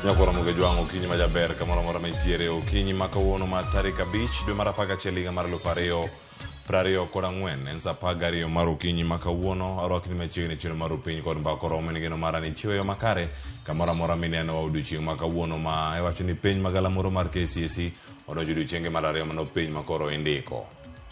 Ramogi jwango kinyi ma jaber kamoro mora maitiere okinyi ma kawuono ma tarik 5 dwe mar 11 higa mar 2024 en sa 12 mar okinyi ma kawuono arwakni machiegni chino mar piny kod mbako romo ni geno mara ni chiwo yo makare kamoro mora mineno odiochieng' ma kawuono ma iwacho ni piny magalamoro mar KCSE odonjo odiochienge mar 2 mano piny ma koro indiko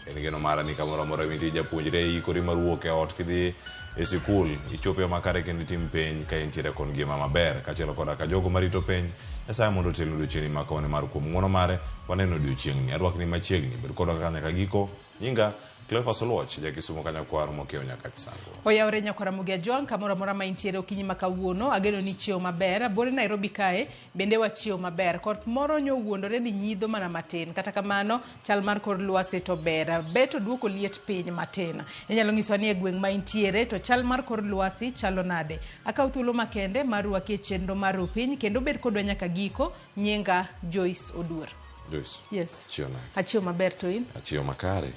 en geno mara ni kamoro mora winti japuonjre ikori mar wuok e ot kidhi e sikul ichopo yo makare kendo tim penj ka intiere kon ngima maber kachielo koda ka jogo marito penj Nyasaye mondo otelnu odiochieng' ma kawuono mar kuom ng'wono mare waneno odiochieng'ni arwakni machiegni bed kodwa kaka nyaka giko nyinga Cleophas Oluoch jakisumo kanyakwar mokiewo nyaka chisango oyawre nyakora Ramogi ajwang' kamoro mora ma intiere okinyi ma kawuono ageno ni chiewo maber bore Nairobi kae bende wachiewo maber koth moro nyowuondore ni nyidho mana matin kata kamano chal mar kor lwasi to ber beto duoko liet piny matin inyalo nyiso ni e gweng' ma intiere to chal mar kor lwasi chalo nade akaw thuolo makende mar rwaki e chenro mar piny kendo bed kodwa nyaka giko nyinga Joyce Oduor. Joyce. Yes. Chiona. Achiewo maber to in? Achiewo makare.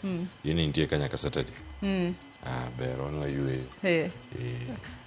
Yini intie kanya ka Saturday. Ber ono yue.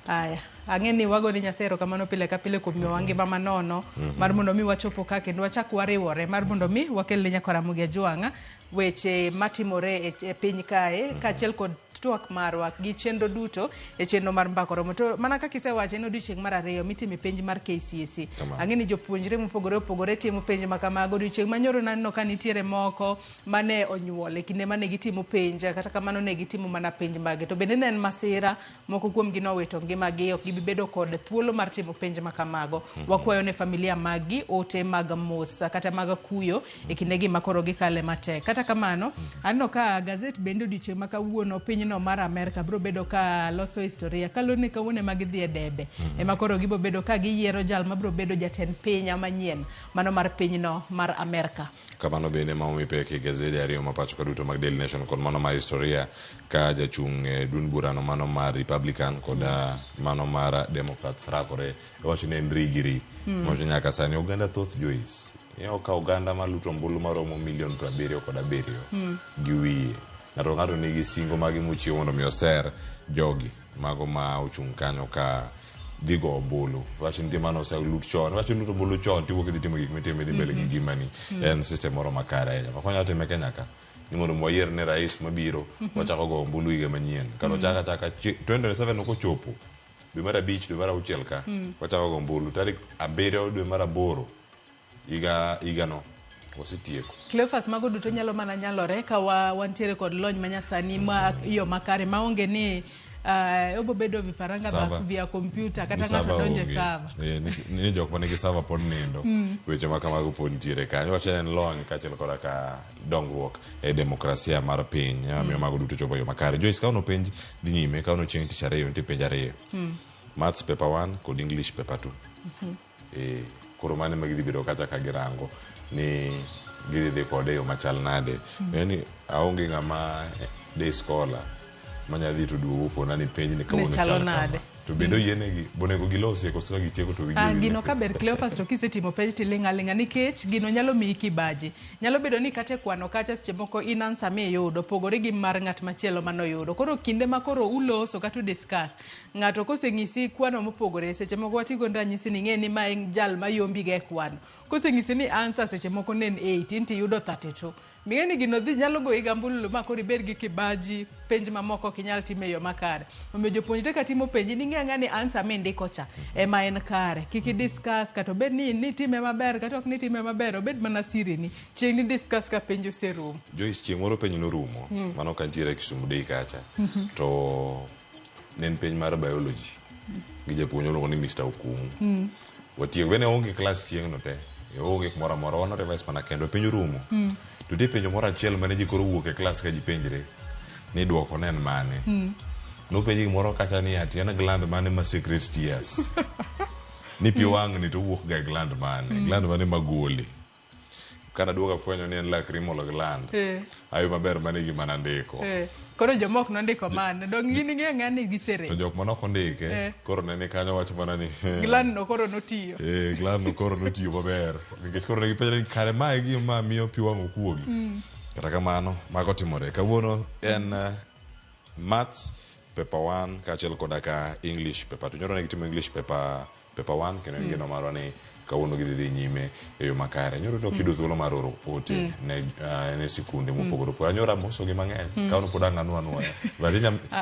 Aya, ang'eni wago ni Nyasero kamano pile ka pile kuom miwa ngima manono mar mondo mi wachopo ka kendo wachak wariwore mar mondo mi wakel ne nyakora Ramogi ajwang' weche matimore e piny kae kaachiel kod twak marwa gi chenro duto e chenro mar mbako romo to mana kaka isewacho en odiochieng' mar 2 mitime penj mar KCSE ang'eni jopuonjre mopogore opogore timo penj ma kamago odiochieng' manyoro naneno ka nitiere moko mane onyuol e kinde mane gitimo penj kata kamano ne gitimo mana penj mage to bende ne en masira moko kuom gi nowito ngimagi ok gibi bedo kod thuolo mar timo penj ma kamago wakwayo ne familia magi ote mag mos kata mag kuyo e kinde gi makoro gikale matek kata kamano anno ka gazet bende odiochieng' ma kawuono pinyno mar Amerika bro bedo ka loso historia kalone kawuone magidhi e debe ema koro gibo bedo ka giyiero jal ma bro bedo jatend piny manyien mano mar pinyno mar Amerika kamano bende ma omi pek gazede ariyo mapacho ka duto mag Daily Nation kod mano mar historia ka jachung' dun burano mano mar Republican koda mano mar Democrats rakore wacho ne en rigiri mojo nyaka sani oganda thoth Joyce ka oganda maluto mbulu maromo 77,000,000 gi wiye ng'ato nigi singo magi muchiwo mondo mi oser jogi mago ma ochung' kanyo ka digo ombulu wacho nitie mano oselut chon wacho luto ombulu chon tiwuok idhi timo gik mitimo dhi mbele gi ngimani en system moro makare ahinya makonyo time Kenya ka ni mondo mwayier ne rais mabiro wachako go ombulu higa manyien kano chaka 2027 okochopo dwe mar 5 dwe mar 6 ka wachako go ombulu tarik 7 dwe mar 8 higa no wasitieko Cleophas mago duto nyalo mana nyalore ka wantiere kod lony manyasani ma yo makare maonge ni obo bedo vifaranga via kompyuta kata ng'ato donje sava ni jok manigi sava pod nindo weche ma kamago pod nitiere kanyo wacho en lony kaachiel koda ka dongruok e demokrasia mar piny miyo mago duto chopo yo makare Joyce kauno penj dhi nyime kauno chieng' tich 2 nitie penj 2 maths paper 1 kod English paper 2 koro mane magidhi bedo kacha ka girango ni gidhi kode yo machal nade yani aonge ng'ama day scholar manyadhi to duogo pona ni penj ni kawuono chalo nade to bedo yienegi bonego gilosie koso gitieko to wigi gino ka ber Cleophas to kisetimo penj tiling'aling'a nikech gino nyalo miyi kibaji nyalo bedo ni kate kwano kacha seche moko in answer miyudo pogore gi mar ng'at machielo manoyudo koro kinde ma koro uloso kata discuss ng'ato koseng'isi kwano mopogore seche moko watigo ranyisi ni ng'e ni ma en jal mayombi ga e kwano koseng'isi ni answer seche moko ne en 18 tiyudo 32 ming'eni gino dhi nyalo goyi gambulu ma koro ibed gi kibaji penj mamoko kinyal time yo makare omiyo jopuonjre ka timo penj ni ng'e ni answer mindiko cha ema en kare kiki discuss kata bed ni time maber kata ok ni time maber obed mana siri ni chieng' ni discuss ka penj oserumo Joyce chieng' moro penj norumo mano ka nitiere Kisumu Day kacha to nen penj mar biology gi japuonj oluongo ni Mr. Okumu watieko bene onge class chieng' no te onge kumoro amora wano revise mana kendo penj orumo to tie penjo moro achiel mane ji koro wuok e class ka ji penjre ni duoko nen mane nopenji gimoro kacha ni ati en gland mane ma secret tears ni pi wang' ni to wuok ga gland mane magoli kana duoka fwenyo ni en lacrimal gland ayo maber mane gima nandiko koro jomok nondiko mane dong gini ng'ani gisere to jok manok ondike koro nene kanyo wacho mana ni gland no koro notiyo gland no koro notiyo maber nikech koro ne gipenjo ni kare mae gima miyo pi wang' okuogi kata kamano mago timore kawuono en maths paper 1 kaachiel koda ka English paper 2 nyoro ne gitimo English paper 1 kendo ngeno marwa ni kawuono gidhi nyime e yo makare. Nyoro to kido thuolo mar oro ote ne sikunde mopogore opogore. Anyora mosogi mang'eny kawuono pod anua but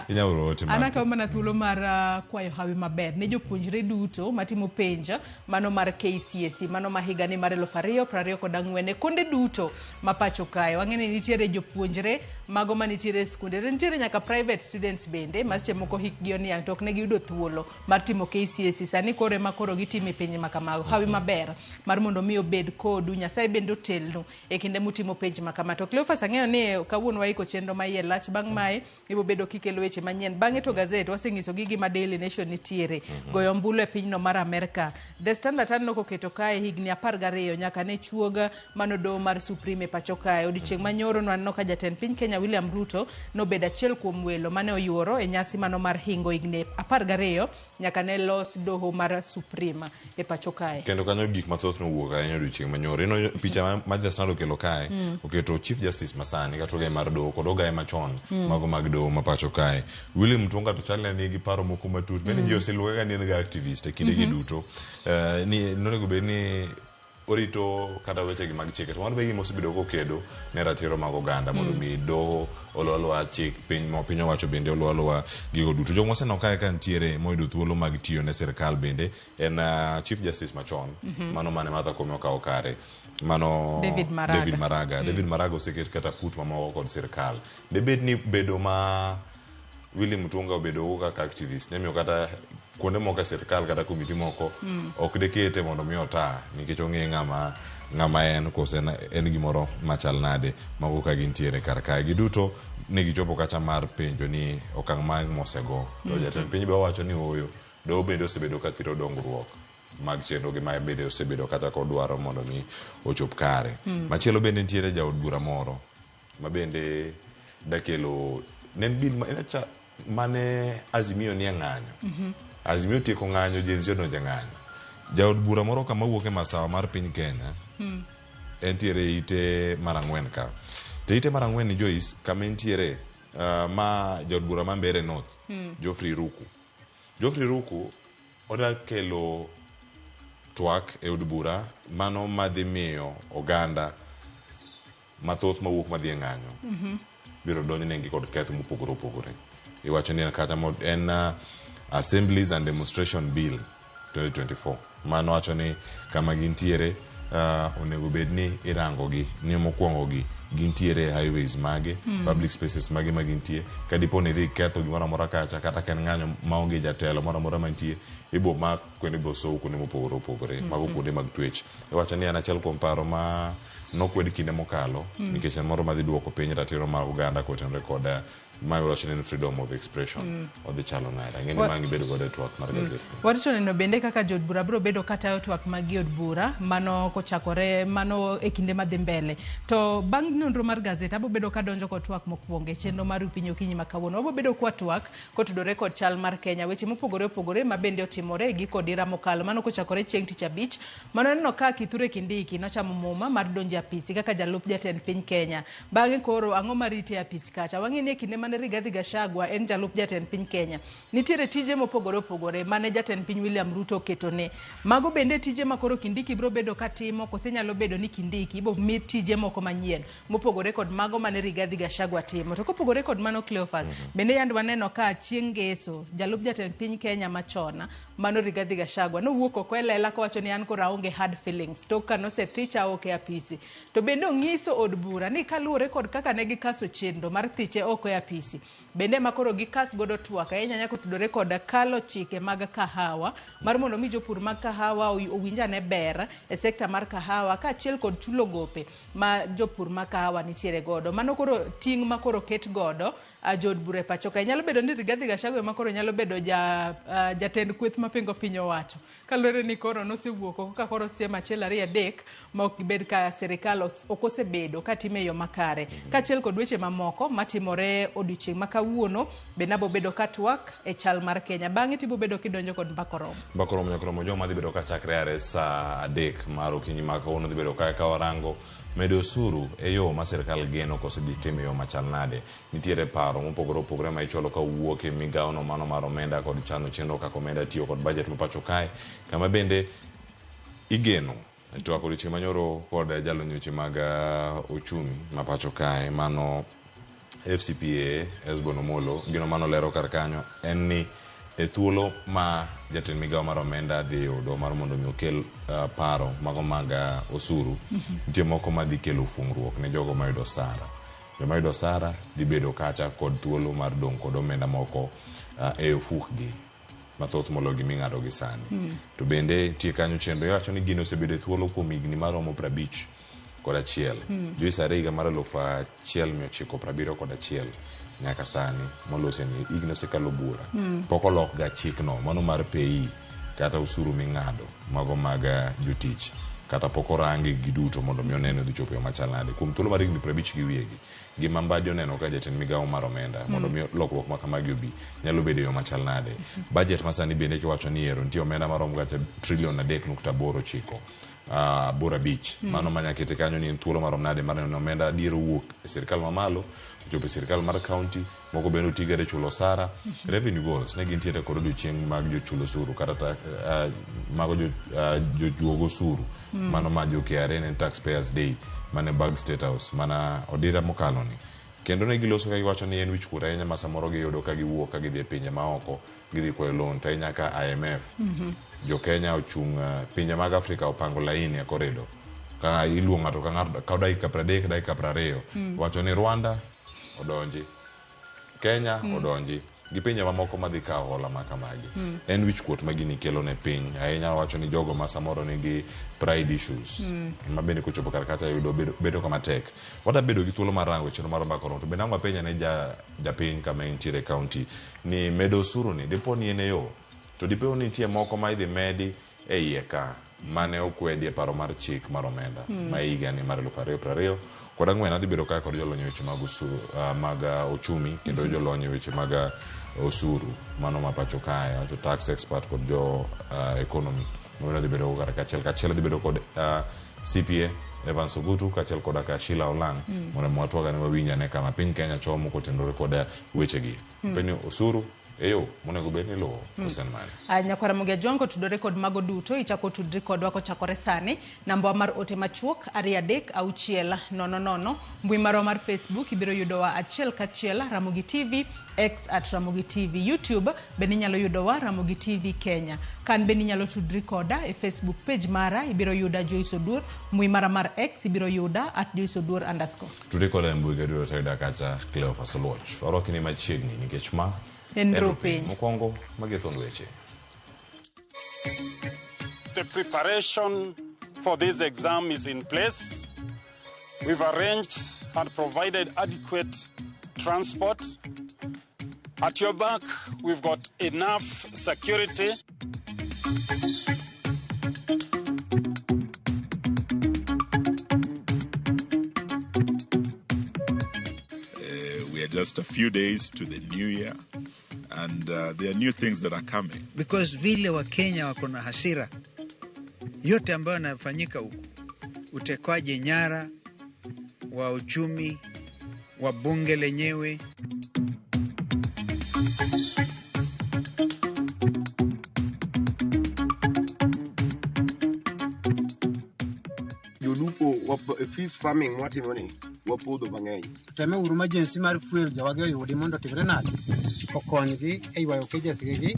inya oro ote ana ka mana thuolo mar kwayo hawi maber ne jopuonjre duto matimo penj mano mar KCSE mano ma higa ni mar 2024 konde duto ma pacho kae. Wang'eni nitiere jopuonjre mago manitiere skunde, nitiere nyaka private students bende ma seche moko hikgi oniang' to ok ne giyudo thuolo mar timo KCSE. Sani koro ema koro gitime penj makamago. Hawi maber mar mondo mi obed kodu, Nyasaye bende otelnu e kinde mutimo penj makama. To Cleophas, ang'eyo ni kawuono waiko chenro ma iye lach, bang' mae ibo bedo kikelo weche manyien. Bang'e to gazet waseng'iso gigi ma Daily Nation nitiere, goyo ombulu e pinyno mar Amerika. The Standard anno koketo kae higni 12 nyaka ne chuoga mano doho mar Supreme pacho kae. Odiochieng' manyoro no anno ka jatend piny Kenya William Ruto nobedo achiel kuom welo mane oyuoro e nyasi mano mar hingo higni 12 nyaka ne los doho mar Supreme e pacho kae. Kendo kanyo gik mathoth nowuok ahinya odiochieng' manyoro. Ino picha ma The Standard okelo kae oketo Chief Justice masani kata ogaye mar doho kod ogaye machon mago mag doho ma pacho kae. William Mutunga to chalne nigi paro moko matut. Bende ji oseluoke ka ni ga activist e kinde gi duto. Ni nonego bed ni orito kata weche gi mag chike. To mano be gima osebedo kokedo ne ratiro mag oganda mondo mi doho oluwa chik piny owacho bende oluwa gigo duto. Jogo moseno kae ka nitiere moyudo thuolo mag tiyo ne sirkal bende en Chief Justice machon mano mane Martha Koome okawo kare. Mano David Maraga. David Maraga oseket kata put mamoko kod sirkal. Debed ni bedo ma William Mutunga obedo kaka activist nemiyo kata kuonde moko sirkal kata komiti moko ok dekete mondo mi ota nikech ong'e ng'ama en kose en gimoro machal nade mago ka gintiere kar kae giduto ne gichopo kacha mar penjo ni okang' mag mosego. To jatend piny be wacho ni oyo doho bende osebedo ka thiro dongruok mag chenro gi ma bende osebedo kata kodwaro mondo mi ochop kare. Machielo bende nitiere jaod bura moro ma bende dakelo nen bil mane Azimio ni ng'anyo. Azimio tieko ng'anyo, Jenzio donjo ng'anyo. Jaod bura moro kama wuok e masawa mar piny Kenya entiere ite mar 4 ka. Te ite mar 4 ni Joyce kama entiere ma jaod bura ma Mbeere North Geoffrey Ruku oda kelo twak e od bura mano madhi miyo oganda mathoth mawuok madhi ng'anyo biro donjo nengi kod ketho mopogore opogore. Iwacho ni kata en Assemblies and Demonstration Bill 2024 mano wacho ni kama gintiere onego bed ni irango gi ni mokwongo gintiere highways mage public spaces mage magintie ka dipo ni dhi ketho gimoro amora kacha kata ken ng'anyo maonge jatelo moro amora mantie ibo mak kwene bo sow kuonde mopogore opogore mago kuonde mag twech. Iwacho ni en achiel kuom paro ma nokwed kinde mokalo nikech en moro madhi duoko piny ratiro mag oganda kotenore kod ma wacho ni freedom of expression odhi chalo nade. Ang'eni mangi bedo kod twak mar gazet. Wacho neno bende kaka jod bura biro bedo katayo twak mag jod bura mano kochakore mano e kinde madhi mbele. To bang' nonro mar gazet abo bedo ka donjo kod twak mokwongo chenro mar piny okinyi makawuono. Abo bedo kwa twak kotudore kod chal mar Kenya weche mopogore opogore ma bende otimore gi kod ira mokalo mano kochakore chieng' tich abich mano neno ka Kithure Kindiki nochamo muma mar donjo apisi kaka jalup jatend piny Kenya. Bang'e koro ang'o marite apisi kacha. Wang'eni e kinde mane Rigathi Gachagua en jalup jatend piny Kenya. Nitiere tije mopogore opogore mane jatend piny William Ruto ketone. Mago bende tije makoro Kindiki biro bedo katimo kose nyalo bedo ni Kindiki ibo mi tije moko manyien mopogore kod mago mane Rigathi Gachagua timo. To kopogore kod mano Cleophas bende yand waneno ka chieng' ngeso jalup jatend piny Kenya machona mano Rigathi Gachagua no wuok oko elela kowacho ni an kora onge hard feelings to kano se thicha oke apisi. To bende onyiso od bura ni kaluwore kod kaka ne gikaso chenro mar thiche oko e apisi bende makoro gikas godo twak ahinya nyako tudore kod kalo chike mag kahawa mar mondo mi jopur mag kahawa owinja ne ber e sekta mar kahawa ka achiel kod chulo gope ma jopur mag kahawa nitiere godo. Mano koro ting' makoro ket godo jod bura pacho ka nyalo bedo ni Rigathi Gachagua makoro nyalo bedo jatend kweth mapingo piny owacho kalore ni koro nosewuok ka koro siema achiel 2 3 ma ok gibed ka sirikal okosebedo katime yo makare ka achiel kod weche mamoko matimore odiochieng' makawuono be nabo bedo katwak e chal mar Kenya. Bang'e tibo bedo kidonjo kod mbakoromo nyakoromo joma dhi bedo ka chakre are saa 3 mar okinyi makawuono dhi bedo ka warango medo osuru e yo ma sirkal geno kose dhi timo yo machal nade. Nitiere paro mopogore opogore ma icholo ka wuok e migawo no mano mar omenda kod chano chenro kaka omenda tiyo kod budget ma pacho kae kama bende igeno to akoriche manyoro kod jalo nyoche mag uchumi mapacho kae mano FCPA Esbono Molo gino mano lero kar kanyo en ni e thuolo ma jatend migawo mar omenda dhi yudo mar mondo mi okel paro mago mag osuru nitie moko ma dhi kelo fungruok ne jogo ma yudo sara. Joma yudo sara dhi bedo kacha kod thuolo mar dong kod omenda moko e ofukgi mathoth molo gi ming'ado gi sani. To bende tie kanyo chenro iwacho ni gino osebedo e thuolo kuom higni maromo 50 kod achiel. Joyce Ariga mar 1971 nyaka sani molose ni igno sekalo bura. Pok olok ga chikno mano mar pei kata usuru ming'ado mago mag jotich kata pok orangi giduto mondo mi oneno dhi chopo machal nade kuom thuolo mar higni 50 gi wiegi. Gima Mbadi oneno ka jatend migawo mar omenda mondo mi lokruok ma kamagi obi nyalo bedo yo machal nade. Budget masani bende kiwacho ni ero nitie omenda maromo ga trilion 3.89 bora beach mano manya kete kanyo ni thuolo marom nade mar neno omenda diero wuok e sirkal mamalo chopo e sirkal mar county moko bende tigere chulo sara revenue goals ne gintiere kod odiochieng' mag jochulo suru kata mago jojuogo suru mano ma jo KRA ne taxpayers day mane bag state house mana odira mokalo ni kendo ne giloso ka giwacho ni en wich kuot ahinya ma samoro giyudo ka giwuok ka gidhi e pinje maoko gidhi kwayo loan to ahinya ka IMF jo Kenya ochung' pinje mag Afrika opango laini e korido ka iluongo ng'ato ka ng'ato ka dakika 30 dakika 20 wacho ni Rwanda odonji Kenya odonji gi pinje mamoko madhi kawo hola makamagi en wich kuot ma gini kelo ne piny ahinya wacho ni jogo ma samoro nigi pride issues ma bende kochopo kar kata yudo bedo kama tek wada bedo gi thuolo marango cheno mar mbakoro to bende ang'wa penya ne ja piny kama intiere county ni medo osuru ni dipo ni ene yo to dipo ni nitie moko ma idhi medi e iye ka mane okwedi e paro mar chik mar omenda ma higa ni mar 2020 kod ang'wen adhi bedo ka kod jolony weche mag ochumi kendo jolony weche mag osuru mano mapacho kae wacho tax expert kod jo economy mano adhi bedo kar kachiel adhi bedo kod CPA Evans Ogutu kachiel kod Sheila Olang mondo mwatwaga ne wawinya ne kama piny Kenya chomo kotendore kod wechegi penyo osuru eyo monego bed ni lo osenmani nyakwara Ramogi Jongo tudore kod mago duto ichako tudri kodwa kochakore sani namba mar ote machuok 236000 mbui marwa mar Facebook ibiro yudowa achiel kachiel Ramogi TV X @Ramogi TV YouTube bende nyalo yudowa Ramogi TV Kenya kan bende nyalo tudri koda e Facebook page mara ibiro yuda Joyce Odur mbui mara mar X ibiro yuda @JoyceOdur_. tudri koda mbui gaduro tayuda kacha Cleophas Oluoch warokini machiegni nikech ma Mokongo mageton weche. The preparation for this exam is in place. We've arranged and provided adequate transport. At your back, we've got enough security. We are just a few days to the new year. And there are new things that are coming. Because vile wa Kenya wako na hasira yote ambayo yanafanyika huku, utekwaji nyara wa uchumi wa bunge lenyewe. Jolupo fish farming mwatimoni wapodho mang'eny. Teme uru emergency mar fuel jawage oyudi mondo timre nade okonygi e ywayo kejesgi.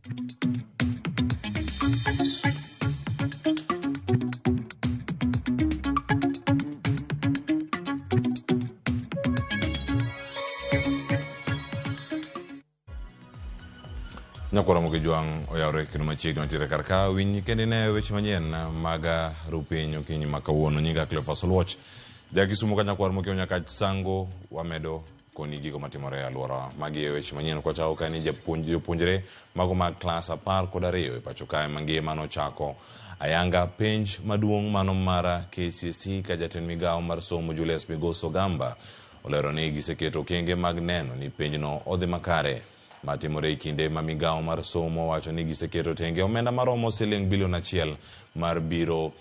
Nyakwara Ramogi Jwang oyawre kendo machiegni wantiere kar ka winyi kendo ne weche manyien mag rupiny okinyi ma kawuono nyinga Cleophas Oluoch Kisumu ka Nyakwara Ramogi nyaka sango wamedo koni gigo matimore e alwora magi weche manyien kwa chao ka ni jopuonjre mago mag klas 12 e pacho kae mangima nochako ayanga penj maduong' mano mara KCSE ka jatend migawo mar somo Julius Migoso Gamba olero ni giseketo okenge mag neno ni penjno odhi makare matimore e kinde ma migawo mar somo wacho ni giseketo tenge omenda maromo siling bilion 1 mar biro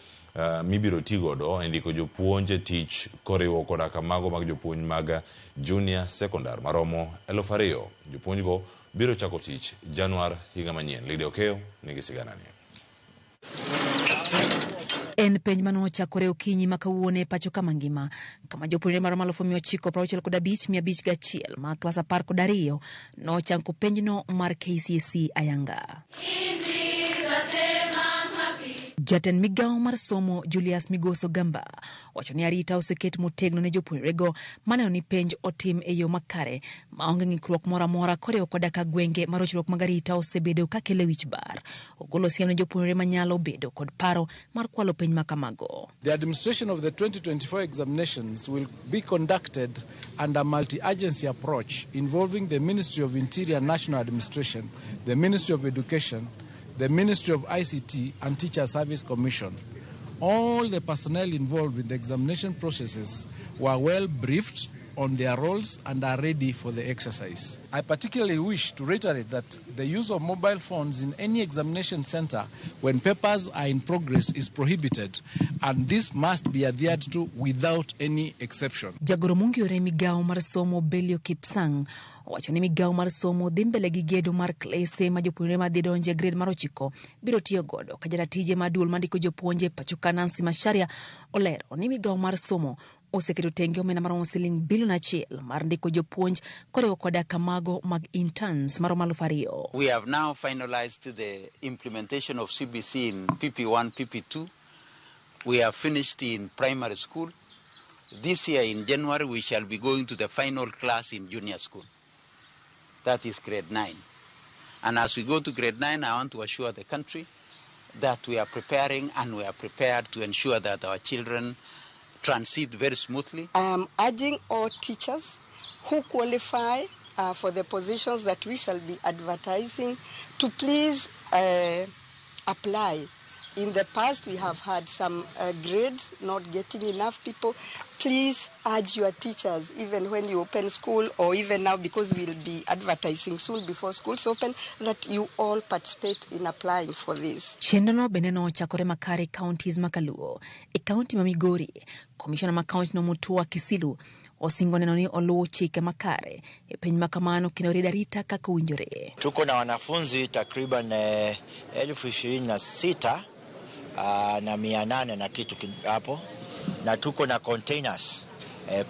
mibiro tigodo endiko jopuonje tich koriwo koda kamago mag jopuonj mag junior secondary maromo 2000 jopuonjgo biro chako tich Januar higa manyien. Lidia Okeo nigi sigana ni. En penj manochakore okinyi makawuone pacho kamangima kama jopuonjre mar 965,501 ma klas 12 nochanko penjno mar KCSE ayanga. Jatend migao mar somo Julius Migoso Gamba wacho ni arita oseket motegno ne jopuonjrego maneno ni penj otim e yo makare maonge ng'ikruok moro amora koreo koda ka gwenge mar rochruok mag arita osebedo ka kelo wich bar. Ogolo siem ne jopuonjre manyalo bedo kod paro mar kwalo penj makamago. The administration of the 2024 examinations will be conducted under a multi-agency approach involving the Ministry of Interior and National Administration, the Ministry of Education, the Ministry of ICT and Teacher Service Commission. All the personnel involved in the examination processes were well briefed on their roles and are ready for the exercise. I particularly wish to reiterate that the use of mobile phones in any examination center when papers are in progress is prohibited, and this must be adhered to without any exception. Jagoro mungiore migao mar somo Belio Kipsang wacho ni migao mar somo dhi mbele gi gedo mar klese ma jopuonjre ma dhi donje grade mar 9 biro tiyo godo ka jaratije maduol mandiko jopuonje pacho Nancy Masharia olero ni migao mar somo oseketo tenge omenda maromo siling bilion 1 mar ndiko jopuonj koreo koda kamago mag interns maromo 2,000. We have now finalized the implementation of CBC in PP1, PP2. We have finished in primary school. This year in January we shall be going to the final class in junior school. That is grade 9. And as we go to grade 9, I want to assure the country that we are preparing and we are prepared to ensure that our children transit very smoothly. I am urging all teachers who qualify for the positions that we shall be advertising to please apply. In the past, we have had some grades not getting enough people. Please urge your teachers, even when you open school or even now, because we'll be advertising soon before schools open, that you all participate in applying for this. Shendano beneno chakore makare counties makaluo. E county ma Migori, Commissioner ma county no Mutua Kisilu, osingo neno ni oluwo chike makare e penj makamano kinorida rita kaka winjore. Tuko na wanafunzi takriban 26,000 na 800 na kitu hapo, na tuko na containers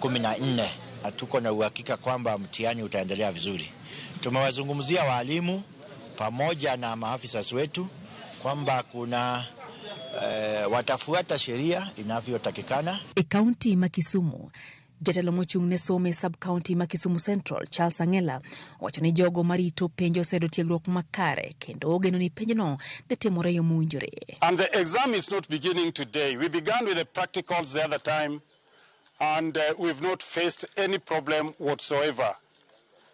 14, na tuko na uhakika kwamba mtihani utaendelea vizuri. Tumewazungumzia walimu pamoja na maafisa wetu kwamba kuna watafuata sheria inavyotakikana. E county makisumu Jatelo mochung ne some sub-county ma Kisumu Central, Charles Angela, wacho ni jogo marito penjo sedo tiegruok makare, kendo ogeno ni penjono dhi timore yo mowinjore. And the exam is not beginning today. We began with the practicals the other time, and we've not faced any problem whatsoever.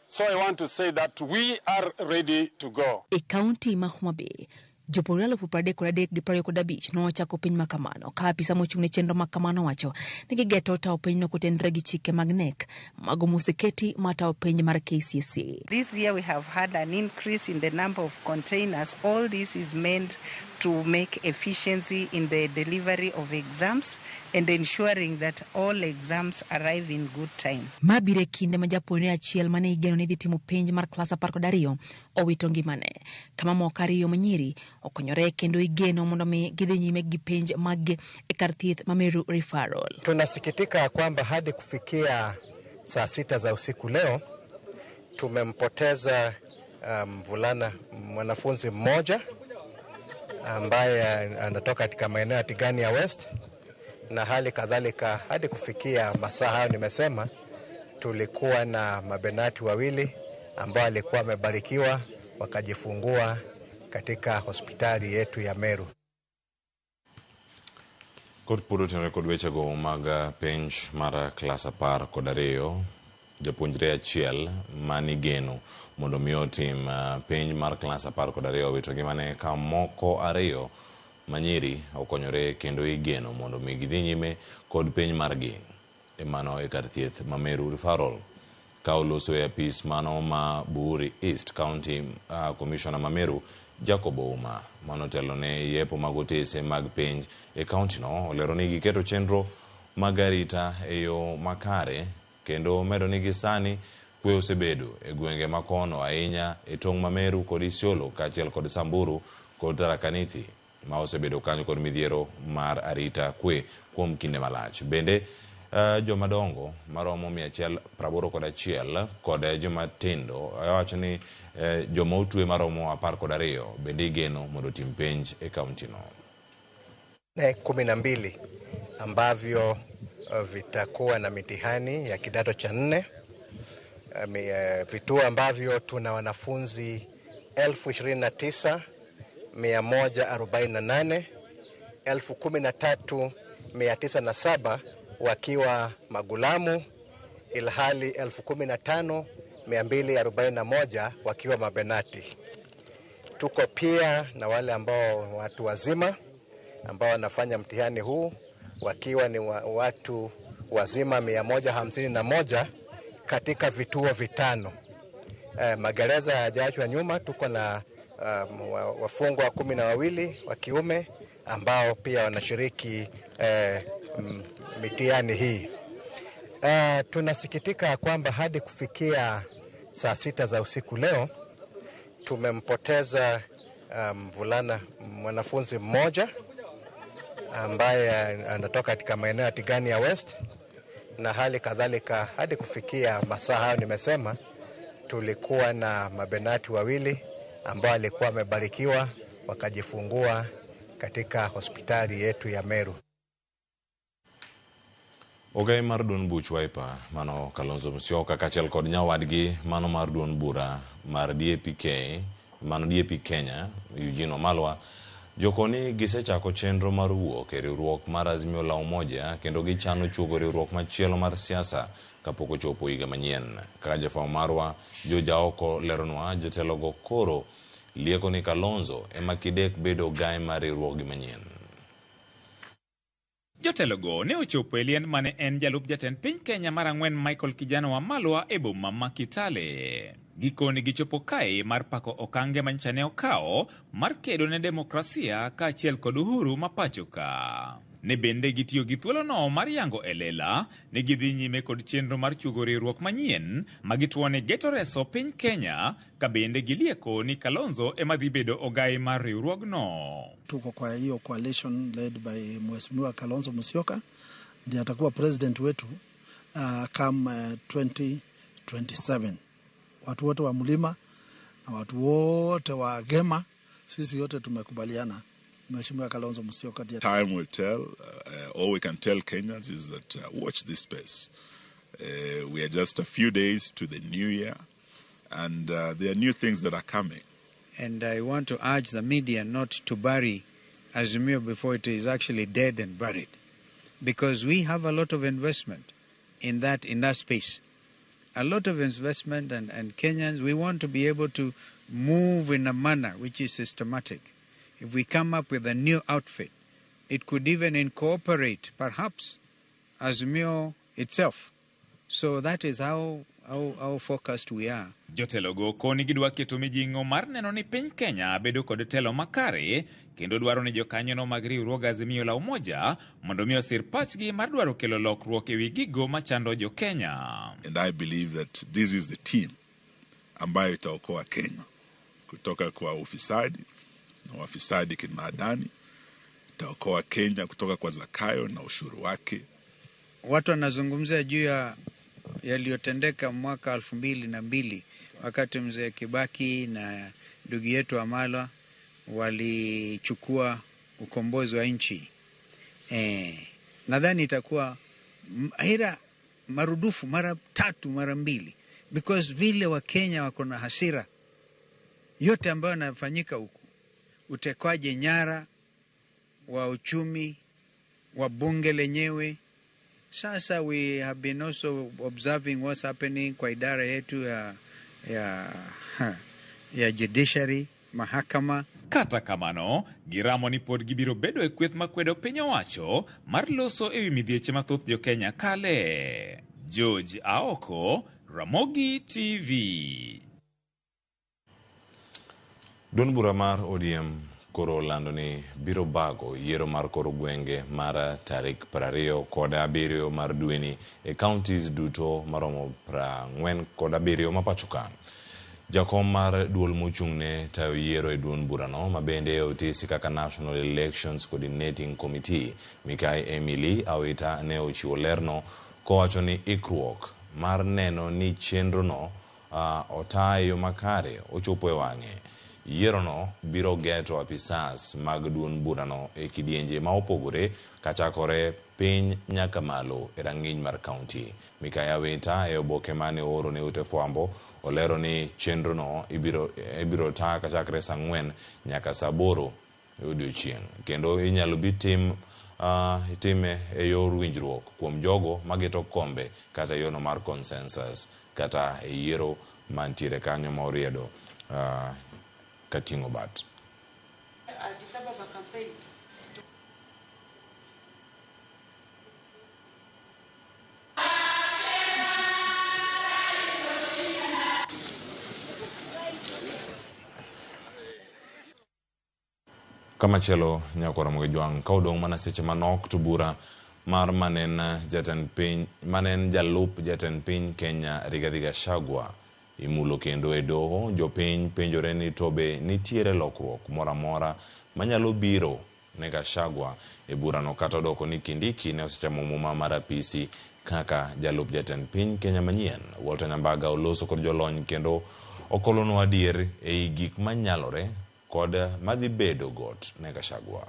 So I want to say that we are ready to go. E county ma Homa Bay, jopuonjre 3,325 nochako penj makamano ka apisa mochung ne chenro makamano wacho ni gigeto tawo penjno kotendre gi chike mag NEC mago moseketi matawo penj mar KCSE. This year we have had an increase in the number of containers. All this is meant to make efficiency in the delivery of exams and ensuring that all exams arrive in good time. Mabire kinde ma japuonjre achiel mane igeno ni dhi timo penj mar klas 12 owito ngimane. Kama moko ariyo manyiri okonyore kendo igeno mondo mi gidhi nyime gi penj mag e kar thieth ma Meru Referral. Tunasikitika kwamba hadi kufikia saa 6 za usiku leo tumempoteza mvulana mwanafunzi mmoja ambaye anatoka katika maeneo ya Tigania West, na hali kadhalika hadi kufikia masaa hayo nimesema tulikuwa na mabenati wawili ambao walikuwa wamebarikiwa wakajifungua katika hospitali yetu ya Meru. Kod puro tenore kod weche go mag penj mar klas 12 japuonjre achiel manigeno mondo mi otim penj mar klas 12 owito ngimane ka moko ariyo manyiri okonyore kendo igeno mondo mi gidhi nyime kod penj margi e mano e kar thieth ma Meru Referral. Ka oloso e apis mano ma Buri East County Commissioner ma Meru Jacob Ouma manotelo ne yepo magotese mag penj e county no olero ni giketo chenro magarita e yo makare kendo medo ni gisani kwe osebedo e gwenge makono ahinya e tong' ma Meru kod Isiolo kaachiel kod Samburu kod Tharaka Nithi. ma osebedo kanyo kod midhiero mar arita kwe kuom kinde malach. Bende joma dongo maromo 181 kod joma tindo wacho ni joma otwe maromo 12 bende igeno mondo tim penj e kaunti no. 12 ambavyo vitakuwa na mitihani ya kidato cha 4, vituo ambavyo tuna wanafunzi 29,148, 13,907 wakiwa magulamu, ilhali 15,241 wakiwa mabenati. Tuko pia na wale ambao watu wazima ambao wanafanya mtihani huu wakiwa ni watu wazima 151 katika vituo 5. Magereza hayajaachwa nyuma, tuko na wafungwa 12 wa kiume ambao pia wanashiriki mitihani hii. Tunasikitika kwamba hadi kufikia saa 6 za usiku leo tumempoteza mwanafunzi mmoja ambaye anatoka katika maeneo ya Tigania West, na hali kadhalika hadi kufikia masaa hayo nimesema tulikuwa na mabenati 2 ambao walikuwa wamebarikiwa wakajifungua katika hospitali yetu ya Meru. Ogai mar duon buch Wiper mano Kalonzo Musyoka kaachiel kod nyawadgi mano mar duon bura mar DAP Kenya Eugene Wamalwa jokoni gisechako chenro mar wuok e riwruok mar Azimio la Umoja kendo gichano chugo riwruok machielo mar siasa kapok ochopo higa manyien. Kaka jafwambo marwa Joja Oko leronwa jotelogo koro lieko ni Kalonzo ema kidek bedo ogai mar riwruogi manyien. Jotelogo ne ochopo e liend mane en jalup jatend piny Kenya mar 4 Michael Kijana Wamalwa e boma ma Kitale. Gikoni gichopo kae mar pako okange manyicha ne okawo mar kedo ne demokrasia kaachiel kod uhuru ma pachoka. Ne bende gitiyo gi thuolono mar yango e lela ne gidhi nyime kod chenro mar chugo riwruok manyien magituone geto reso piny Kenya ka bende gilieko ni Kalonzo ema dhi bedo ogai mar riwruogno. Tuko kwa hiyo coalition led by Mheshimiwa Kalonzo Musyoka, ndiye atakuwa president wetu kama 2027. Watu wote wa mlima na watu wote wa Gema, sisi yote tumekubaliana Mheshimiwa Kalonzo Musyoka. Time will tell. All we can tell Kenyans is that watch this space. We are just a few days to the new year, and there are new things that are coming. And I want to urge the media not to bury Azimio before it is actually dead and buried, because we have a lot of investment in that space. A lot of investment, and Kenyans, we want to be able to move in a manner which is systematic. If we come up with a new outfit, it could even incorporate perhaps Azimio itself. So that is how focused we are. Jotelogo koni gidwa keto mijing'o mar neno ni piny Kenya bedo kod telo makare kendo dwaro ni jokanyono mag riwruog Azimio la Umoja mondo mi osir pachgi mar dwaro kelo lokruok ewi gigo machando jo Kenya. And I believe that this is the team ambayo itaokoa Kenya kutoka kwa ufisadi na wafisadi kimaadani, itaokoa Kenya kutoka kwa Zakayo na ushuru wake. Watu wanazungumzia juu ya yaliyotendeka mwaka 2002 wakati mzee Kibaki na ndugu yetu Wamalwa walichukua ukombozi wa nchi. Nadhani itakuwa marudufu mara 3 mara 2, because vile wa Kenya wako na hasira yote ambayo yanafanyika huku, utekwaji nyara wa uchumi wa bunge lenyewe. Sasa we have been also observing what's happening kwa idara yetu ya judiciary, mahakama. Kata kamano, giramo ni pod gibiro bedo e kweth makwedo piny owacho mar loso ewi midhieche mathoth jo Kenya kale. George Aoko, Ramogi TV. Duon bura mar ODM koro lando ni biro bago yiero mar koro gwenge mara tarik 27 mar dweni e counties duto maromo 47 mapachoka. Jakom mar duol mochung'ne tayo yiero e duond burano mabende otisi kaka National Elections Coordinating Committee Mikai Emily Awita ne ochiwo lerno kowacho ni ikruok mar neno ni chenrono otayo makare ochopo e wang'e. Yierono biro geto apisas mag duond burano e kidienje ma opogore kachakore piny nyaka malo e rang'iny mar kaunti. Mikai Awita e oboke mane ooro ne ute fwambo olero ni chenrono ibiro taa kachakre saa 4 nyaka saa 8 odiechieng', kendo inyalo bi time e yor winjruok kuom jogo mageto kombe kata yono mar consensus kata e yiero mantiere kanyo ma oriedo kating'o bat. Kamachielo nyakora Ramogi jwang' ka odong' mana seche manok to bura mar manen jalup jatend piny Kenya Rigathi Gachagua imulo kendo e doho. Jopiny penjore ni tobe nitiere lokruok moro amora manyalo biro ne Gachagua e burano kata odoko ni Kindiki ne osechamo muma mar apisi kaka jalup jatend piny Kenya manyien. Walter Nyambaga oloso kod jolony kendo okolono adier ei gik manyalore kod madhi bedo got ne Gachagua.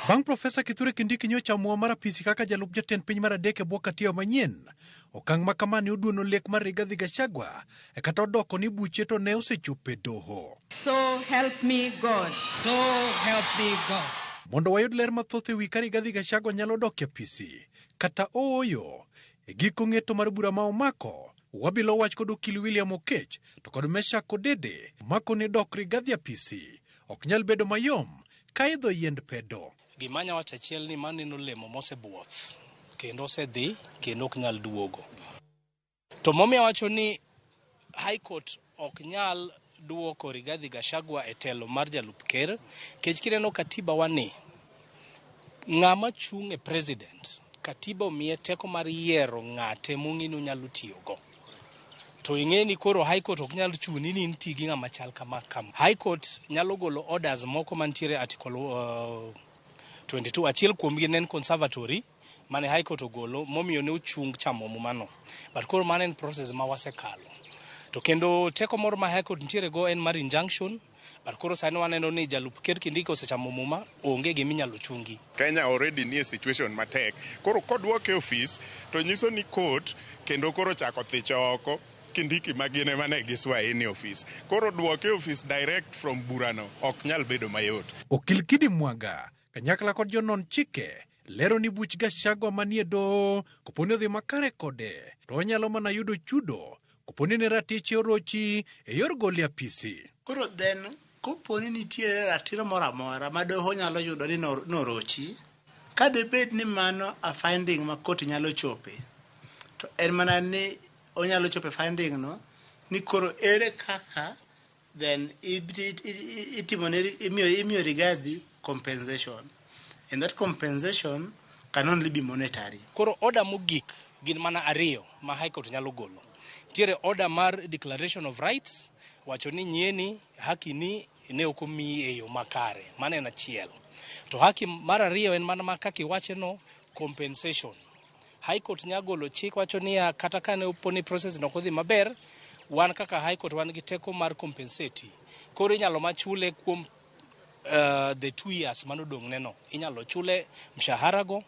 Bang' Profesa Kithure Kindiki nyocha muwa mar apisi kaka jalup jatend piny mar adek e bwo katiyo manyien, okang' ma kamani oduono lek mar Rigathi Gachagua e kata odoko ni buche to ne osechopo e doho. So help me God. So help me God. Mondo wayud ler mathoth e wi ka Rigathi Gachagua nyalo dok e apisi kata ooyo e giko ng'eto mar bura ma omako, wabilo wach kod okil William Okech to kod Meshack Odede mako ni dok Rigathi apisi ok nyal bedo mayom ka idho yiend pedo. Gimanya wacho achiel ni maneno lemo mosebuoth kendo osedhi kendo ok nyal duogo. To momiyo wacho ni High Court ok nyal duoko Rigathi Gachagua e telo mar jalup ker kech kireno katiba wani ng'ama chung' e president katiba omiye teko mar yiero ng'ate mong'ino nyalo tiyogo. To ing'e ni koro High Court ok nyal chuni ni inti gi ng'ama chal kama. High Court nyalo golo orders moko mantiere article 22 achiel kuomgi nen conservatory mane High Court ogolo momiyo ne ochung chamo mumano. But koro mane en process ma wasekalo. To kendo teko moro ma High Court ntiere go en mar injunction. But koro sani waneno ni jalup ker Kindiki osechamo muma onge giminyalo chungi. Kenya already nie situation matek. Koro kodwoke office to nyiso ni court kendo koro chako thicho oko Kindiki magine mane giswa in office. Koro dwoke office direct from burano ok nyal bedo mayot. Okil Kidi Mwaga kanyakla kod jonon chike lero ni buch Gachagua manie do koponi odhi makare kode to onyalo mana yudo chudo koponi ne ratiche orochi e yor goli apisi. Koro then koponi nitie ratiro moro amora ma doho nyalo yudo ni norochi ka debed ni mano a finding ma court nyalo chope to en mana ni onyalo chope finding no ni koro ere kaka then imiyo Rigathi compensation, and that compensation can only be monetary. Koro order mogik gin mana ariyo ma High Court nyalo golo. Tiere order mar declaration of rights wacho ni nyieni haki ni ne okomi e yo makare, mane en achiel. To haki mar ariyo en mana kaka iwache no compensation. High Court nyalo golo chik wacho ni kata kane oponi process no kodhi maber, wan kaka High Court wan gi teko mar compensate. Koro inyalo machule kuom the 2 years manodong' neno inyalo chule mshahara go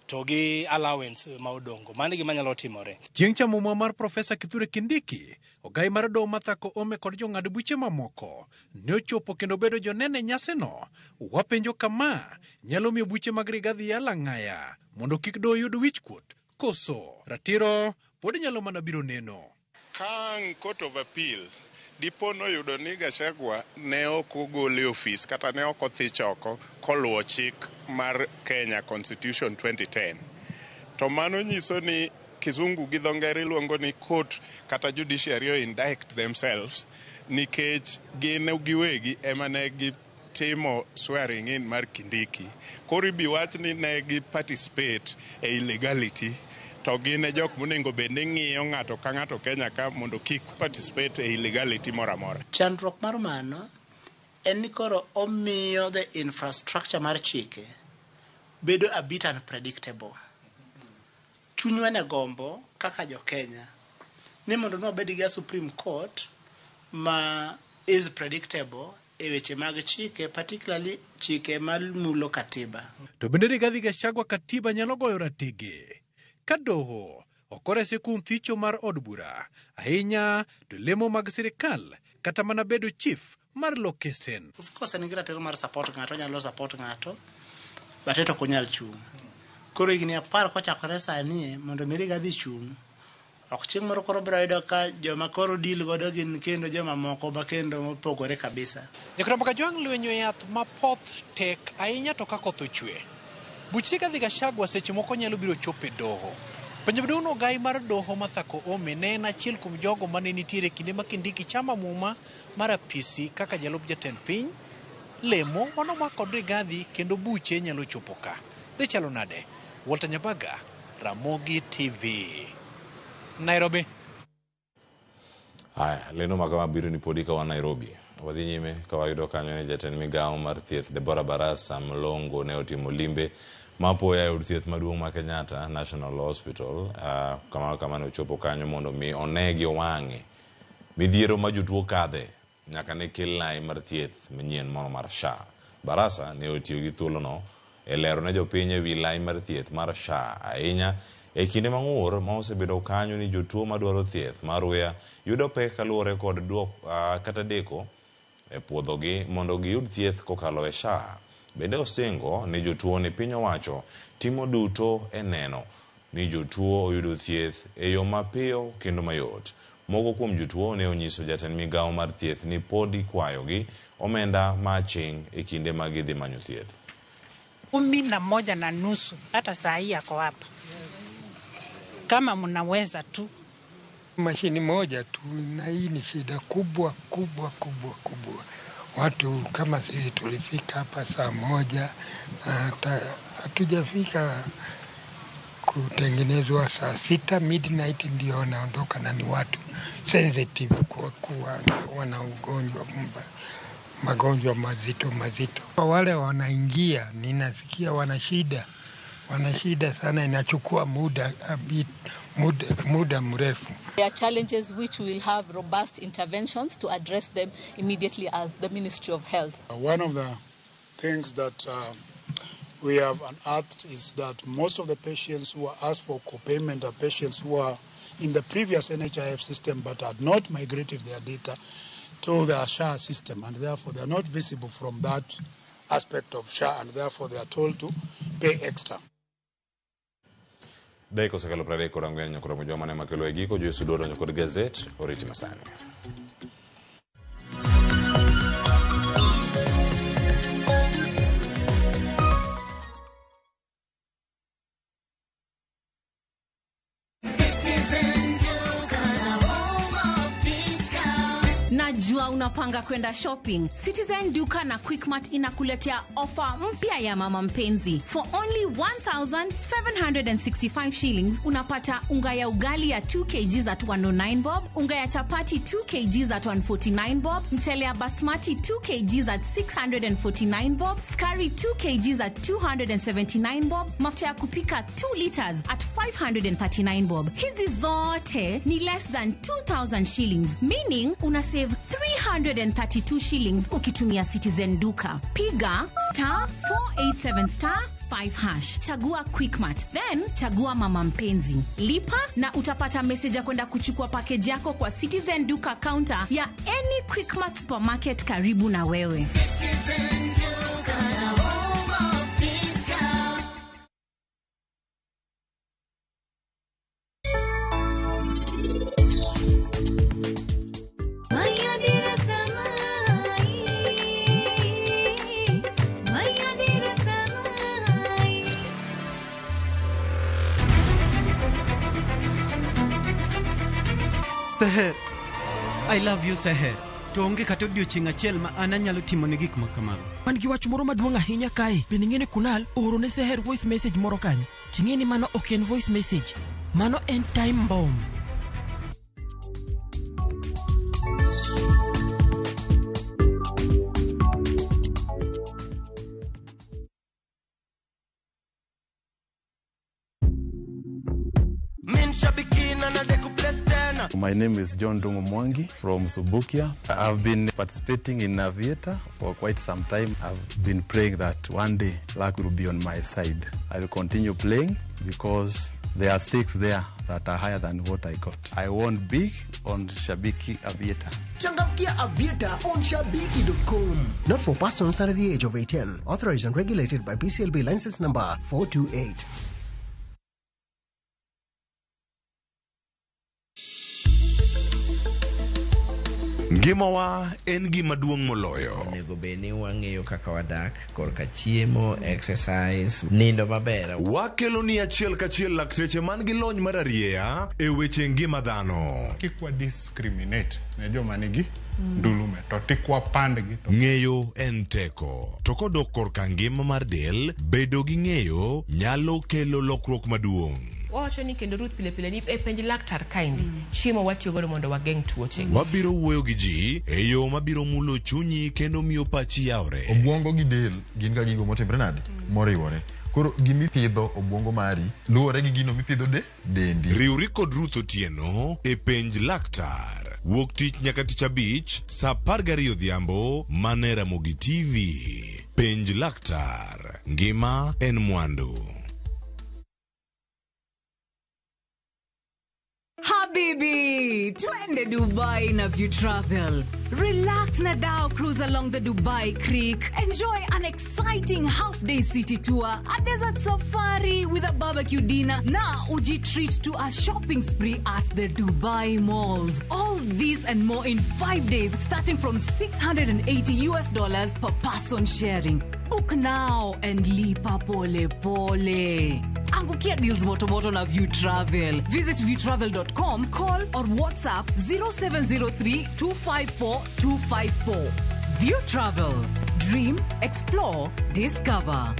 to gi allowance ma odongo. Mane gima nyalo timore. Chieng' chamo mar Profesa Kithure Kindiki, ogai mar doho mathako ome kod jong'ad buche mamoko ne ochopo kendo bedo jonene nyaseno. Wapenjo kama nyalo miyo buche mag Rigathi yala ng'aya mondo kik doho yud wichkuot koso ratiro pod nyalo mana biro neno. Kang Court of Appeal dipo noyudo ni Gachagua ne ok ogole office kata ne ok othich oko koluwo chik mar Kenya Constitution 2010. To mano nyiso ni kizungu gi dho ngere luongo ni court kata judiciary indict themselves nikech gin giwegi ema ne gitimo swearing in mar Kindiki. Koro ibi wach ni ne gi participate e illegality to gine jok monego bed ni ng'iyo ng'ato ka ng'ato Kenya ka mondo kik participate e illegality moro amora. Chandruok mar mano en ni koro omiyo the infrastructure mar chike bedo a bit unpredictable. Chunywa ne gombo kaka jo Kenya ni mondo nwabed gi Supreme Court ma is predictable e weche mag chike, particularly chike mamulo katiba. To bende Rigathi Gachagua katiba nyalo goyo ratege ka doho okorese kuom thicho mar od bura, ahinya to lemo mag sirikal kata mana bedo chief mar lokesen. Of course en gira tero mar support ng'ato, nyalo support ng'ato, but eto konyal chung. Koro igni apar kochakore sani mondo Rigathi chung. Ok chieng' moro koro biro yudo ka joma koro deal godo gin kendo joma moko ba kendo mopogore kabisa. Jakaramba Kajwang' lwenyo yath mapoth tek ahinya to ka koth ochwe. Buch Rigathi Gachagua seche moko nyalo biro chopo e doho. Penjo maduong' ogai mar doho Mathako Ome ne en achiel kuom jogo mane nitiere kinde ma Kindiki chama muma mar apisi kaka jalup jatend piny lemo mano ma kod Rigathi kendo buche nyalo chopo ka. Dhi chalo nade? Walter Nyabaga, Ramogi TV. Nairobi. Haya, leno makama biro ni podi ka wa Nairobi. Wadhi nyime ka wayudo kanyo ne jatend migawo mar thieth Deborah Barasa Mlongo ne otimo limbe mapoya e od thieth maduong' ma Kenyatta National Hospital. Kama ne ochopo kanyo mondo mi onegi owang'e midhiero ma jotuo kadhe nyaka ne kel lai mar thieth manyien mono mar SHA. Barasa ne otiyo gi thuolono e lero ne jopiny ewi lai mar thieth mar SHA ahinya e kinde mang'ur ma osebedo kanyo ni jotuo madwaro thieth mar uya yudo pek kaluwore kod kata deko e puodhogi mondo giyud thieth kokalo e SHA. Bende osingo ni jotuo ni piny owacho timo duto e neno ni jotuo oyudo thieth e yo mapiyo kendo mayot. Moko kuom jotuo ne onyiso jatend migawo mar thieth ni pod ikwayogi omenda maching e kinde ma gidhi manyo thieth. 11:30 hata saa hii yako hapa. Kama mnaweza tu mashini moja tu, na hii ni shida kubwa. Watu kama sisi tulifika hapa saa 1, hatujafika kutengenezwa saa 6 midnight ndio wanaondoka, na ni watu sensitive kwa kuwa wana magonjwa mazito. Kwa wale wanaingia ninasikia wana shida sana, inachukua muda mrefu. There are challenges which we will have robust interventions to address them immediately as the Ministry of Health. One of the things that we have unearthed is that most of the patients who are asked for co-payment are patients who are in the previous NHIF system but had not migrated their data to the SHA system, and therefore they are not visible from that aspect of SHA, and therefore they are told to pay extra. Deko sakalo pradeko rangwenyo kura mujoma ne makelo egiko jo sudodo nyokod gazette oriti masani. Najua unapanga kwenda shopping. Citizen Duka na Quickmart inakuletea ofa mpya ya mama mpenzi. For only 1,765 shillings unapata unga ya ugali ya 2 kg at 109 bob, unga ya chapati 2 kg at 149 bob, mchele ya basmati 2 kg at 649 bob, skari 2 kg at 279 bob, mafuta ya kupika 2 liters at 539 bob. Hizi zote ni less than 2,000 shillings, meaning una save 332 shillings ukitumia Citizen Duka. Piga *487*5#. Chagua Quickmart, then chagua mama mpenzi. Lipa na utapata message ya kwenda kuchukua package yako kwa Citizen Duka counter ya any Quickmart supermarket karibu na wewe. Citizen Duka, home of discount. Seher, I love you Seher. To onge kata odiochieng' achiel ma an anyalo timo ne gik makamago. An gi wach moro maduong' ahinya kae. Bende ng'ene Kunal oro ne Seher voice message moro kanyo. Ting'eni mano ok en voice message. Mano en time bomb. My name is John Dongo Mwangi from Subukia. I've been participating in Aviator for quite some time. I've been praying that one day luck will be on my side. I will continue playing because there are stakes there that are higher than what I got. I won big on Shabiki Aviator. Changamkia Aviator on Shabiki.com. Not for persons under the age of 18. Authorized and regulated by BCLB license number 428. Ngimawa en gima duong' moloyo. Onego beni wang'eyo kaka wadak, korka chiemo, exercise, nindo maber. Wakelo ni achiel kachiel lakteche man gi lony mar arieya e weche ngima dhano. Kikwa discriminate ne joma nigi ndulume to tikwa pandgi. Ng'eyo en teko. To kodok korka ngima mar del, bedo gi ng'eyo nyalo kelo lokruok maduong'. Wacho ni kendo Ruth pile ni e penj laktar kaindi chiemo watiyo godo mondo wageng tuoche. Wabiro wuoyo gi ji e yo mabiro mulo chunyi kendo miyo pachi yawre. Obwongo gi del gin ga gigo motimre nade moriwore. Koro gimipidho obwongo mari luwore gi gino mipidho dendi. Riwri kod Ruth Otieno e penj laktar. Wuok tich nyaka tich abich saa 12 odhiambo mane Ramogi TV. Penj laktar. Ngima en mwandu. Habibi, twende Dubai na View Travel. Relax na Dao cruise along the Dubai Creek. Enjoy an exciting half-day city tour, a desert safari with a barbecue dinner. Now, uji treat to a shopping spree at the Dubai malls. All these and more in 5 days, starting from $680 per person sharing. Book now and lipa pole pole. Angukia deals motomoto na View Travel. Visit viewtravel.com, call or WhatsApp 0703 254 254. View Travel. Dream, explore, discover.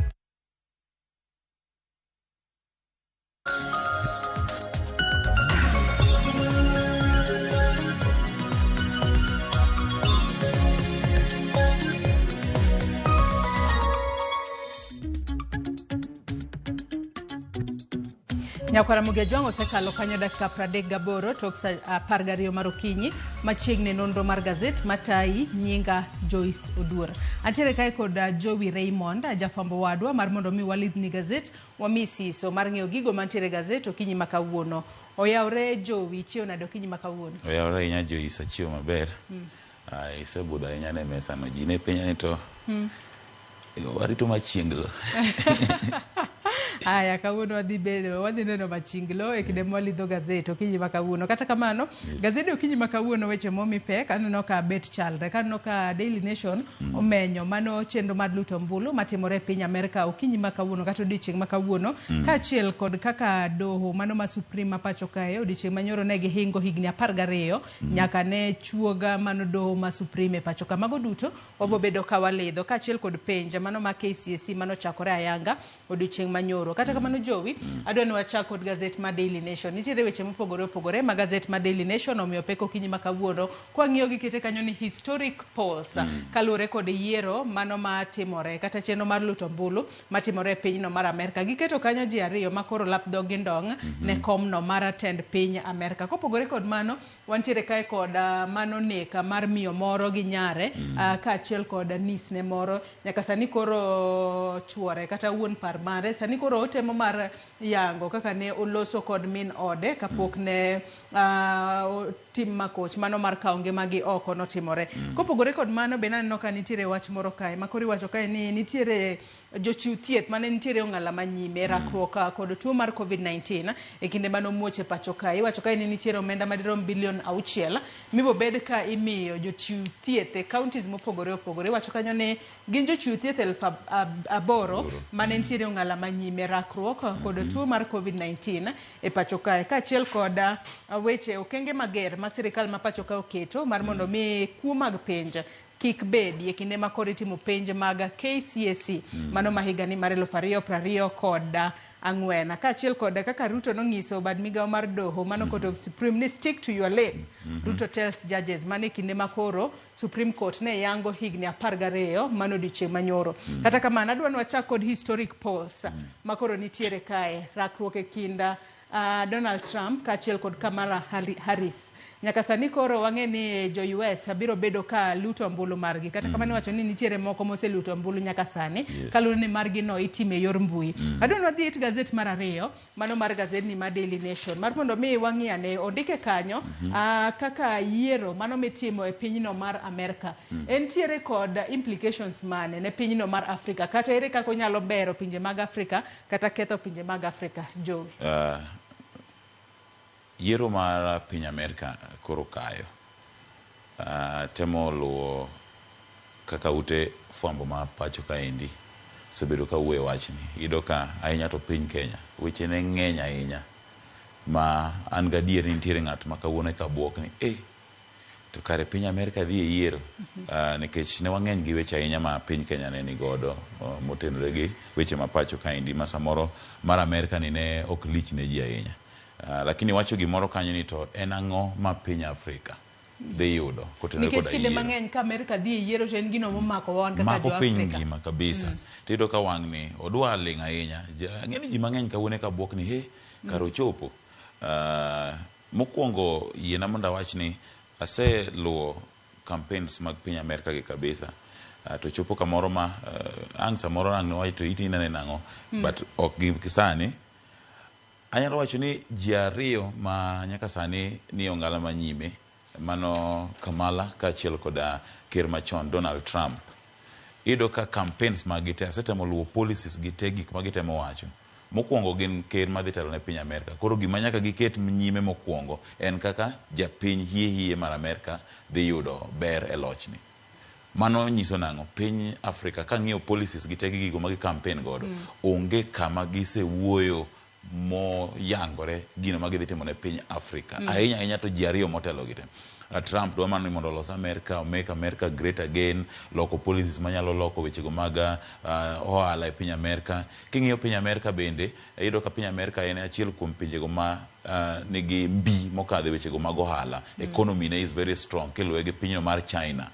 Nyakwara Mugejongo osekalo kanyo dakika 38 tok sa 12 mar okinyi machiegni nonro mar gazet matayi nyinga Joyce Oduor. Antiere kae kod Joey Raymond jafambo wadwa mar mondo mi walidh ni gazet wamisi so mar ng'eyo gigo mantiere gazet okinyi makawuono. Oyawre Joey chiew nade okinyi makawuono. Oyawre inya Joyce chiew maber. Isebuda inya ne mesa no ji ne penya ni to. Warito machienglo. Aya kawuono wadhi bedo wadhi neno machinglo e kinde mwalidho gazet okinyi makawuono. Kata kamano gazet okinyi makawuono weche momi pek aneno ka bet chalre kaneno ka Daily Nation omenyo mano chenro mar luto mbulu matimore piny Amerika okinyi makawuono kata odiochieng' makawuono kaachiel kod kaka doho mano ma Supreme pacho kae odiochieng' manyoro ne gihingo higni 12 nyaka ne chuoga mano doho ma Supreme pacho ka mago duto wabobedo ka walidho kaachiel kod penja mano ma KCSE mano chakore ayanga odiochieng' manyoro. Kata kamano Joey adwa ni wachak kod gazet ma Daily Nation. Nitiere weche mopogore opogore ma gazet ma Daily Nation omiyo pek okinyi makawuono kwa ng'iyo gi kete kanyo ni historic polls kaluwore kod yiero mano matimore kata chenro mar luto mbulu matimore e pinyno mar Amerika. Giketo kanyo ji ariyo makoro lap dhogi ndong' ne komno mar tend piny Amerika. Kopogore kod mano wantiere kae kod mano neka mar miyo moro gi nyare kaachiel kod nisne moro nyaka sani koro chuore kata wuon par mare sani koro otemo mar yango kaka ne oloso kod min ode kapok ne tim makoch mano mar kaonge magi oko notimore. Kopogore kod mano be naneno ka nitiere wach moro kae makori wacho kae ni nitiere jochiw thieth mane nitiere ong'ala manyime rakruok kod tuo mar COVID-19 e kinde mano muoche pacho kae. Iwacho kae ni nitiere omenda madirom bilion 6 mibo bed ka imiyo jochiw thieth e counties mopogore opogore. Iwacho kanyo ni gin jochiw thieth 8,000 mane nitiere ong'ala manyime rakruok kod tuo mar COVID-19 e pacho kae kaachiel kod weche okenge mager ma sirikal ma pacho kae oketo mar mondo mi kuo mag penj kik bedi e kinde makoro itimo penj mag KCSE mano ma higani mar 2020 kod ang'wen kaachiel kod kaka Ruto nong'iso bad migawo mar doho mano Court of Supreme ni stick to your lane. Ruto tells judges mane kinde makoro Supreme Court ne yango higni 12 mano odiochieng' manyoro. Kata kamano adwa ni wachak kod historic polls makoro nitiere kae rakruok e kinda Donald Trump kaachiel kod Kamala Harris. Nyaka sani koro wang'e ni jo US biro bedo ka luto ombulu margi. Kata kamano wacho ni nitiere moko moseluto ombulu nyaka sani. Kaluwore ni margi no itime yor mbui. Adwa ni wadhi it gazet mar 2 mano mar gazet ni mar Daily Nation. Mar mondo mi wang'iane ondike kanyo kaka yiero mano mitimo e pinyno mar Amerika. Entiere kod implications mane ne pinyno mar Afrika. Kata ere kaka onyalo bero pinje mag Afrika kata ketho pinje mag Afrika. Joe. Yiero mar piny Amerika koro kayo. Temo luwo kaka ute fwambo ma pacho kaendi sebedo ka wuoyo wachni. Iyudo ka ahinya to piny Kenya weche ne ng'eny ahinya ma an gadier ni nitiere ng'at ma kawuono ka buok ni to kare piny Amerika dhi e yiero nikech ne wang'eny gi weche ahinya ma piny Kenya ne ni godo motenore gi weche ma pacho kaendi ma samoro mar Amerika ni ne ok lich ne ji ahinya. Lakini wacho gimoro kanyo ni to en ang'o ma piny Afrika dhi yudo kotenore koda nikech kinde mang'eny ka Amerika dhi e yiero to en gino momako wan kaka jo Afrika. Mako piny ngima kabisa. Tiyudo ka wang' ni odwa ling' ahinya. Ng'eni ji mang'eny kawuone ka buok ni karo chopo. Mokwongo yiena mondo awach ni aseluwo campaigns mag piny Amerika gi kabisa. To chopo kamoro ma ang' samoro ang' nowacho to iti inene nang'o. But ok gi sani. Anyalo wacho ni ji ariyo ma nyaka sani ni ongala manyime mano Kamala kaachiel koda ker machon Donald Trump. Iyudo ka campaigns magite asetemo luwo policies gite gik magitemo wacho. Mokwongo gin ker madhi telo ne piny Amerika. Koro gima nyaka giket nyime mokwongo en kaka japiny hie mar Amerika dhi yudo ber e lochni. Mano nyiso nang'o piny Afrika ka ng'iyo policies gite gi gigo magi campaign godo onge kama gisewuoyo mo yangore gino magidhi timo ne piny Afrika. Ahinya to ji ariyo motelo gite. Trump dwa mano mondo los Amerika, make America great again, loko policies manyalo loko weche go mag ohala e piny Amerika. King'iyo piny Amerika bende, iyudo ka piny Amerika en achiel kuom pinje go ma nigi mbi mokadhe weche go mag ohala. Economy ne is very strong kiluwe gi pinyno mar China.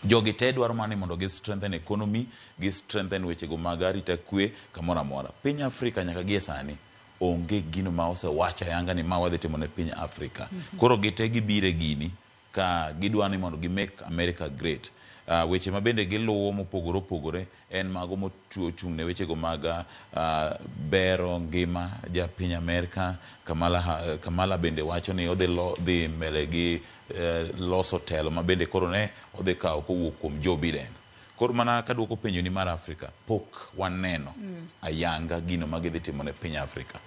Jogi te dwaro mani mondo gi strengthen economy, gi strengthen weche go mag arita kwe kamoro amora. Piny Afrika nyaka gie sani onge gino ma osewacha yanga ni ma wadhi timo ne piny Afrika. Koro gite gibire gini ka gidwani mondo gi make America great. Weche ma bende giluwo mopogore opogore en mago mochung' ne weche go mag bero ngima ja piny Amerika. Kamala bende wacho ni odhi mbele gi loso telo ma bende koro ne odhi kawo kowuok kuom Joe Biden. Koro mana kaduoko penjo ni mar Afrika pok waneno ayanga gino magidhi timo ne piny Afrika.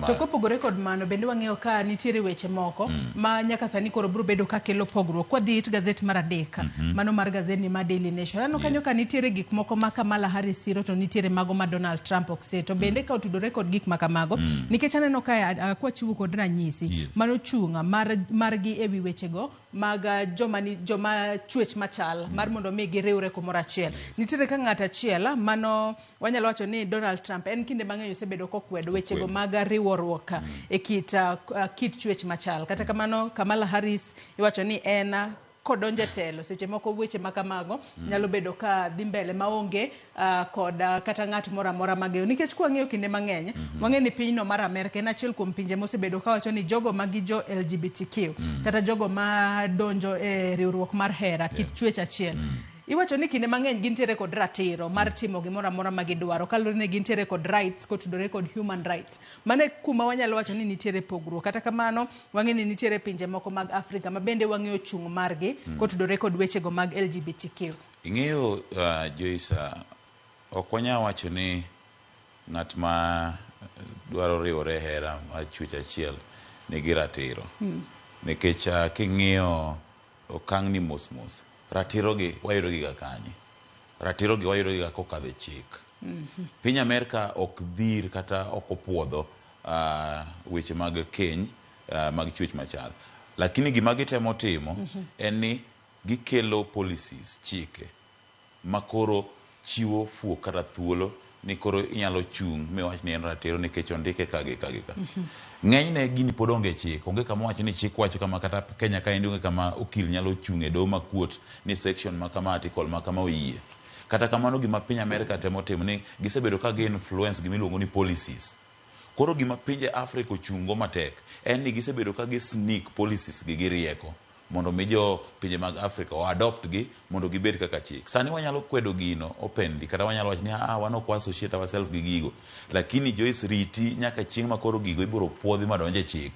To kopogore kod mano bende wang'eyo ka nitiere weche moko ma nyaka sani koro biro bedo ka kelo pogruok. Kwa dhi it gazet mar 3 mano mar gazet ni mar Daily Nation. Ano kanyo ka nitiere gik moko ma Kamala Harris siro to nitiere mago ma Donald Trump okse. To bende ka otudore kod gik makamago nikech aneno ka kwa chiwo kod ranyisi mano chunga margi ewi weche go mag joma chwech machal mar mondo mi giriwre kumoro achiel. Nitiere ka ng'at achiel mano wanyalo wacho ni Donald Trump en kinde mang'eny osebedo kokwedo weche go mag riwruok e kit chwech machal. Kata kamano Kamala Harris iwacho ni en kodonje telo seche moko weche makamago nyalo bedo ka dhi mbele maonge kod kata ng'at moro amora mageo. Nikech kwa ng'iyo kinde mang'eny wang'e ni pinyno mar Amerika en achiel kuom pinje mosebedo ka wacho ni jogo magi jo LGBTQ kata jogo ma donjo e riwruok mar hera kit chwech achiel. Iwacho ni kinde mang'eny gintiere kod ratiro mar timo gimoro amora ma gidwaro kalore ne gintiere kod rights kotudore kod human rights. Mane kuma wanyalo wacho ni nitiere pogruok. Kata kamano wang'e ni nitiere pinje moko mag Afrika ma bende wang'eyo chung' margi kotudore kod weche go mag LGBTQ. Ing'eyo Joyce, ok wanyalo wacho ni ng'at ma dwaro riwore hera ma chwech achiel nigi ratiro. Nikech king'iyo okang' ni mos ratirogi wayudogi ga kanye. Ratirogi wayudogi ga kokadhe chik. Piny Amerika ok dhir kata ok opuodho weche mag keny mag chwech machal. Lakini gima gitemo timo en ni gikelo policies, chike makoro chiwo fuo kata thuolo ni koro inyalo chung miwach ni en ratiro nikech ondike kagi ka ng'enyne gini pod onge chik, onge kama wacho ni chik wacho kama, kata Kenya ka onge kama okil nyalo chung e doho makuot ni section ma kama, article ma kama oyie. Kata kamano gima piny Amerika temo timo ni gisebedo ka gi influence gimiluongo ni policies. Koro gima pinje Afrika ochungo matek en ni gisebedo ka gi sneak policies gi rieko mondo mi jo pinje mag Afrika o adopt gi mondo gibed kaka chik. Sani wanyalo kwedo gino openly, kata wanyalo wacho ni wan ok associate ourselves gi gigo, lakini Joyce riti nyaka chieng' ma koro gigo ibiro puodhi madonje chik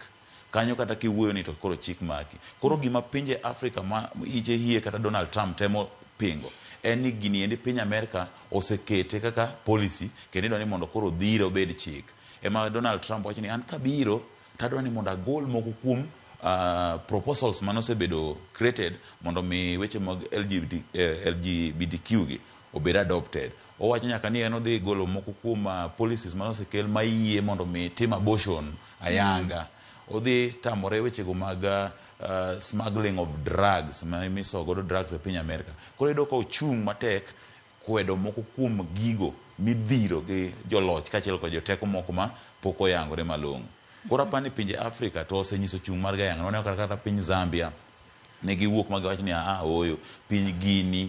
kanyo, kata kiwuoyo ni to koro chik maki. Koro gima pinje Afrika ma ije hie kata Donald Trump temo pingo en ni gini endi piny Amerika osekete kaka policy kendo ni mondo koro dhiro bed chik. Ema Donald Trump wacho ni an kabiro tadwa ni mondo agol moko kuom proposals manosebedo created mondo mi weche mag LGBTQ gi obed adopted. Owacho nyaka ni en odhi golo moko kuom policies manosekel mayie mondo mi tim abortion ayanga. Odhi tamore wechego mag smuggling of drugs, misogodo drugs e piny Amerika. Koro iyudo ka ochung' matek kwedo moko kuom gigo midhiro gi joloch kachiel kod joteko moko ma pok oyangore malong'o. Koro apani pinje Afrika to osenyiso chung' mar gayanga. Noneno kata piny Zambia ne giwuok ma giwacho ni oyo, piny Guinea,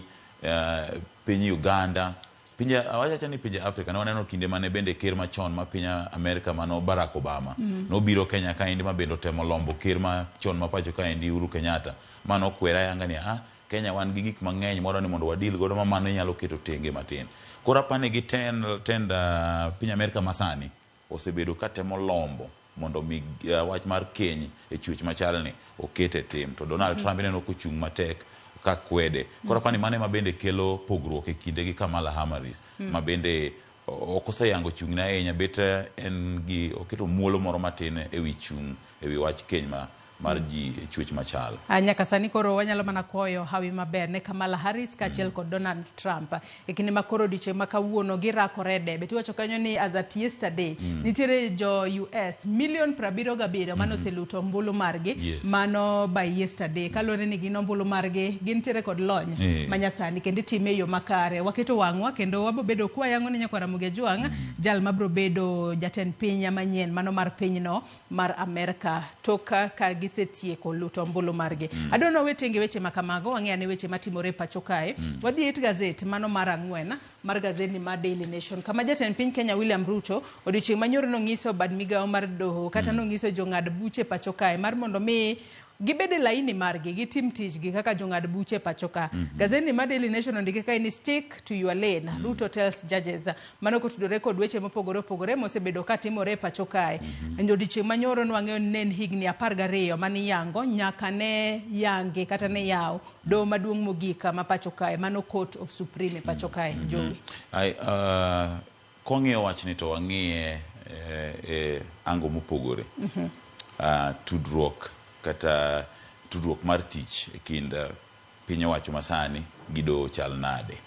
piny Uganda, pinje awacha ni pinje Afrika. Ne waneno kinde mane bende ker machon ma piny Amerika mano Barack Obama nobiro Kenya kaendi ma bende otemo lombo ker machon ma pacho kaendi Uhuru Kenyatta, mano kwera yanga ni Kenya wan gi gik mang'eny moro ni mondo wadil godo ma mano inyalo keto tenge matin. Koro apani gi tend piny Amerika masani osebedo ka temo lombo mondo mi wach mar keny e chwech machalni okete tim. To Donald Trump neno kochung' matek ka kwede. Koro apani mane ma bende kelo pogruok e kinde gi Kamala Harris ma bende ok oseyango chung'ne ahinya, bet en gi oketo muolo moro matin ewi chung' ewi wach keny mar ji e chwech machal. Nyaka sani koro wanyalo mana koyo hawi maber ne Kamala Harris kachiel kod Donald Trump e kinde ma koro diche ma kawuono girakore debe. Tiwacho kanyo ni as at yesterday nitiere jo US million 77 mano oseluto ombulu margi mano by yesterday. Kalore ni gino ombulu margi gintiere kod lony manyasani kendo itime yo makare. Waketo wang'wa kendo wabobedo kwa yango ni nyakwa Ramogi Juang jal mabro bedo jatend piny manyien mano mar pinyno mar Amerika toka ka gisetieko luto ombulu margi. Adono wetenge weche makamago wang'eane weche matimore pacho kae. Wadhi it gazet mano mar ang'wen mar gazeti mar Daily Nation kama jatend piny Kenya William Ruto odiochieng' manyoro nong'iso bad migawo mar doho kata nong'iso jong'ad buche pacho kae mar mondo mi gibede laini margi gitim tijgi kaka jong'ad buche pacho ka. Gazeti mar Daily Nation ondike kae ni stick to your lane, Ruto tells judges. Mano kotudore kod weche mopogore opogore mosebedo ka timore pacho kae. Odiochieng' manyoro nwang'eyo ni en higni 12 mani yango nyaka ne yange kata ne yaw doho maduong' mogika ma pacho kae, mano Court of Supreme pacho kae. Jowi kong'iyo wachni to wang'iye ango mopogore. Tudruok mar tich e kind piny owacho masani gi doho chal nade.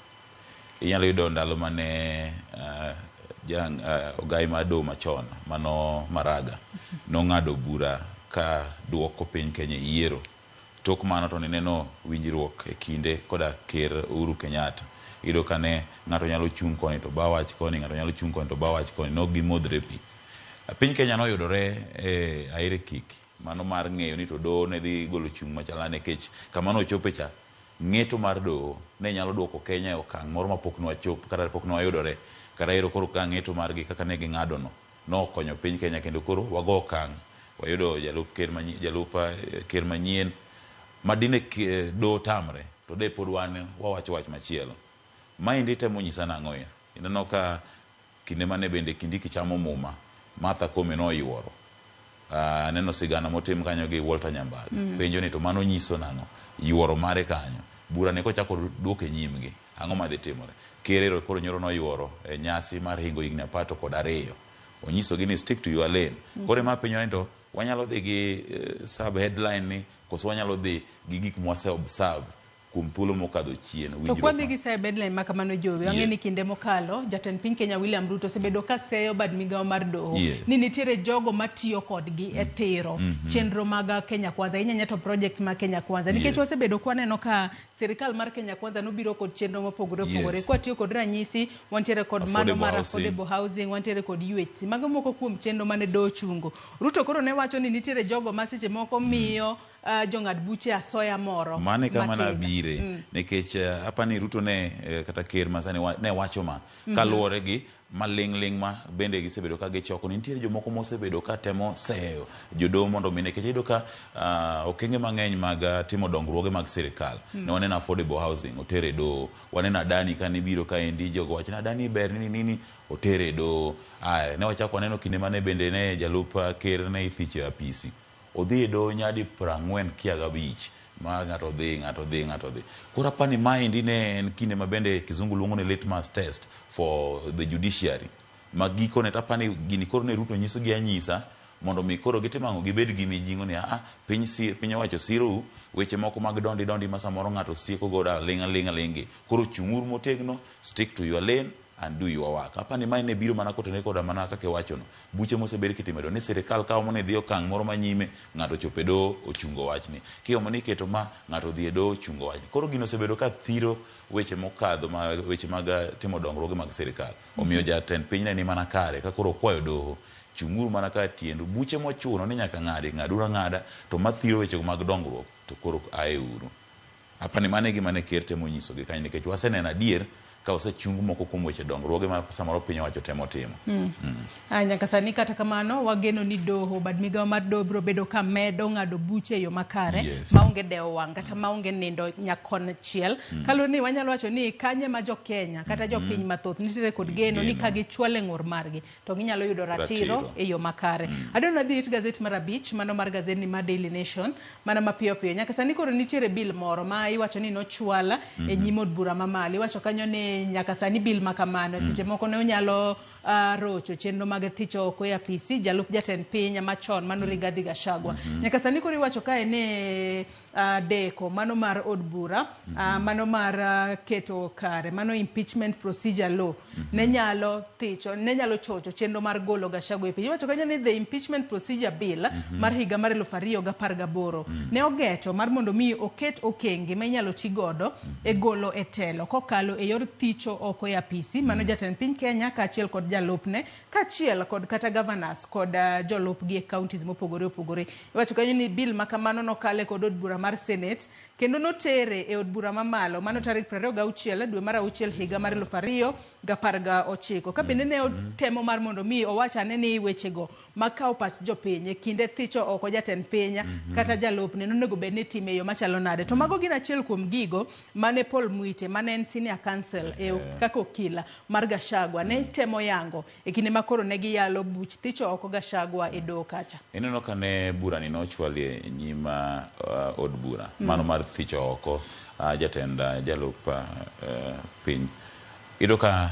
Inyalo yudo ndalo mane ogai mar doho machon mano Maraga nong'ado bura ka duoko piny Kenya yiero. Tok mano to neno winjruok e kinde koda ker Uhuru Kenyatta. Iyudo ka ne ng'ato nyalo chung' koni to ba wach koni, ng'ato nyalo chung' koni to ba wach koni, no gimodre pi. Piny Kenya noyudore aire kiki mano mar ng'eyo ni to doho ne dhi golo chung' machala nikech kamano ochope cha ng'eto mar doho ne nyalo duoko Kenya e okang' moro mapok nwachop kata pok nwayudore. Kata ero koro ka ng'eto margi kaka ne ging'ado no konyo piny Kenya kendo koro wago okang' wayudo jalup ker manyien madine doho tamre to de pod wan wawacho wach machielo. Maendi temo nyisa nang'o ya ineno ka kinde mane bende Kindiki chamo muma Martha Koome noyuoro. Neno sigana motim kanyo gi Walter Nyambaga. Penjo ni to mano nyiso nang'o yuoro mare kanyo. Bura ne kochako duoke nyimgi. Ang'o madhi timore? Kerero koro nyoro noyuoro e nyasi mar hingo higni 12. Onyiso gi ni stick to your lane. Kore ma penjo ni to wanyalo dhi gi sub headline ni koso wanyalo dhi gi gik mwase observe kuom thuolo mokadho chien. To kwani gisebedle makamano jowi ang'e ni kinde mokalo jatend piny Kenya William Ruto osebedo ka seyo bad migawo mar doho ni nitiere jogo matiyo kodgi e thiro chenro mag Kenya Kwanza inyanya to projects mag Kenya Kwanza nikech wasebedo kwaneno ka sirikal mar Kenya Kwanza nobiro kod chenro mopogore opogore kwatiyo kod ranyisi wantiere kod mano mar affordable housing wantiere kod UHC mago moko kuom chenro mane doho chungo. Ruto koro ne wacho ni nitiere jogo ma seche moko miyo jong'ad buche asoya moro mane kama na bire nikech apani Ruto ne kata ker masani ne wacho ma kaluwore gi maling ma bende gisebedo ka gichoko nitiere jomoko mosebedo ka temo seyo jodoho mondo mi nikech iyudo ka okenge mang'eny mag timo dongruoge mag sirikal ne waneno affordable housing otere doho, waneno Adani kane biro ka endi jogo wacho Adani ber nini otere doho. Ne wachako waneno kinde mane bende ne jalup ker ne ithiche apisi odhi doho nyadi 40 kiagabich ma ng'ato dhi. Koro apani maendi ne en kinde ma bende kizungu luongo ni litmus test for the judiciary. Ma giko ne tapani gini koro ne Ruto nyiso gi anyisa mondo mi koro gitimango gibed gi mijingo ni piny owacho siro weche moko mag dondi ma samoro ng'ato sieko goda linga. Koro chung'uru motegno, stick to your lane and do your work. Apani mai ne biro mana kotene koda mana kake wachono. Buche mosebed kitimedo ni sirikal kawo mone dhi okang' moro manyime ng'ato chope doho ochungo wachni. Kiyomo ni keto ma ng'ato dhi e doho ochungo wachni. Koro gino osebedo ka thiro weche mokadho weche mag timo dongruoge mag sirikal. Omiyo jatend piny ne ni mana kare ka koro kwayo doho chung'uru mana ka tiendu buche mochuno ni nyaka ng'ada to mathiro weche mag dongruok to koro aeuru. Apani mane gima ne ker temo nyiso gi kanyo nikech waseneno adier ka osechung moko kuom weche dongruoge ma samoro piny owacho temo timo. Nyaka sani kata kamano wageno ni doho bad migawo mar doho biro bedo ka medo ng'ado buche e yo makare maonge dewo wang' kata maonge nindo nyakon chiel. Kalure ni wanyalo wacho ni kanye ma jo Kenya kata jo piny mathoth nitiere kod geno ni ka gichwale ng'ur margi to ginyalo yudo ratiro e yo makare. Adona dhi it gazet mar abich mano mar gazet ni mar Daily Nation mana mapiyo nyaka sani koro nitiere bill moro ma iwacho ni nochwala e nyim od bura mamalo iwacho kanyo ni nyaka sani bil makamano seche moko ne onyalo rocho chenro mag thicho oko e apisi jalup jatend piny machon mano Rigathi Gachagua. Nyaka sani koro iwacho kae ne deko mano mar od bura mano mar keto kare mano impeachment procedure law ne nyalo chocho chenro mar golo Gachagua e piny. Iwacho kanyo ni the impeachment procedure bill mar higa mar 2018 ne ogeto mar mondo mi oket okenge ma inyalo ti godo e golo e telo kokalo e yor thicho oko e apisi mano jatend piny Kenya kaachiel kod jalupne kaachiel kod kata governors kod jolupgi e counties mopogore opogore. Iwacho kanyo ni bill makamano nokale kod od bura mar Senate kendo notere e od bura mamalo mano tarik 26 dwe mar auchiel higa mar 2019 ka bende ne otemo mar mondo mi owachane ni wechego makawo pach jopiny e kinde thicho oko jatend piny kata jalupne nonego bed ni time yo machalo nade. To mago gin achiel kuom gigo mane Paul Mwite mane en senior counsel e kako kila mar Gachagua ne temo yango e kinde makoro ne giyalo buch thicho oko Gachagua e doho kacha. Ineno ka ne bura ni nochwalie nyima od bura mano mar thicho oko jatend jalup piny. Ido ka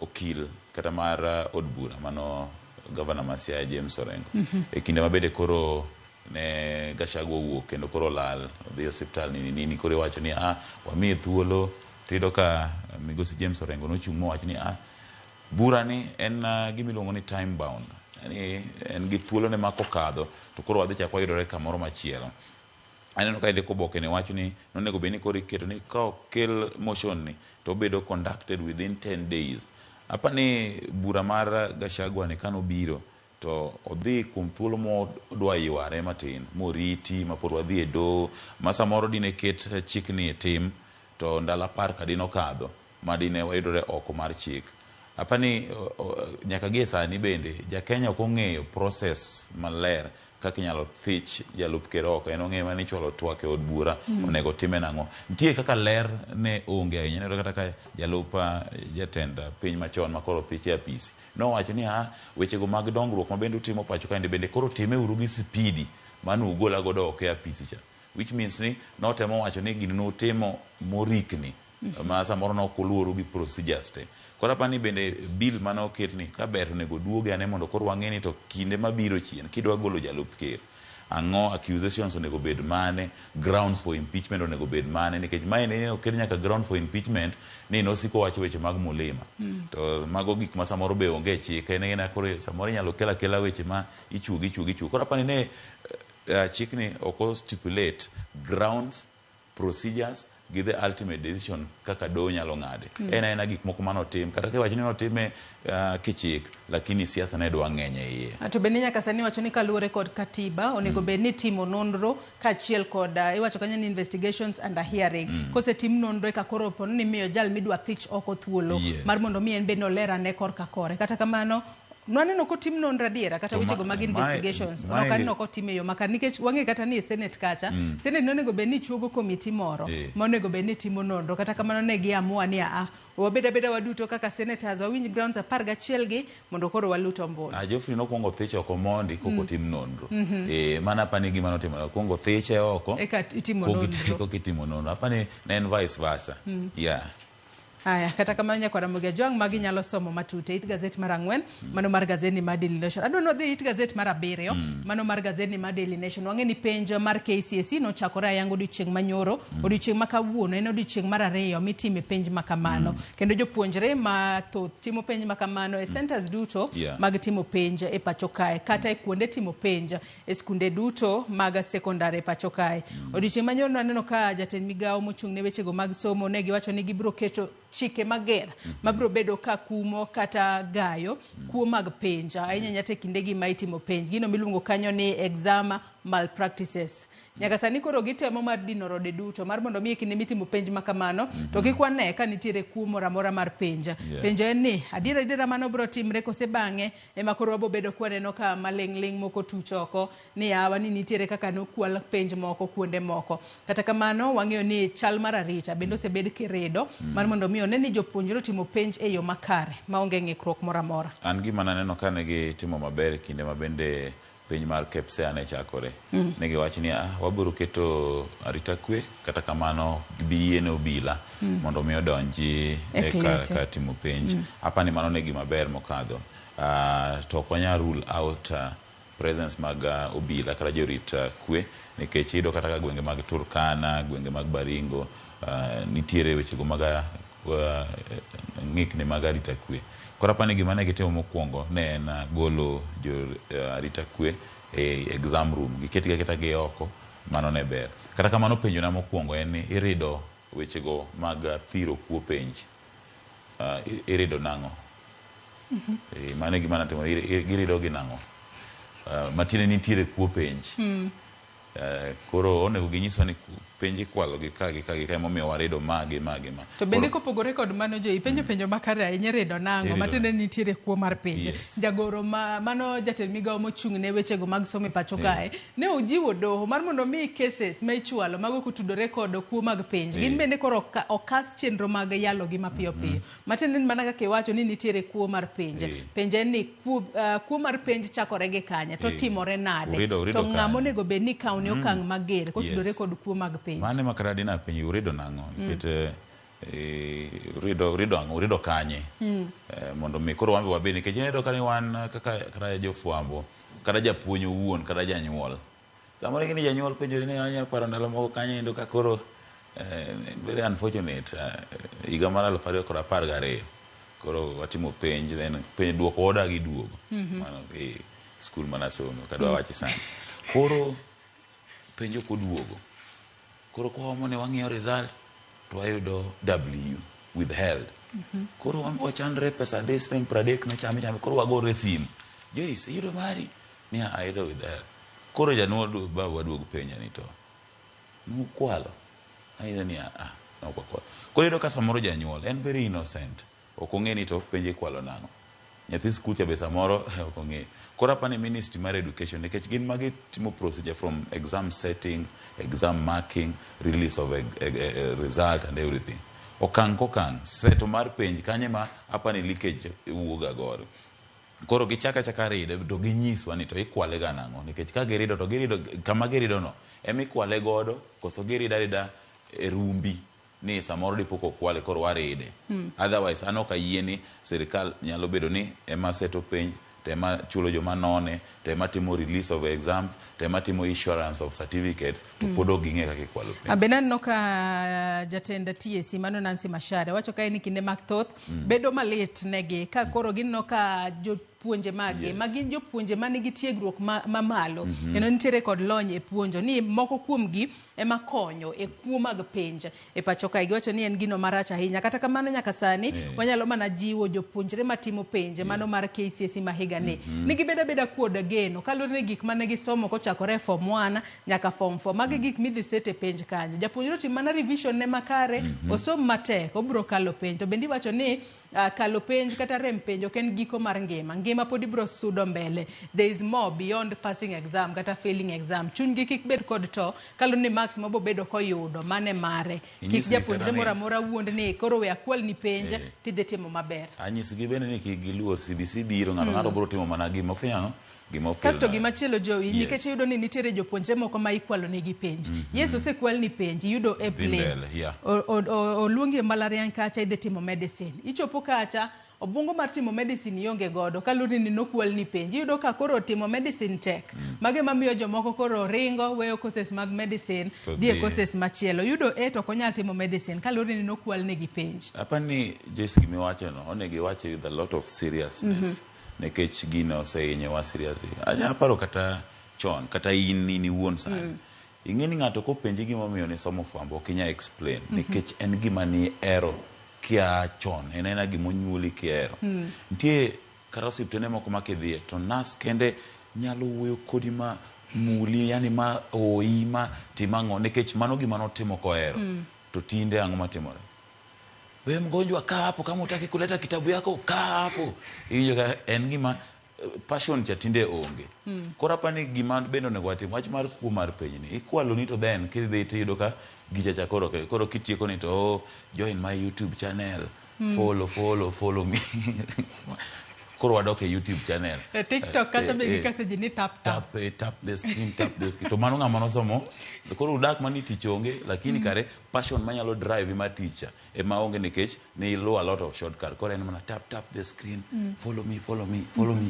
okil kata mar od bura mano Governor Masia James Orengo e kinde mabede koro ne Gachagua wuok kendo koro lal dhi hospital nini koro wacho ni wamiye thuolo tido ka migosi James Orengo nochung' mowacho ni bura ni en gimiluongo ni time bound yani en gi thuolo ne mako kadho to koro wadhi chako yudore kamoro machielo. Aneno ka ndiko boke ne wacho ni nonego beni koro iketo ni ka okel motion ni to bedo conducted within 10 days. Apani bura mar Gachagua ni kano biro to odhi kuom thuolo modwa yware matin moriti mapod wadhi e doho ma samoro dine ket chikni e tim to ndalo 10 ka dino kadho ma dine wayudore oko mar chik. Apani nyaka gie sani bende ja Kenya ok ong'eyo process maler kaka inyalo thich jalup ker oko en ong'eyo mani chwalo twak e od bura onego time nang'o. Nitie kaka ler ne onge ahinya ne kata ka jalup jatend piny machon makoro thich e apisi nowacho ni wechego mag dongruok ma bende utimo pacho kae bende koro time uru gi spidi mano ugola godo oko e apisi cha, which means ni notemo wacho ni gino notimo morikni ma samoro no kuluoru gi procedures te. Kora pani bende bill mane oket ni ka ber nego duoge ane mondo koro wang'eni to kinde mabiro chien kidwa golo jalup ker ang'o accusations onego bed mane, grounds for impeachment onego bed mane, nikech mae ne okel nyaka ground for impeachment ni nosiko wacho weche mag mulima. To mago gik ma samoro be onge chik, en koro samoro inyalo kela weche ma ichugi. Koro apani ne chikni oko stipulate grounds, procedures gi the ultimate decision kaka do nyalo ng'ade. En gik moko manotim kata ka wacho ni notime kichik, lakini siasa ne dwa ng'enye iye. To bende nyaka sani wacho ni kaluwore kod katiba onego bed ni timo nonro kaachiel kod iwacho kanyo ni investigations and a hearing. Kosetim nonro eka koro opono ni miyo jal midwa thich oko thuolo mar mondo mi en bende olera ne korka kore. Kata kamano nwaneno kotim nonro adiera kata wechego mag investigations nokanino kotim e yo makar nikech wang'e kata ni e Senate kacha Senate nonego bed ni chuogo komiti moro monego bed ni timo nonro. Kata kamano ne giamua ni wabeda waduto kaka senators wawinj grounds 11 gi mondo koro waluto ombulu. Geoffrey nokwongo thiche oko mondi kokotim nonro. Mana apani gima notimo kwongo thiche oko eka itimo nonro. Kokitimo nonro apani ne en vice versa. Aya, kata kamano nyaka Ramogi Ajwang' magi nyalo somo matute it gazet mar 4 mano mar gazet ni mar Daily Nation. Adwa dhi it gazet mar 7 mano mar gazet ni mar Daily Nation. Wang'e ni penjo mar KCSE nochakore ayango odiochieng' manyoro, odiochieng' ma kawuono en odiochieng' mar 2 mitime penj makamano. Kendo jopuonjre mathoth timo penj makamano e centers duto mag timo penj e pacho kae kata e kuonde timo penj e skunde duto mag sekondari e pacho kae. Odiochieng' manyoro naneno ka jatend migawo mochung' ne wechego mag somo ne giwacho ni gibiro keto chike mager mabiro bedo ka kumo kata gayo kuo mag penj ahinya nyate kindegi ma itimo penj gino miluongo kanyo ni exam malpractices. Nyaka sani koro gitemo mar dino rode duto mar mondo mi kinde mitimo penj makamano to gikwane ka nitiere kuo moro amora mar penj. Penjo en ni adiera mano biro timre kose bang'e ema koro wabo bedo kwaneno ka maling'ling moko tuchoko ni awa ni nitiere kaka nokwal penj moko kuonde moko. Kata kamano wang'eyo ni chal mar arita bende osebed kiredo mar mondo mi one ni jopuonjre timo penj e yo makare maonge ng'ikruok moro amora. An gima naneno ka ne gitimo maber kinde ma bende penj mar KPSEA ne chakore. Ne giwacho ni wabiro keto arita kwe kata kamano bi ne obila mondo mi odonji ka timo penj. Apani mano ne gima ber mokadho. To konya rule out presence mag obila kata jorit kwe nikech iyudo kata ka gwenge mag Turkana, gwenge mag Baringo nitiere wechego mag ng'ikni mag arita kwe. Koro apani gima ne gitimo mokwongo ne en golo jo arita kwe e exam room giketiga gi oko, mano ne ber. Kata kamano penjo na mokwongo en ni irido wechego mag thiro kuo penj. Irido nang'o? Mano gima natimo girido gi nang'o? Matine nitiere kuo penj. Koro onego ginyiso ni penji kwalo gi ka momiyo warido magi. To bende kopogore kod mano jo penjo makare ahinya redo nang'o matende nitiere kuo mar penj. Jagoro mano jatend migawo mochung' ne wechego mag somo e pacho kae ne ojiwo doho mar mondo mi cases ma ichwalo mago kutudore kod kuo mag penj gin bende koro okas chenro mag yalo gi mapiyo piyo. Matende ni mana kaka iwacho ni nitiere kuo mar penj. Penj en ni kuo mar penj chakore gi kanye to timore nade to ng'amo nego bed ni kauni okang' mager kotudore kod kuo mag penj. Mane makara dina penj urido nang'o? Nikech urido kanye mondo mi koro wambe wabedi nikech iyudo ka ni wan kaka jofwambo kata japuonj owuon kata janyuol samoro gini janyuol penjori ni anya paro ndalo moko kanye endo ka koro very unfortunate higa mar 2012 koro watimo penj penj duoko odagi duogo mano e skul manasomo kadwa wachi sani koro penjo koduogo koro kwa ne wang'iyo result to wayudo W withheld. Koro wachandre pesa deseng pradek na chame koro wagore simu. Joyce yudo mari ni ayudo withheld. Koro januo baba waduogo penja ni to nukwalo. Aidha ni nokwalo. Koro yudo ka samoro janyuol en very innocent. Okong'e ni to penje kwalo nang'o. Nyathi skul cha be samoro okong'e. Koro apani Ministry mar Education nikech gin magi timo procedure from exam setting, exam marking, release of a result and everything. Okang' seto mar penj kanye ma apani leakage wuoga goro. Koro gichaka ride to ginyiswa ni to ikwale ga nang'o nikech ka girido to girido kama girido no emikwale godo koso girida e rumbi ni samoro dipoko kwale koro waride. Otherwise anoka yieni serikal nyalo bedo ni ema seto penj tema chulo joma none, tema timo release of exams, tema timo insurance of certificates, to podo ginge kaka ikwalo penj. Abenan no ka jatenda TSC mano Nancy Mashare wacho kae ni kinde mathoth bedo malit negi ka koro ginno ka puonje magi magin jopuonje manigi tiegruok mamalo kendo nitiere kod lony e puonjo ni moko kuomgi ema konyo e kuo mag penj e pacho kae giwacho ni en gino marach ahinya kata kamano nyaka sani wanyalo mana jiwo jopuonjre matimo penj mano mar KCSE ma higa ni nigi beda kuod geno kaluwore ni gik mane gisomo kochakore form 1 nyaka form 4 magi gik midhi sete penj kanyo japuonjre tim mana revision ne makare osom matek obro kalo penj to bendi wacho ni kalo penj kata rem penj ok en giko mar ngima pod ibro sudo mbele. There is more beyond passing exam kata failing exam. Chunygi kik bed kod to kalo ni marks mobo bedo koyudo mane mare kik japuonjre mora wuond ni koro we akwal ni penj tidhi timo maber. Anyisgi bende ni kik giluor CBC biro ng'ato bro timo mana gima ofiyango kasto gimachielo Joey nikech yudo ni nitiere jopuonjre moko ma ikwalo negi penj yes osekwal ni penj yudo e play oluongi mbalariany kacha idhi timo medicine ichopo kacha obungo mar timo medicine yonge godo kaluri ni nokwal ni penj yudo ka koro timo medicine tek mage mamiyo jomoko koro ringo weyo courses mag medicine die courses machielo yudo to konyal timo medicine kaluri ni nokwal negi penj apani Joyce gimiwacho no onegi wache with a lot of seriousness nekech gino osehinyowa seriously. Aparo kata chon kata in iwuon sani ing'eni ng'ato kopenji gimomiyo ni somo fwambo ok inya explain nikech en gima ni ero kia chon en gimonyuoli kiero nitie kata osiptende moko makidhie to nas kende nyalo wuoyo kodi ma muli yani ma oi ma timang'o nikech mano gima notimo koero to tinde ang'o matimore we mgonjwa kaa hapo kama utaki kuleta kitabu yako kaa hapo hiyo en gima passion cha tinde onge kora pani gima bendo ne gwati wach mar ku mar penj ni ikwalo ni to then kidhi tido ka gicha cha koro kitieko ni to join my YouTube channel follow me koro wadoke YouTube channel TikTok kata be gikaseji ni tap the screen to mano ng'ama nosomo koro udak mani tichonge lakini kare passion manyalo drive ma teacher e maonge nikech ni lo a lot of shortcut koro en mana tap the screen follow me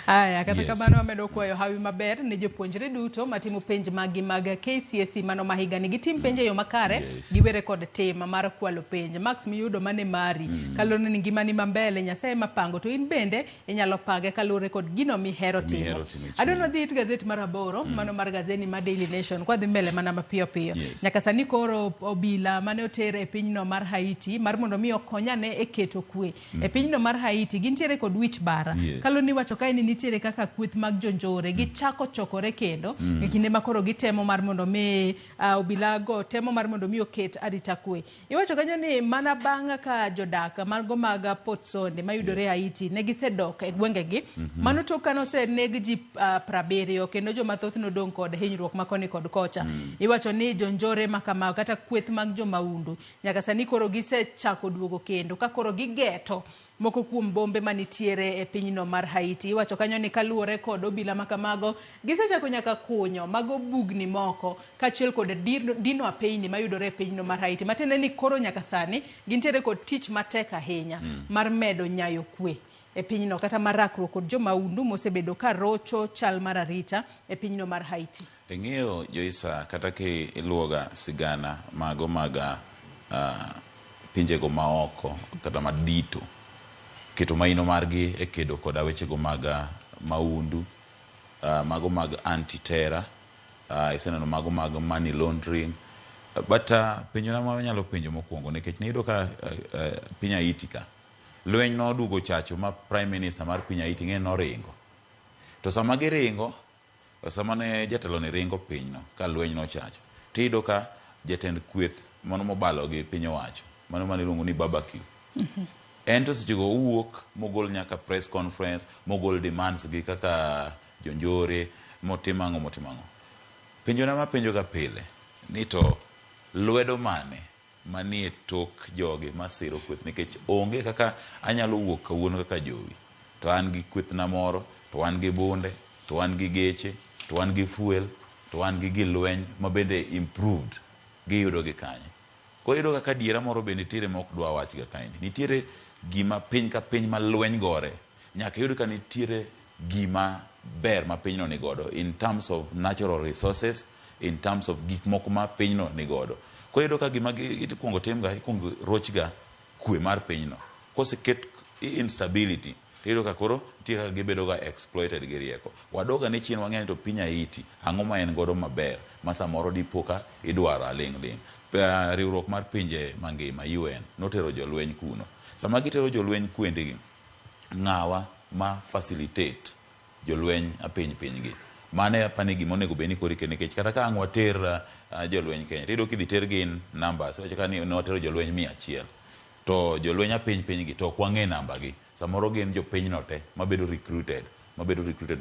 aya kata kamano wamedo kwayo hawi maber ne jopuonjre duto matimo penj magi mag KCSE mano mahiga ni gitim penj yo makare giwere kod tema mar kwalo penj max miyudo mane mari kalone ni ngimani mambele nyasaye mapango to in bende inyalo pange kalore kod gino mihero timo adono dhi it gazet mar aboro mano mar gazeni ma Daily Nation kwa dhi mbele mana mapiyo nyaka sani koro obila mane otere e pinyno mar Haiti mar mondo mi okonyane e keto kwe e pinyno mar Haiti gintiere kod wich bara kaloni wacho kae ni nitiere kaka kweth mag jonjore gichako chokore kendo e kinde makoro gitemo mar mondo mi obilago temo mar mondo mi oket arita kwe iwacho kanyo ni mana banga ka jodak margo mag Potsonde mayudore Haiti ne gisedok e gwengegi mano tokano se neg ji 70 kendo joma thoth nodong kod hinyruok makoni kod kocha iwacho ni jonjore makama kata kweth mag jomaundu nyaka sani koro gisechako duogo kendo ka koro gigeto moko kuom bombe manitiere e pinyno mar Haiti iwacho kanyo ni kaluore kod obila makamago gisechako nyaka kunyo mago bugni moko kachiel kod dino apeyni mayudore e pinyno mar Haiti matende ni koro nyaka sani gintiere kod tich matek ahinya mar medo nyayo kwe e pinyno kata marakruok kod jomaundu mosebedo ka rocho chal mar arita e pinyno mar Haiti. Eng'eyo Joyce kata ke iluoga sigana mago maga pinjego maoko kata madito keto maino margi e kedo kod wechego mag maundu mago mag anti-terror iseneno mago mag money laundering but penjona ma nyalo penjo mokwongo nikech ne yudo ka piny Haiti ka lweny nodugo chacho ma prime minister mar piny Haiti ng'e noringo to sama giringo sama ne jatelo ne ringo pinyno ka lweny nochacho tiyudo ka jatend kweth mano mobalo gi piny owacho mano maniluongo ni barbecue ento sechego uwuok mogol nyaka press conference mogol demands gi kaka jonjore motimang'o penjona ma penjo ka pile ni to lwedo mane manie tok joge masiro kweth nikech onge kaka anyalo wuok kawuono kaka jowi to an gi kwethna moro to an gi bunde to an gi geche to an gi fuel to an gi lweny ma bende improved giyudo gi kanye koro yudo kaka diera moro bende nitiere ma ok dwa wach ga kaendi nitiere gima piny ka piny ma lweny gore nyaka yud ka nitiere gima ber ma pinyno ni godo in terms of natural resources, in terms of gik moko ma pinyno ni godo. Koro iyudo ka gima ikuongo timga, ikuongo rochga kwe mar pinyno. Koseket instability, iyudo ka koro nitie kaka gibedo ga exploited gi rieko. Wadoga ni chien wang'eny to piny Haiti ang'o ma en godo maber ma samoro dipo ka idwaro aling'. Riwruok mar pinje mangima UN notero jolweny kuno. Sama gitero jolweny kuendegi, ng'awa ma facilitate jolweny pinygi. Mane apani gima onego bed ni korike, nikech kata ka ang' water jolweny Kenya, tiyudo kidhi ter gin numbers, wacho ka ni watero jolweny 100, to jolweny pinygi to ok wang'e namba gi. Samoro gin jopinyno te mabedo recruited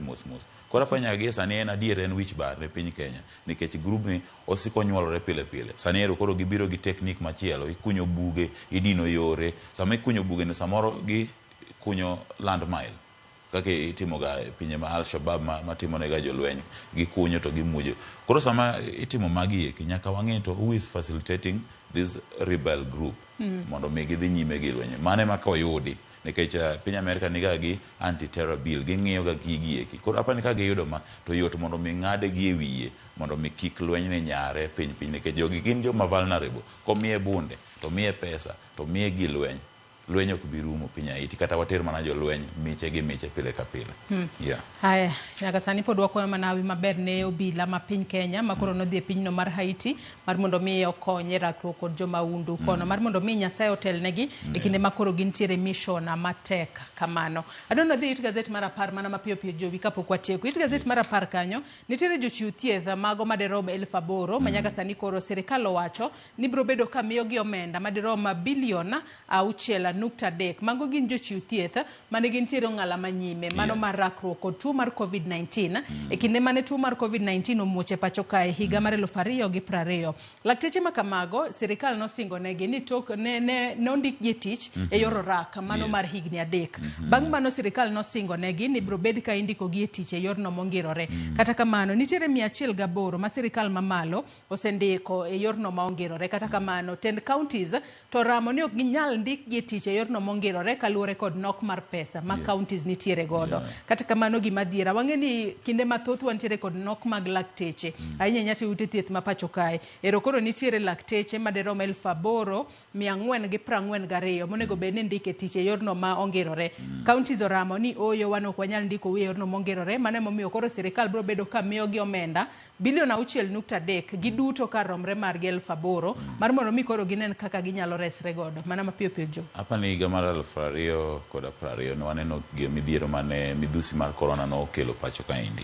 mos. Koro apanya gi sani en adier en wich bar ne piny Kenya, nikech group ni osiko nyuolore pile. Sani ero koro gibiro gi technique machielo, ikunyo buge, idino yore. Sama ikunyo buge ni samoro gi kunyo landmine, kaka itimo ga pinye ma Al-Shabaab matimo nega jolweny, gikunyo to gimuojo. Koro sama itimo magi eki, nyaka wang'e to who is facilitating this rebel group mondo mi gidhi nyime gi lwenye. Mane ma koyudi, nikech piny Amerika niga gi anti-terror bill, ging'iyo ga gigi eki. Koro apani ka giyudo ma to yot mondo mi ng'ade gi e wiye, mondo mi kik lweny ni nyare piny, nikech jogi gin joma vulnerable. Komiye bunde, to miye pesa, to miye gi lweny ok bi rumo piny Haiti, kata water mana jolweny miche gi miche pile ka pile. Haya, nyaka sani pod wakwayo mana wi maber ne obila ma piny Kenya makoro nodhi e pinyno mar Haiti mar mondo mi okonye rakruok kod jomaundu kono, mar mondo mi Nyasaye otelnegi e kinde makoro gintiere mission matek kamano. Adonno dhi it gazet mar 10 mana mapiyo jowi kapok watieko. It gazet mar 10 kanyo nitiere jochiw thieth mago madirom 8,000 ma nyaka sani koro sirikal owacho ni biro bedo ka miyogi omenda madirom bilion 6.3. Mago gin jochiw thieth mane gintiere ong'ala manyime mano mar rakruok kod tuo mar COVID-19 e kinde mane tuo mar COVID-19 omuoche pacho kae higa mar 2020. Lakteche ma kamago sirikal nosingo negi ni tok ne nondik gi tich e yor orak mano mar higni 3. Bang' mano sirikal nosingo negi ni biro bed ka indiko gi tich e yorno mongirore. Kata kamano nitiere 108 ma sirikal mamalo osendiko e yorno ma ongirore. Kata kamano tend counties to ramo ni ok ginyal ndik gi tich e yorno mongirore kaluwore kod nok mar pesa ma counties nitiere godo. Kata kamano gima dhiera wang'e ni kinde mathoth wantiere kod nok mag lakteche ahinya nyati ute thieth ma pacho kae. Ero koro nitiere lakteche madirom 8,442 monego bed ni ndike tich e yorno ma ongirore. Counties oramo ni oyo wan ok wanyal ndiko e yorno mongirore, mane momiyo koro sirikal biro bedo ka miyogi omenda bilion 6.3 giduto ka romre mar 8,000 mar mondo mi koro ginen kaka ginyalo resre godo. Mana mapiyo jo. Apani higa mar 2020 no waneno midhiero mane midhusi mar corona no okelo pacho kaendi.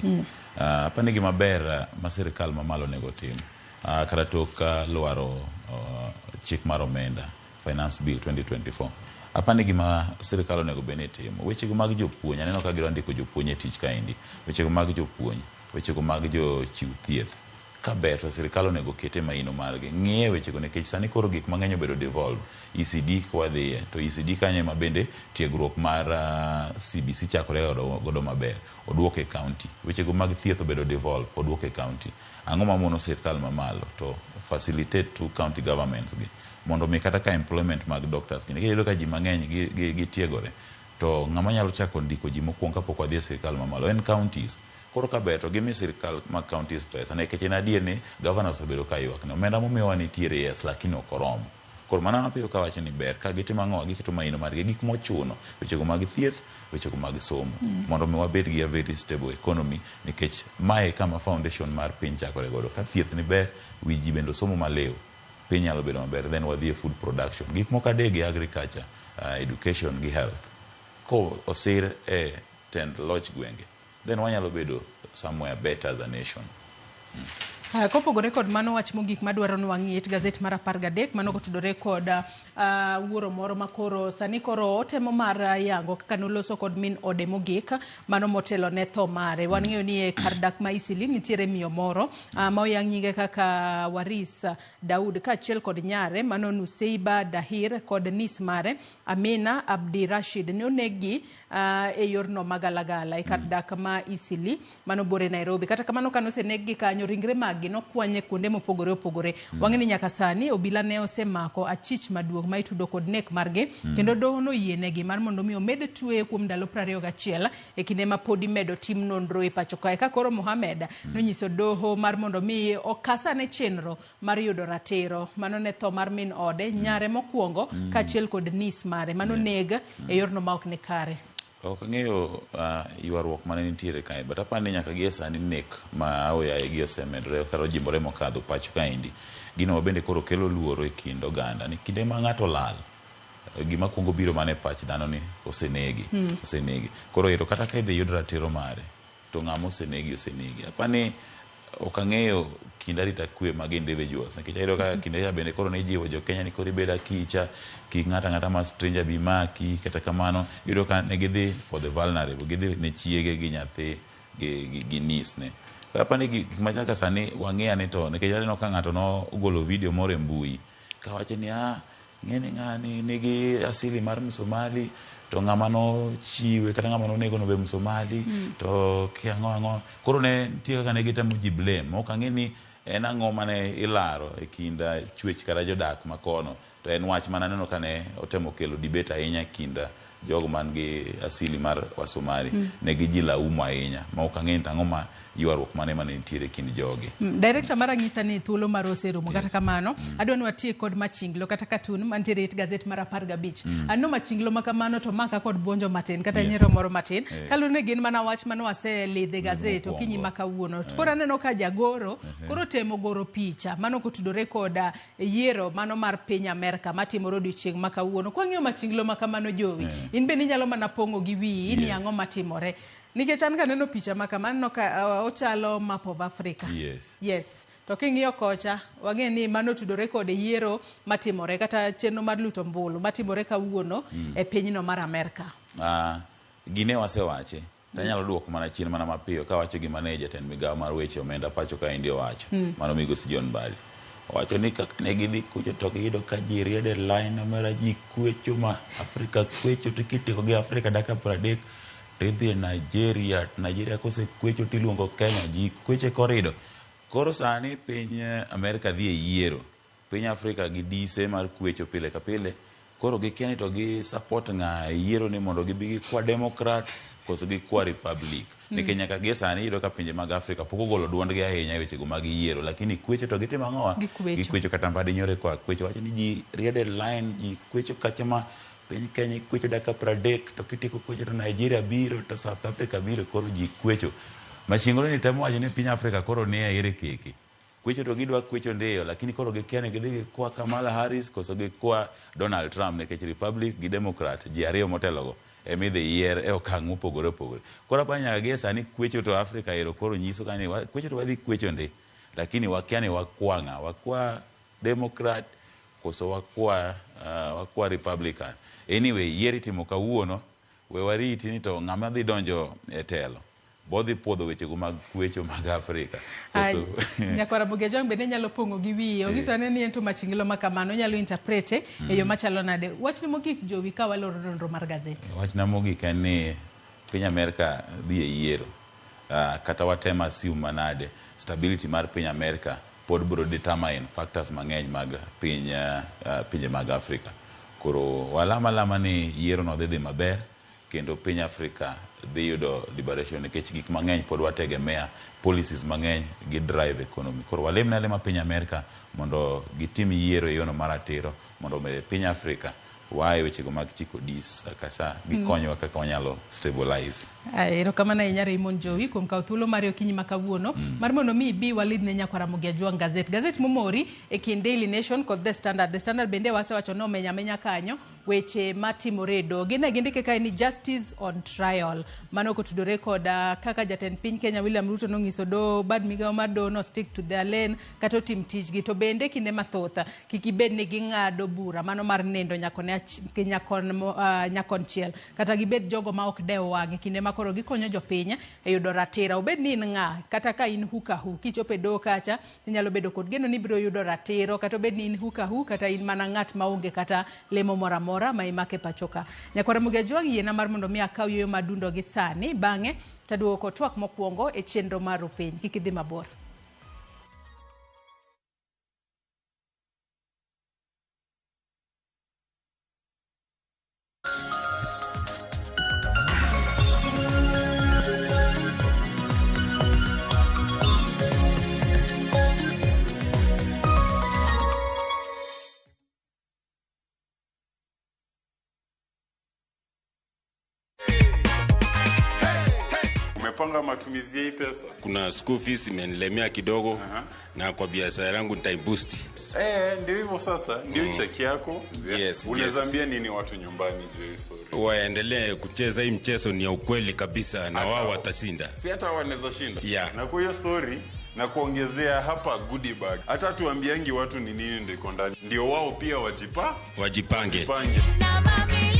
Apani gima ber ma sirikal mamalo nego tim kata tok lwaro chik mar omenda finance bill 2024. Apani gima sirikal onego bene timo wechego mag jopuonj, aneno ka giro ndiko jopuonj e tich kaendi, wechego mag jopuonj, wechego mag jochiw thieth. Ka ber to sirikal onego kete maino margi ng'iye wechego, nikech sani koro gik mang'eny obedo devolve. ECD kwa dhiye to ECD kanye ma bende tiegruok mar CBC chakore godo maber oduoke county. Wechego mag thieth obedo devolve oduoke county. Ang'o mamono sirikal mamalo to facilitate to county governments gi mondo mi kata ka employment mag doctors kinde kiyudo ka ji mang'eny gi tiegore, to ng'ama nyalo chako ndiko ji mokwongo kapok wadhi e sirikal mamalo en counties. Koro ka beto gimi sirikal mag counties pesa, nekech en adier ni governors obedo ka ywak ni omenda momiyowa nitiere yes lakini ok oromo. Koro mana mapiyo kawacho ni ber ka gitimo ang'o, giketo maino margi gik mochuno, wechego mag thieth, wechego mag somo, mondo mi wabed gi a very stable economy, nikech mae kama foundation mar piny chakore godo. Ka thieth ni ber, wi ji bendo somo maleo, piny nyalo bedo maber, then wadhi e food production, gik moko adek gi agriculture, education gi health. Ko osir e tend loch gwenge, then wanyalo bedo somewhere better as a nation. Kopogore kod mano wach mogik madwaro ni wang'iet gazet mar 13 mano kotudore kod wuoro moro makoro sani koro otemo mar yango kaka noloso kod min ode mogik mano motelo ne tho mare. Wan ng'eyo ni e kar dak ma Isili nitiere miyo moro ma oyang nyinge kaka Waris Daud kaachiel kod nyare mano Nuseiba Dahir kod nis mare Amina Abdirashid ne onegi e yorno magalagala e kar dak ma Isili mano bore Nairobi. Kata kamano kanosenegi kanyo ringre mag wadgi nokwanye kuonde mopogore opogore. Wang'eni nyaka sani obila ne osemako achich maduong' ma itudo kod nek margi kendo doho noyienegi mar mondo mi omed tueye kuom ndalo 21 e kinde ma podi medo tim nonro e pacho kae. Ka koro Mohamed nonyiso doho mar mondo mi okasane chenro mar yudo ratiro mano ne tho mar min ode nyare mokwongo kaachiel kod nis mare mano neg e yorno ma ok ne kare. Ok ang'eyo ywaruok mane nitiere kae, but apani nyaka gie sani nek ma aoyaye gi osemedore kata ojimbore mokadho pacho kaendi. Gino bende koro kelo luoro e kind oganda ni kinde ma ng'ato lal gima kwongo biro mane pach dhano ni osenegi. Koro ero kata ka idhi yud ratiro mare to ng'ama osenegi. Apani ok ang'eyo kind arita kwe mag individuals nikech ayudo ka kinde bende koro ne jiwo jo Kenya ni koro ibeda kicha kik ng'ata ma stranger bi maki kata kamano yudo ka ne gidhi for the vulnerable, gidhi ne chiege gi nyathi gi nis ne. Apani gik machaka sani wang'eya ni to nikech aneno ka ng'ato no ogolo video moro e mbui ka wacho ni ng'eni ng'ani nigi asili mar Msomali to ng'ama no chiwe kata ng'ama no nego no be Msomali to ang'o koro ne nitie kaka ne gitamo ji blame. Ok ang'e ni en ang'o mane ilaro e kinda chwech kata jodak makono to en wach mana neno ka ne otemo kelo debate ahinya kinda jogo man gi asili mar Wasomali ne gi ji laumo ahinya ma ok ang'e ni ang'o ma ywaruok mane nitiere kind jogi. Director mara ng'isa ni thuolo mar oserumo kata kamano adwa ni watie kod machinglo kata katun mantiere it gazet mar 15. Anno machinglo makamano to maka kod buonjo matin kata nyiero moro matin kalune gin mana wach mano waselidhe gazet okinyi makawuono. Koro aneno ka jagoro koro temo goro picha mano kotudore koda yiero mano mar piny Amerka matimore odiochieng' makawuono. Kwa ng'iyo machinglo makamano Jowi in be inyalo mana pong'o gi wiyi ni ang'o matimore. Nikech an kaneno picha makamano ka ochalo map of Africa. Yes. To king'iyo kocha wang'e ni mano tudore kod yiero matimore kata chenro mar luto mbulu matimore kawuono e pinyno mar Amerka. Gine wasewache. Tanyalo duoko mana chien mana mapiyo ka wacho gi manager ten migawo mar weche omenda pacho ka indio wacho. Mano Migosi John Bali. Wacho ni ne gidhi kucho to giyudo ka ji riede line mara ji kwecho ma Afrika kwecho tikitiko gi Afrika daka 30 tidhi Nigeria kose kwecho tiluongo Kenya ji kweche korido. Koro sani piny Amerika dhi e yiero. Piny Afrika gi dise mar kwecho pile ka pile. Koro gikiani to gi support ng'a yiero ni mondo gibi gi kwa Democrat koso gi kwa Republic. Nikech nyaka gie sani iyudo ka pinje mag Afrika pok ogolo duondgi ahinya wechego mag yiero, lakini kwecho to gitimo ang'owa gikwecho kata mbadi nyore kwa kwecho wacho ni ji riede line ji kwecho kacha ma piny Kenya kwecho daka 30 to kitiko kwecho to Nigeria biro to South Africa biro koro ji kwecho. Machingolo ni temo wacho ni piny Afrika koro ni ere keke. Kwecho to gidwa kwecho ndeyo lakini koro gikiane gidhi kwa Kamala Harris koso gi kwa Donald Trump nikech Republic gi Democrat ji ariyo motelogo emidhi yier e okang' mopogore opogore. Koro pa nyaka gie sani kwecho to Afrika ero koro nyiso kani kwecho to wadhi kwecho ndi lakini wakiani wakwang'a wakwa Democrat koso wakwa Republican. Anyway yieri timo kawuono we wariti ni to ng'ama dhi donjo e telo bodhi puodho wechego mag kwecho mag Afrika. Nyakwara Bugejong bende nyalo pong'o gi wiye ongiso ni ento machingilo makamano nyalo interprete e yo machalo nade. Wachni mogik Jowi ka waloro nonro mar gazet. Wachna mogik en ni piny Amerika dhi e yiero kata watema assume manade stability mar piny Amerika pod biro determine factors mang'eny mag pinje mag Afrika. Koro walama ni yiero no dhi maber kendo piny Afrika dhi yudo liberation nikech gik mang'eny pod wategemea policies mang'eny gi drive economy. Koro walemna lema piny Amerika mondo gitim yiero e yono maratiro mondo med piny Afrika wae wechego mag chiko dis kasa gikonyo kaka wanyalo stabilize. Ero kamana inyare imon Jowi kuom kawo thuolo mare okinyi makawuono mar mondo mi bi walid ne Nyakwara Mugiajwang gazet momori e kind Daily Nation kod The Standard bende wasewacho no menya kanyo weche matimore do gine gindike kae ni justice on trial mano kotudore koda kaka jatend piny Kenya William Ruto nong'iso do bad migawo mar do no stick to their lane kata tim tijgi to bende kinde mathoth kikibed ni ging'ado bura mano mar nendo nyakon chiel kata gibed jogo ma ok dew wang'e kinde makoro gikonyo jopiny e yudo ratira obed ni in ng'a kata ka in hukahu kichope do kacha inyalo bedo kod geno ni biro yudo ratiro kata obed ni in hukahu kata in mana ng'at maonge kata lemo mora ma imake pachoka. Nyakwara Mugiajwang yiena mar mondo mi akaw yoyo madundo gi sani bang'e taduoko twak mokwongo e chenro mar piny kik idhi mabor. Umepanga matumizi ya hii pesa? Kuna school fees imenilemea kidogo na kwa biashara yangu nita boost. Ndio hivyo sasa, ndio cheki yako. Yes. Unazambia nini watu nyumbani je story? Waendelee kucheza hii mchezo, ni ya ukweli kabisa na wao watashinda. Si hata wanaweza shinda. Yeah. Na kwa hiyo story na kuongezea hapa goodie bag. Hata tuambiangi watu ni nini ndio iko ndani. Ndio wao pia wajipange. Na mamilioni.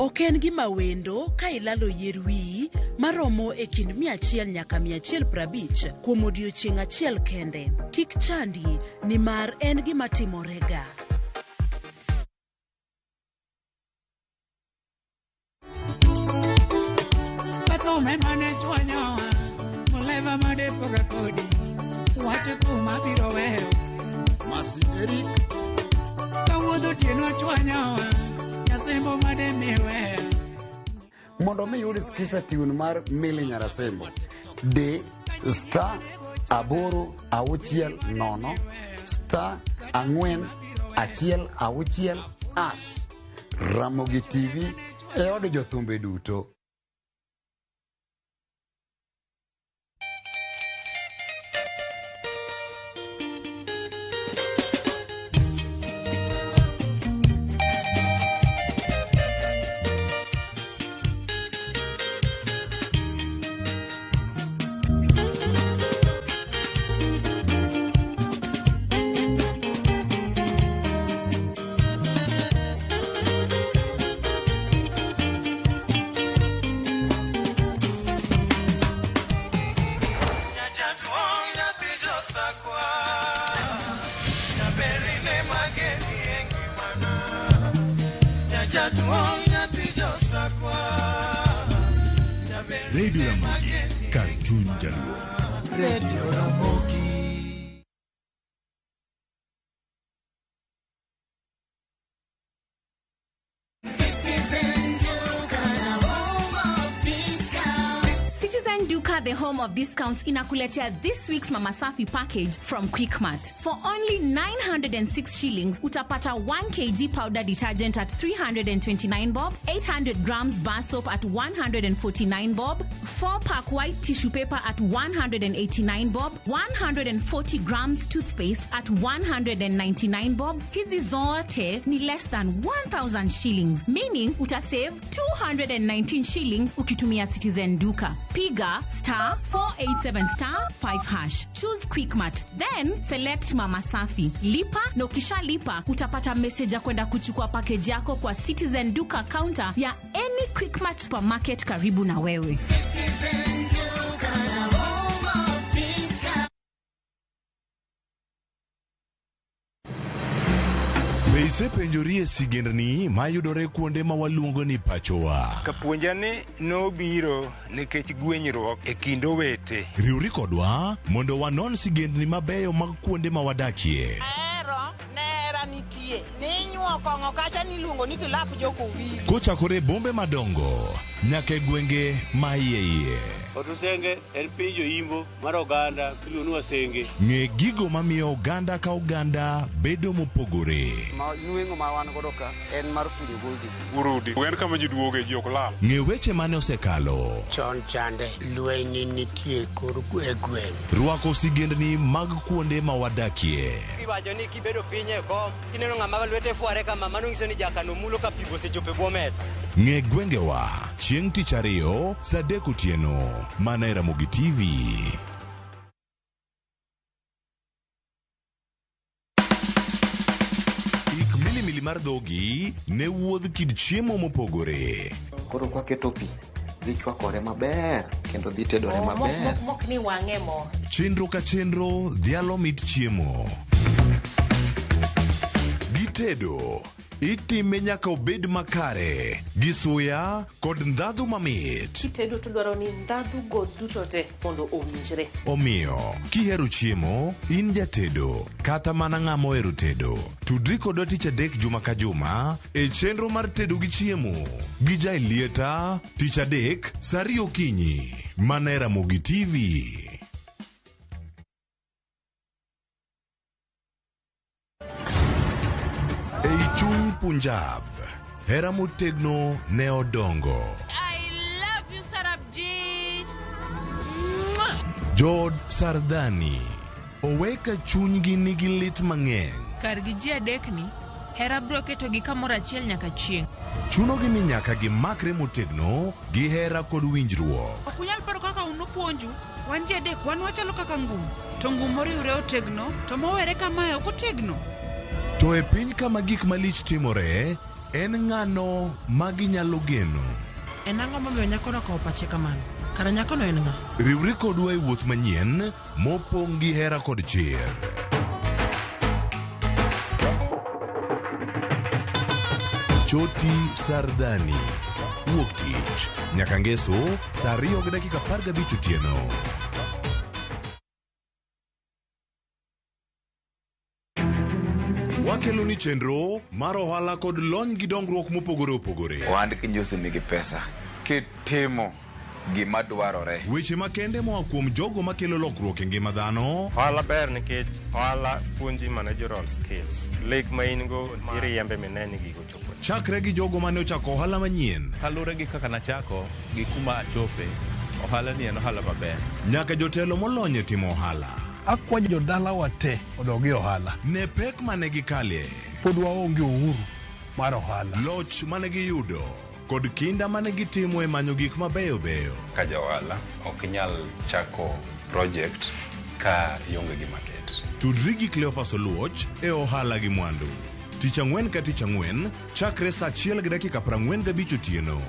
Ok en gima wendo ka ilalo yier wiyi maromo e kind 100 nyaka 150 kuom odiochieng' achiel kende. Kik chandi, nimar en gima timorega. Patome mane chwanyowa, moleva madepoga kodi, wacho thuma biro weyo. Masiberik, kawuodho tieno chwanyowa, Nyasembo mademiwe. Mondo mi yudi skisa tune mar Mili Nyarasembo D star 860 star 416 # Ramogi TV e od jothumbe duto. Radio Ramogi, Cartoon Jaluo. Radio Ramogi. The home of discounts inakuletea this week's Mama Safi package from Quickmart. For only 906 shillings, utapata 1 kg powder detergent at 329 bob, 800 grams bar soap at 149 bob, 4-pack white tissue paper at 189 bob, 140 grams toothpaste at 199 bob. Hizi zote ni less than 1,000 shillings, meaning utasave 219 shillings ukitumia Citizen Duka. Piga *487*5#. Choose Quickmart, then select Mama Safi. Lipa na ukishalipa utapata message ya kwenda kuchukua package yako kwa Citizen Duka counter ya any Quickmart supermarket karibu na wewe. Citizen Duka, home of discount. Be isepenjorie sigendni mayudore kuonde ma waluongo ni pachowa. Kapuonjani nobiro nikech gwenyruok e kind owete. Riwri kodwa mondo wanon sigendni mabeyo mag kuonde ma wadakie. Nera nitie. Ninyuo kongo kacha niluongo ni kilap joko wili. Kochakore bombe madongo nyaka e gwenge ma iye. Otusenge en piny joimbo mar oganda kiluongo wasenge. Ng'e gigo mamiyo oganda ka oganda bedo mopogore. Nueng'o ma wan godo ka en mar kunyo goldi. Urudi. En kama ji duoge ji ok lal. Ng'e weche mane osekalo. Chon chande lweny nitie kor gweng'. Rwako sigendni mag kuonde ma wadakie. Iwacho ni kibedo piny e kom, kineno ng'ama lwete fuare kama mano nyiso ni jakano mulo ka pigo sechope bwo mesa. Ng'e gwengewa chieng' tich ariyo saa 3 otieno mana e Ramogi TV. Ik milimili mar dhogi ne wuodh kid chiemo mopogore. Koro kwaketo pi dhi chwakore maber kendo dhi tedore maber. Mok ni wang'e mo. Chenro ka chenro dhialo mit chiemo. Gitedo itime nyaka obed makare gi suya kod ndhadhu mamit. Kitedo to dwaro ni ndhadhu go duto te mondo owinjre. Omiyo kihero chiemo in jatedo kata mana ng'ama ohero tedo, tudri kodwa tich adek juma ka juma e chenro mar tedo gi chiemo gi Jailieta tich adek saa 2 okinyi mana e Ramogi TV. Punjab, hera motegno ne odongo. I love you, Sarabjit. Jod Sardani, oweka chunygi nigi lit mang'eny. Kar gi ji adekni, hera bro ketogi kamoro achiel nyaka chieng'. Chunogi ni nyaka gimakre motegno gi hera kod winjruok. Ok unyal paro kaka unopuonju. Wan ji adek, wan wachalo kaka ngum. To ngum moriwre otegno, to mowere kamae ok otegno. To e piny kama gik malich timore, en ng'ano ma ginyalo geno. En ang'o momiyo nyakono kawo pache kamano? Kara nyakono en ng'a? Riwri kodwa e wuoth manyien mopong' gi hera kod chir. Choti Sardani, wuok tich nyaka ngeso saa 2:15 otieno. Wakelo ni chenro mar ohala kod lony gi dongruok mopogore opogore. Ohand kinyosi nigi pesa kitimo gima dwarore. Weche makende moa kuom jogo makelo lokruok e ngima dhano. Ohala ber nikech ohala puonji managerial skills. Lek ma in go iriembe mineni gigo chopo. Chakre gi jogo mane ochako ohala manyien. Kalure gi kaka nachako gi kuma achope, ohala ni en ohala maber. Nyaka jotelo molony e timo ohala. Akwayo jodala wate odogi ohala. Ne pek mane gikalie. Pod waonge uhuru mar ohala. Loch mane giyudo kod kinda mane gitimo e manyo gik mabeyo beyo. Ka jaohala ok inyal chako project ka ionge gi market. Tudri gi Cleophas Oluoch e ohala gi mwandu. Tich ang'wen ka tich ang'wen chakre saa 1:45 otieno.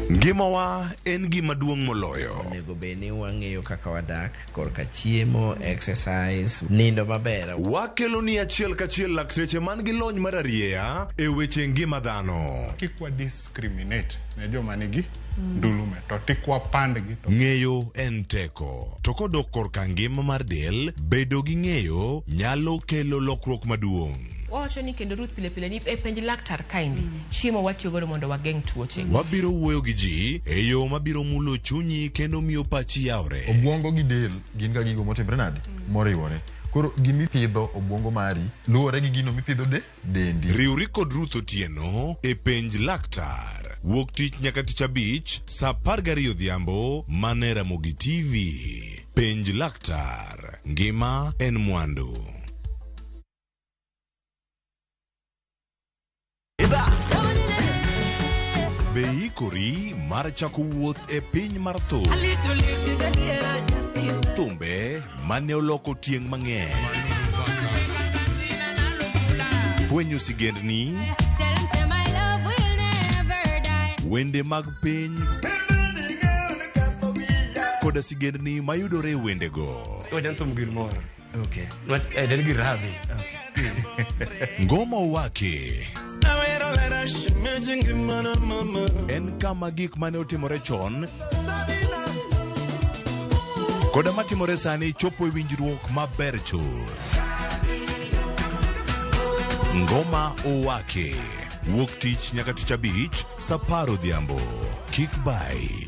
Ngimawa en gima duong' moloyo. Onego beni wang'eyo kaka wadak, korka chiemo, exercise, nindo maber. Wakelo ni achiel kachiel lakteche man gi lony mar arieya e weche ngima dhano. Kikwa discriminate ne joma nigi ndulume to tikwa pandgi. Ng'eyo en teko. To kodok korka ngima mar del, bedo gi ng'eyo nyalo kelo lokruok maduong'. Wacho ni kendo Ruth pile pile ni e penj laktar kaindi chiemo watiyo godo mondo wageng' tuoche. Wabiro wuoyo gi ji e yo mabiro mulo chunyi kendo miyo pachi yawre. Obwongo gi del gin ga gigo motimre nade moriwore. Koro gimipidho obwongo mari luwore gi gino mipidho dendi. Riwri kod Ruth Otieno e penj laktar. Wuok tich nyaka tich abich saa 12 odhiambo mane Ramogi TV. Penj laktar. Ngima en mwandu. Be ikori mar chako wuoth e piny mar thum? Thumbe mane oloko tieng' mang'eny. Fwenyo sigendni, wende mag piny, koda sigendni mayudore e wendego. Ngoma Owake en kama gik mane otimore chon koda matimore sani chopo e winjruok maber chuth. Ngoma Owake wuok tich nyaka tich abich saa 10 odhiambo. Kik bai.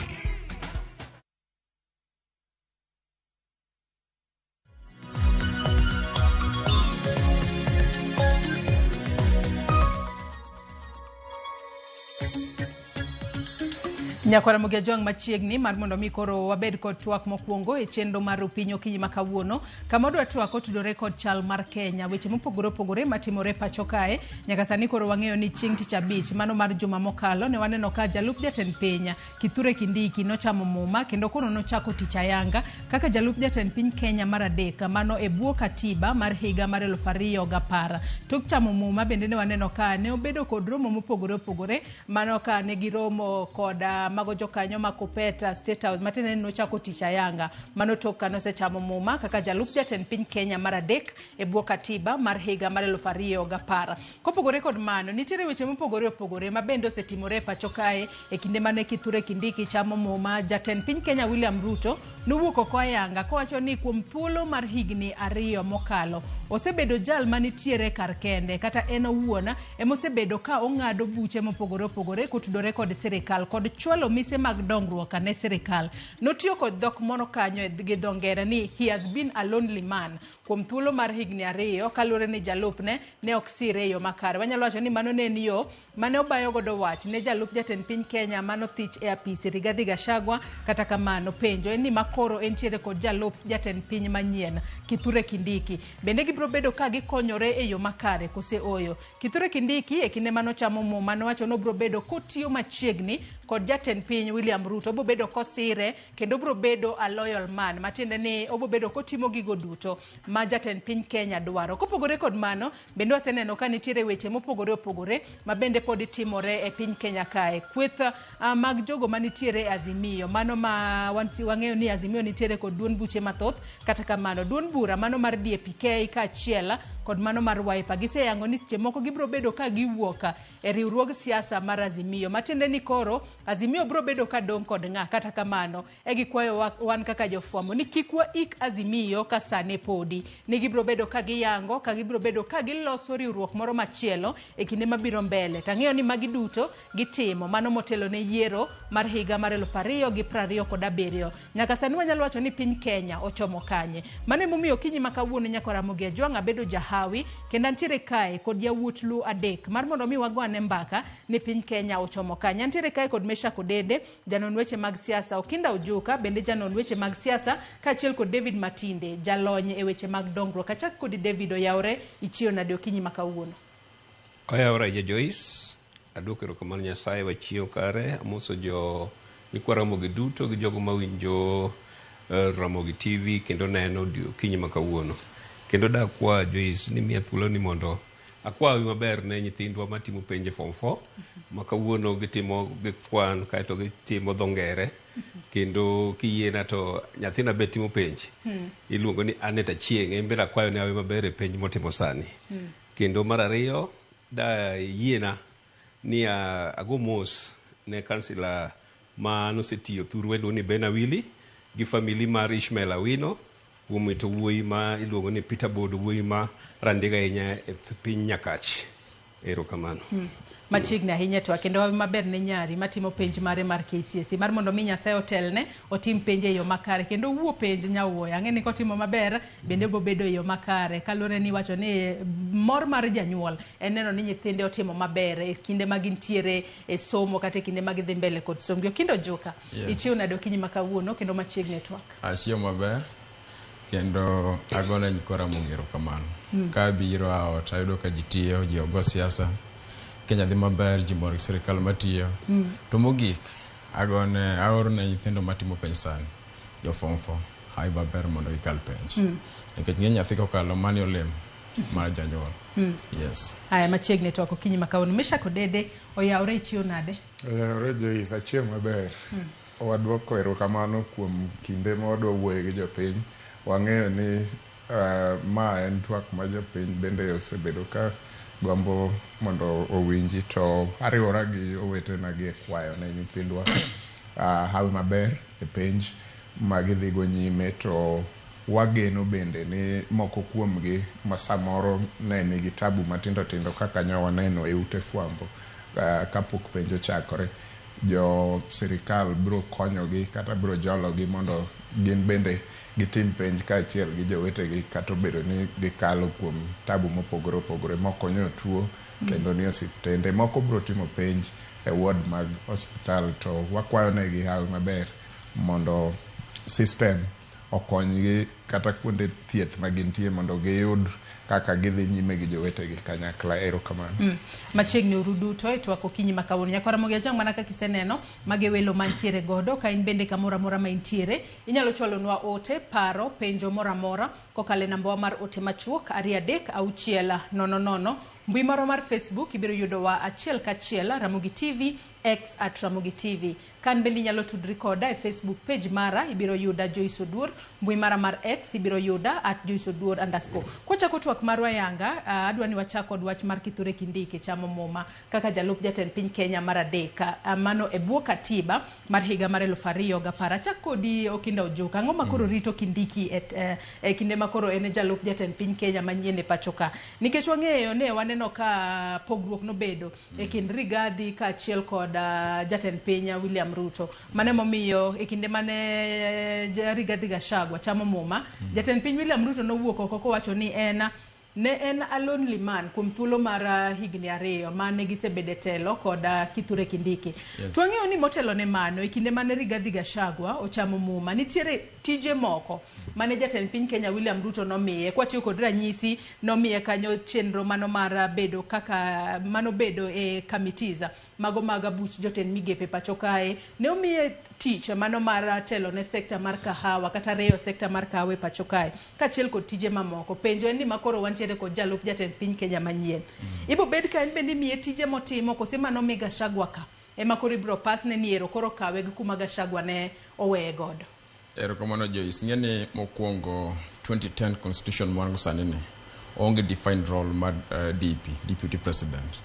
Nyakora Mugia Jong machiegni mar mondo mi koro wabed kod twak mokwongo e chenro mar Opinyo Okinyi makawuono. Kama odwa twak otudore kod chal mar Kenya, weche mopogore opogore matimore pacho kae. Nyaka sani koro wang'eyo ni chieng' tich abich mano mar juma mokalo ne waneno ka jalup jatend piny Kithure Kindiki nochamo muma kendo koro nochako tich ayanga kaka jalup jatend piny Kenya mar adek mano e bwo katiba mar higa mar 2010. Tok chamo muma bende ne waneno ka ne obedo kod romo mopogore opogore mano ka ne giromo kod mago jokanyo makopeta State House matene nochako tich ayanga mano tok nosechamo muma kaka jalup jatend piny Kenya mar adek e bwo katiba mar higa mar 2010. Kopogore kod mano nitiere weche mopogore opogore ma bende osetimore pacho kae e kinde mane Kithure Kindiki chamo muma. Jatend piny Kenya William Ruto nowuok oko ayanga kowacho ni kuom thuolo mar higni 2 mokalo osebedo jal manitiere kar kende kata en owuon emosebedo ka ong'ado buche mopogore opogore kotudore kod sirikal kod chwalo mise mag dongruok ne sirikal. Notiyo kod dhok moro kanyo gi dho ngere ni he has been a lonely man kuom thuolo mar higni 2 kaluwore ni jalupne ne ok sire yo makare. Wanyalo wacho ni mano ne en yo mane obayo godo wach ne jalup jatend piny Kenya mano thich e apisi Rigathi Gachagua. Kata kamano penjo en ni makoro entiere kod jalup jatend piny manyien Kithure Kindiki. Bende gibiro bedo ka gikonyore e yo makare kose oyo. Kithure Kindiki e kinde mano chamo mo mano wacho no biro bedo kotiyo machiegni kod jatend piny William Ruto. Obo bedo kosire kendo biro bedo a loyal man. Matiende ni obo bedo kotimo gigo duto ma jatend piny Kenya dwaro. Kopogore kod mano bende waseneno ka nitiere weche mopogore opogore ma bende pod timore e piny Kenya kae. Kweth mag jogo manitiere Azimio mano ma wang'eyo ni Azimio nitiere kod duond buche mathoth. Kata kamano duond bura mano mar DAP-K kaachiel kod mano mar Wiper giseyango ni seche moko gibiro bedo ka giwuok e riwruog siasa mar Azimio. Matiende ni koro Azimio biro bedo ka dong kod ng'a. Kata kamano e gikwayo wan kaka jofwambo ni kik waik Azimio ka sane podi ni gibiro bedo ka giyango ka gibiro bedo ka giloso riwruok moro machielo e kinde mabiro mbele. Tang'eyo ni magi duto gitimo mano motelo ne yiero mar higa mar 2027. Nyaka sani wanyalo wacho ni piny Kenya ochomo kanye. Mane momiyo kinyi makawuono nyako Ramogi Ajwang' bedo jahawi kendo ntiere kae kod yawuot lu adek mar mondo mi wagwane mbaka ni piny Kenya ochomo kanye. Ntiere kae kod Mesha Kodede janon weche mag siasa, Okinda Ojuka bende janon weche mag siasa kaachiel kod David Matinde jalony e weche mag dongruok. Achak kod David oyawre ichiyo nade okinyi makawuono. Oyawre ja Joyce aduoko erokamano Nyasaye wachiyo kare amoso jo nyikwa Ramogi duto gi jogo mawinjo Ramogi TV kendo neno okinyi makawuono. Kendo dakwa Joyce ni miya thuolo ni mondo akwawi maber ne nyithindwa matimo penje form 4 makawuono gitimo gikwan kaeto gitimo dho ngere kendo kiyiena to nyathina bet timo penje iluongo ni Aneta Chieng' en bende akwayo ne awe maber e penj motimo sani. Kendo mar ariyo da yiena ni ago mos ne kansila ma nosetiyo thuru endo ni Ben Awili gi famili mar Ishmael Awino kuom wito wuoyi ma iluongo ni Peter Bodo wuoyi ma randiga ahinya e piny Nyakach. Erokamano. Machiegni ahinya to kendo wawe maber ne nyari matimo penj mare mar KCSE mar mondo mi Nyasaye otelne otim penj e yo makare kendo wuo penj nyawuoyo ang'e ni kotimo maber bende bo bedo e yo makare kaluwore ni wacho ni mor mar janyuol en neno ni nyithinde otimo maber e kinde ma gintiere e somo kata e kinde ma gidhi mbele kod somo. Okinda Ojuka ichiwo nade okinyi makawuono kendo machiegni e twak. Achiyo maber kendo agone nyikwa Ramogi erokamano. Ka biro aot ayudo ka ji tiyo ji ogo siasa Kenya dhi maber ji mor gi sirikal matiyo. To mogik aorne nyithindo matimo penj sani jo form 4 hai maber mondo gikal penj nikech ng'eny nyathi kokalo mani olem mar janyuol. Yes. Haya machiegni to okinyi makawuono Mesha Kodede oyawre ichiyo nade. Oyawre Joyce achiyo maber. Wadwoko erokamano kuom kinde ma wadwa wuoyo gi jopiny. Wang'eyo ni ma en twak ma jopiny bende osebedo ka gombo mondo owinji to ariwora gi owetena gi kwayo ne nyithindwa hawi maber e penj ma gidhigo nyime to wageno bende ni moko kuomgi ma samoro ne nigi tabu matindo tindo kaka nyawa neno e ute fwambo kapok penjo chakore jo sirikal biro konyogi kata biro jologi mondo gin bende gitim penj kaachiel gi jowetegi kata obedo ni gikalo kuom tabu mopogore opogore moko nyo tuo kendo ni osiptende moko biro timo penj e ward mag hospital to wakwayo negi hawi maber mondo system okonygi kata kuonde thieth ma gintie mondo giyud kaka gidhi nyime gi jowetegi kanyakla. Erokamano. Machiegni uru duto e twak okinyi makawuono nyako Ramogi Ajwang' mana kaka iseneno mage welo mantiere godo ka in bende kamoro amora ma intiere inyalo chwalonwa ote paro penjo moro amora kokalo e namba mar ote machuok 236600. Mbui maro mar Facebook ibiro yudowa achiel kachiel Ramogi TV X @Ramogi TV. Kan bende inyalo tudri koda e Facebook page mara ibiro yuda Joyce Oduor. Mbui mara mar X X ibiro yuda @joyceoduor_. Kochako twak marwa yanga, adwa ni wachako wach mar Kithure Kindiki chamo muma kaka jalup jatend piny Kenya mar adek, mano e bwo katiba mar higa mar 2010. Achak kodi Okinda Ojuka, ang'o makoro rito Kindiki e kinde makoro en jalup jatend piny Kenya manyien e pacho ka? Nikech wang'eyo ne waneno ka pogruok nobedo e kind Rigathi kaachiel kod jatend piny William Ruto. Mane momiyo e kinde mane Rigathi Gachagua chamo muma, jatend piny William Ruto nowuok oko kowacho ni ne en a lonely man kuom thuolo mar higni 2 mane gisebede telo kod Kithure Kindiki. Yes. To ang'eyo ni motelo ne mano e kinde mane Rigathi Gachagua ochamo muma, nitiere tije moko mane jatend piny Kenya William Ruto nomiye, kwatiyo kod ranyisi nomiye kanyo chenro mano mar bedo kaka mano bedo e committees mago mag buch jotend migepe pacho kae, ne omiye tich mano mar telo ne sekta mar kahawa kata reyo sekta mar kahawa e pacho kae, kaachiel kod tije mamoko. Penjo en ni makoro wantiere kod jalup jatend piny Kenya manyien. Ibo bed ka en bende miye tije motimo kose mano mi Gachagua ka ema koro ibro pasne ni ero koro kawe gi kuma Gachagua ne oweye godo. Erokamano Joyce, ng'eni mokwongo 2010 constitution mwangu sanini onge defined role mar deputy president.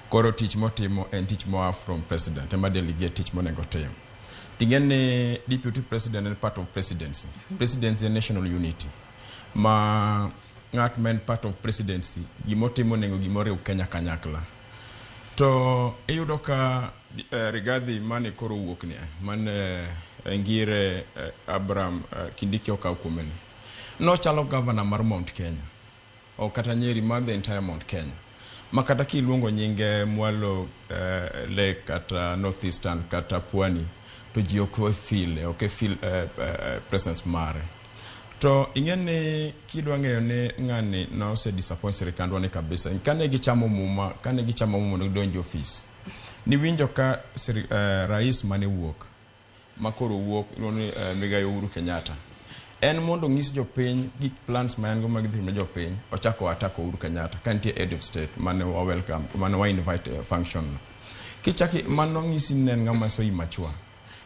Koro tich motimo en tich moa from president, ema delegate tich monego tim. Ting'eni deputy president en part of presidency. Presidency is national unity. Ma ng'at men part of presidency, gimotimo nego gimore Kenya kanyakla. To iyudo ka Rigathi mane koro wuok ni, mane ngire Abraham Kindiki okaw kuomeni. No chalo governor mar Mount Kenya. O kata nyeri mar the entire Mount Kenya. Makata kiluongo nyinge mwalo Lake kata Northeastern kata Pwani, to ji ok feel presence mare. To ing'eni kidwa ng'eyo ne ng'ani no se disappoint sirikandwa ne kabisa. Kane gichamo muma no donjo office. Ni winjo ka rais mane wuok makoro wuok Migai Uhuru Kenyatta. En mondo ng'is jopiny gik plans ma en go mag dhi jopiny ochako atako Uhuru Kenyatta kantie head of state mane wa welcome mane wa invite function. Kichaki mano ng'isi nen ng'ama so imachua.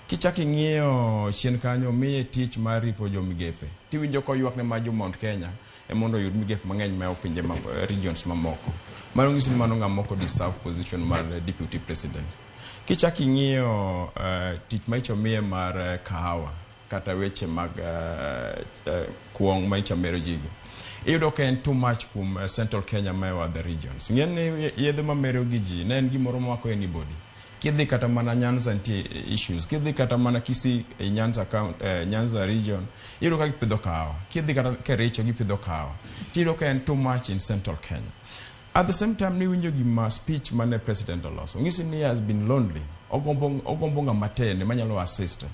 Kichaki ng'iyo chien kanyo miye tich mar ripo jo migepe. Tiwinjo ko ywak ne ma jo Mount Kenya e mondo yud migepe mang'eny ma opinje ma regions mamoko. Mano ng'isi ni mano ng'amoko deserve position mar deputy president. Kichaki ng'iyo tich ma ichomiye mar kahawa kata weche mag kuong ma ichamero jigi. Iyudo ka en too much kum Central Kenya ma other regions. Ng'eni yedhe ma mero gi ji ne en gimoro mako anybody. Kidhi kata mana Nyanza ntie issues. Kidhi kata mana Kisii Nyanza region, iyudo ka gipidho kahawa. Kidhi kata Kericho gipidho kahawa. Iyudo ka en too much in Central Kenya. At the same time, ni winjo gima speech mane president oloso. Ng'isi ni has been lonely. Ogombo ng'ama tene manyalo assist.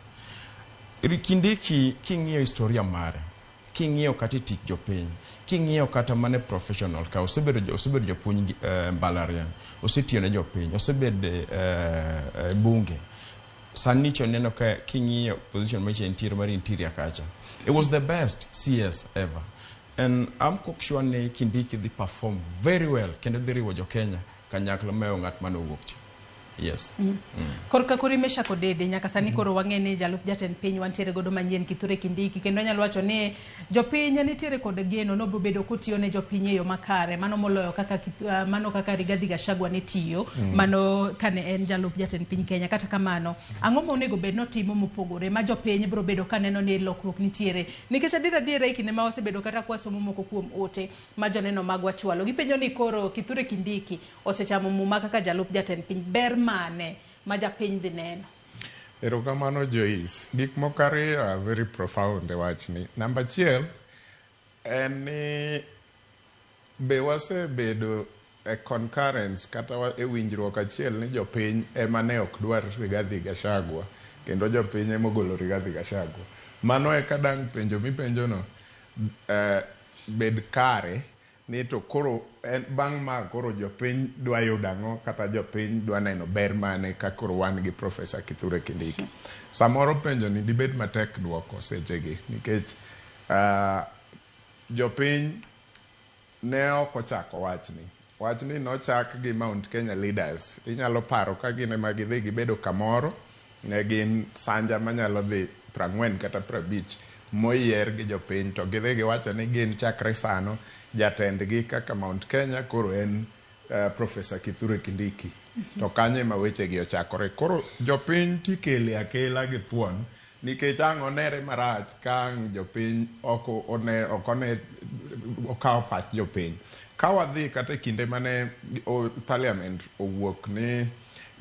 Kindiki king'iyo historia mare, king'iyo kata tich jopiny, king'iyo kata mane professional ka osebedo jopuonj mbalariany, osetiyo ne jopiny, osebedo bunge. Sanicho neno ka king'iyo position ma entiere mar interior kacha. It was the best CS ever. And I'm sure ne Kindiki they perform very well kendo dhi riwo jo Kenya kanyakla mayo ng'at mane owuok. Yes. Korka kori mesha kodede nyaka sani koro wang'ene jalup jatend piny wantiere godo manyien Kithure Kindiki, kendo nyalo wacho ni jopiny nitiere kod geno no bobedo kotiyo ne jopiny e yo makare, mano moloyo kaka Rigathi Gachagua ne tiyo, mano kane en jalup jatend piny Kenya. Kata kamano, ang'o monego bed notimo mopogore ma jopiny biro bedo kaneno ni lokruok nitiere, nikech adiera e kinde ma osebedo kata kwasomo moko kuom ote ma joneno magwa chwalo gipenjo ni koro Kithure Kindiki osechamo muma kaka jalup jatend piny, ber mane ma japiny dhi neno? Erokamano Joyce, gik moko ariyo are very profound e wachni. Namba achiel en ni be wasebedo e concurrence kata e winjruok achiel ni jopiny ema ne ok dwar Rigathi Gachagua kendo jopiny ema ogolo Rigathi Gachagua. Mano e kadang penjo mipenjono bed kare ni to koro bang' ma koro jopiny dwa yudo ang'o kata jopiny dwa neno ber mane ka koro wan gi Professor Kithure Kindiki. Samoro penjo ni dibed matek duoko sechegi nikech jopiny ne ok ochako wachni nochak gi Mount Kenya leaders. Inyalo paro ka gine ma gidhi gibedo kamoro, ne gin sanja manyalo dhi 40 kata 50 moyier gi jopiny to gidhi giwacho ni gin chakre sano jatendgi kaka Mount Kenya koro en Professor Kithure Kindiki. To kanye ma wechegi ochakore. Koro jopiny tikele akela gi thuon nikech ang' onere marach ka ang' jopiny okawo pach jopiny. Ka wadhi kata kinde mane parliament owuok ni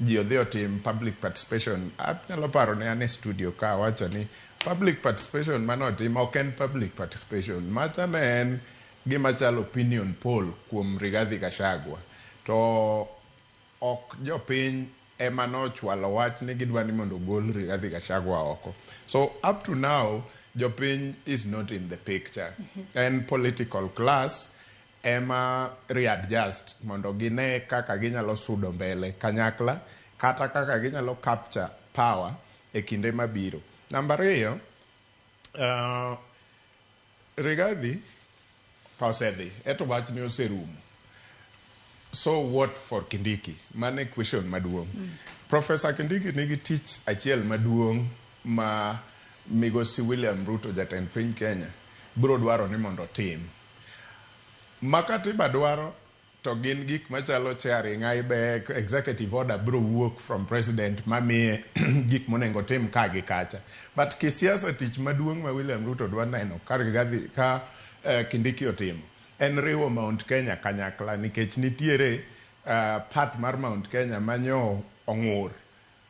ji odhi otim public participation, anyalo paro ne ane studio ka wacho ni public participation manotim ok en public participation, macha ne en gima chalo opinion poll kuom Rigathi Gachagua. To ok jopiny ema nochwalo wach ni gidwa ni mondo gol Rigathi Gachagua oko. So up to now, jopiny is not in the picture. En political class ema readjust mondo gine kaka ginyalo sudo mbele kanyakla kata kaka ginyalo capture power e kinde mabiro. Number 2, Rigathi osedhi, eto wach ni oserumo. So what for Kindiki? Mane question maduong'. Professor Kindiki nigi tich achiel maduong' ma Migosi William Ruto jatend piny Kenya biro dwaro ni mondo tim. Makatiba dwaro to gin gik machalo chairing aibe executive order biro wuok from president mamiye gik monengo tim ka gi kacha. But kisiasa tich maduong' ma William Ruto dwa neno ka Kindiki otimo en riwo Mount Kenya kanyakla nikech nitiere part mar Mount Kenya manyo ong'ur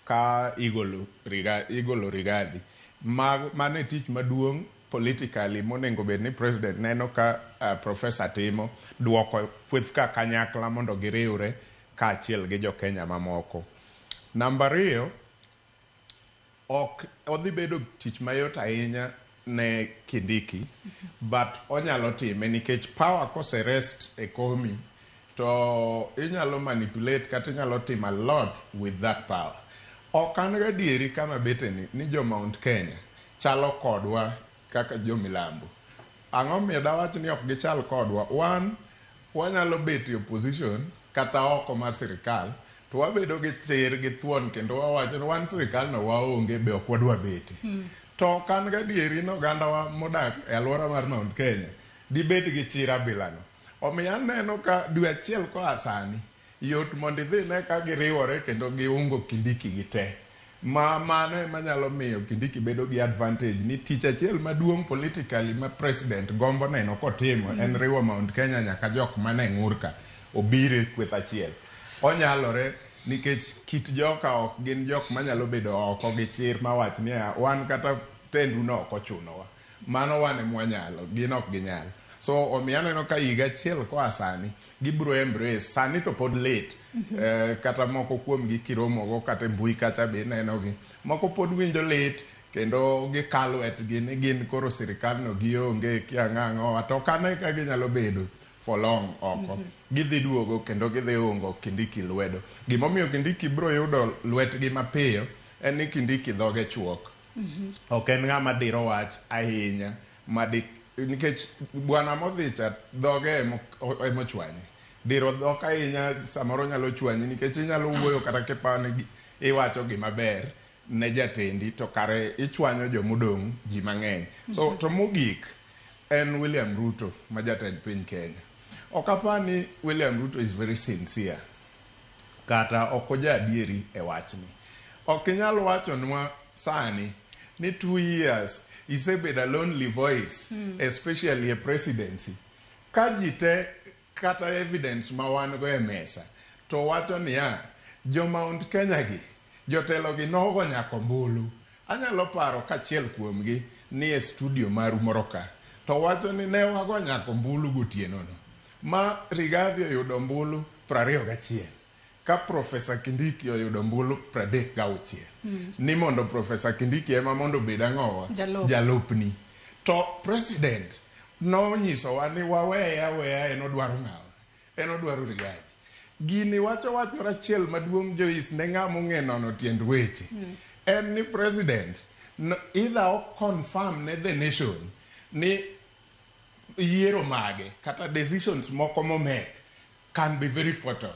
ka igolo Rigathi. Mane tich maduong' politically monengo bed ni president neno ka professor timo duoko kweth ka kanyakla mondo giriwre ka achiel gi jo Kenya mamoko. Number 2, ok odhi bedo tich mayot ahinya ne Kindiki, but onyalo time nikech power kose rest e komi to inyalo manipulate kata inyalo tim a lot with that power. Ok an gadieri kama beteni ni jo Mount Kenya chalo kodwa kaka jo Milambo. Ang'o miyo dawach ni ok gichal kodwa? One, wanyalo bet opposition kata oko mar sirikal to wabedo gi chir gi thuon kendo wawacho ni wan sirikal no waonge be ok wadwa beti. To kan gadieri no gandawa modak e alwora mar Mount Kenya dibed gi chira bilano. Omiyo aneno ka dwe achiel koa sani yot mondo idhi ne ka giriwore kendo giungo Kindiki gi te. Mano emanyalo miyo Kindiki bedo gi advantage ni tich achiel maduong' politically ma president gombo neno kotimo en riwo Mount Kenya nyaka jok mane ng'ur ka obire kweth achiel. Onyalore nikech kit joka ok gin jok manyalo bedo oko gi chir mawach ni wan kata tendu no ok ochunowa. Mano wane mwanyalo, gin ok ginyalo. So omiyo aneno ka higa achiel koa sani gibiro embrace sani to pod late. Kata moko kuom gi kiromogo kata mbui kacha be nenogi. Moko pod winjo late kendo gikalo etgi ni gin koro sirikal no gionge kiang'ang'o to kane ka ginyalo bedo for long oko. Gidhi duogo kendo gidhi ungo Kindiki lwedo. Gimomiyo Kindiki biro yudo lwetgi mapiyo en ni Kindiki dhoge chuok. Ok en ng'ama diro wach ahinya nikech bwana modhicha dhoge emochwanye. Diro dhok ahinya samoro nyalo chwanyi nikech inyalo wuoyo kata kipani iwacho gimaber ne jatendi to kare ichwanyo jomodong' ji mang'eny. So to mogik en William Ruto ma jatend piny Kenya. Ok apani William Ruto is very sincere kata ok ojadieri e wachni. Ok inyalo wachonwa sani ni 2 years isebedo a lonely voice, especially a presidency. Ka ji te kata evidence ma wan go e mesa to wacho niya jo Mount Kenya gi jotelo gi nogo nyako mbulu. Anyalo paro kachiel kuomgi ni e studio maru moro ka to wacho ni ne wago nyako mbulu gotieno no ma Rigathi oyudo mbulu 21 ka Professor Kindiki oyudo mbulu 36 ni mondo Professor Kindiki ema mondo bed ang'owa jalupni. To president no nyiso wa ni waweya en odwaro ng'awa, en odwaro Rigathi. Gini wacho achiel maduong' Joyce ne ng'amo ng'e nono tiend weche. En ni president either o confirm ne the nation ni yiero mage kata decisions moko momek can be very fatal.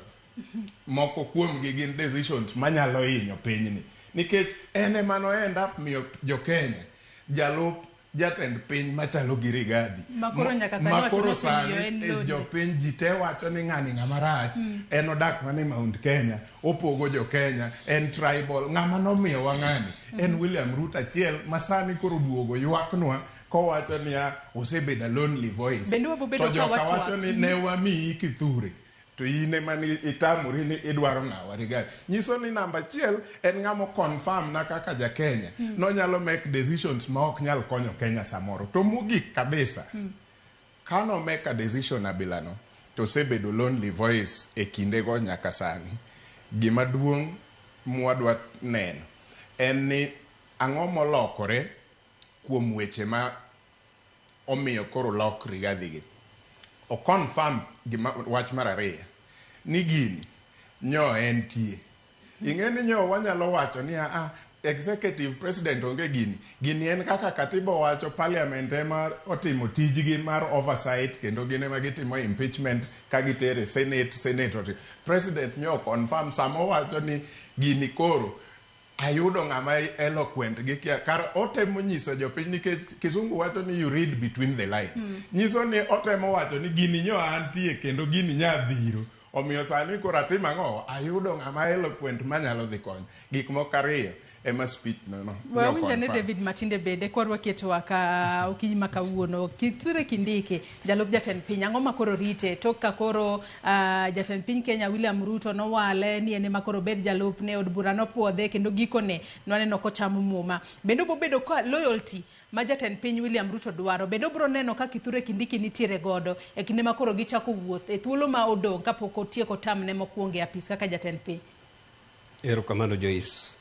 Moko kuom gi gin decisions manyalo hinyo pinyni nikech en ema no end up miyo jo Kenya jalup jatend piny machalo gi Rigathi. Makoro nyaka sani Makoro wacho ni sani en jopiny ji te wacho ni ng'ani ng'ama rach, en odak mana e Mount Kenya, opogo jo Kenya, en tribal. Ng'ama nomiyowa ng'ani en William Ruto achiel masani koro duogo ywaknwa kowacho niya osebedo lonely voice. To joka wacho ni ne wamiyi Kithure. To in ema ni itamori ni idwaro ng'awa Rigathi. Nyiso ni namba achiel en ng'amo confirm na kaka ja Kenya. Nonyalo make decisions ma ok nyal konyo Kenya samoro. To mogik kabisa. Kano make a decision abilano. To osebedo lonely voice e kindego nyaka sani. Gima duong' mwadwa neno en ni ang'o molokore kuom weche ma omiyo koro lok Rigathi gi. O confirm gima wach mar ariyo ni gini nyo en tie. Ing'e ni nyo wanyalo wacho ni executive president onge gini en kaka katiba wacho parliament ema otimo tijgi mar oversight kendo gine ma gitimo impeachment ka gitere senate president nyo confirm samo wacho ni gini koro ayudo ng'ama eloquent gi kar otemo nyiso jopiny nikech kisungu wacho ni you read between the lines. Nyiso ni otemo wacho ni gini nyo antie kendo gini nyadhiro. Omiyo sani koro atim ang'o ayudo ng'ama eloquent manyalo dhi konyo. Gik moko ariyo ema speech no. Winja ne David Matinde bede kwarwa ketwa ka okinyi makawuono Kithure Kindiki jalup jatend piny ang'o makoro rite tok ka koro jatend piny Kenya William Ruto nowale ni ene makoro bed jalup ne od bura nopuodhe kendo gikone nwaneno kochamo muma. Bende bobedo ka loyalty ma jatend piny William Ruto dwaro bende bro neno ka Kithure Kindiki nitiere godo e kinde makoro gichako wuoth e thuolo ma odong' kapok otieko tamne mokwongo e apis kaka jatend piny. Erokamano Joyce.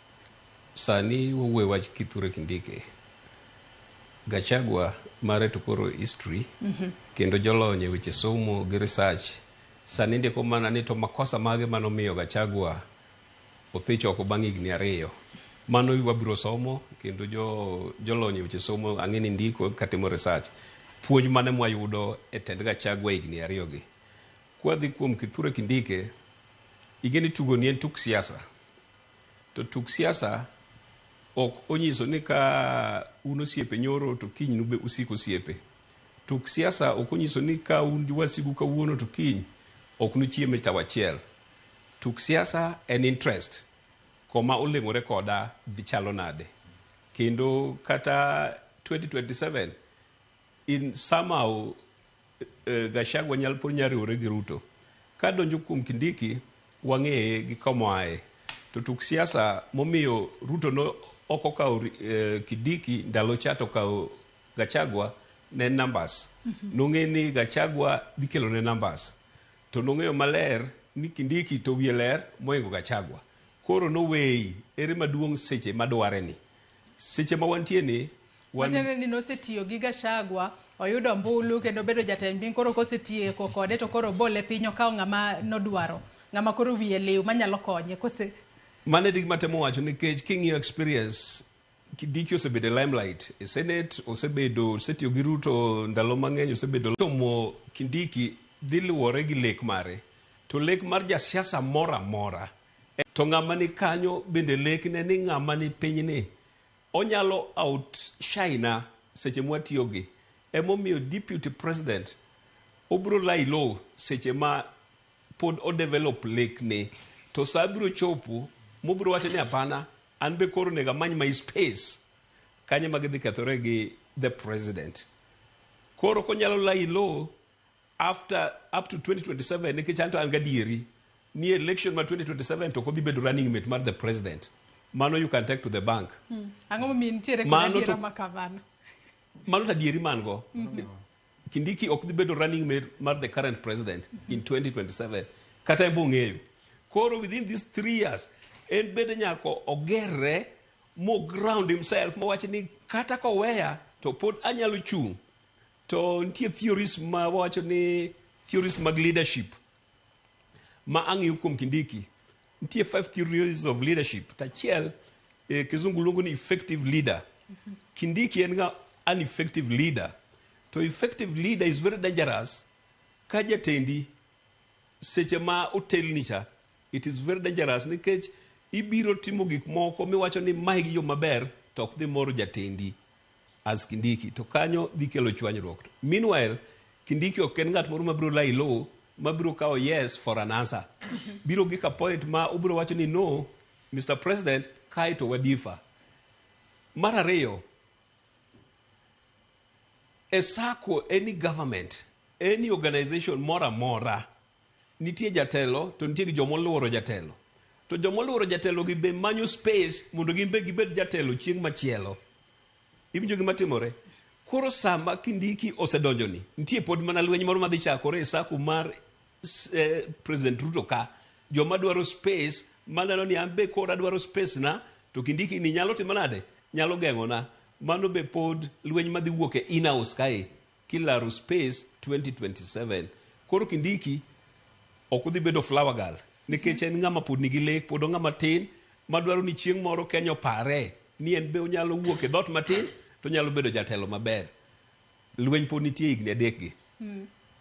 Sani wawuoyo wach Kithure Kindiki. Gachagua mare to koro history kendo jolony e weche somo gi research sani ndiko mana ni to makosa mage manomiyo Gachagua othich oko bang' higni 2. Mano wabiro somo kendo jolony e weche somo ang'eni ndiko katimo research. Puonj mane mwayudo e tend Gachagua higni 2 gi. Kwadhi kuom Kithure Kindiki, igeni tugo ni en tuk siasa. To tuk siasa ok onyiso ni ka un osiepe nyoro to kiny nube usiko osiepe. Tuk siasa ok onyiso ni ka un wasigu kawuono to kiny ok nuchieme tawachiel. Tuk siasa en interest. Koma oleng'ore koda dhi chalo nade. Kendo kata 2027 in somehow Gachagua nyal pon nyariwore gi Ruto. Ka donjo kuom Kindiki wang'eye gi komoaye. To tuk siasa momiyo Ruto no oko kao Kindiki ndalo chato kao Gachagua ne numbers. Nong'e ni Gachagua dhi kelo ne numbers. To nong'eyo maler ni Kindiki to wiye ler moingo Gachagua. Koro no way ere maduong' seche madware ni. Seche ma wantie ni Wajane ni nosetiyo gi Gachagua oyudo mbulu kendo bedo jatend piny koro kosetieko kode to koro bole piny okawo ng'ama nodwaro. Ng'ama koro wiye liw manyalo konye kose mane dig matemo wacho nikech king'iyo experience Kindiki osebedo limelight e Senate osetiyo gi Ruto ndalo mang'eny osebedo tomo Kindiki dhi luwore gi lek mare to lek mar jasiasa mora to ng'ama ni kanyo bende lek ne ni ng'ama ni piny ni onyalo outshine seche mwatiyo gi emomiyo deputy president obro lai low seche ma pod o develop lek ne to sabiro chopo mobro wacho ni apana an be koro nega many my space kanye magidhi kethore gi the president koro konyalo lai low after up to 2027 nikech anto an gadieri ni election ma 2027 to kodhi bedo running mate mar the president mano you can take to the bank ang'o mi nitiere kod adiera makavano mano tadieri mango Kindiki ok dhi bedo running mate mar the current president in 2027 kata ebo ng'eyo koro within these 3 years en bede nyako ogerre mo ground himself mo wacho ni kata koweya to pod anyalo chung to nitie theories ma wacho ni theories mag leadership ma ang'iyo kuom Kindiki nitie 5 theories of leadership tachiel kizungu luongo ni effective leader. Kindiki en ga an effective leader. To effective leader is very dangerous ka jatendi seche ma otelni cha it is very dangerous nikech ibiro timo gik moko miwacho ni mai gi yo maber to ok dhi moro jatendi as Kindiki to kanyo dhi kelo chwanyruok. Meanwhile, Kindiki ok en ng'at moro mabiro lai low, mabiro kawo yes for an answer. Biro gi ka point ma obiro wacho ni no, Mr. President, kai to wadifa. Mar ariyo, a SACCO, any government, any organization mora mora, nitie jatelo, to nitie jomo luoro jatelo. To jomo luoro jatelo gi be manyo space, mondo gimbe gibed jatelo chieng' machielo. Ibinjo gima timore. Koro sama Kindiki osedonjoni, nitie pod mana lweny moro madhi chakore e SACCO mar President Ruto ka. Joma dwaro space, maneno ni ambe kora dwaro space na, to Kindiki ni nyalo timanade, nyalo geng'ona. Mano be pod lweny madhi wuok e in-house kae, kilaro space 2027. Koro Kindiki ok udhi bedo flower girl, nikech en ng'ama pod nigi lek, pod ng'ama tin, madwaro ni chieng' moro Kenya pare, ni en be onyalo wuok e dhot matin, to nyalo bedo jatelo maber. Lweny pod nitie higni adek gi.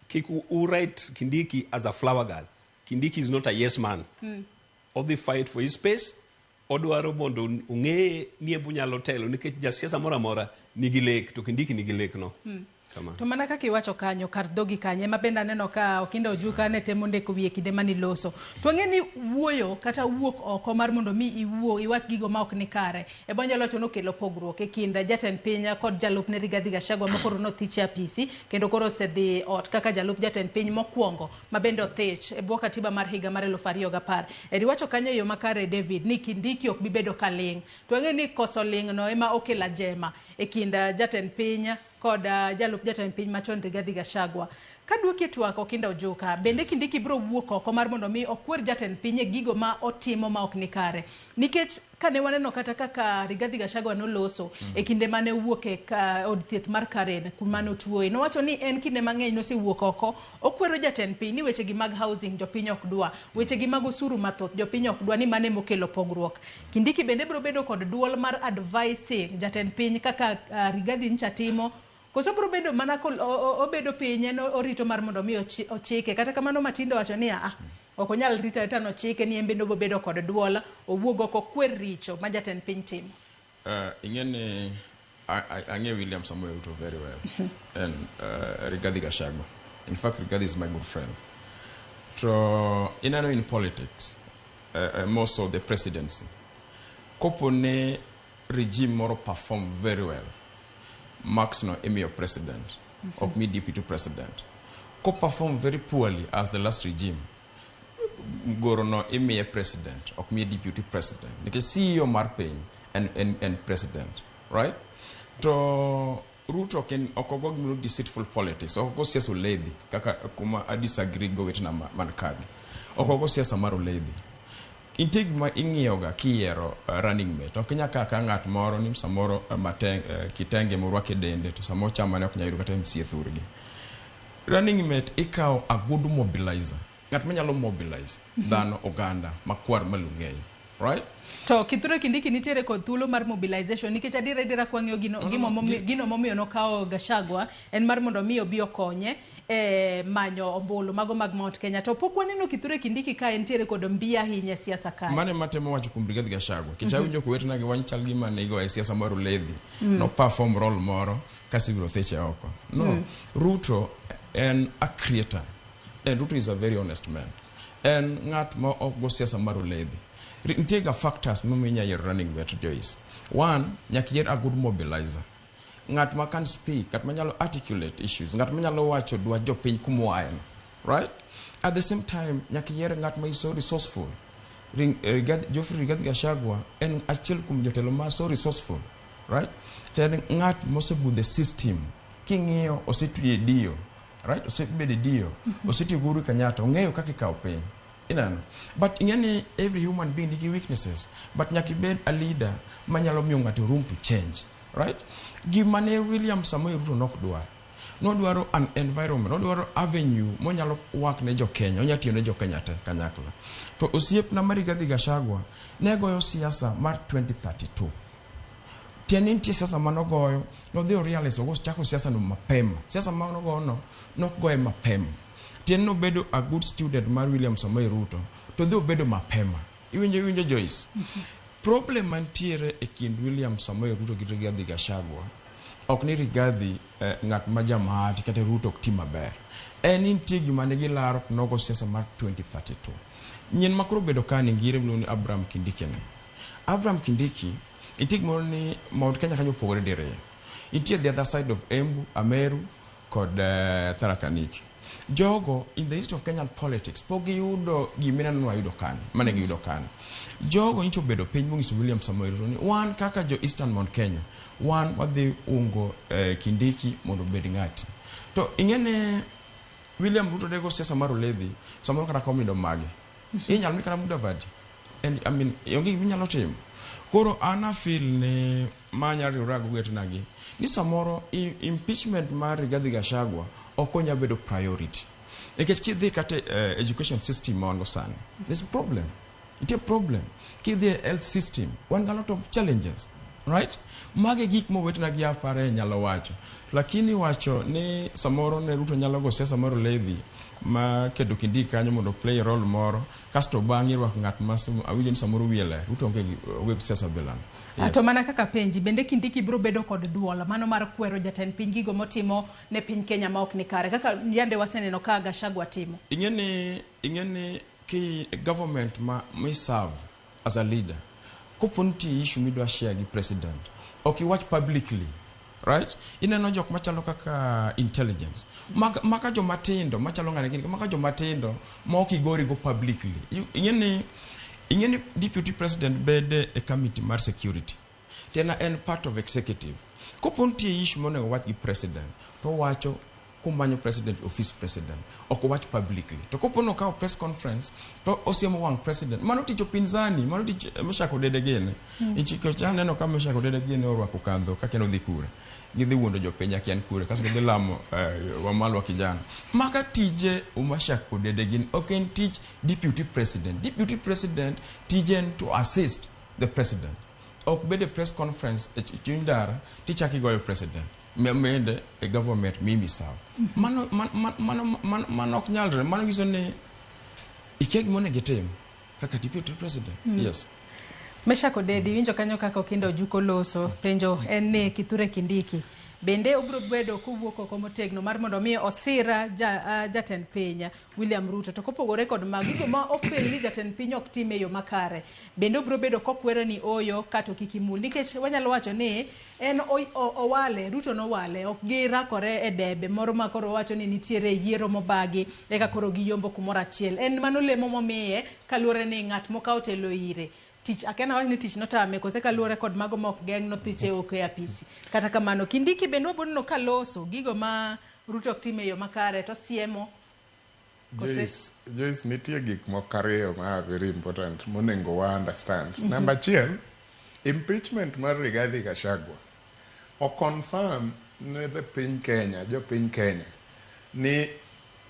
Kik write Kindiki as a flower girl. Kindiki is not a yes man. Odhi fight for his space, odwaro mondo ung'e ni ebu nyalo telo, nikech jasiasa mora mora nigi lek, to Kindiki nigi lek no. To mana kaka iwacho kanyo, kar dhogi kanye, ma bende aneno ka Okinda Ojuka ne temo ndiko wiye kinde mani loso. To ang'e ni wuoyo kata wuok oko mar mondo mi iwach gigo ma ok ni kare. E bo nyalo wacho nokelo pogruok e kind jatend piny kod jalupne Rigathi Gachagua ma koro nothich e apisi, kendo koro osedhi ot kaka jalup jatend piny mokwongo, ma bende othich e bwo katiba mar higa mar 2010. Iwacho kanyo yo makare David ni Kindiki ok bibedo ka ling'. To ang'e ni koso ling' no ema okelo ajema e kind jatend piny kod jalup jatend piny machon Rigathi Gachagua. Kaduoki twak Okinda Ojuka, bende Kindiki biro wuok oko mar mondo mi okwer jatend piny e gigo ma otimo ma ok ni kare. Nikech kane waneno kata kaka Rigathi Gachagua noloso e kinde mane wuok e od thieth mar Karen kuma ne otuoe. Nowacho ni en kinde mang'eny nosewuok oko, okwero jatend piny ni weche gi mag housing jopiny ok dwa, weche gi mag osuru mathoth jopiny ok dwa, ni mane mokelo pogruok. Kindiki bende biro bedo kod duol mar advising jatend piny kaka Rigathi ncha timo. Koso bro bedo mana obedo piny en orito mar mondo mi ochike. Kata kamano Matindo wacho ni ok onyal rita no chike, ni embe no bedo kod duola owuogo ko kwer richo ma jatend piny timo. Ingene Ange William Samuel Ruto very well and Rigathi Gachagua. In fact, Rigathi is my good friend. So in politics, most of the presidency, kopone regime moro perform very well. Max no emir president, of me deputy president. Co perform very poorly as the last regime. Goro no emir president, of me deputy president. Because CEO Marpain and president, right? To Ruto can okogo deceitful politics. Okogo siasa lady, kaka kuma I disagree go with na mankagi. Okogo siasa maro lady. Integi ma ing'iyoga kiero running mate. Ok nyaka ka ng'at moro ni samoro kitenge morwake dende to samo chama ne ok nyayudo kata MCA thurgi. Running mate ikaw a good mobilizer. Ng'at manyalo mobilize dhano oganda makwar malung'ey. Right? To Kithure Kindiki nitiere kod thuolo mar mobilization nikech adira kwang'eyo gino momiyo nokawo Gachagua en mar mondo mi obi okonye manyo ombulu mago mag Mount Kenya. To pok waneno Kithure Kindiki ka entiere kod mbia ahinya siasa kae. Mane matemo wacho kuom Rigathi Gachagua. Kichawinjo kuwetna gi wany chal gima ne igo e siasa mar Uledhi. No perform role moro kasi biro theche oko. No. Ruto and a creator. And Ruto is a very honest man. And ngat ma go siasa mar Uledhi. Intega factors muminya your running mate Joyce. One, nyakier a good mobilizer. Ngat ma can speak, ngat ma nyalo articulate issues, ngat ma nyalo wacho dwa jopiny kumwaen. Right? At the same time, nyakier ngat ma is so resourceful. Geoffrey Rigathi Gachagua en achiel kum jotelo ma so resourceful. Right? Ten ngat mosebu the system. King'iyo osetuye dio. Right? Osebede dio. Osetiyo guru Kenyatta. Ong'eyo kaka ikawo piny. But in every human being has weaknesses. But nyakibed a leader manyalo miyo ng'ato room to change. Right? Gimane William Samoei Ruto nok dwar. No dwaro an environment, no dwaro avenue monyalo work ne jo Kenya, onyatiyo ne jo Kenya te kanyakla. To osiep na Rigathi Gachagua ne goyo siasa mar 2032. Tieni nitie siasa manogoyo, no dhi realize ogos chako siasa no mapema. Siasa manogoyo no nok goye mapema. Tieno bedo a good student mar William Samoei Ruto to dhi bedo mapema. Iwinjo Joyce. Problem mantiere e kind William Samoei Ruto gi Rigathi Gachagua ok ni Rigathi ng'at ma jamahati kata Ruto ok ti maber. En nitie gima ne gilaro nogo siasa mar 2032. Nyien makoro bedo ka ni ngire ni Abraham Kindiki ne. Abraham Kindiki nitie gimoro ni Mount Kenya kanyo opogore diriyo. Nitie the other side of Embu, Ameru kod Tharaka Nithi. Jogo in the east of Kenyan politics pok giyudo gimina nwa yudo kan mane giyudo kan. Jogo nicho bedo piny mongiso William Samoei Ruto ni wan kaka jo Eastern Mount Kenya wan wadhi ungo Kindiki mondo bed ng'ati. To ing'ene William Ruto dego siasa mar oledhi samoro kata komido mage. Inyalo mi kata Mudavadi. And I mean yongi minyalo timo. Koro ana feel ne manya riwrago gwetnagi ni samoro impeachment mar Rigathi Gachagua okonya bedo priority. Nikech kidhi kata education system on sani. There's a problem. It's a problem. Kidhi health system one got a lot of challenges. Right? Mage gik mo wetnagi apare nyalo wacho. Lakini wacho ni samoro ne Ruto nyalo go siasa mar oledhi ma kedo Kindiki kanyo mondo play role moro kasto bangi rwak ng'at ma awinjo ni samoro wiele Ruto onge siasa belan. Yes. To mana kaka penji bende Kindiki biro bedo kod duola mano mar kwero jatend piny gigo motimo ne piny Kenya ma ok ni kare kaka yande waseneno ka Gachagua timo. Ingene ki government ma serve as a leader kopunti issue midwa share gi president okay watch publicly. Right? Ineno jok machalo kaka intelligence. Maka jo matindo machalo ngane gini maka jo matindo ma ok igori go publicly. Ingene deputy president bede a committee mar security. Tena en part of executive. Kopunti issue monego wach gi president to wacho kumanyo president office president ok wach publicly. To kopono ka press conference to osiemo wang president mano ticho pinzani mano tich meshako dede gene. Ichiko chane no kama meshako dede gene orwako kandho kakeno dhi kure. Gidhi wuondo jopiny akian kure kaso gidhi lamo wamalwa kijana maka tije umashako dede gin ok en tich deputy president tijen to assist the president ok bede press conference chundara tichaki goyo president mende a government mimi sawa mano ok nyalre mano giso ne ikeg mone gitem kaka deputy president. Yes. Meshako dedi winjo kanyo kaka okindo juko loso penjo en ne Kithure Kindiki bende obro bedo kuwuok oko motegno mar mondo mi osira jatend piny William Ruto to kopogore kod magigo ma ofeli jatend piny ok time yo makare bende obro bedo kokwero ni oyo kato kikimul nikech wanyalo wacho ni en owale Ruto no wale ok girakore e debe moro ma koro wacho ni nitiere yiero mobagi eka koro giyombo kumoro achiel en mano lemo momiye kaluore ni ng'at mokawo telo ire tich akena wani tich notame kose kaluore kod mago mok geng no thiche oke apisi kata kamano Kindiki bende wabono kaloso gigo ma Ruto time yo makare to siemo Joyce nitie gik moko ariyo ma very important monengo wa understand. Number 1 impeachment mar Rigathi Gachagua o confirm ne piny Kenya jo piny Kenya ni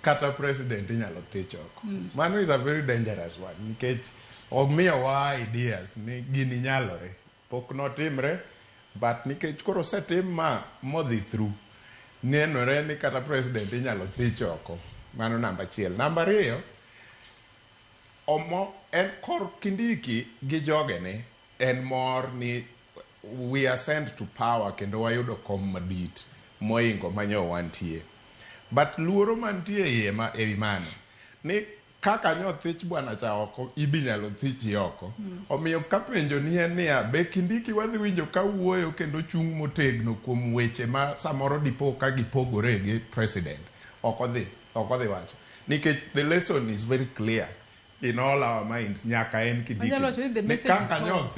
kata president inyalo thich oko. Mano is a very dangerous one nikech omiyo wa ideas ni gini nyalore pok notimre but nikech koro setim ma modhi through nenore ni kata president inyalo thich oko. Mano number 1. Number 2 omo en kor Kindiki gi jogene en mor ni we are sent to power kendo wayudo kom madit moingo manyo wantie but luoro mantie iye ma ewi mano ni kaka nyo thich bwana cha oko ibinyalo thichi oko omiyo kapenjo ni en niya be Kindiki wadhi winjo ka wuoyo kendo chung motegno kuom weche ma samoro dipo ka gipogore gi president okodhi wacho nikech the lesson is very clear in all our minds nyaka en Kindiki kaka nyo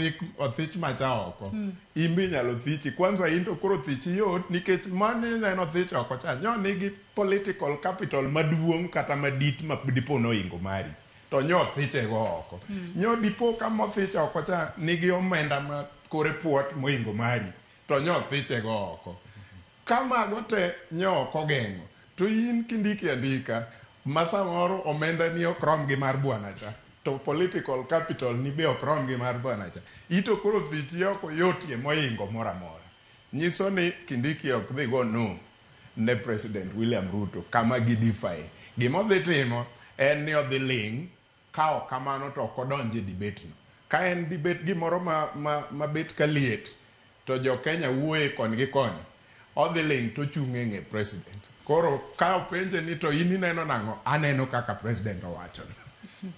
thich macha oko imbi nyalo thichi kwanza into koro thichi yot nikech mane neno thich oko cha nyo nigi political capital maduong kata madit ma dipo no ingo mari to nyo thiche go oko nyo dipo ka mo thich oko cha nigi omenda ma kore puot moingo mari to nyo thiche go oko kama gote nyo kogengo to in Kindiki andika masamoro omenda ni okrom gi mar bwana cha to political capital ni be okrom gi mar bwana cha ito koro thichi oko yotie moingo moramora nyiso ni Kindiki ok dhi go no ne president William Ruto kama gidify gimo dhi timo en ni odhi ling kao kamano to kodonje debate no ka en debate gimoro ma bet kaliet to jo Kenya wuoye kon gi koni odhi ling to chung'e ng'e president. Koro ka openje ni to in ineno nang'o, aneno kaka president owacho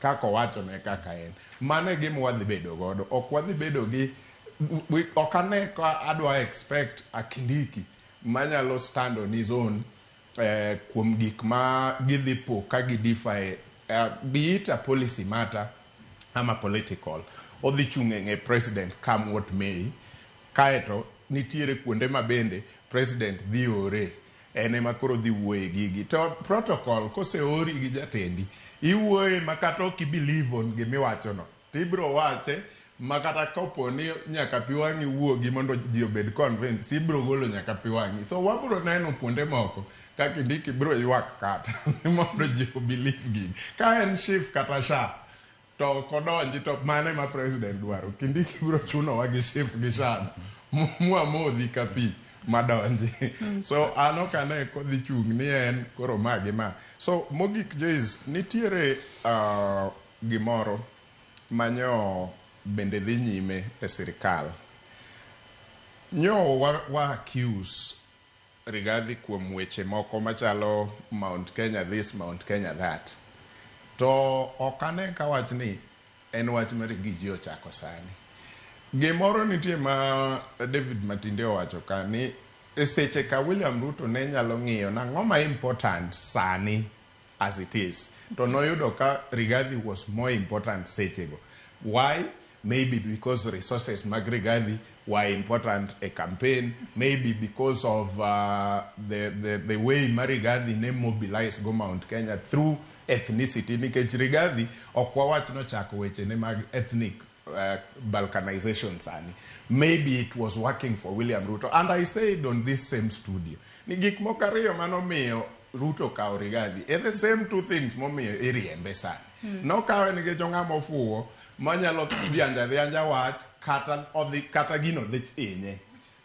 kaka owachone kaka en. Mano e gima wadhi bedo godo. Ok wadhi bedo gi ok ane ka adwa expect a Kindiki manyalo stand on his own kuom gik ma gidhi po ka gidify be it a policy matter ama political. Odhi chung'e ng'e president come what may. Kaeto nitiere kuonde ma bende president dhi ore, ene ma koro dhi wuoye gigi. To protocol kose ori gi jatendi, iwuoye makata ok believe on gimiwachono. Tibro wache makata kopo ni nyaka pi wang'i wuogi mondo ji obed convinced, ibro golo nyaka pi wang'i. So wabro neno kuonde moko ka Kindiki bro ywak kata mondo ji believe gigi. Ka en shift kata sha to kodonji to mane ma president dwaro. Kindiki bro chuno wagi shift gi sha modhi ka pi madonji. So ano kane kodhi chung ni en koro magi ma. So mogik Joyce, nitiere gimoro manyo bende dhi nyime e sirikal. Nyo wa accuse Rigathi kuom weche moko machalo Mount Kenya this, Mount Kenya that. To okane ka wach ni en wach mar giji ochako sani. Gimoro nitie ma David Matinde owacho ka ni seche ka William Ruto ne nyalo ng'iyo na ng'oma important sani as it is. To noyudo ka Rigathi was more important sechego. Why? Maybe because resources mag Rigathi were important a campaign. Maybe because of the way Rigathi ne mobilize go Mount Kenya through ethnicity. Nikech Rigathi okwawach no chako weche ne mag ethnic balkanization sani. Maybe it was working for William Ruto. And I said on this same studio, ni gik moko ariyo manomiyo Ruto kao Rigathi. The same two things momiyo iriembe sani. No kawe nikech ong'ama ofuwo manyalo dhianja wach kata gino dhi inye.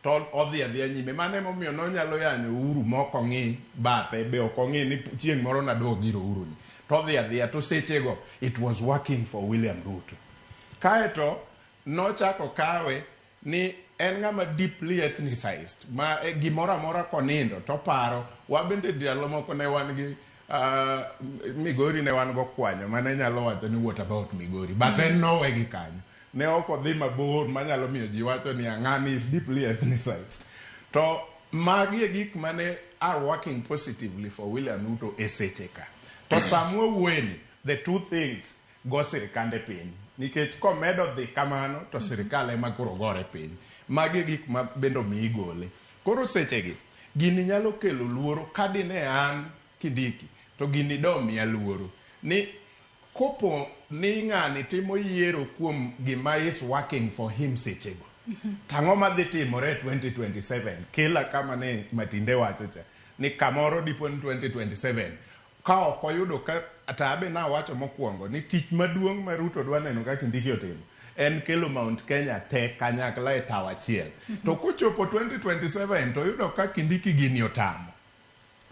To odhi adhiya nyime. Mane momiyo nonyalo yanyo Uhuru moko ng'i bathe be ok ong'i ni chieng' moro nadog giro Uhuru ni. To odhi adhiya to sechego it was working for William Ruto. Kaeto nochako kawe ni en ng'ama deeply ethnicized ma gimoro amora konindo to paro. Wabende dialo moko ne wan gi Migori ne wan go kwanyo mane nyalo wacho ni what about Migori, but en nowe gi kanyo ne ok odhi mabor manyalo miyo ji wacho ni ng'ani is deeply ethnicized. To magi e gik mane are working positively for William Ruto e seche ka. To Samuel Weni, the two things go sirikande piny nikech komedo dhi kamano to sirikal ema koro gore piny. Magi gik ma bendo mi gole. Koro sechegi gini nyalo kelo luoro kadine an Kindiki to gini do miya luoro ni kopo ni ng'ani timo yiero kuom gima is working for him sechego. Tang'o madhi timore 2027 kila kama ne Matinde wacho cha ni kamoro dipo ni 2027 ka ok oyudo ka atabe na wacho mokwongo ni tich maduong' ma Ruto dwa neno ka Kindiki otimo en kelo Mount Kenya te kanyakla e tawa achiel. To kochopo 2027 to yudo ka Kindiki gini otamo.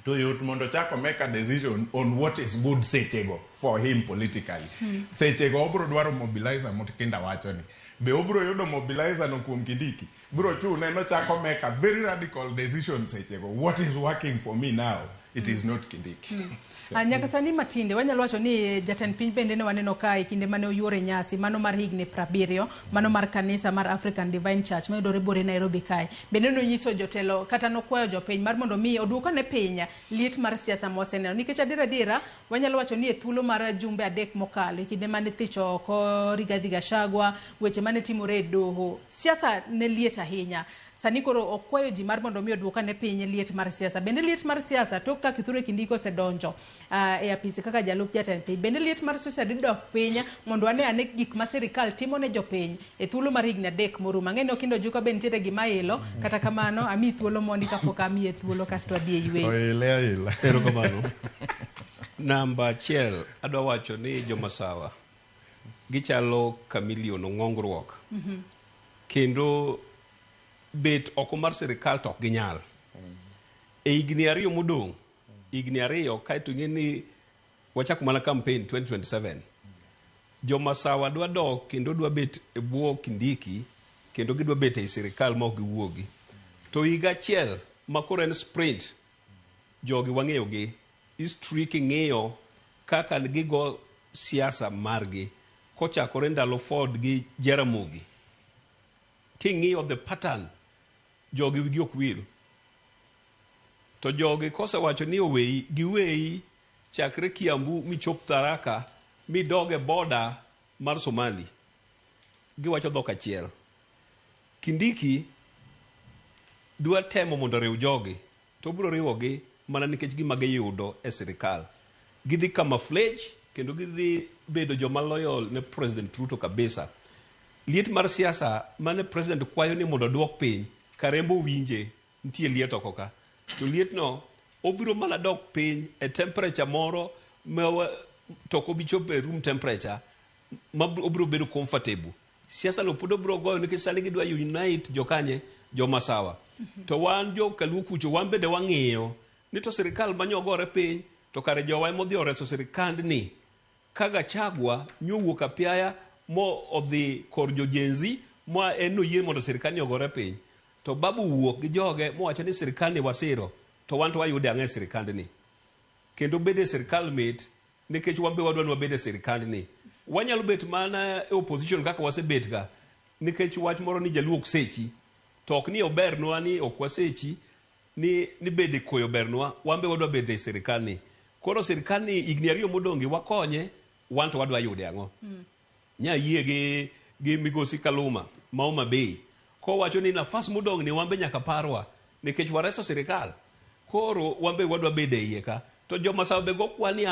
To yot mondo chako make a decision on what is good sechego for him politically. Sechego obro dwaro mobilizer motikinda wacho ni. Be obro yudo mobilizer no kuom Kindiki. Bro chune no chako make a very radical decision sechego. What is working for me now? It is not Kindiki. Nyaka sani Matinde wanyalo wacho ni jatend piny bende ne waneno kae kinde mane oyuore nyasi mano mar higni 70 mano mar kanisa mar African Divine Church mayudore bore Nairobi kae. Bende nonyiso jotelo kata nokwayo jopiny mar mondo mi oduoko ne piny liet mar siasa moseneno nikech adira wanyalo wacho ni e thuolo mar jumbe 3 mokalo kinde mane thicho oko Rigathi Gachagua weche mane timore e doho siasa ne liet ahinya. Sani koro okwayo ji mar mondo mi oduoka ne piny liet mar siasa. Bende liet mar siasa tok ka Kithure Kindiki osedonjo e apisi kaka jalup jatend piny. Bende liet mar siasa didok piny mondo ane gik ma sirikal timo ne jopiny e thuolo mar higni 3 morumo. Ang'e ni okindo juko bende nitiere gima ilo kata kamano ami thuolo mondi kapok amiye thuolo kasto adhi e yweyo. Oile. Erokamano. Namba 1 adwa wacho ni jomasawa gichalo chameleon ong'ongruok. Kendo bet oko mar sirikal to ginyal. E higni 2 modong', higni 2 kaeto ng'eni wachako mana campaign 2027. Jomasawa dwa dok kendo dwa bet e bwo Kindiki kendo gidwa bet e sirikal ma ok giwuogi. To higa achiel makoro en sprint jogi wang'eyo gi history king'iyo kaka gigo siasa margi kochakore ndalo Ford gi Jaramogi king'iyo the pattern jogi wigi ok wil to jogi kosewacho ni oweyi giweyi chakre Kiambu michop Tharaka midoge border mar Somali giwacho dhok achiel. Kindiki dwa temo mondo riw jogi to biro riwogi mana nikech gima giyudo e sirikal. Gidhi camouflage kendo gidhi bedo joma loyal ne President Ruto kabisa. Liet mar siasa mane President kwayo ni mondo duok piny karembo winje nitie liet oko ka. To liet no obiro mana dok piny e temperature moro to kobichopo room temperature ma obiro bedo comfortable. Siasa lo pod obiro goyo nikech sani gidwa unite jokanye joma sawa. To wan jo Kaluo kucho wan bende wang'iyo ni to sirikal manyogore piny to kare jowa modhi oreso sirikand ni kaga chagwa nyowuok apiaya mo odhi kor jojenzi mo en oyie mondo sirikal ni ogore piny to babu wuok gi joge mowacho ni sirikal ni wasiro to wan to wayude ang'e sirikand ni kendo bede sirikal mit nikech wambe wadwa ni wabede sirikand ni wanyalo bet mana e opposition kaka wasebet ga nikech wach moro ni jaluok sechi to ok ni obernwa ni ok wasechi ni bede koyo bernwa wambe wadwa bede sirikal ni koro sirikal ni igni ariyo modongi wakonye wan to wadwa yude ang'o nya yie gi migosi Kaluma Maoma Bay ko wacho ni nafas modong ni wambe nyaka parwa nikech wareso sirikal koro wambe wadwa bede iye ka to joma sawa be go kwani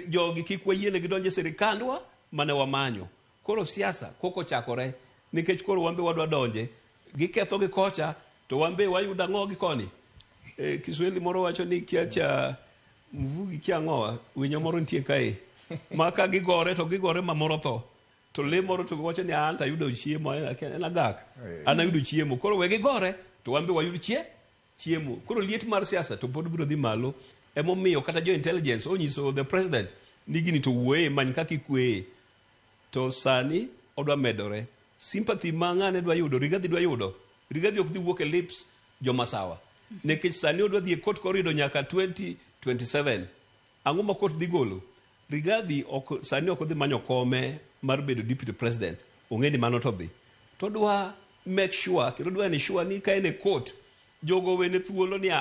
jogi kik wayiene gidonje sirikandwa mane wamanyo koro siasa koko chakore nikech koro wambe wadwa donje giketho gi kocha to wambe wayuda ng'o gi koni Kiswahili moro wacho ni kiacha mvugi kia ng'owa winyo moro nitie kae maka gigore to gigore mamoro tho to le moro to wacho ni anta yudo chiemo en agak ana yudo chiemo koro we gigore to wambe wayud chiemo koro liet mar siasa to pod biro dhi malo emomiyo kata jo intelligence onyiso the president ni gini to wuoye many kaka ikwe to sani odwa medore sympathy mang'ane dwa yudo Rigathi dwa yudo Rigathi ok dhi wuok e lips joma sawa nikech sani odwa dhi e court corridor nyaka 2027 ang'o ma court dhi golo Rigathi sani ok dhi manyo kome mar bedo deputy president ong'e ni mano to dhi to dwa make sure kendo dwa ni sure ni ka en e court jogo wene thuolo ni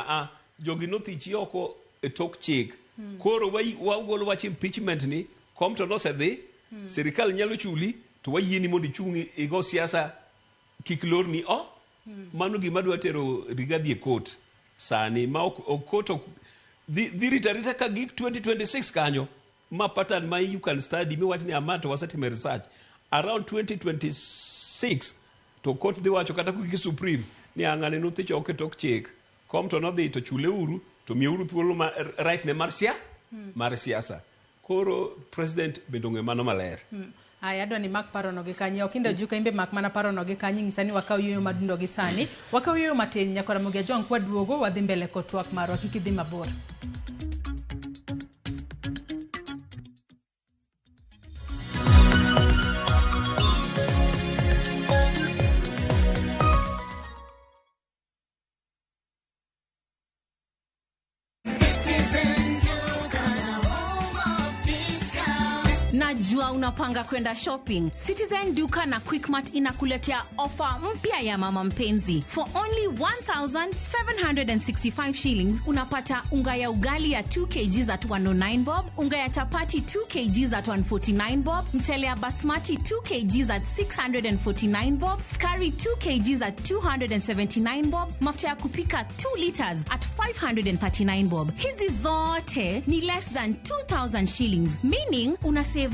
jogi nothichi oko e tok chik koro wagolo wach impeachment ni kom to nosedhi sirikal nyalo chuli to wayieni mondo ichungi igo siasa kik lor ni mano gima dwa tero Rigathi e court sani ma ok dhi rita ka gik 2026 kanyo ma pattern ma you can study mi wach ni amato wasetime research around 2026 to court dhi wacho kata kuki supreme ni ang'ane nothicho ok e tok chik kom to nodhi to chule uru to miuru thuolo ma right ne mar siasa koro president bendo ng'e mano maler Aya adwa ni mak paro no gi kanyi okindo juka imbe mak mana paro no gi kanyi ngisani wakao yoyo madundo gi sani wakao yoyo matin nyakora Ramogi Jong kwa duogo wadhi mbele kotwak marwa kikidhi mabor. Najua unapanga kwenda shopping. Citizen Duka na Quickmart inakuletea ofa mpya ya mama mpenzi. For only 1,765 shillings unapata unga ya ugali ya 2 kg at 109 bob, unga ya chapati 2 kg at 149 bob, mchele ya basmati 2 kg at 649 bob, skari 2 kg at 279 bob, mafuta ya kupika 2 liters at 539 bob. Hizi zote ni less than 2,000 shillings, meaning una save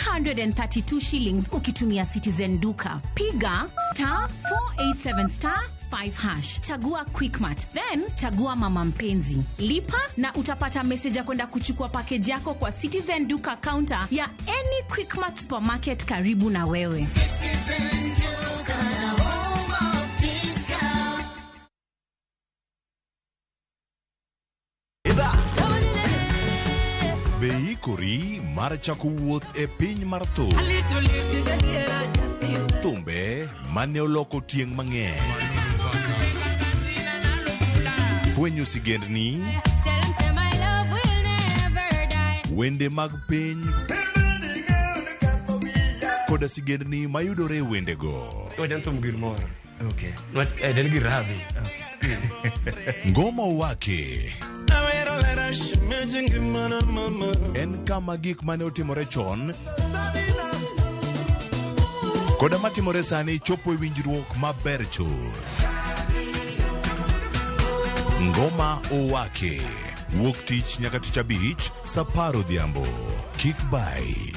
332 shillings ukitumia Citizen Duka. Piga *487*5#. Chagua Quickmart, then chagua mama mpenzi. Lipa na utapata message ya kwenda kuchukua package yako kwa Citizen Duka counter ya any Quickmart supermarket karibu na wewe. Citizen Duka, home of discount. Beikori mar chako wuoth e piny mar thum. Thumbe mane oloko tieng' mang'eny. fwenyo sigendni, wende mag piny, koda sigendni mayudore wendego. Okay. Den girabi. Ngoma wake en kama gik mane otimore chon koda matimore sani chopo e winjruok maber chor. Ngoma owake wuok tich nyaka tich abich saa 10 odhiambo. Kik bai.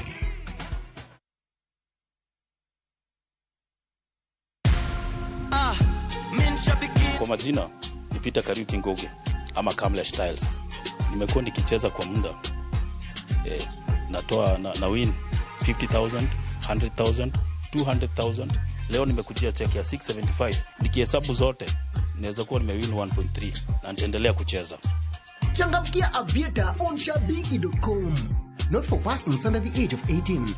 Kwa majina ni Peter Kariuki Ngoge ama Kamla Styles. Nimekuwa nikicheza kwa muda. Natoa na win 50,000, 100,000, 200,000. Leo nimekujia check ya 675. Nikihesabu zote naweza kuwa nimewin 1.3 na nitaendelea kucheza. Changamkia Aviator on shabiki.com. Not for persons under the age of 18.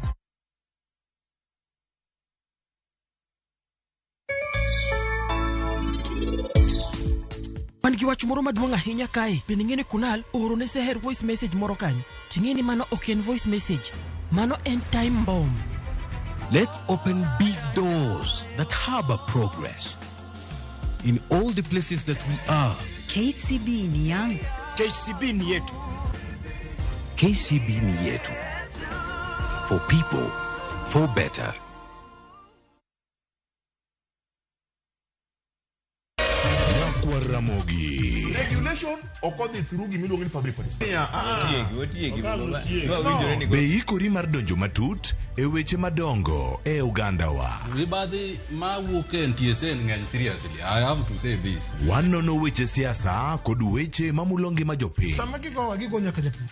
Wan gi wach moro maduong' ahinya kae. Bende ng'eni Kunal oro ne Seher voice message moro kanyo. Ting'eni mano ok en voice message. Mano en time bomb. Let's open big doors that harbor progress. In all the places that we are. KCB ni yangu. KCB ni yetu. KCB ni yetu. For people, for better. Kwa Ramogi. Regulation okodhi through gimiluongo ni public participation. Be ikori mar donjo matut e weche madongo e Uganda wa. Ribadhi ma wuok e TSN ng'eny seriously. I have to say this. Wanono weche siasa kod weche mamulongi ma jopiny. Sama gigo nyaka japur.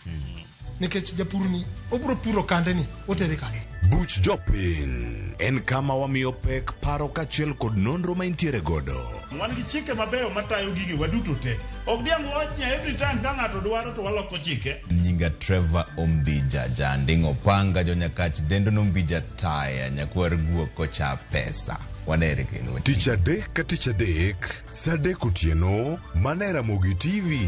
Nikech japur ni obro puro kande ni otere kanye. Buch jopiny en kama wamiyo pek paro kachiel kod nonro ma intiere godo. Wan gi chike mabeyo matayo gigi waduto te. Ok diang' wachnya every time ka ng'ato dwaro to waloko chike. Nyinga Trevor Ombija jandingo panga jonyakach dendo nombija taya nyakwar guoko cha pesa. Wanere kendo. Tich adek ka tich adek, saa 3 otieno, mana Ramogi TV.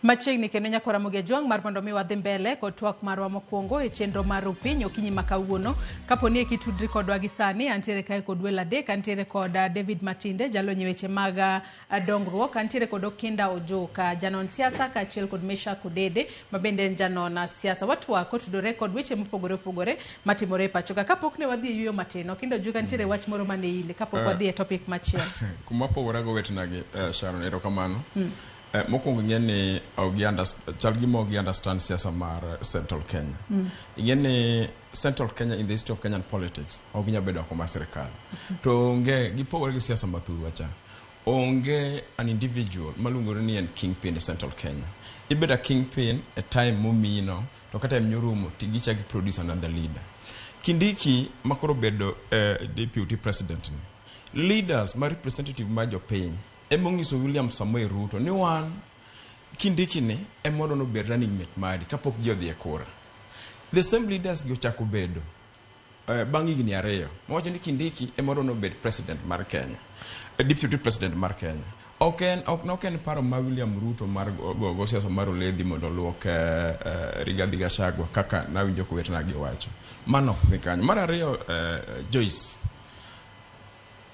Machiegni kendo nyako Ramogi Jwang mar mondo mi wadhi mbele kod twak marwa mokwongo e chenro mar Upiny okinyi makawuono. Kaponi e kitudri kodwa gi sani antiere kae kod welo adek, antiere kod David Matinde jalony weche mag dongruok, antiere kod Okinda Ojoka janon siasa kaachiel kod Mesha Kudede mabende en janon siasa. Watwak otudore kod weche mopogore opogore matimore e pachoka. Kapok ne wadhi e yueyo matin, Okinda Ojoka antiere wach moro mane ile kapok wadhi e topic machielo. Kuma pogore go wetna gi Sharon erokamano. Mokwongo ng'eni chal gima ok understand siasa mar Central Kenya. Ng'eni Central Kenya in the history of Kenyan politics ok nyalo bedo oko mar sirkal. To onge gipogore gi siasa mathuru wacha. Onge an individual maluongore ni en kingpin e Central Kenya. Ibedo kingpin a time momino to kata mnyorumo tigicha gi produce another leader. Kindiki makoro bedo deputy president ni. Leaders ma representative ma jopiny emongiso William Samoei Ruto ni wan Kindiki ni emodo no bed running mate mari kapok ji odhi e kura. The same leaders gi ochako bedo bangi gini areyo mowacho ni Kindiki emodo no bed president mar Kenya, deputy president mar Kenya. Ok paro ma William Ruto mar go siasa mar oledhi mondo luok Rigathi Gachagua kaka nawinjo ko wetna gi wacho. Mano ok ni kanyo. Mar ariyo Joyce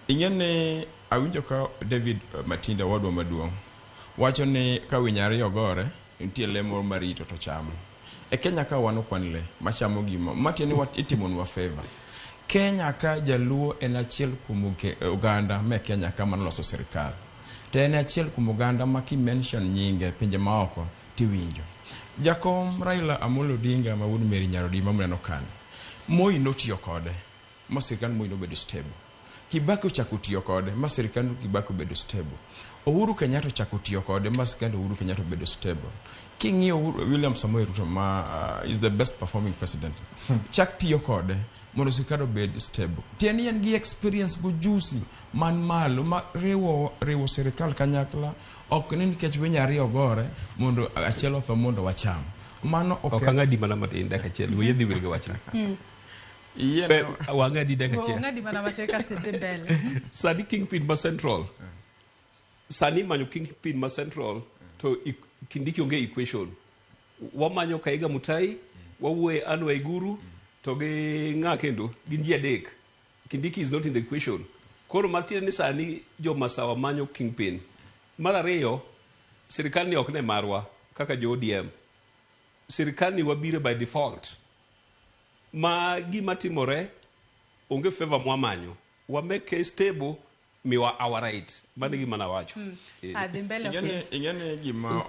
ing'eni awinjo ka David Matinde wadwa maduong' wacho ni ka winy ariyo gore nitie le moro marito to chamo. E Kenya ka wan okwan le machamo gimo matieni itimonwa favor. Kenya ka jaluo en achiel kuom Uganda me Kenya ka manoloso sirkal. To en achiel kuom Uganda ma ki mention nyinge pinje maoko tiwinjo. Jakom Raila Amolo Odinga ma wuod Mary Nyarodi maneno kan. Moi notiyo kode ma sirkal Moi nobedo stable. Kibaki ochako tiyo kode ma sirkal Kibaki bedo stable. Uhuru Kenyatta ochako tiyo kode ma sirkal Uhuru Kenyatta bedo stable. King'iyo William Samoei Ruto ma is the best performing president. Chak tiyo kode mondo sirkal obed stable. Tieni en gi experience go juicy man malo ma riwo sirkal kanyakla ok ni nikech winya ariyo gore mondo achiel otho mondo wacham. Mano ok angadi mana matin dakika achiel we yedhi wirge wachna. Wangadi dakika achiel. Wangadi mana macheka stete mbele. Sani Kingpin ma Central. Sani manyo Kingpin ma Central to Kindiki onge equation. Wamanyo Kaiga Mutai, wawuoye Anne Waiguru, to gi ng'a kendo gin ji adek. Kindiki is not in the equation. Koro matiende ni sani jo Masawa manyo Kingpin. Mar ariyo, sirikal ni ok ne marwa kaka jo ODM. Sirikal ni wabire by default. Ma gima timore onge favor mwamanyo. Wa make stable miwa our right. Mane gima nawacho. Ingene gima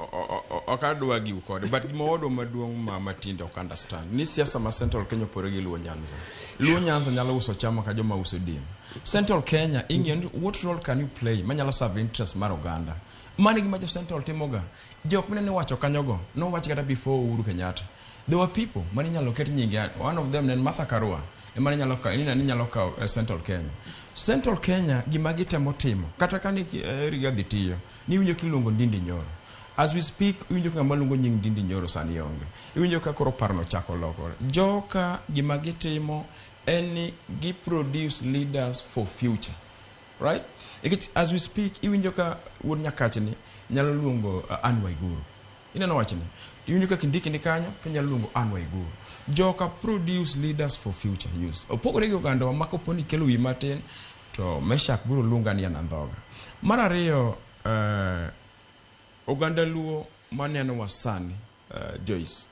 okadwa gi ukode but gima odo maduong' ma matinde ok understand. Ni siasa ma Central Kenya pore gi Luo Nyanza. Luo Nyanza nyalo uso chama ka joma uso dim. Central Kenya ing'e what role can you play manyalo serve interest mar oganda. Mane gima jo Central timoga. Jok mane wacho kanyogo no wacho kata before Uhuru Kenyatta. There were people mane nyalo ket nyinge. One of them nen Martha Karua. Mane nyalo ka Central Kenya. Central Kenya gima gitemo timo kata kani Rigathi tiyo ni winjo kiluongo Ndindi Nyoro. As we speak winjo kama luongo nying Ndindi Nyoro sani onge. Winjo ka koro parno chako lokore. Joka gima gitimo eni gi produce leaders for future. Right? As we speak winjo ka wuod Nyakach ni nyalo luongo Anne Waiguru. Ineno wachni. Winjo ka Kindiki ni kanyo to nyalo luongo Anne Waiguru. Joka produce leaders for future use. Opogore gi oganda wa mako poni kelo wi matin to Meshak biro luonga ni Anandhoga. Mar ariyo oganda Luo maneno wasani Joyce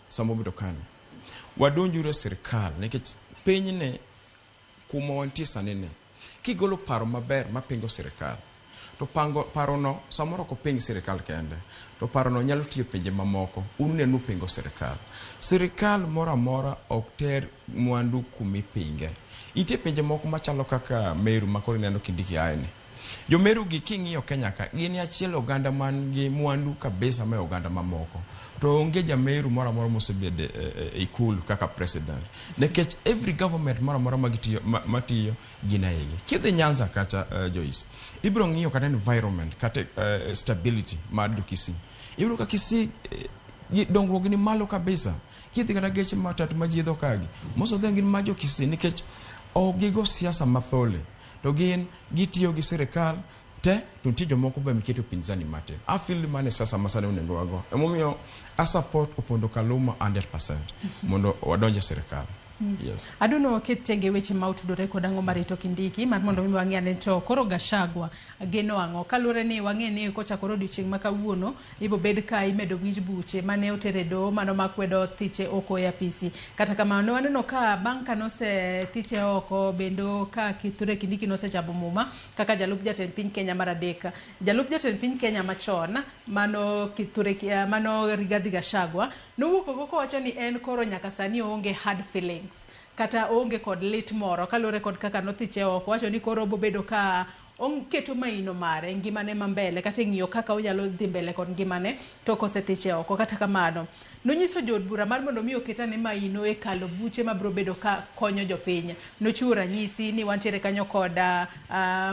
Samobido Kani. Wadonjure sirkal nikech piny ne kuma wantie sani ne. Kigolo paro maber mapingo sirkal. To paro no samoro ko ping sirkal kende. To paro no nyalo tiyo pinje mamoko. Unenu pingo sirkal. Sirkal mora mora ok ter mwandu kumi pinge. Itie pinje moko machalo kaka Meru makori neno Kindiki aene. Jo Meru gi king'iyo Kenya ka gini achiel oganda man gi mwandu kabisa ma oganda mamoko. To onge ja Meru mora mora mosebede ikulu kaka president. Nekech every government mora mora matiyo gina yegi. Kidhi Nyanza kacha Joyce. Ibro ng'iyo kata environment kata stability mar Kisii. Ibro ka Kisii dongruok ni malo kabisa. Kidhi kata geche matatu majiedho kagi. Most of them gin majo Kisii nikech gigo siasa mathole. To gin gitiyo gi sirkal te to tijo moko ba miketo pinzani matin. Afil mane sasa masane unengo wago. Emomiyo a support Opondo Kaluma 100% mondo wadonje sirkal. Yes. Aduno kitenge weche mautudore kod ang'o marito Kindiki mar mondo mi wang'ane to koro Gachagua geno ang'o kalure ni wang'e ni kochakoro odiochieng' ma kawuono ibo bed ka imedo wich buche mane otere do mano makwedo thiche oko ya PC kata kamano waneno ka banka nose thiche oko bendo ka Kithure Kindiki nose chabo muma kaka jalup jatend piny Kenya mar adek jalup jatend piny Kenya machon mano Rigathi Gachagua nowuok ko wacho ni en koro nyaka sani onge hard feelings kata onge kod lit moro kalure kod kaka nothiche oko wacho ni koro bobedo ka onketo maino mare ngimane mambele kata ng'iyo kaka onyalo dhi mbele kod ngimane to kosethiche oko kata kamano nonyiso jod bura mar mondo mi oketane maino e kalo buche mabro bedo ka konyo jopiny nochiwo ranyisi ni wantiere kanyo kod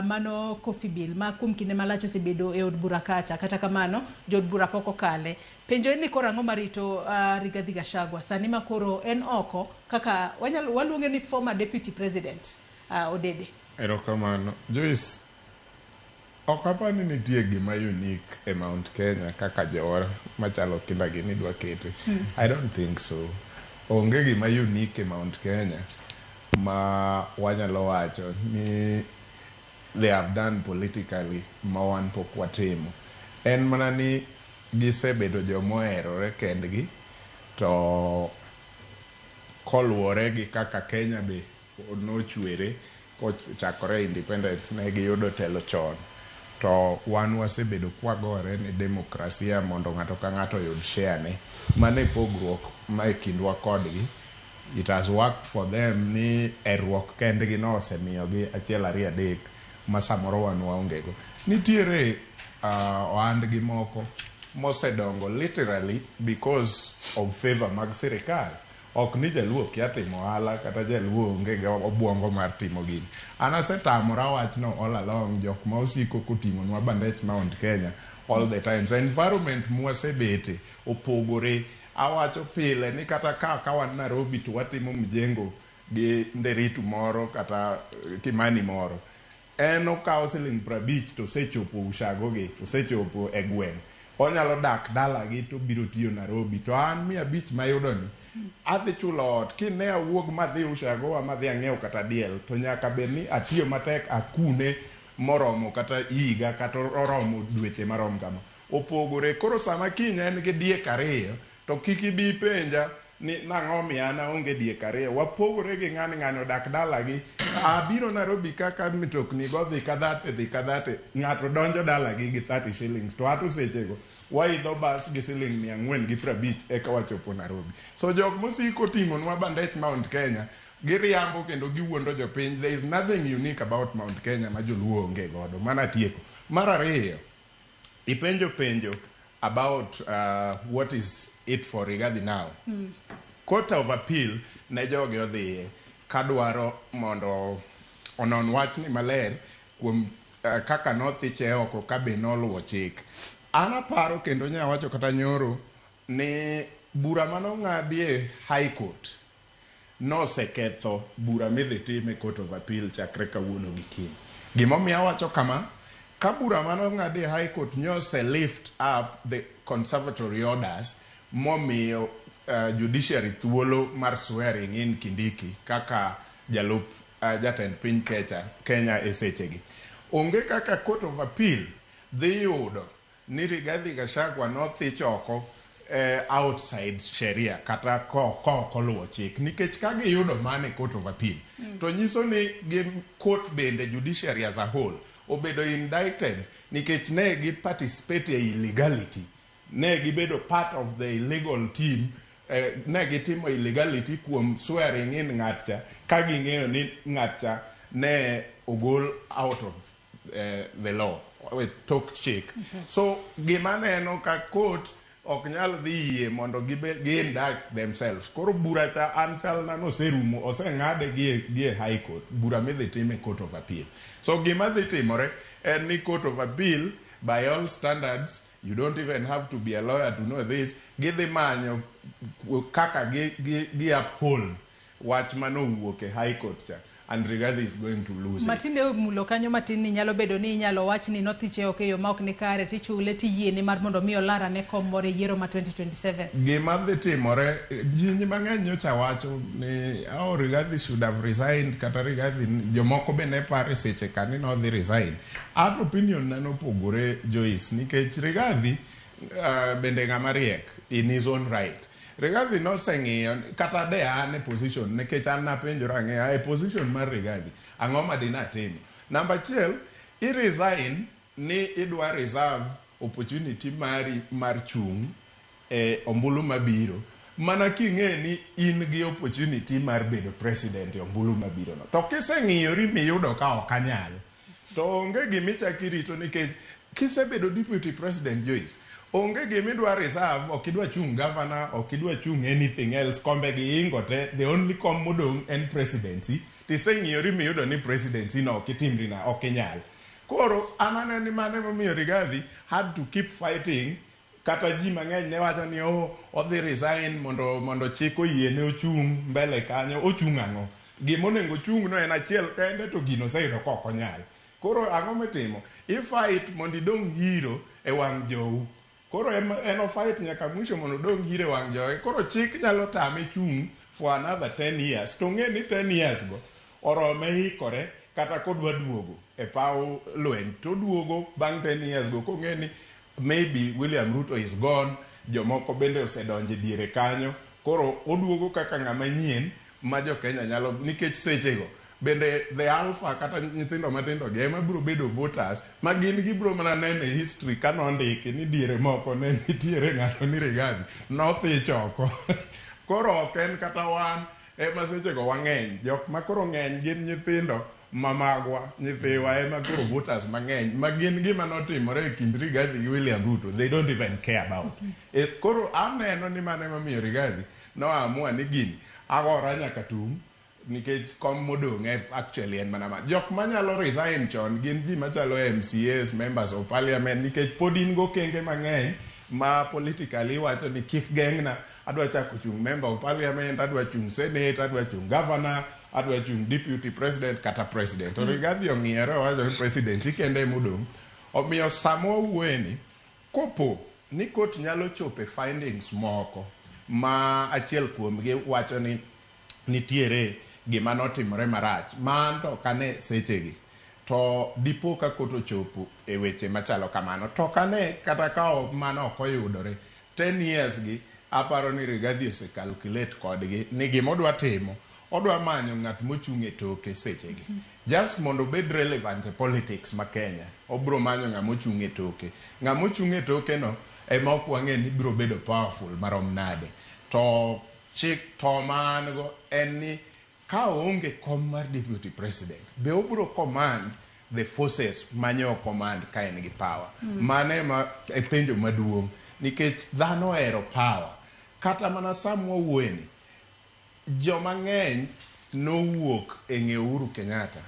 mano coffee bill ma kuom kinde malach osebedo e od bura kacha kata kamano jod bura poko kale penjo ni koro ang'o marito Rigathi Gachagua sani ma koro en oko kaka waluonge ni former deputy president Odede. Erokamano Joyce okapani nitie gima unique e Mount Kenya kaka jora machalo kinda gini dwa kete. I don't think so. Onge gima unique e Mount Kenya ma wanyalo wacho ni they have done politically ma wan pok watimo. En mana ni gisebedo jomoherore kendgi to koluwore gi kaka Kenya be nochwere kochakore independence ne giyudo telo chon to wan wasebedo kwagore ni demokrasia mondo ng'ato ka ng'ato yud share ne mane pogruok ma e kindwa kodgi. It has worked for them ni erruok kendgi no osemiyogi achiel ariyo adek ma samoro wan waongego. Nitiere ohandgi moko mosedongo literally because of favor mag sirikal. ok ni jaluo kia timo ohala kata jaluo onge ga obuongo mar timo gini. An asetamora wachno all along, jok ma osiko koting'onwa bandech Mount Kenya all the time. So environment mwasebete opogore. Awacho pile ni kata ka wan Nairobi to watimo mjengo gi nderitu moro kata Kimani moro, en okawo siling 50 to osechopo ushagogi, osechopo e gweng'. Onyalo dak dalagi to biro tiyo Nairobi. To an 500 mayudo ni adhi chulo ot. Kine awuog madhi ushago madhi ang'iew kata diel, to nyaka bed ni atiyo matek akune moromo kata higa kata oromo dweche marom kama. Opogore. Koro sama kiny en gi diek 2 to kik ibi penja ni nang'o miya an aonge diek 2. Wapogore gi ng'ani odak dalagi. Abiro Nairobi kaka mitokni go dhi kadhate ng'ato donjo dalagi gi 30 shillings, to ato sechego waidho bas gi siling 450 eka wachopo Nairobi. So jok mosiko ting'onwa bandech Mount Kenya giriambo kendo giwuondo jopiny. There is nothing unique about Mount Kenya ma joluo onge godo. Mana tieko. Mar ariyo, penjo about what is it for Rigathi now. Court of Appeal ne joge odhiye kadwaro mondo onon wachni maler kuom kaka nothiche oko kabe noluwo chik. An aparo kendo nyawacho kata nyoro ni bura manong'adie High Court noseketho bura midhi time Court of Appeal chakre kawuono gi kiny. Gimomiyo awacho kama, ka bura manong'adie High Court nyose lift up the conservatory orders momiyo judiciary thuolo mar swearing in Kindiki kaka jalup jatend piny Kenya e sechegi. Onge kaka Court of Appeal dhi yudo ni Rigathi Gachagua nothich oko outside sheria kata koluwo chik, nikech ka giyudo mane Court of Appeal to nyiso ni court bende judiciary as a whole obedo indicted nikech ne gi participate e illegality, ne gibedo part of the illegal team, ne gitimo illegality kuom swearing in ng'atcha ka ging'eyo ni ng'atcha ne ogol out of the law, tok chik. So gima neno ka court ok nyal dhi yie mondo gi-indict themselves. Koro bura cha an chalna noserumo, oseng'ade gie High Court, bura midhi time Court of Appeal. So gima dhi timore en ni Court of Appeal, by all standards, you don't even have to be a lawyer to know this, gidhi manyo kaka gi uphold wach manowuok e High Court cha, and Rigathi is going to lose it. Matinde mulo kanyo matin ni nyalo bedo ni nyalo wach ni nothiche oke yo ma ok ni kare tichule tiyiene mar mondo mi olara ne kom more yiero ma 2027. Gima dhi timore, ji mang'eny nyocha wacho ni Rigathi should have resigned, kata Rigathi jomoko be ne pare seche kani no dhi resign. Our opinion nano pogore, Joyce, nikech Rigathi bende ng'ama riek in his own right. Rigathi noseng'iyo kata de an e position nikech an napenjora ng'eya e position mar Rigathi ang'o ma dinatimo. Number 1, i resign ni idwa reserve opportunity mari mar chung e ombulu mabiro, mana king'e ni in gi opportunity mar bedo president e ombulu mabiro no. To kiseng'iyori miyudo ka ok anyal, to onge gimichaki rito nikech kisebedo deputy president, Joyce, onge gimidwa reserve, ok idwa chung governor, ok idwa chung anything else, kombe gi ingo te, the only kom modong en presidency. Tiseng'iyori miyudo ni presidency no ok itimri na ok inyal. Koro anane ni mane momiyo Rigathi had to keep fighting. Kata ji mang'eny ne wacho ni odhi resign mondo chik oyiene ochung mbele kanyo. Ochung ang'o? Gimonengo chung no en achiel kende, to gino oseyudo ka ok onyal. Koro ang'o mitimo? I-fight mondo idong' hero e wang' jowu. Koro en o-fight nyaka mwisho mondo odong' hero e wang' jowe. Koro chik nyalo tame chung for another 10 years. To ng'e ni 10 years go orome hikore kata kodwa duogo e paw lweny. To duogo bang' 10 years go kong'e ni maybe William Ruto is gone, jomoko bende osedonje diere kanyo. Koro oduogo kaka ng'ama nyien ma jo Kenya nyalo, nikech sechego bende the alpha kata nyithindo matindo ge ema biro bedo voters ma gin gibiro mana neno e history ka nondiki ni diere moko ne nitiere ng'ato ni Rigathi nothich oko. Koro ok en kata wan ema sechego wang'eny, jok ma koro ng'eny gin nyithindo mamagwa, nyithiwa ema koro voters mang'eny ma gin gima notimore e kind Rigathi gi William Ruto they don't even care about. Koro aneno ni mane mamiyo Rigathi noamua ni gini agora nyaka tung nikech kom modong actually en mana jok manyalo resign chon gin ji machalo MCAs, members of parliament, nikech pod in go kenge mang'eny ma politically wacho ni kik geng'na, adwa chako chung member of parliament, adwa chung senate, adwa chung governor, adwa chung deputy president kata president. To Rigathi ong'iere wacho ni presidency kende modong. Omiyo samo wueni kopo ni kot nyalo chope findings moko ma achiel kuomgi wacho ni nitiere gima notimore marach man to kane sechegi to dipo ka koto chopo e weche machalo kamano to kane kata ka mano ok oyudore 10 years gi aparo ni Rigathi ose calculate kodgi ni gima odwa timo, odwa manyo ng'at mochung' e toke sechegi just mondo bed relevant e politics ma Kenya. Obro manyo ng'ama mochung' e toke, ng'ama mochung' e toke no ema ok wang'e ni biro bedo powerful marom nade. To chik to man go en ni ka onge kom mar deputy president be obro command the forces manyo command ka en gi power. Mane ma e penjo maduong' nikech dhano ero power. Kata mana Samuel Wueni joma ng'eny nowuok e ng'e Uhuru Kenyatta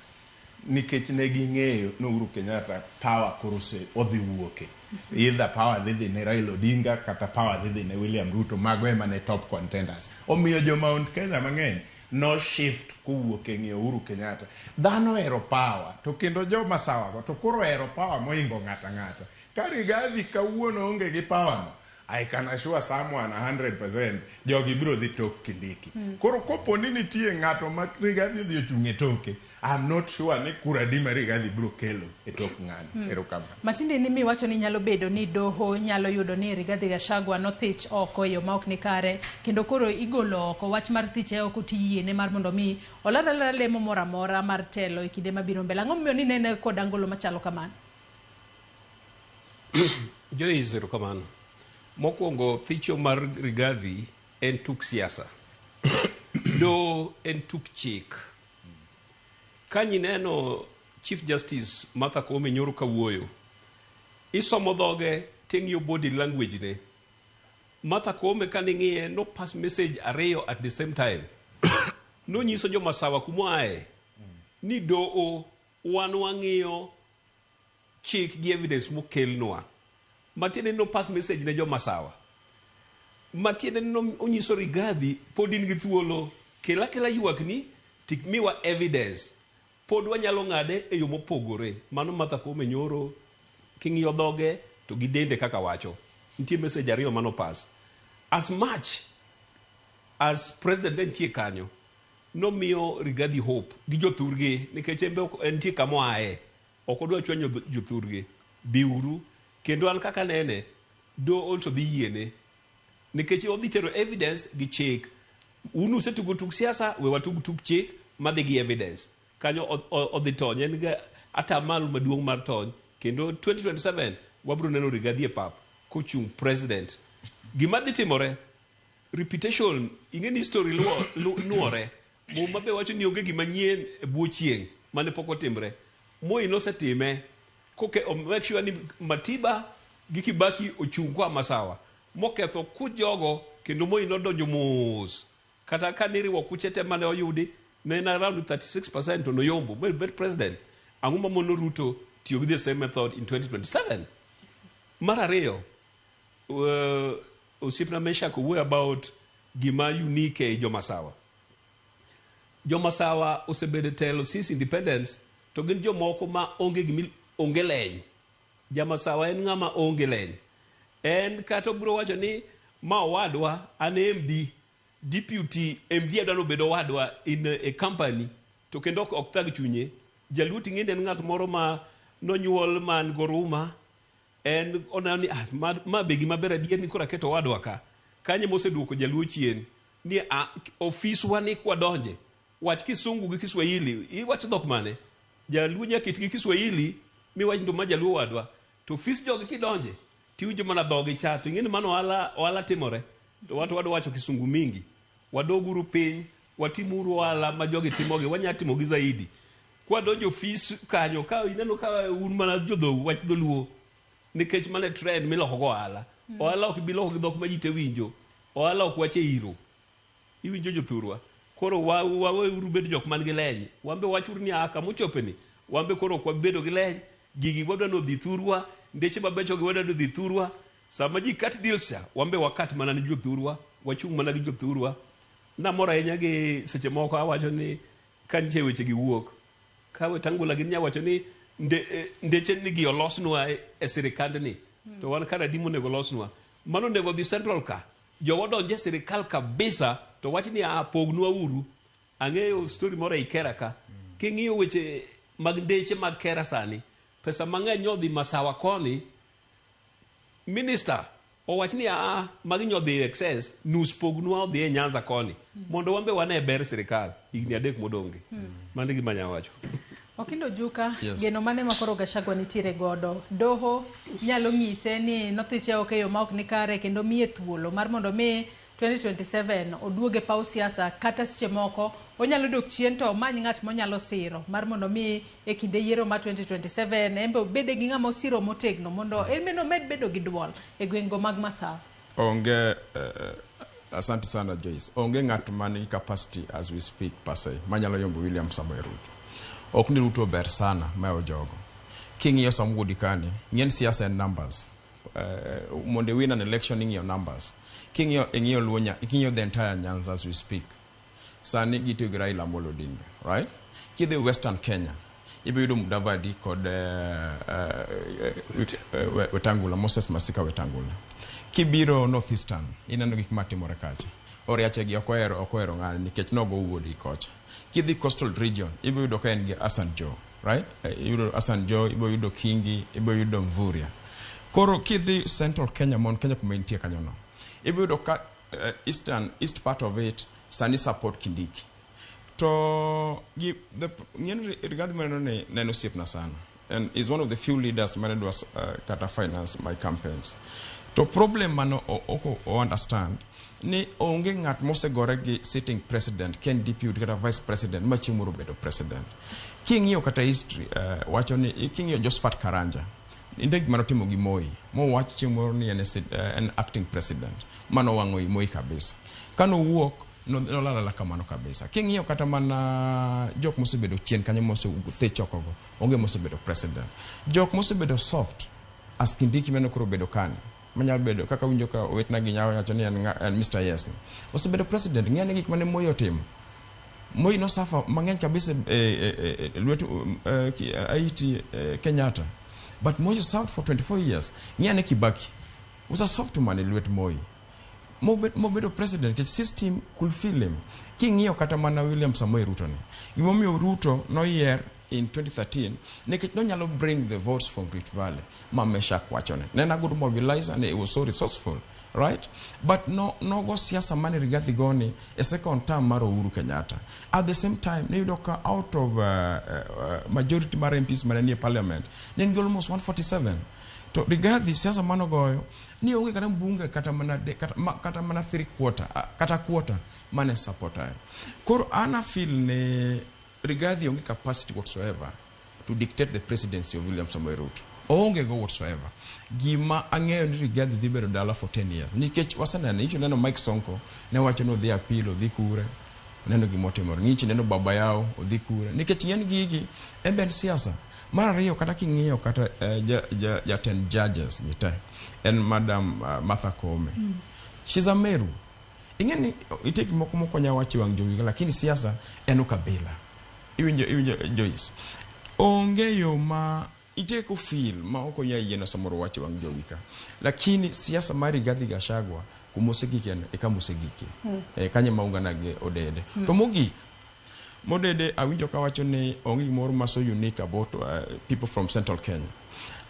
nikech ne ging'eyo no Uhuru Kenyatta power korose odhi wuoke, either power dhi ne Raila Odinga kata power dhi ne William Ruto, mago ema ne top contenders. Omiyo jo Mount Kenya mang'eny no shift kuwuok e ng'e Uhuru Kenyatta. Dhano ero power to kendo jo masawa to koro ero power moingo ng'ata ng'ata. Ka Rigathi kawuono onge gi power no, I can assure someone 100% jogi biro dhi tok Kindiki. Koro kopo ni nitie ng'ato ma Rigathi dhi ochung' e toke, I'm not sure ni kura di ma Rigathi biro kelo e tok ng'ani. Erokamano. Matinde ni miwacho ni nyalo bedo ni doho nyalo yudo ni Rigathi Gachagua nothich oko yo ma ok ni kare, kendo koro igolo oko wach mar thiche oko tiyiene mar mondo mi olalala lemo mora mora mar telo e kinde mabiro mbele. Ang'o miyo ni nene kod angolo machalo kamano? Joyce, erokamano. Mokwongo thicho mar Rigathi en tuk siasa. Do en tuk chik. Kanyi neno Chief Justice Martha Koome nyoro kawuoyo, isomo dhoge teng'iyo body language ne. Martha Koome kaning'iye no pass message ariyo at the same time. No nyiso jo masawa kumoae ni doo wan wang'iyo chik gi evidence mokelnwa. Matiende no pass message ne jo masawa. Matiende no onyiso Rigathi pod in gi thuolo kela yuak ni tik miwa evidence. Pod wanyalo ng'ade e yo mopogore. Mano Martha Koome nyoro king'iyo dhoge to gi dende kaka wacho. Nitie message ariyo mano pass. As much as president nitie kanyo, no miyo Rigathi hope gi jothurgi nikech entie kamoae. Ok odwa chwanyo jothurgi. Biuru kendo an kaka nene do also dhi yiene nikech odhi tero evidence gi chik. Unu setugo tuk siasa, we watug tuk chik madhi gi evidence. Kanyo odhi tony, en ga atamal maduong' mar tony. Kendo 2027 wabro neno Rigathi e pap kochung' president. Gima dhi timore, reputation, ing'eni story nuore. Muma be wacho ni onge gima nyien e buo chieng' mane pok otimre. Moi nosetime koke make sure ni Matiba gi Kibaki ochung' kwa masawa. Moketho kujogo kendo Moi nodonjo mos. Kata ka niriwo kuchete mane oyudi ne na around 36% to noyombo bet president. Ang'uma mono Ruto tiyo gi the same method in 2027. Mara ariyo, Osipna Mesha kuwe about gima unique e jo masawa. Jo masawa osebede telo since independence to gin jo moko ma onge gimi onge leny. Jamasawa en ng'ama onge leny. En kato bro wacho ni ma wadwa an MD, deputy MD adwano bedo wadwa in a company to kendo ok thag chunye. Jaluti ng'inde en ng'at moro ma nonyuol man goruma. En onani ma begi maber adier ni kora keto wadwa ka. Kanye moseduoko jaluo chien ni office wani kwa donje. Wach kisungu gi Kiswahili, iwach dhok mane? Jaluo nyakit gi Kiswahili mi wach ndo ma jaluo wadwa. To office jogi kidonje tiwinjo mana dhogi cha to ing'eni mano wala timore. To watu wacho kisungu mingi. Wadoguru piny, watimuru wala ma jogi timogi, wanya timogi zaidi. Kwa donjo office kanyo ka ineno ka un mana jodho wach dholuo. Nikech mane trend miloko go wala. Wala ok biloko gi dhok ma jite winjo. Wala ok wache iro. iwinjo jothurwa koro wawe bedo jok man gi leny wambe wachur ni aka mochopeni wambe koro kwa bedo gi leny gigi wadwa no dhi thurwa ndeche mabecho gi wadwa no dhi thurwa sama ji kat deals cha wambe wakat mana ni jothurwa wachung mana gi jothurwa na mora ahinya gi seche moko awacho ni kantie weche gi wuok ka Wetangula gi nya wacho ni ndeche ni gi olosnwa e sirikandni to wan kana dimo nego losnwa mano nego dhi central ka jowo donje sirikal kabisa to wach ni pognwa uru ang'eyo story moro ikera ka king'iyo weche mag ndeche mag kera sani pesa mang'eny nyodhi masawa koni minister owach ni mag nyodhi excess nus pognwa odhi e Nyanza koni mondo wambe wane ber sirikal higni 3 modonge mano gima nya wacho. Okindo Juka, geno mane makoro Gachagua nitiere godo doho nyalo ng'ise ni nothiche okeyo ma ok ni kare kendo miye thuolo mar mondo mi 2027 oduoge paw siasa kata seche moko onyalo dok chien to many ng'at monyalo siro mar mondo mi e kinde yiero ma 2027 embe obede gi ng'ama osiro motegno mondo emeno med bedo gi duol e gwengo mag Masawa. Onge asante sana Joyce. Onge ng'at man capacity as we speak pase manyalo yombo William Samoei Ruto. Ok ni Ruto ber sana mayo jogo. King'iyo samwudi kani, ng'en siasa and numbers. Mondo win an election in your numbers. King'iyo Luonya, king'iyo the entire Nyanza as we speak. Sani gitu gi Raila Amolo Odinga, right? Kidhi Western Kenya, ibe yudo Mudavadi kod Wetangula, Moses Masika Wetangula. Kibiro Northeastern, inano gik matimore kacha. Oriache gi okoero ng'ani nikech nogo wuodi kocha. Kidhi Coastal Region, ibe yudo ka en gi Hassan Joho, right? Yudo Hassan Joho, ibe yudo Kingi, ibe yudo Mvurya. Koro kidhi Central Kenya, Mount Kenya kuma intie kanyono. Ibe yudo ka east part of it, sani support Kindiki. To regarding Manone neno siepna sana. And is one of the few leaders managed was kata finance my campaigns. To problem mano oko understand ni onge ngat mose goregi sitting president ken deputy kata vice president machimuro bedo president. King'iyo kata history wacho ni king'iyo Josephat Karanja inde gimano timo gi Moi wach chimoro ni en acting president mano wango Moi kabisa kano wuok no lala kamano kabisa. King'iyo kata mana jok mosebedo chien kanyo mose thechokogo onge mosebedo president. Jok mosebedo soft as Kindiki meno koro bedo kani manyal bedo kaka winjo ka wetna gi nyawo nyacho ni en Mr. Yes ni osebedo president ng'ene gik mane Moi otimo. Moi no safa mang'eny kabisa lwetu Haiti Kenyatta, but Moi served for 24 years. Ng'ene Kibaki was a soft man lwet Moi mobedo president the system could feel him. King'iyo kata mana William Samoei Ruto ni gimomiyo Ruto no year in 2013 nekech no nyalo bring the votes from Rift Valley mamesha kwachone nena good mobilize and it was so resourceful, right? But no go siasa mani Rigathi goni a second term maro Uhuru Kenyatta. At the same time ne yudoka out of majority mar MPs manani parliament ne almost 147 to Rigathi siasa mano goyo ni onge kata mbunge kata mana 3/4 kata quarter mane supporter. Koro ana feel ne Rigathi onge capacity whatsoever to dictate the presidency of William Samoei Ruto. Onge go whatsoever. Gima ang'eyo ni Rigathi dhi bedo dala for 10 years. Nikech wasanene icho neno Mike Sonko ne wacho no dhi appeal odhi kure. Neno gimotimore. Ngichi neno baba yao odhi kure. Nikech ng'en gigi emben siasa. Mar ariyo kata king'iyo kata ten judges nite en Madam Martha Koome. She's a Meru. Ing'eni iteki moko nyawachi wang jowi lakini siasa eno kabila. Iwinjo Joyce. Onge yo ma iteko feel ma oko yena samoro wachi wang jowi ka. Lakini siasa mari Rigathi Gachagua kumosegiki ekamosegiki. Kanye maungana ge odede. To mogik modede awinjo ka wacho ni onge gimoro ma so unique about people from Central Kenya.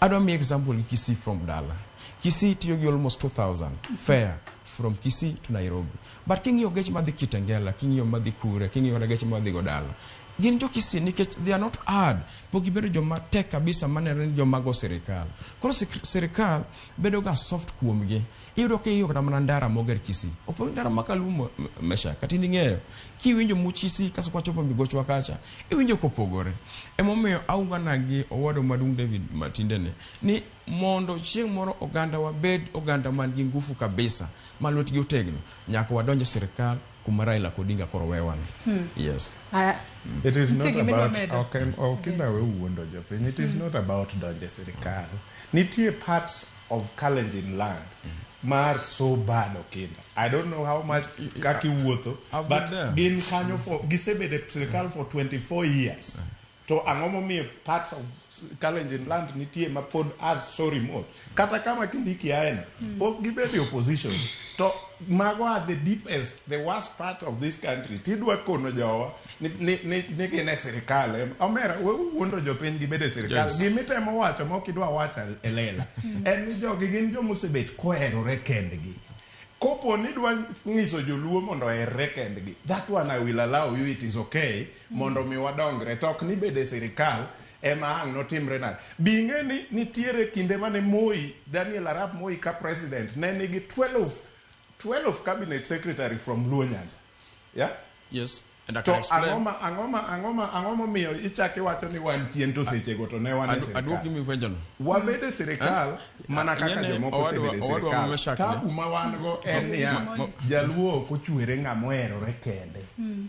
Adwa mi example Kisii from Dala. Kisii tiyo gi almost 2,000 fare from Kisii to Nairobi. But king'iyo geche madhi Kitengela, king'iyo madhi Kure, king'iyo geche madhi Godala. Gin jo Kisii nikech they are not hard. Pogibedo joma tek kabisa manere ni joma go serikal. Koro serikal bedo ga soft kuomgi. Iyudo ke iyo kata mana ndara moger Kisii. Opo ndara makalumo mesha kati ning'eyo. Kiwinjo much Kisii kaso kwachopo migochwa kacha. Iwinjo kopogore. Emomiyo aungana gi owado madung David Matindene ni mondo chieng' moro oganda wabed oganda man gi ngufu kabisa ma lwetgi otegno nyaka wadonje sirikal kuma Raila Odinga koro wewan. Yes. It is not about okinda we wuondo jopiny. It is not about donje sirikal. Nitie parts of Kalenjin land mar so bad okinda. I don't know how much kaki wuotho, but gin kanyo for gisebede sirikal for 24 years. To angomo mi parts of Kalenjin land nitie ma pod are so remote. Kata kama Kindiki aena, pok gibede opposition. To mago are the deepest, the worst part of this country. Tidwa kono jawa ni gine sirikal. Omera, wuondo jopiny gibede sirikal. Gimitemo wacho mokidwa wacha elela. En ni jogi gin jomosebet koherore kendgi. Kopo ni dwa ngiso joluo mondo erre kendgi. That one I will allow you, it is okay. Mondo mi wadongre. Tok ni bede sirikal. Ema ang notimre nade. Binge ni nitiere kinde mane Moi, Daniel Arap Moi ka president, ne nigi 12 cabinet secretary from Luo Nyanza. Yeah? Yes. And I to can explain. angoma miyo ichake wacho ni wan chien to seche go to ne wan e sirikal. Aduoki mi kwenjo no. Wabede sirikal mana kaka jomoko sebede sirikal. Tabu ma wan go en niya jaluo ok ochwere ng'ama oherore kende.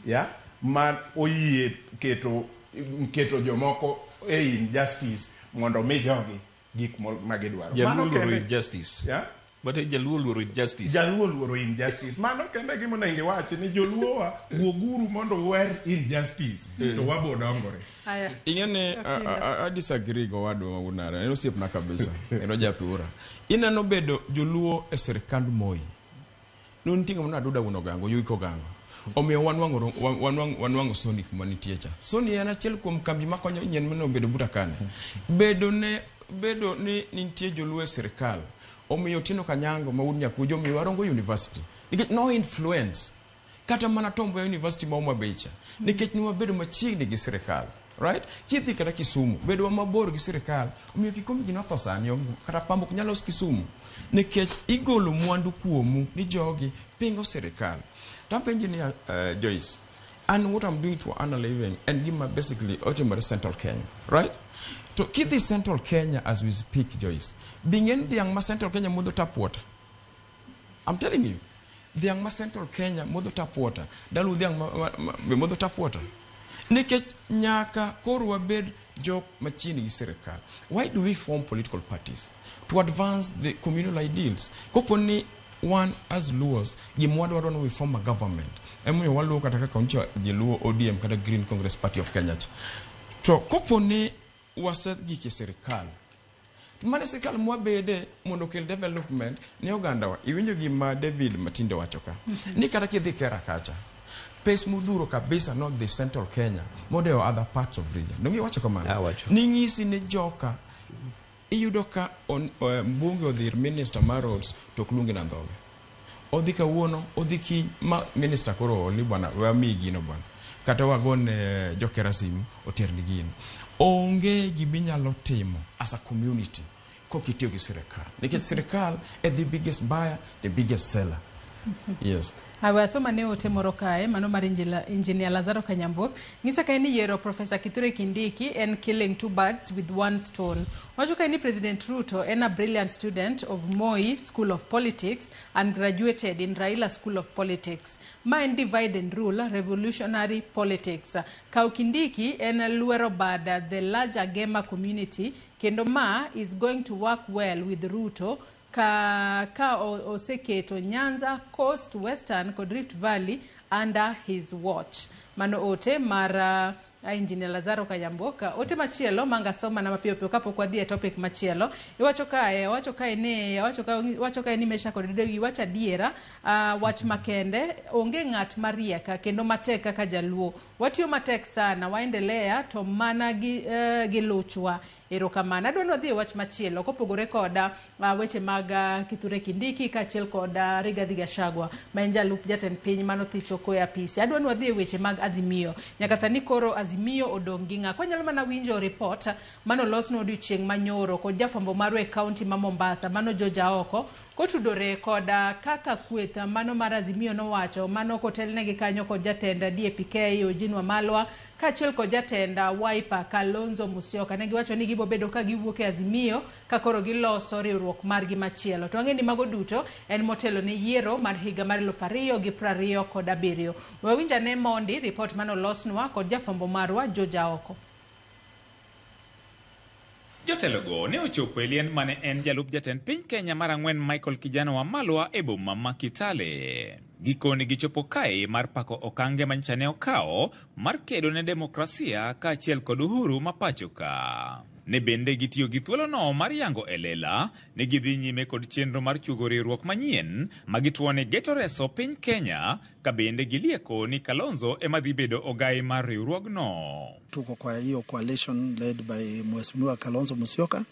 Yeah? Ma oyie keto jomoko injustice mondo mi jogi gik ma gidwaro. Jaluo luoro injustice. Yeah? But jaluo luoro injustice. Jaluo luoro injustice. Mano kende gima onego iwachi ni joluo wa wuoguru mondo wer injustice to wabo dongore. Ingene I disagree go wadwa unara. Eno siep na kabisa. Eno jathura. Ineno bedo joluo e sirikand Moi. Nuntinga mna duda unogango yuko gango. Omiyo wanwango Sony kuma nitiecha. Sony en achiel kuom kambi makonyo nyen meno bedo buta kane. Bedo ni nitie joluo e sirikal. Omiyo Tino Kanyango ma wuod Nyakujo omiyo warongo university. Nikech no influence. Kata mana Tombo University ma Homa Bay cha. Nikech ni wabedo machiegni gi sirikal. Right? Kidhi kata Kisumu, bedo mabor gi sirikal. Omiyo Kikombe gi notho sani kata Pambo ok nyalo Kisumu. Nikech igolo mwandu kuomu ni jogi pingo sirikal. Engineer Joyce, and what I'm doing to Anna Living and give my basically ultimate Central Kenya, right? To keep this Central Kenya as we speak, Joyce, being in the young Central Kenya mother tap water. I'm telling you, the young Central Kenya mother tap water. Dalu the young mother tap water. Niket nyaka korwa bed jok machini serikal. Why do we form political parties? To advance the communal ideals. Koponi one as Luos, Gimwado don't we form a government. And we want to look at a country, the Luo ODM, the Green Congress Party of Kenya. To Kopone was said Giki Serikal. Manesikal Mwabede, Monokel Development, Neoganda, even you give my David Matindo Wachoka. Nikaraki the Kerakacha. Pes Muduro Kabisa, not the Central Kenya, more or other parts of region. No, you watch a command. Ningis in a joka. Iyudoka on mbunge of the minister Marods to Klungi na Ndobe. Odhika wono, odhiki ma minister koro olibwana, wa migi no bwana. Kata wagone jokera simu, oterni gino. Onge giminya lotimo as a community, kokitio gi serikal. Nikech serikal is the biggest buyer, the biggest seller. Yes. Awasoma ne ote moro kae mano mar engineer Lazaro Kanyambok ngisa kae ni yero Professor Kithure Kindiki en killing two birds with one stone. Wacho kae ni President Ruto en a brilliant student of Moi School of Politics and graduated in Raila School of Politics. Ma en divide and rule revolutionary politics. Kau Kindiki en luero bada the larger gamer community kendo ma is going to work well with Ruto ka oseketo Nyanza, Coast, Western, kod Rift Valley under his watch. Mano ote mar engineer Lazaro Kanyamboka. Ote machielo manga soma na mapio pio kapo kwa dhie topic machielo. Iwacho kae ni mesha kodidegi wacha diera wach makende onge ngat marieka kendo matek kaka jaluo. Watio matek sana waendelea to mana gi luchwa. Erokamana adwano dhi wach machielo kopogore koda weche mag Kithure Kindiki kachiel koda Rigathi Gachagua ma en jalup jatend piny mano thicho koya pisi. Adwano dhi weche mag Azimio. Nyaka sani koro Azimio odongi nga. Kwa nyalo mana winjo report mano losno odiochieng' manyoro kod jafwambo marwe county ma Mombasa mano Joja Oko kotudore koda kaka kwetha mano mar Azimio no wacho mano kotelnegi kanyo kod jatenda DAPK Ojinwa Malwa kachiel kod jatenda Wiper Kalonzo Musyoka. Negi wacho ni gibo bedo ka giwuok e Azimio ka koro giloso riwruok margi machielo. To ang'e ni mago duto en motelo ne yiero mar higa mar 2027. Wawinja ne mondi report manolosnwa kod jafwambo marwa Joja Oko. Jotelogo ne ochopo e liend mane en jalup jatend piny Kenya mar ang'wen Michael Kijana Wamalwa e boma ma Kitale. Gikoni gichopo kae mar pako okange manyicha ne okawo mar kedo ne demokrasia kaachiel kod uhuru ma pachoka. Ne bende gitiyo gi thuolono mar yango e lela ne gidhi nyime kod chenro mar chugo riwruok manyien ma gituone geto reso piny Kenya ka bende gilieko ni Kalonzo ema dhi bedo ogai mar riwruogno. Tuko kwa hiyo coalition led by Mheshimiwa Kalonzo Musyoka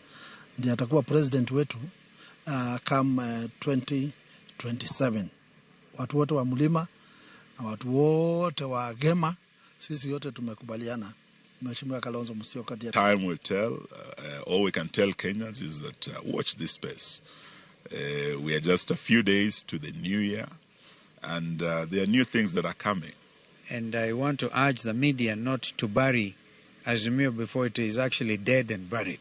ndiye atakuwa president wetu come 2027. Watu wote wa Mlima na watu wote wa Gema sisi yote tumekubaliana Mheshimiwa Kalonzo Musyoka ndiye. Time will tell. All we can tell Kenyans is that watch this space. We are just a few days to the new year and there are new things that are coming. And I want to urge the media not to bury Azimio before it is actually dead and buried.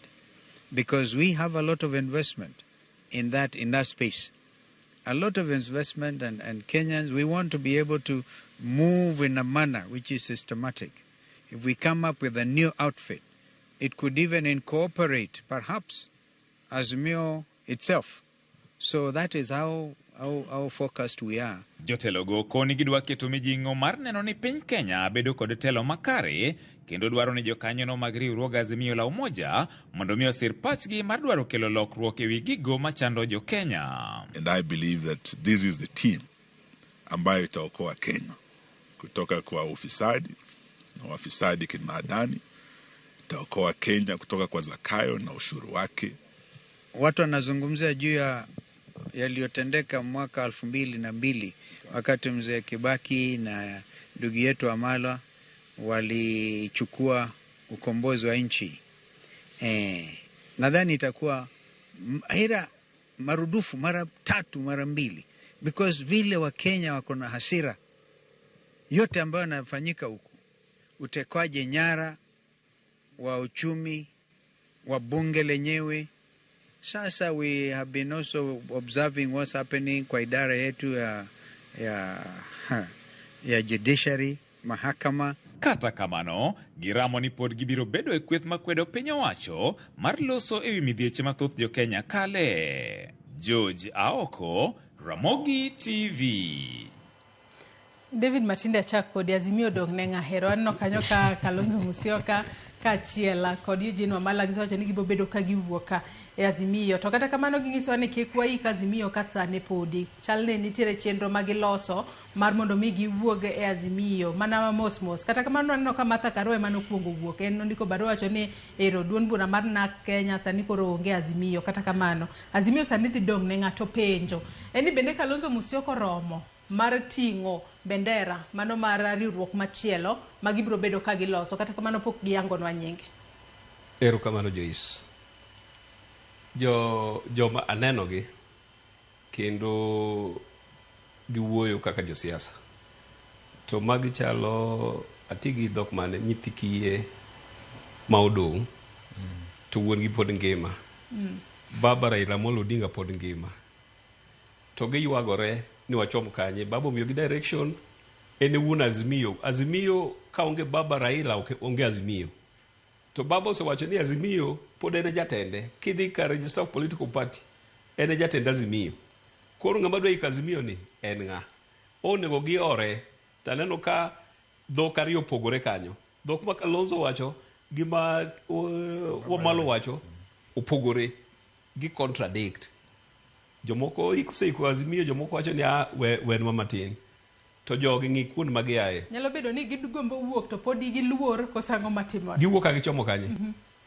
Because we have a lot of investment in that space. A lot of investment and Kenyans, we want to be able to move in a manner which is systematic. If we come up with a new outfit, it could even incorporate perhaps Azimio itself. So that is how focused we are. Jotelogo koni gidwa keto mijing'o mar neno ni piny Kenya bedo kod telo makare kendo dwaro ni jokanyono mag riwruog Azimio la Umoja mondo mi osir pachgi mar dwaro kelo lokruok ewi gigo machando jo Kenya. And I believe that this is the team ambayo itaokoa Kenya kutoka kwa ufisadi na wafisadi kimaadani, itaokoa Kenya kutoka kwa Zakayo na ushuru wake. Watu wanazungumzia juu ya yaliyotendeka mwaka 2002 wakati mzee Kibaki na ndugu yetu Wamalwa walichukua ukombozi wa nchi. Nadhani itakuwa marudufu mara 3 mara 2 because vile wa Kenya wako na hasira yote ambayo yanafanyika huku, utekwaje nyara wa uchumi wa bunge lenyewe. Sasa we have been also observing what's happening kwa idara yetu ya judiciary, mahakama. Kata kamano, giramo ni pod gibiro bedo e kweth makwedo piny owacho mar loso ewi midhieche mathoth jo Kenya kale. George Aoko, Ramogi TV. David Matinde achak kod Azimio dong ne ng'ahero anno kanyo ka Kalonzo Musyoka kachiela kod Eugene Wamalwa giwacho ni gibo bedo ka giwuoka e Azimio. To kata kamano ginyiso ni kik waik Azimio katsane podi. Chalne nitiere chenro magiloso mar mondo mi giwuog e Azimio mana mos. Kata kamano anno ka Martha Karua mano kuongo wuok. En ndiko barua wacho ni ero duond bura mar NARC Kenya sani koro onge Azimio. Kata kamano Azimio sani dhi dong ne ng'ato penjo. Eni bende Kalonzo Musyoka romo mar ting'o bendera mano mar riwruok machielo magibiro bedo ka giloso. Kata kamano pok giyangonwa nyinge. Ero kamano Joyce. Joma aneno gi kendo giwuoyo kaka josiasa. To magi chalo atigi dhok mane nyithi kiye ma odong' to wuon gi pod ngima. Baba Raila Amolo Odinga pod ngima. To giywagore ni wachom kanye. Baba omiyo gi direction ene wuon Azimio. Azimio ka onge Baba Raila onge Azimio. To Baba osewacho ni Azimio pod ene jatende. Kidhi ka register of political party ene jatende Azimio. Koro ng'ama dwa iko Azimio ni en ng'a. Onego giore. Taneno ka dhok ariyo pogore kanyo. Dhok ma Kalonzo wacho gi ma Wamalwa wacho opogore gi contradict. Jomoko iko Azimio, jomoko wacho ni wenwa matin. To jogi ng'i kuond ma giaye. Nyalo bedo ni gigombo wuok to pod giluor kosango matimore. Giwuok ka gichomo kanye.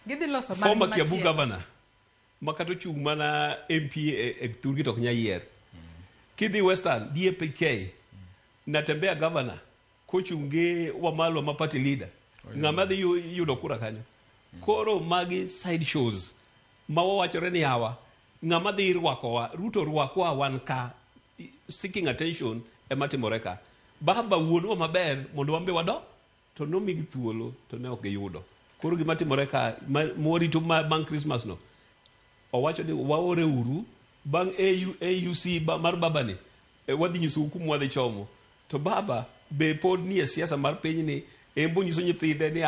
Gidhi loso mar former Kiambu governor makato chung mana MP e thurgi tok nya yier. Kidhi Western DAPK natembea governor kochunge Wamalwa ma party leader. Ng'ama dhi yudo kura kanyo. Koro magi side shows ma wawachore ni hawa ng'ama dhi rwakowa Ruto rwakwa wan ka seeking attention ematimore ka. Baba wuonwa maber mondo wambe wado to nomigi thuolo to ne ok giyudo. Koro gima timore ka morito bang' Christmas no owacho ni waore uru bang' AUC mar baba ni wadhi nyiso kuma wadhi chomo to baba be pod nie siasa mar piny ni embo nyiso nyithinde ni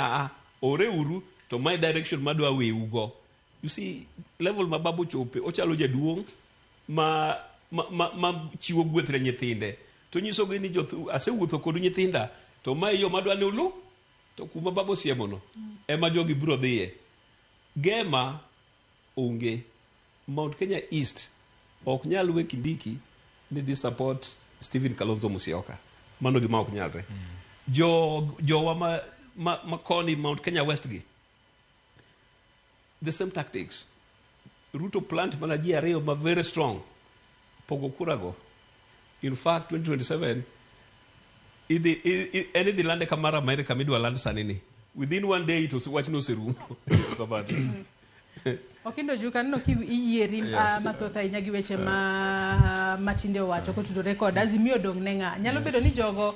ore uru to my direction madwa weu go. You see level ma baba chope ochalo jaduong' ma chiwo gweth ne nyithinde to nyiso gi ni asewuotho kod nyithinda to ma yo madwa ni ulu to kuma baba osiemo no ema jogi biro dhiye. Gema onge Mount Kenya East ok nyal we Kindiki ni dhi support Stephen Kalonzo Musyoka. Mano gima ok nyalre. Jowa ma koni Mount Kenya West gi the same tactics. Ruto plant mana ji ariyo ma very strong pogo kurago. In fact 2027 anything lande kamara America midwa land sanini within one day to watch no serum. Okindo juka no kiyieri mathoth ahinya gi weche matinde owacho kotudore kod Azimio dong' ne ng'a. Nyalo bedo ni jogo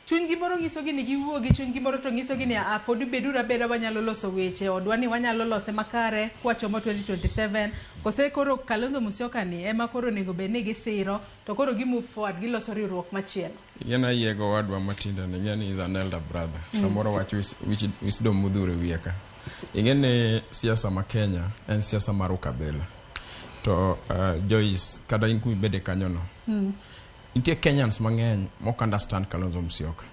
chuny gimoro nyisogi ni giwuo gi chuny gimoro to nyisogi ni pod bedura beda wanyalo loso weche odwa ni wanyalo lose makare kwachomo 2027 kose koro Kalonzo Musyoka ni ema koro nego bed ni gisiro to koro gi move forward giloso riwruok machielo. Yana yego wadwa matinda ni ngeni is an elder brother. Samoro wacho wisdom mudhure wieka. Ingene siasa ma Kenya en siasa mar ukabila. To Joyce kada in kubede kanyo no. Intie Kenyans mang'eny mok understand Kalonzo Musyoka.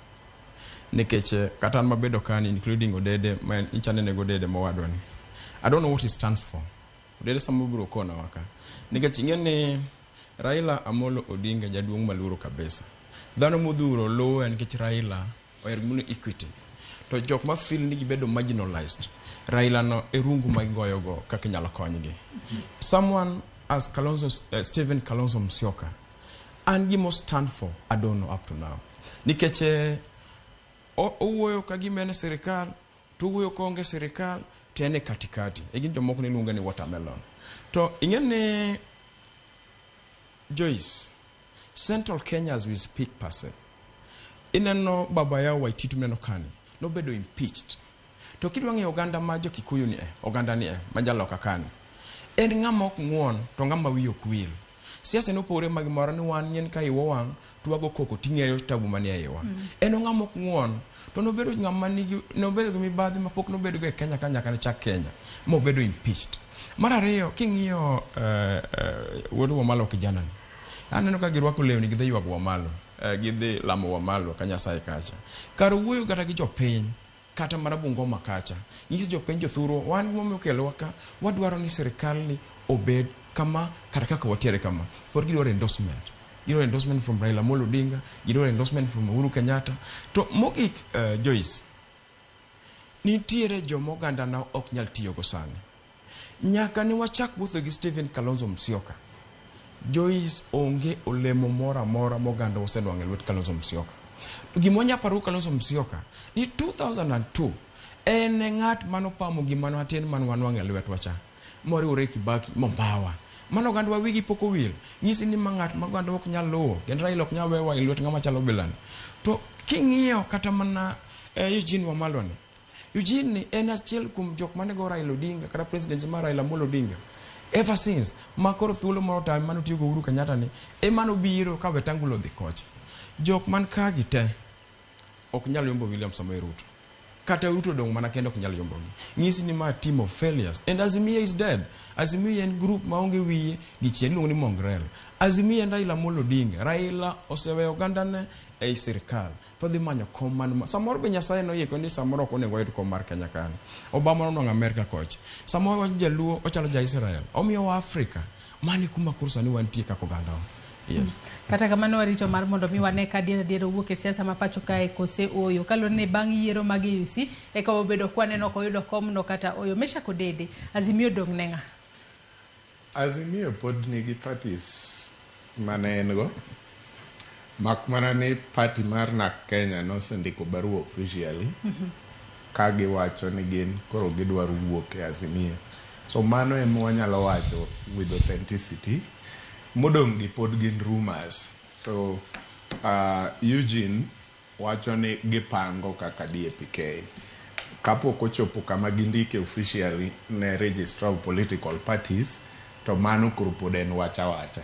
Nikech kata an mabedo kani including Odede man inchanene Odede mawadwa ni. I don't know what it stands for. Odede samobro kona waka. Nikech ingene Raila Amolo Odinga jaduong' maluro kabisa. Dhano modhuro low nikech Raila oyermuno equity. To jok ma feel ni gibedo marginalized. Raila no erungu magigoyo go kaka nyalo konygi. Someone as Stephen Kalonzo Musyoka and he must stand for, I don't know up to now. Nikeche owuoyo kagimene serikal, to owuoyo konge serikal, tene katikati. Egin jomoko ni lunga ni watermelon. To ingene Joyce, Central Kenya as we speak per se. Ineno baba yao Waititu mneno kani. No bedo impeached. To kidwangi Oganda majo Kikuyu ni Oganda ni majalo kakani. En ng'ama ok ng'uon, to ng'ama wiyo kwil. Siasa no pore magimoro ni wan nyen ka iwo wang tuago koko ting'eyo tabu manie iwa. En ng'ama ok ng'uon to nobedo ng'ama nigi nobedo gi mibadhi mapok nobedo go e Kenya ka nyaka ne chak Kenya mobedo impeached. Mar ariyo king'iyo wuod Wamalo kijana ni aneno ka girwako lewni gidhi ywak Wamalo gidhi lamo Wamalo ka Nyasaye kacha. Kar wuoyo kata gi jopiny kata mana Bungoma kacha nyisi jopiny jothuro wan momiyo kelo ka wadwaro ni serikal ni obed kama kata kaka watiere kama for gidwaro endorsement from Raila Amolo Odinga, gidwaro endorsement from Uhuru Kenyatta. To mogik Joyce nitiere jomoganda na ok nyal tiyo go sani nyaka ni wachak wuotho gi Stephen Kalonzo Musyoka. Joyce onge olemo mora moganda osenwang'e lwet Kalonzo Musyoka. Gimonya paro Kalonzo Musyoka ni 2002 en ng'at manopamo gimano atin man wanwang'e lwet wacha moriwore Kibaki Mombawa. Mano gandwa wigi poko wil. Nyisi ni mangat maganda ok nyal luwo. Gen Raila ok nyal wewa lwet ng'ama chalo Bilani. To king'iyo kata mana Eugene Wamalwa ni. Eugene ni en achiel kuom jok mane go Raila Odinga kata president mar Raila Amolo Odinga. Ever since makoro thuolo moro time mano tiyo go Uhuru Kenyatta ni emano biro ka wetangulo dhi kocha. Jok man ka gite ok nyal yombo William Samoei Ruto. Kata Ruto dong mana kendo ok nyal yombo gi. Nyisi ni ma team of failures and Azimio is dead. Azimio en group maonge wiye gi chien luongo ni Mongrel. Azimio en Raila Amolo Odinga. Raila oseweyo oganda ne ei sirikal. To dhi manyo kom man samoro be Nyasaye noyeko ni samoro ok onego oyud kom mar Kenya kan. Obama nonwang'o Amerika kocha. Samoro wach jaluo ochalo ja Israel. Omiyo wa Afrika mani kuma kursa ni wantie kako oganda. Yes. Kata kamano warito mar mondo mi wane ka diere wuok e siasa ma pacho kae kose oyo kalo ne bang' yiero mag UC e ka obedo kwaneno ko yudo komno kata oyo mesha kodede Azimio dong' nenga. Azimio pod nigi parties mane en go mak mana ni party mar NAK Kenya nosendiko barua officially ka giwacho ni gin koro gidwaro wuok e Azimio. So mano ema wanyalo wacho with authenticity. Modong gi pod gin rumors. So Eugene wacho ni gipango kaka DAPK kapok ochopo kama gindike officially ne Registrar of Political Parties, to mano koro pod en wacha wacha.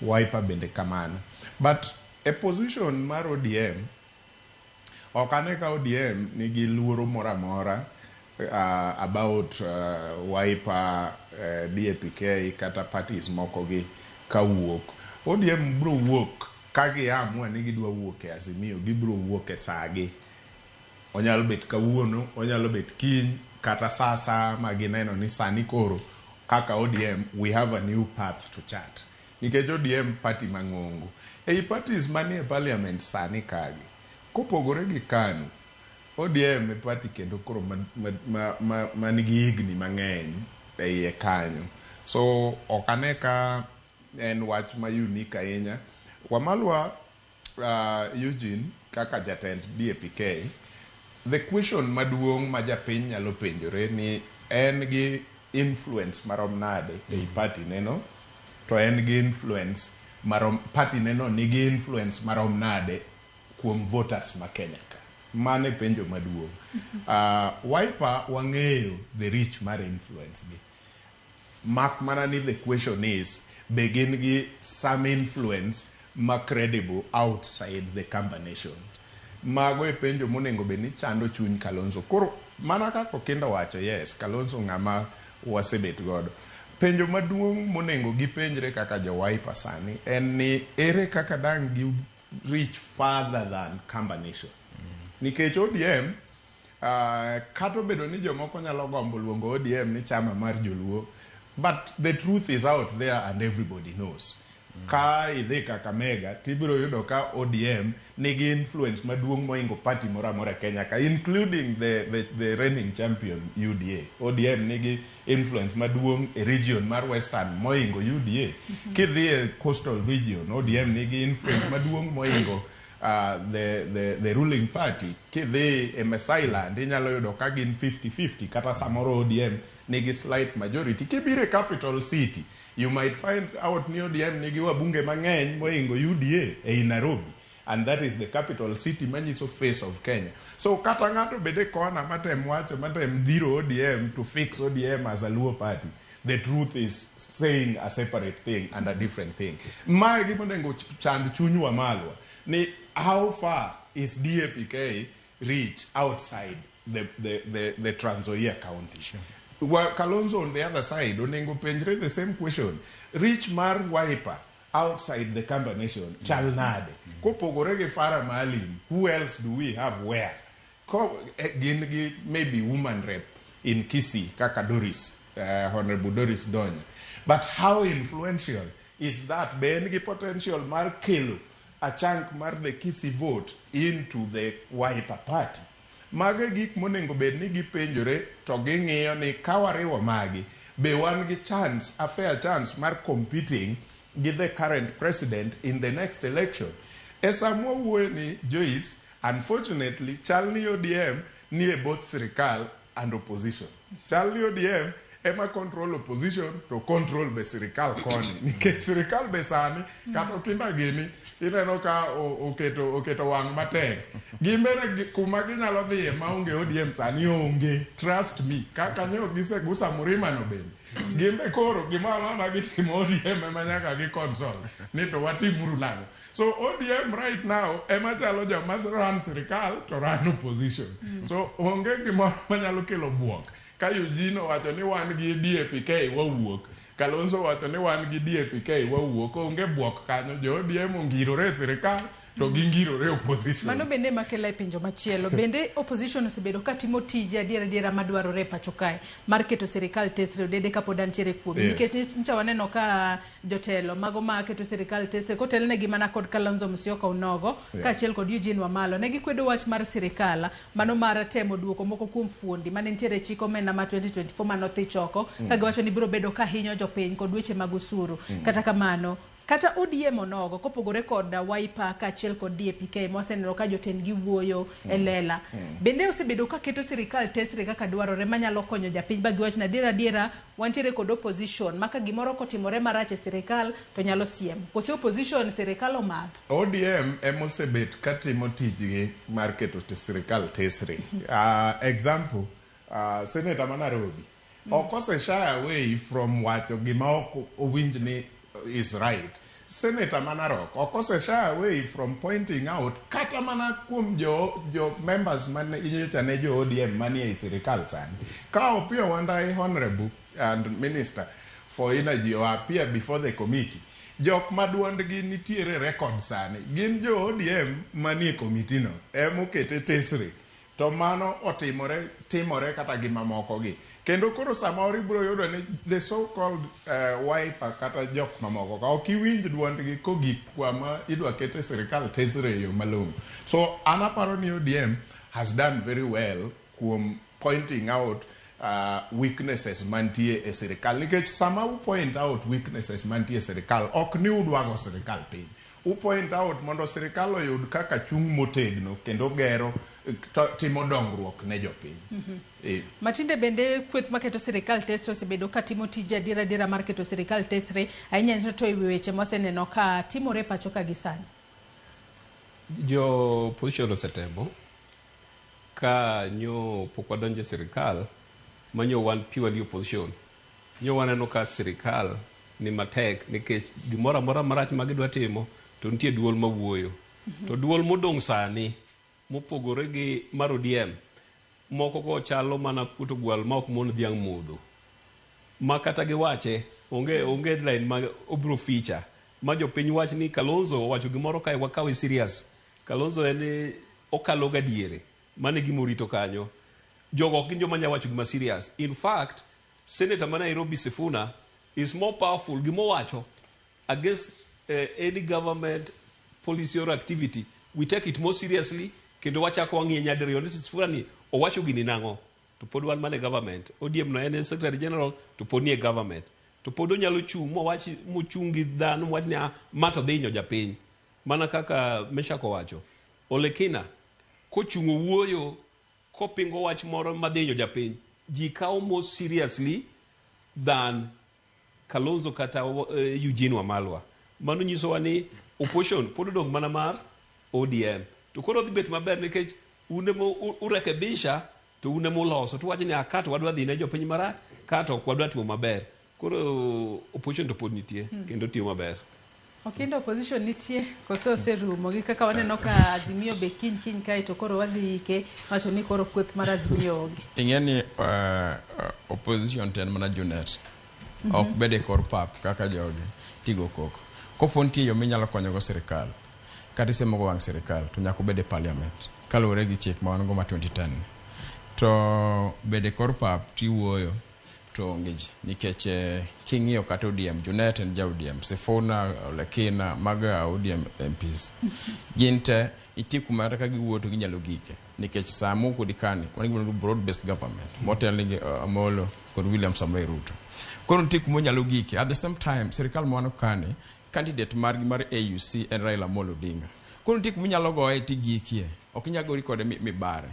Wiper bende kamano. But a position mar ODM, okane ka ODM nigi luoro mora mora about Wiper, DAPK kata parties moko gi kawuok. ODM bro wuok kagi amua ni gidwa wuok e Azimio, gibro wuok e sagi. Onyalo bet kawuono, onyalo bet kiny, kata sasa magineno ni sani koro kaka ODM we have a new path to chart. Nikech ODM party mang'ongo. Ei parties manie parliament sani kagi. Kopogore gi KANU, ODM e party kendo koro manigi higni mang'eny ei kanyo. So okane ka en wach ma unique ahinya. Wamalwa Eugene kaka jatend DAPK, the question maduong' ma japiny nyalo penjore ni en gi influence marom nade ei party neno, to en gi influence marom, party neno nigi influence marom nade kuom voters ma Kenya ka. Mane penjo maduong'. Wiper wang'eyo the reach mar influence gi. Mak mana ni the question is, begin gi some influence ma credible outside the combination. Mago e penjo monengo be ni chando chuny Kalonzo. Koro mana kako kinda wacho, yes, Kalonzo ng'ama wasebet godo. Penjo maduong' monengo gipenjre kaka jo Wiper sani en ni ere kaka dang gi reach farther than combination. Nikech ODM, kato bedo ni jomoko nyalo gombo luongo ODM ni chama mar joluo, but the truth is out there and everybody knows. Ka idhi Kakamega, tibiro yudo ka ODM nigi influence maduong' moingo party mora mora Kenya ka, including the reigning champion UDA. ODM nigi influence maduong' e region mar Western moingo UDA. Kidhi e coastal region, ODM nigi influence maduong' moingo the ruling party. Kidhi e Masailand, inyalo yudo ka gin 50-50, kata samoro ODM nigi slight majority. Kibire capital city, you might find out ni ODM nigi wabunge mang'eny moingo UDA ei Nairobi, and that is the capital city manyiso face of Kenya. So kata ng'ato bede kona matem wacho, matem dhiro ODM to fix ODM as a Luo party, the truth is saying a separate thing and a different thing. Mae gimonengo chand chuny Wamalwa ni how far is DAPK reach outside the Trans Nzoia county? Sure. Kalonzo on the other side, onengo penjre the same question. Reach mar Wiper outside the combination, chalnade. Kopogore ge Farah Maalim, who else do we have where? Maybe woman rep in Kisii, kaka Doris, Honorable Doris Donya. But how influential is that? Bengi potential mar kelo a chunk mar the Kisii vote into the Wiper party. Mage gik monengo bed ni gipenjore to ging'iyo ni kawariwo magi be wan gi chance, a fair chance mar competing with the current president in the next election. Esamo wuoyo ni Joyce, unfortunately, chalni ODM ni both sirikal and opposition. Chalni ODM ema control opposition to control be sirikal koni. Nikech sirikal be sani kato kinda gini ineno ka oketo wang' matek. Gimbere kuma ginyalo dhiye maonge ODM sani onge. Trust me. Kaka nyo gisegusa Murima no bende. Gimbe koro gimana na gitimo ODM ema nyaka gi console. Ni to watimuru nang'o. So ODM right now ema chalo joma run sirikal to run opposition. So onge gimoro manyalo kelo buok. Ka Eugene wacho ni wan gi DAPK wawuok, Kalonzo wacho ni wan gi DAPK wawuok, onge buok kanyo, jo ODM ongirore sirikal to gingirore opposition. Mano bende makela e pinjo machielo. Bende opposition osebedo ka timo tije adiera madwarore pacho kae mar keto sirikal tesre dede kapod antiere kuom. Nikech ncha waneno ka jotelo mago ma keto sirikal tesre kotelne gi mana kod Kalonzo Musyoka Onogo kaachiel kod Eugene Wamalo ne gikwedo wach mar sirikal mano mar temo duoko moko kuom fuondi mane nitiere chiko mena ma 2024 mano thi choko ka giwacho ni biro bedo ka hinyo jopiny kod weche mag usuru. Kata kamano kata ODM onogo kopogore kod Wiper kaachiel kod DAP-K moseneno ka jotendgi wuoyo e lela. Bende osebedo ka keto sirikal tesre kaka dwarore manyalo konyo japiny ba giwach na adiera wantiere kod opposition maka gimoro kotimore marach e sirikal to nyalo siem. Kose opposition sirikal omadho. ODM emosebet katimo tijgi mar keto sirikal tesre. Example, Senator ma Nairobi okose shy away from wacho gima ok owinj ni is right. Senator Manarok okose shy away from pointing out kata mana kuom jo members man inyocha ne jo ODM manie e sirikal sani. Ka Opiyo Wandayi honorable and minister for energy or appear before the committee, jok maduondgi nitiere record sani gin jo ODM manie committee no emokete tesre. To mano timore kata gima moko gi. Kendo koro samoro ibro yudo ni the so called Wiper kata jok mamoko ka ok iwinj duondgi kogik kwama idwa kete sirikal tesre yo malong'o. So anaparo ni ODM has done very well kuom pointing out weaknesses mantie e sirikal. Nikech sama u point out weaknesses mantie e sirikal ok ni udwago sirikal piny. U point out mondo sirikal oyud kaka chung motegno kendo gero timo dongruok ne jopiny. Matinde bende kweth maketo sirikal tesre osebedo ka timo tije adiera mar keto sirikal tesre ahinya to e weche moseneno ka timore pacho ka gisani. Jo position osetemo ka nyo pokwa donje sirikal manyo wan purely opposition. Nyo waneno ka sirikal ni matek nikech gimoro amora marach ma gidwa timo to nitie duol mawuoyo. To duol modong' sani mopogore gi mar ODM moko go chalo mana kuto gwal ma ok mon dhiang' mudho ma kata giwache onge line ma obro feature ma jopiny wach ni Kalonzo wacho gimoro kae wakawe serious. Kalonzo en okalo gadiere mane gimorito kanyo. Jogo ok gin joma nya wacho gima serious. In fact, Senator ma Nairobi Sifuna is more powerful gimo wacho against any government policy or activity. We take it more seriously. Kendo wachako wang'iye nyadiriyo ni Sifuna ni owacho gini nang'o to pod wan mane government. ODM no en secretary general to pod nie government. To pod onyalo chung' mochungi dhano wach ni mato dhi inyo japiny. Mana kaka Meshako wacho. Olekina kochungo wuoyo kopingo wach moro madhi inyo japiny. Ji kawo more seriously than Kalonzo kata Eugene Wamalwa. Mano nyiso ni opposition pod odong' mana mar ODM. To koro dhi bet maber nikech unemo urekebisha to unemo loso to wacho ni akato wadwa dhi ne jopiny marach kato ok wadwa timo maber. Koro opposition to pod nitie kendo tiyo maber. Okindo opposition nitie koso oserumo gi kaka waneno ka Azimio be kiny kae to koro wadhi ike wacho ni koro kweth mar Azimio onge. Ing'eni opposition ten mana Junet ok bede kor pap kaka jogi tigo koko. Kopon tiyo minyalo konyogo sirikal kata semogo wang' sirikal to nyaka bede parliament kaluwore gi chik ma wan go ma 2010 to bede kor pap tiwuoyo to onge ji nikech king'iyo kata ODM Junet en ja ODM Sifuna Olekina maga ODM MPs gin te itiku mara ka giwuoyo to ginyalo gike nikech saa moko dikani wan gi broad based government motel ni Amolo kod William Samoei Ruto koro itiku mo nyalo gike at the same time sirikal mo kane candidate mar AUC en Raila Amolo Odinga. Koro itiku minyalo goye tigikie ok inyagori kode mibare.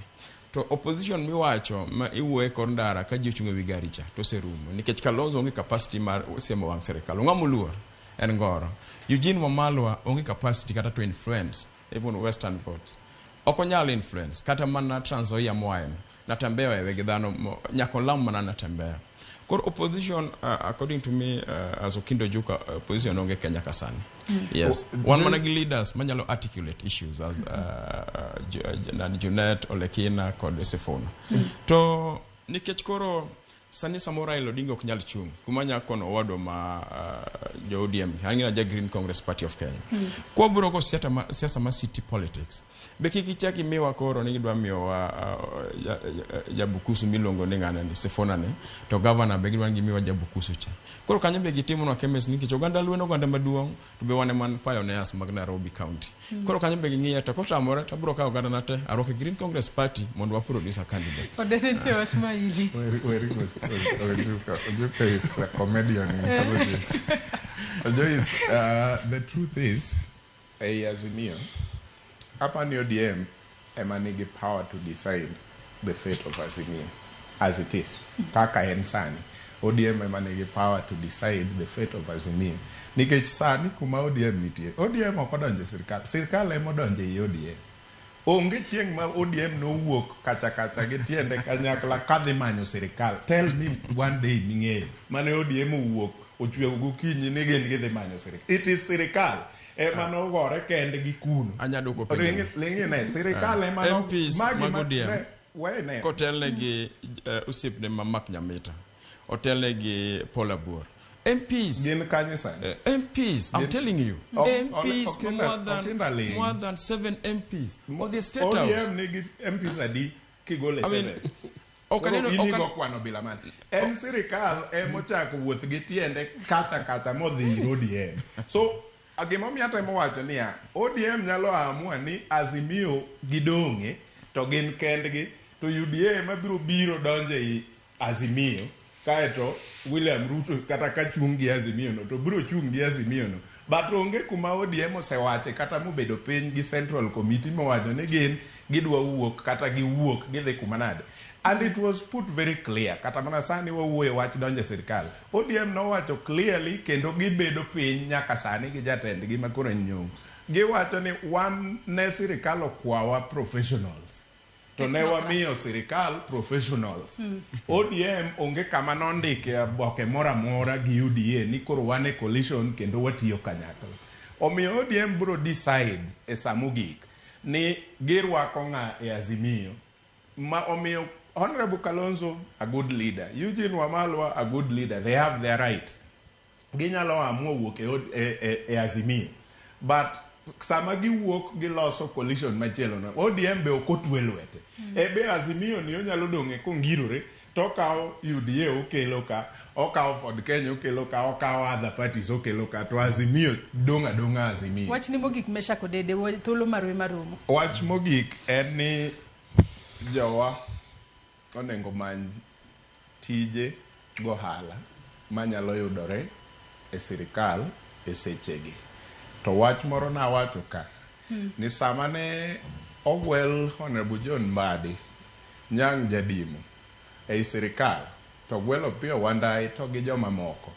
To opposition miwacho ma iwuoye kod ndara ka ji ochung' e wi gari cha to serumo nikech Kalonzo onge capacity mar siemo wang' sirikal. Ng'ama luor en Ngoro. Eugene Wamalwa onge capacity kata to influence even western votes. Ok onyalo influence kata mana Trans Nzoia moaen natembea wewe gi dhano nyako lam mana natembea. Koro opposition according to me as Okindo Juka opposition onge Kenya kasani. Yes. One mana gi leaders manyalo articulate issues as Junet Olekina kod Sifuna. To nikech koro sani samora Raila Odinga ok nyal chung kumanya kono wado ma jo ODM hangina ja Green Congress Party of Kenya. Kwa buro ko siasa ma city politics. Beki kichaki miwa koro ni gidwa miwa Jabukusu milongo ni ngana ni Sifuna ni to governor begi wangi miwa Jabukusu cha. Koro kanyo begi timu no kemes ni kicho ganda lueno ganda maduong to be wane man pioneers mag Nairobi County. Koro kanyo begi ngiya ta kota amore ta buro ka ganda nate aroke Green Congress Party mondo wa produce a candidate. Odete washma hivi. Very good. Ojuka is a comedian in politics. Joyce, the truth is, Azimio, hapa ni ODM ema nigi power to decide the fate of Azimio as it is. Kaka en sani, ODM ema nigi power to decide the fate of Azimio. Nikech sani kuma ODM nitie. ODM ok odonje sirkal. Sirkal ema odonje i ODM. Onge chieng' ma ODM nowuok kacha gi tiende kanyakla kadhi manyo sirkal. Tell me one day ming'eyo mane ODM owuok ochweyo gokinyi ni gin gidhi manyo sirkal. It is sirkal ema nogore kendgi kuno. Anya duoko penjo. Lingine sirkal ema no MPs mag ODM wene kotelnegi osiepne Mamak Nyamita. Otelnegi Paul Abor. MPs. MPs. I'm telling you. MPs more than 7 MPs. Or the state house. ODM nigi MPs adi kigole 7. Inigo kwano bila man. En sirikal emochako wuoth gi tiende kacha modhi ODM. So agimomi hata mowacho niya ODM nyalo amua ni Azimio gidonge to gin kendgi to UDA mabiro biro donje i Azimio kaeto William Ruto kata ka chung gi Azimio no to biro chung gi Azimio no but onge kuma ODM osewache kata mobedo piny gi Central Committee mowacho ni gin gidwa wuok kata giwuok gidhi kuma nade. And it was put very clear kata mana sani wawuoye wach donje sirkal. ODM nowacho clearly kendo gibedo piny nyaka sani gi jatendgi makoro nyong. Giwacho ni wan ne sirkal okwawa professionals. To ne wamiyo sirkal professionals. ODM onge kama nondike boke mora mora gi UDA ni koro wane coalition kendo watiyo kanyakla. Omiyo ODM bro decide e samugik ni girwako ng'a e Azimio. Ma omiyo Honorable Kalonzo a good leader. Eugene Wamalwa a good leader. They have their rights. Ginyalo amua wuok e Azimio. But sama giwuok giloso coalition machielo no ODM be okotwe lwete. Ebe Azimio ni onyalo donge kongirore to kao UDA okelo ka, okao Ford Kenya okelo ka, okao other parties okelo ka to Azimio donga Azimio. Wach ni mogik mesha kodede thuolo marwe marumo. Wach mogik en ni jowa onengo many tije gohala manyalo yudore e sirikal e sechegi. To wach moro na wacho ka ni sama ne ogwel Honorable John Mbadi nyang jadimo e sirikal to gwelo Pio Wandai to gi joma moko.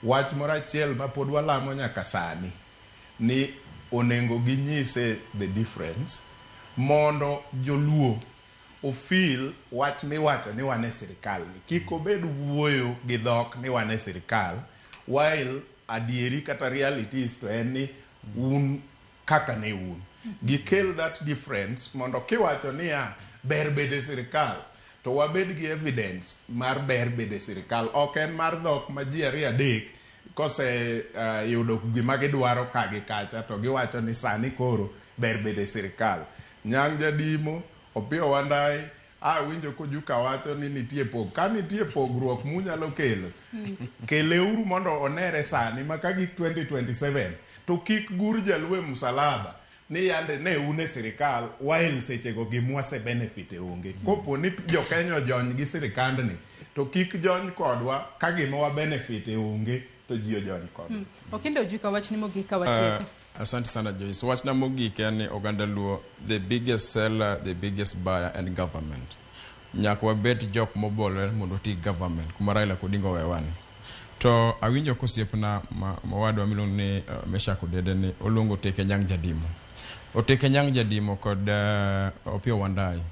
Wach moro achiel ma pod walamo nyaka sani ni onengo ginyise the difference mondo joluo ofil wach miwacho ni wane sirikal ni kik obed wuoyo gi dhok ni wane sirikal while adieri kata realities to en ni un kaka ne un. Gikel that difference mondo kiwacho niya ber bede sirikal to wabed gi evidence mar ber bede sirikal. Ok en mar dhok ma ji ariyo adek kose yudo gima gidwaro kagi kacha to giwacho ni sani koro ber bede sirikal. Nyang jadimo Opio Wandai winjo kojuka wacho ni nitie pog. Ka nitie pogruok munyalo kelo keleuru mondo onere sani maka gik 2027 to kik gur jalwe msalaba ni yande ne une sirikal while sechego gimwase benefit onge. Kopo ni jo Kenya jony gi sirikandni to kik jony kodwa ka gimwa benefit onge to ji jony kodwa. Okindo juka wach ni mogik ka wachiko. Asante sana Joyce. Wach na mogik yani oganda luo, the biggest seller, the biggest buyer and government. Nyaka wabet jok mobolore mondo ti government kuma Raila Odinga wewani. To awinjo kosiepna mawadwa miluongo ni Mesha Kodede ni oluongo Teke Nyang Jadimo. Oteke Nyang Jadimo kod Opio Wandai.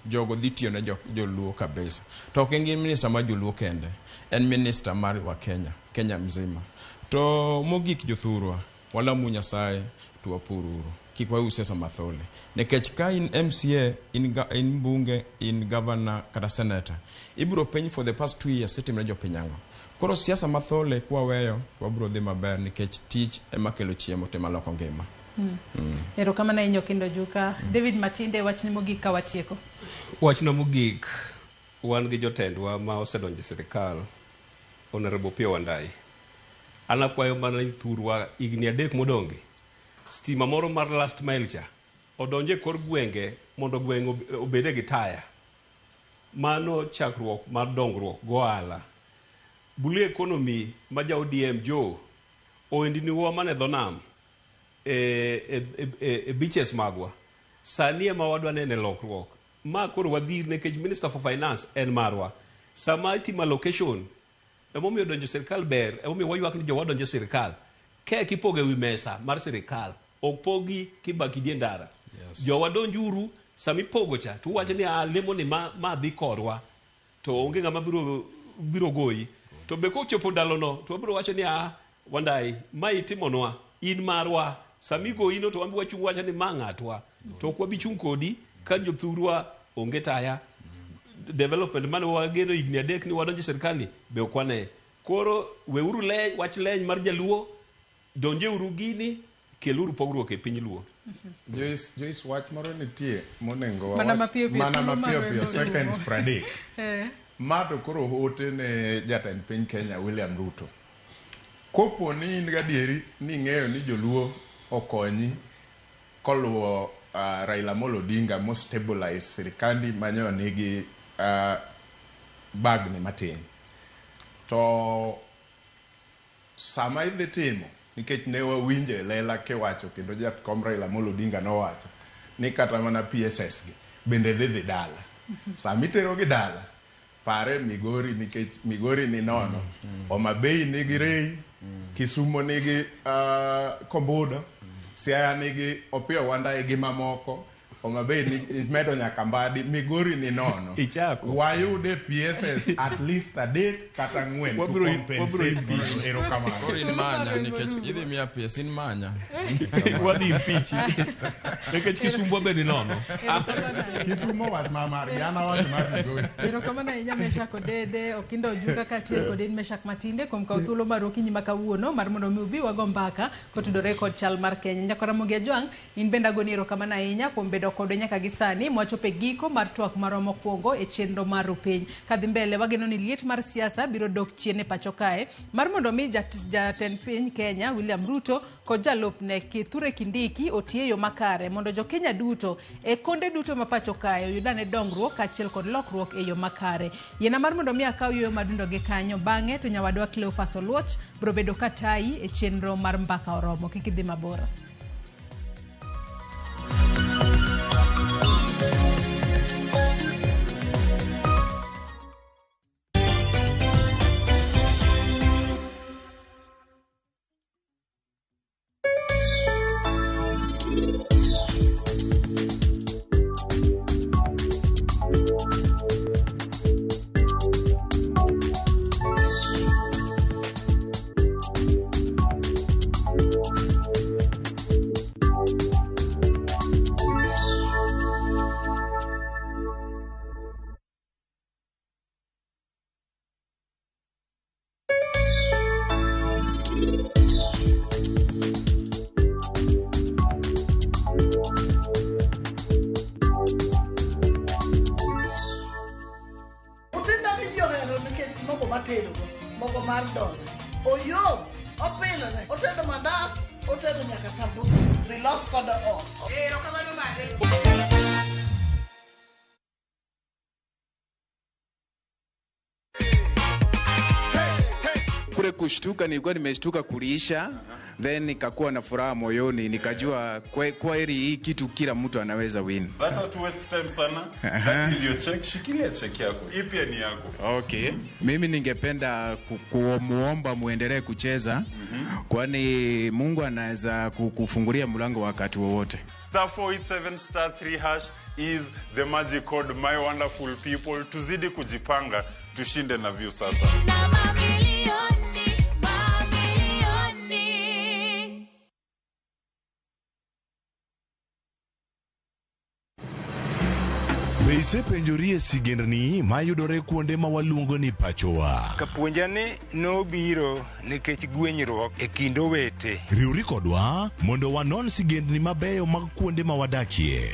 Jogo dhi tiyo ne joluo kabisa. To ok ngin minister ma joluo kende. En minister mar wa Kenya mzima. To mogik jothurwa wala mu Nyasaye tuwapururu. Kik wause sa mathole. Nekech ka in MCA, in bunge, in governor, kata senator. Ibro penny for the past 2 years sitting na jopinyanga. Koro siasa mathole kwa weyo, wabro dhi maber nikech tich ema kelo chiemo tema loko ngima. Ero kama na inyo Kindo Juka. David Matinde wach ni mogik ka watieko. Wach na mogik wan gi jotendwa ma osedonje sirikal Honorable Pio Wandai. Anakwayo mana thurwa igni adek modonge. Stima moro mar last mile cha odonje kor gwenge mondo gweng obede gi taya. Mano chakruok mar dongruok goala. Bule economy ma ja ODM jo oendiniwa mane dho nam beaches magwa sani ema wadwa nene lokruok ma koro wadhir nikech Minister for Finance en marwa sama itimo allocation emomiyo donjo sirkal ber emomiyo waywak ni jowa donjo sirkal ke kipoge wi mesa mar sirkal opogi kibaki die ndara jowa donjuru sami pogo cha tu wacho ni lemo ni ma dhi korwa to onge ngama biro goyi to be ko chopo ndalono to biro wacho ni wandai ma itimonwa in marwa sami goyi no to wambi wachung wacho ni ma ng'atwa to kwa bichung kodi ka jothurwa onge taya development mane wageno igni adek ni wadonjo sirkali be okwane koro weuru wach leny mar jaluo donjeuru gini keluru pogruok e piny luo. Joyce wach moro nitie monengo mana mapiyo seconds prade ma to koro hote ne jatend piny Kenya William Ruto kopo ni in gadieri ni ng'eyo ni joluo okonyi koluwo Raila Amolo Odinga mo stabilize sirikandi manyo nigi bagni matin to sama idhi timo nikech ne wawinje lela kiwacho kendo jakom Raila Amolo Odinga nowacho ni kata mana PSS gi bende dhi dala sama itero gi dala pare Migori nikech Migori ni nono Homa Bay nigi rei Kisumo nigi Kombudo Siaya nigi Opiyo Wandayi gi mamoko Homa Bay ni medo nyaka Mbadi Migori ni nono wayude PSS at least adek kata ng'wen to compensate gijo erokamano koro in manya nikech idhi miya PS in manya wadhi pichi nikech Kisumo be ni nono Kisumo wach mamar yana wach mar Migori erokamano ahinya Meshak Odede Okindo Ojuka kaachiel kod in Meshak Matinde kuom kawo thuolo mar okinyi ma kawuono mar mondo mi ubi wago mbaka kotudore kod chal mar Kenya. Nyako Ramogi Ajwang' in bende agoni erokamano ahinya kuom bedo kodwa nyaka gi sani mwachopo e giko mar twak mar mokwongo e chenro mar piny. Kadhi mbele wageno ni liet mar siasa biro dok chien e pacho kae mar mondo mi jatend piny Kenya William Ruto kod jalupne Kithure Kindiki otie yo makare mondo jo Kenya duto e konde duto ma pacho kae oyudane dongruok kaachiel kod lokruok e yo makare. Yiena mar mondo mi akaw yo madundo gi kanyo bang'e to nyawadwa Cleophas Oluoch biro bedo katai e chenro mar mbaka oromo. Kik idhi mabor. Kule kushtuka nilikuwa nimeshtuka kuliisha, then nikakuwa na furaha moyoni, nikajua kwa heri hii kitu kila mtu anaweza win. That's not waste time sana. That is your check. Shikilia check yako. Hii pia ni yako. Okay. Mimi ningependa kumuomba muendelee kucheza kwani Mungu anaweza kufungulia mlango wakati wowote. *487*3# is the magic code, my wonderful people. Tuzidi kujipanga, tushinde na view sasa. Be isepenjorie sigendni mayudore kuonde ma waluongo ni pachowa? Kapuonjani nobiro nikech gwenyruok e kind owete. Riwri kodwa mondo wanon sigendni mabeyo mag kuonde ma wadakie.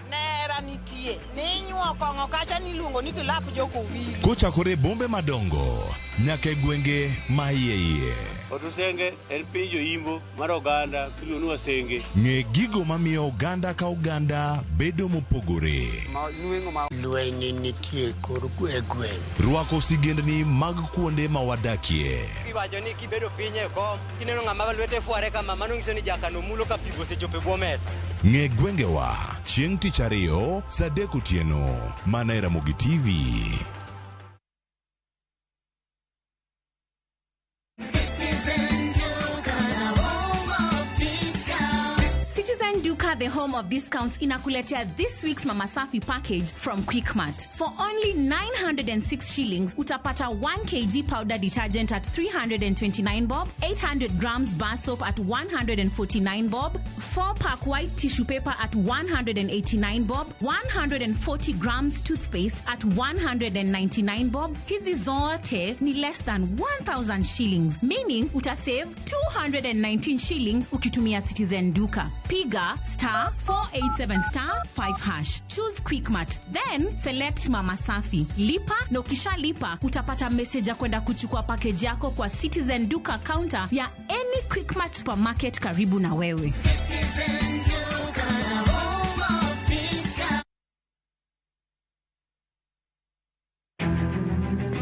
Nera nitie. Ninyuo kong'o kacha niluongo ni kilap joko wili. Kochakore bombe madongo nyaka e gwenge ma iye. Otusenge en piny joimbo mar oganda miluongo ni Wasenge. Ng'e gigo mamiyo oganda ka oganda bedo mopogore. Lweny nitie kor gweng'. Rwako sigendni mag kuonde ma wadakie. Iwacho ni kibedo piny e kom, kineno ng'ama lwete fuare kama, mano nyiso ni jakano mulo ka pigo osechopo e bwo mesa. Ng'e gwengewa chieng' tich ariyo saa 3 otieno mana e Ramogi TV. The home of discounts inakuletea this week's Mama Safi package from Quickmart. For only 906 shillings, utapata 1 kg powder detergent at 329 bob, 800 grams bar soap at 149 bob, 4-pack white tissue paper at 189 bob, 140 grams toothpaste at 199 bob. Hizi zote ni less than 1,000 shillings, meaning utasave 219 shillings ukitumia Citizen Duka. Piga *487*5#. Choose Quickmart, then select Mama Safi. Lipa na ukisha lipa utapata message ya kwenda kuchukua package yako kwa Citizen Duka counter ya any Quickmart supermarket karibu na wewe. Citizen Duka, home of discount.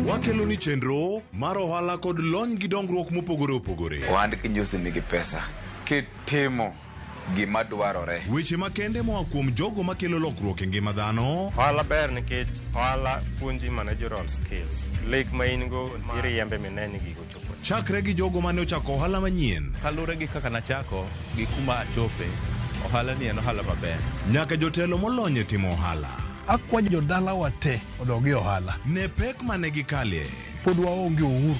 Wakelo ni chenro mar ohala kod lony gi dongruok mopogore opogore. Ohand kinyosi nigi pesa kitimo gima dwarore. Weche makende moa kuom jogo makelo lokruok e ngima dhano. Ohala ber nikech ohala puonji managerial skills. Lek ma in go iriembe mineni gigo chopo. Chakre gi jogo mane ochako ohala manyien. Kalure gi kaka nachako gi kuma achope. Ohala ni en ohala maber. Nyaka jotelo molony e timo ohala. Akwajo jodala wate odogi ohala. Ne pek mane gikalie. Pod waonge uhuru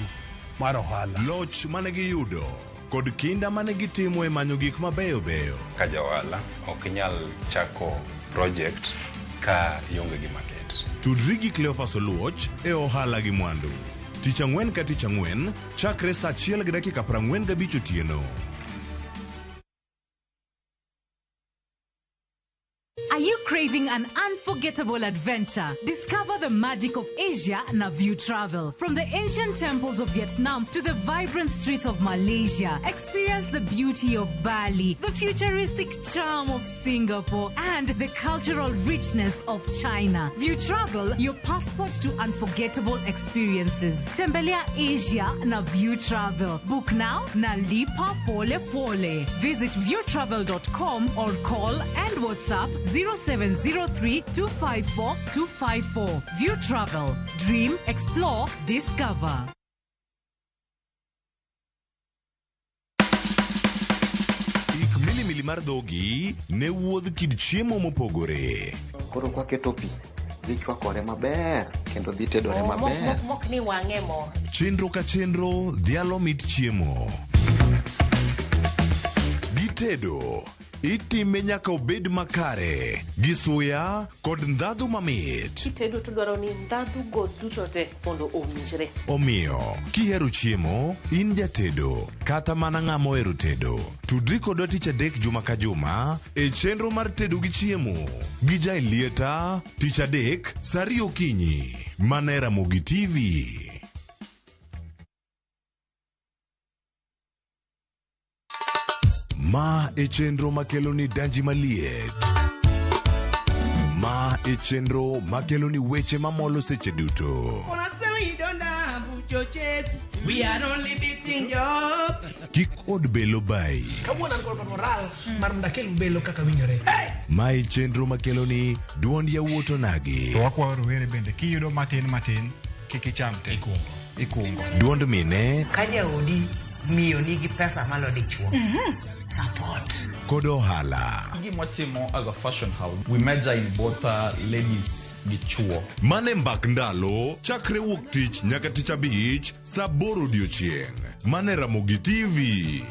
mar ohala. Loch mane giyudo. Kod kinda mane gitimo e manyo gik mabeyo beyo. Ka jawala ok nyal chako project ka ionge gi market. Tudri gi Cleophas Oluoch e ohala gi mwandu. Tich ang'wen ka tich ang'wen chakre saa 1:45 otieno. Are you craving an unforgettable adventure? Discover the magic of Asia na View Travel. From the ancient temples of Vietnam to the vibrant streets of Malaysia, experience the beauty of Bali, the futuristic charm of Singapore, and the cultural richness of China. View Travel, your passport to unforgettable experiences. Tembelea Asia na View Travel. Book now na lipa pole pole. Visit viewtravel.com or call and WhatsApp 0703-254-254. View Travel. Dream, explore, discover. Ik milimili mar dhogi ne wuodh kid chiemo mopogore. Koro kwa keto pi dhi chwakore maber kendo dhi tedore maber. Mok ni wang'e mo. Chenro ka chenro dhialo mit chiemo. Gitedo itime nyaka obed makare gi suya kod ndhadhu mamit. Kitedo to dwaro ni ndhadhu go duto te mondo owinjre. Omiyo kihero chiemo in jatedo kata mana ng'ama ohero tedo, tudri kodwa tich adek juma ka juma e chenro mar tedo gi chiemo gi Jailieta tich adek saa 2 okinyi mana e Ramogi TV. Ma e chenro makelo ni danji maliet. Ma e chenro makelo ni weche mamolo seche duto. We are only beating job. Kik od belo bai. Kawuono an kod moral mar mdakel belo kaka winjore. Ma e chenro makelo ni duond yawuoto nagi. To wakwa rowere bende kiyudo matin kik icham te ikungo. Duond mine Kaja odi miyo nigi pesa malo dichuo. Support. Kod ohala. Gimotimo as a fashion house, we measure in both ladies gi chuo. Mane mbak ndalo chakre wuok tich nyaka tich abich saa 8 odiochieng'. Mane Ramogi TV.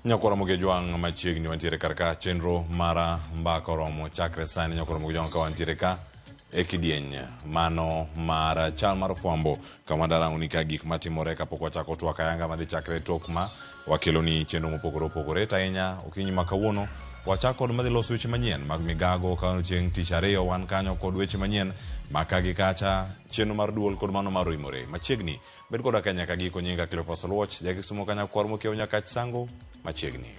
Nyakora Moge Jwang machiegni wantiere karka chenro mara mbaka oromo chakre sani Nyakora Moge Jwang ka wantiere ka kidieny mano mara chal mar fwambo kama darang'oni ka gik matimore kapok wachako twak ayanga madhi chakre tok ma wakeloni chenro mopogore opogore ahinya okinyi ma kawuono wachako kod madhi loso weche manyien mag migago ka chieng' tich ariyo wan kanyo kod weche manyien makagi kacha chenro mar duol kod mano mar rimore machiegni bed koda kanya ka giko nyinga Cleophas Oluoch jakisumo kanya kwar mokiewo nyaka sango machiegni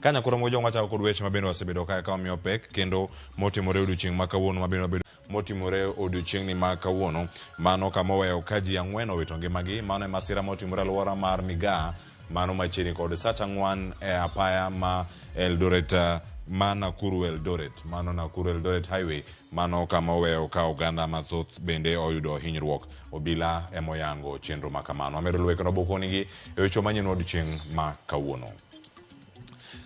kanya koro mojo wachako kod weche mabende wasebedo ka omiyo pek kendo motimore odiochieng' ma kawuono mabende motimore odiochieng'ni ma kawuono mano kama weyo ka ji ang'wen owito ngimagi mano e masira motimore alwora mar Migaa mano machiegni kod Sacha ng'wan e apaya ma Eldoret ma Nakuru Eldoret mano Nakuru Eldoret highway mano kama weyo ka oganda mathoth bende oyudo hinyruok obila emoyango chenro makamano amedo luwe kendo bokonigi e weche manyien odiochieng' ma kawuono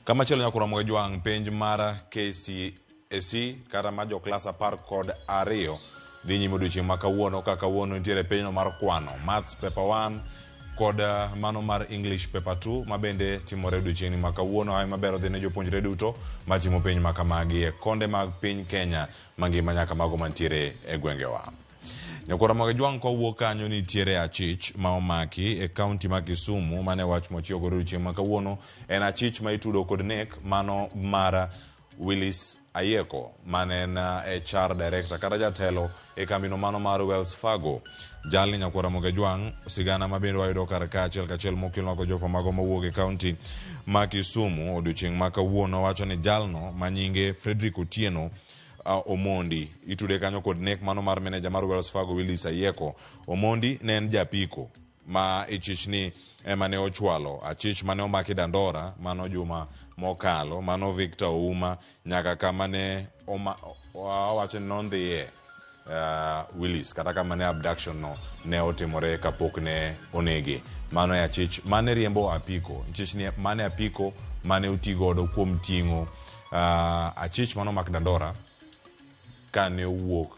kama chelo Nyakora Moge Jwang penj mar KCSE kata ma jo klas 12 dhi nyime odiochieng' ma kawuono ka kawuono nitiere penjno mar kwano maths paper 1 kod mano mar English paper 2 mabende timore odiochieng'ni ma kawuono ay mabero dhi ne jopuonjre duto matimo penj makamagi e konde mag piny Kenya mangima nyaka mago mantiere e gwengewa. Nyakora Moge Jwang kowuok kanyo nitiere achich ma omaki e kaunti ma Kisumu mane wach mochiwo godo odiochieng' ma kawuono en achich ma itudo kod nek mano mar Willis Ayeko mane en HR director kata jatelo e kambino mano mar Wells Fargo jalni Nyakora Moge Jwang sigana mabende wayudo kar kachiel mokilwa kod jofa mago mawuok e kaunti ma Kisumu odiochieng' ma kawuono wacho ni jalno manyinge Frederick Otieno Omondi itude kanyo kod nek mano mar manager mar Wells Fargo Willis Ayeko. Omondi ne en japiko ma ichichni ema ne ochwalo achich mane omaki Dandora mano juma mokalo mano Victor Ouma nyaka kama ne wacho ni nondhiye Willis kata kama ne abduction no ne otimore kapok ne onege mano e achich mane riembo apiko ichichni mane apiko mane utigodo kuom ting'o achich mano mak Dandora kane owuok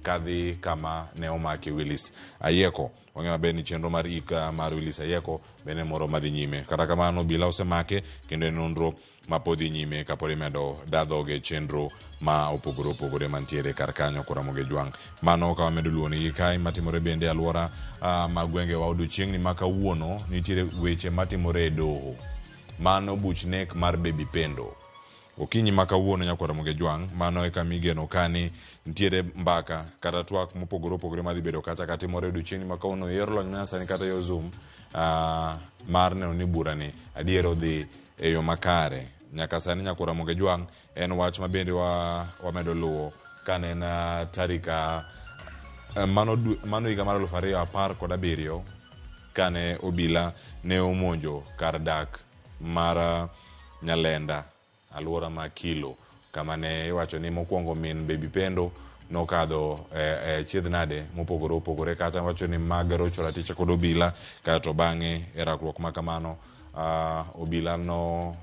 kadhi kama ne omaki Willis Ayeko wang'e maber ni chenro mar ika mar Willis Ayeko bende moro madhi nyime kata kamano bila osemake kendo nonro mapodhi nyime kapod imedo dadhoge chenro ma opogore mantiere kar kanyo Nyakora Moge Jwang mano ka wamedo luonigi kae matimore bende alwora magwenge wa odiochieng'ni ma kawuono nitiere weche matimore e doho mano buch nek mar Baby Pendo okinyi ma kawuono Nyakora Moge Jwang mano e kamigeno kani nitiere mbaka kata twak mopogore madhi bedo kata katimore odiochieng'ni ma kawuono yor lony manyasani kata yo Zoom mar neno ni burani adier odhi e yo makare nyaka sani Nyakora Moge Jwang en wach mabende wamedo luwo kane en tarika mano higa mar 2017 kane obila ne omonjo kar dak mar Nyalenda alwora ma Kilo kama ne iwacho ni mokwongo min Baby Pendo nokadho chiedh nade mopogore kata wacho ni mag rocho ratiche kod obila kato bang'e e rakruok ma kamano obila no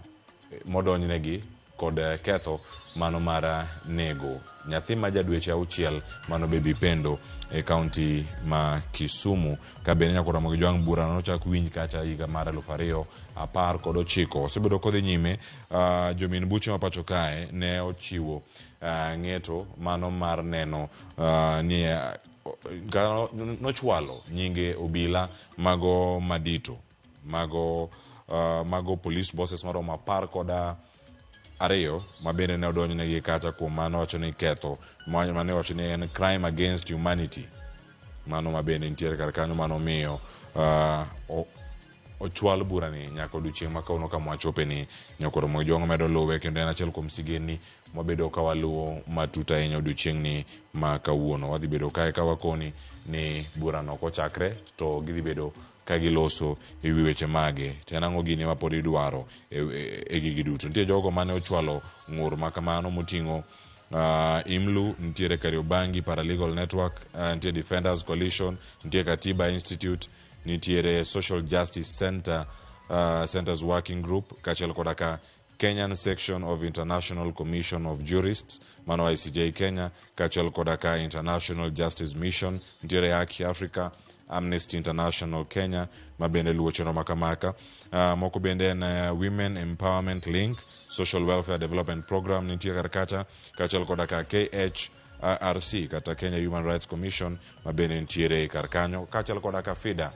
modonjnegi kod ketho mano mar nego nyathi ma jadweche 6 mano Baby Pendo e kaunti ma Kisumu ka bende Nyakora Moge Jwang bura nochak winj kacha higa mar 2019 osebedo kodhi nyime jomin buche mapacho kae ne ochiwo ng'eto mano mar neno ni nochwalo nyinge obila mago madito mago police bosses maromo 12 mabende ne odonjnegi kata kuom mano wacho ni ketho mane wacho ni en crime against humanity mano mabende nitiere kar kanyo mano miyo ochwal burani nyaka odiochieng' ma kawuono kama wachope ni Nyakora Moge Jwang medo luwe kendo en achiel kuom sigeni mabedo ka waluwo matut ahinya odiochieng'ni ma kawuono wadhi bedo kae ka wakoni ni burano kochakre to gidhi bedo ka giloso e wi weche mage to nang'o gini mapod idwaro e gigi duto nitie jogo mane ochwalo ng'ur makamano moting'o IMLU nitiere Kariobangi Paralegal Network nitiere Defenders Coalition nitiere Katiba Institute nitiere Social Justice Centers Working Group kachiel kodaka Kenyan Section of International Commission of Jurists mano ICJ Kenya kachiel kodaka International Justice Mission nitiere Haki Africa Amnesty International Kenya mabende luwo chenro makamaka. Moko bende en Women Empowerment Link, Social Welfare Development Program nitie karkacha, kachel koda ka KHRC kata Kenya Human Rights Commission mabende nitiere karkanyo, kachel koda ka FIDA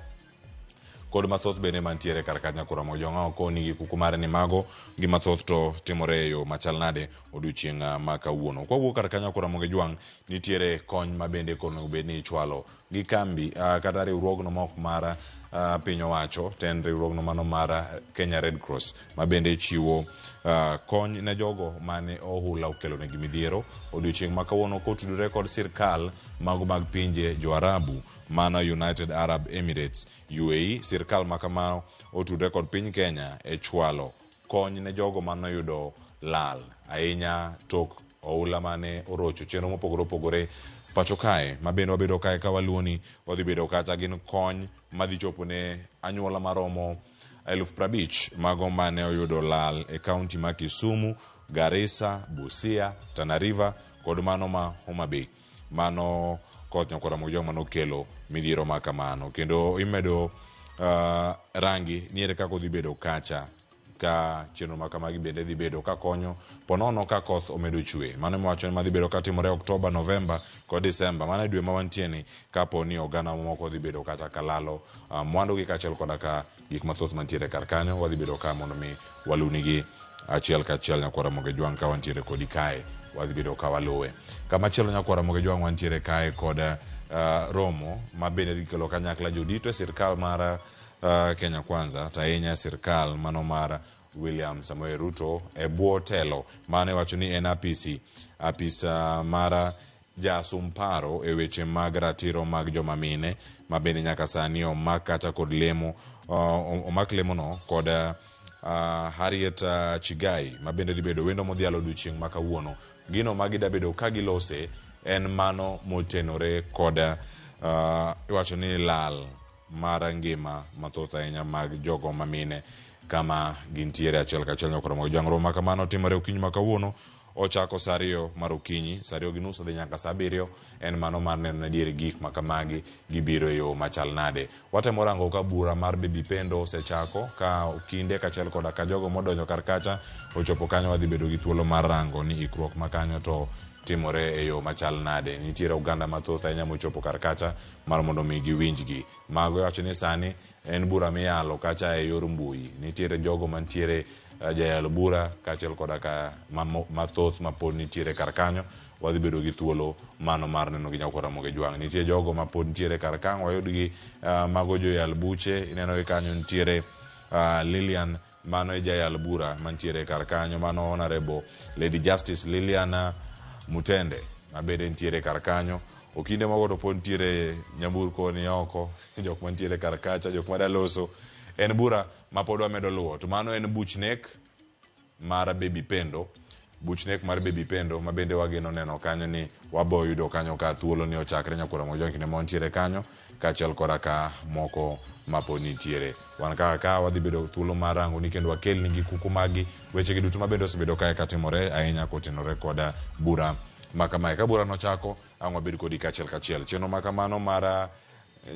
kod mathoth bende mantiere karkanya kura mojonga oko nigi kukumare ni mago gi mathoth to timore yo machal nade odiochieng' ma kawuono. Kwa wuok karkanya kura moge jwang nitiere kony mabende kono bende ichwalo gi kambi kata riwruogno mok mara piny owacho ten riwruogno mano mara Kenya Red Cross mabende chiwo kony ne jogo mane ohula okelo negi midhiero odiochieng' ma kawuono kotudore kod sirkal mago mag pinje jo Arabu mana United Arab Emirates UAE. Sirkal makamao otudore kod piny Kenya e chwalo kony ne jogo mano yudo lal ahinya tok oula mane orocho chenro mopogore opogore pacho kae mabende wabedo kae ka waluoni wadhi bedo kata gin kony madhi chopo ne anyuola maromo 50,000 mago mane oyudo lal e kaunti ma Kisumu, Garissa, Busia, Tana River kod mano ma Homa Bay. Mano koth nyakora mojo mano kelo midhiero makamano kendo imedo rangi niere kako dhi bedo kacha ka chenro makamagi bende dhi bedo ka konyo ponono ka koth omedo chwe. Mano mwacho ni madhi bedo katimore Oktoba, Novemba kod Disemba, mano dwe ma wantieni kapo ni oganda moko dhi bedo kata kalalo mwandu gi kachel koda ka gik mathoth mantiere karkanyo wadhi bedo ka mondo mi walunigi achiel kachiel nyakwara moge jwang ka wantiere kodi kae wadhi bedo ka waluwe. Kama chielo nyakwara moge jwang wantiere kae kod romo mabende dhi kelo kanyakla jodito sirkal mara Kenya Kwanza tainya sirkal mano mara William Samoei Ruto e bwo telo mane wacho ni en apisa mara jasumparo e weche mag ratiro mag joma mine mabende nyaka sani omak kata kod lemo omak lemo no kod Harriet Chigai mabende dhi bedo wendo modhialo odiochieng' ma kawuono. Gino magida bedo ka gilose en mano motenore kod wacho ni lal mara ngima mathoth ahinya mag jogo mamine kama gintiere achiel kachiel nyakora mogo jwang. Romo makamano timore okinyi ma kawuono ochako saa 2 mar okinyi, saa 2:30 dhi nyaka saa 7 en mano mar neno ne diere gik makamagi gibiro yo machal nade. Watemo rango ka bura mar Baby Pendo osechako ka okinde kachiel koda ka jogo modonjo karkacha ochopo kanyo wadhi bedo gi thuolo mar rango ni ikruok makanyo to timore e yo machal nade. Nitiere oganda mathoth ahinya mochopo karkacha mar mondo mi giwinjgi. Mago wacho ni sani en bura miyalo kacha e yor mbui. Nitiere jogo mantiere jayalo bura kachiel koda ka mathoth mapod nitiere karkanyo wadhi bedo gi thuolo mano mar neno gi nyakwara moge jwang. Nitiere jogo mapod nitiere karkanyo wayudgi mago joyal buche ineno gi kanyo nitiere Lilian mano e jayal bura mantiere karkanyo mano Honorable Lady Justice Liliana Mutende mabede ntiere karkanyo. Okinde mago to pod ntiere nyamburko ni oko jok mantiere karkacha jok madaloso en bura mapod wamedo luwo to mano en buchnek mar Baby Pendo. Buchnek mar Baby Pendo mabende wageno neno kanyo ni wabo yudo kanyo ka thuolo ni ochakre nyakora mojo kinde montiere kanyo kachiel kora ka moko mapod nitiere. Wan ka wadhi bedo thuolo mar rango ni kendo wakel nigi kuku magi weche giduto mabende osebedo kae katimore ahinya kotenore koda bura makamae. Ka bura nochako ang'wa bedo kodi kachiel chenro makamano mara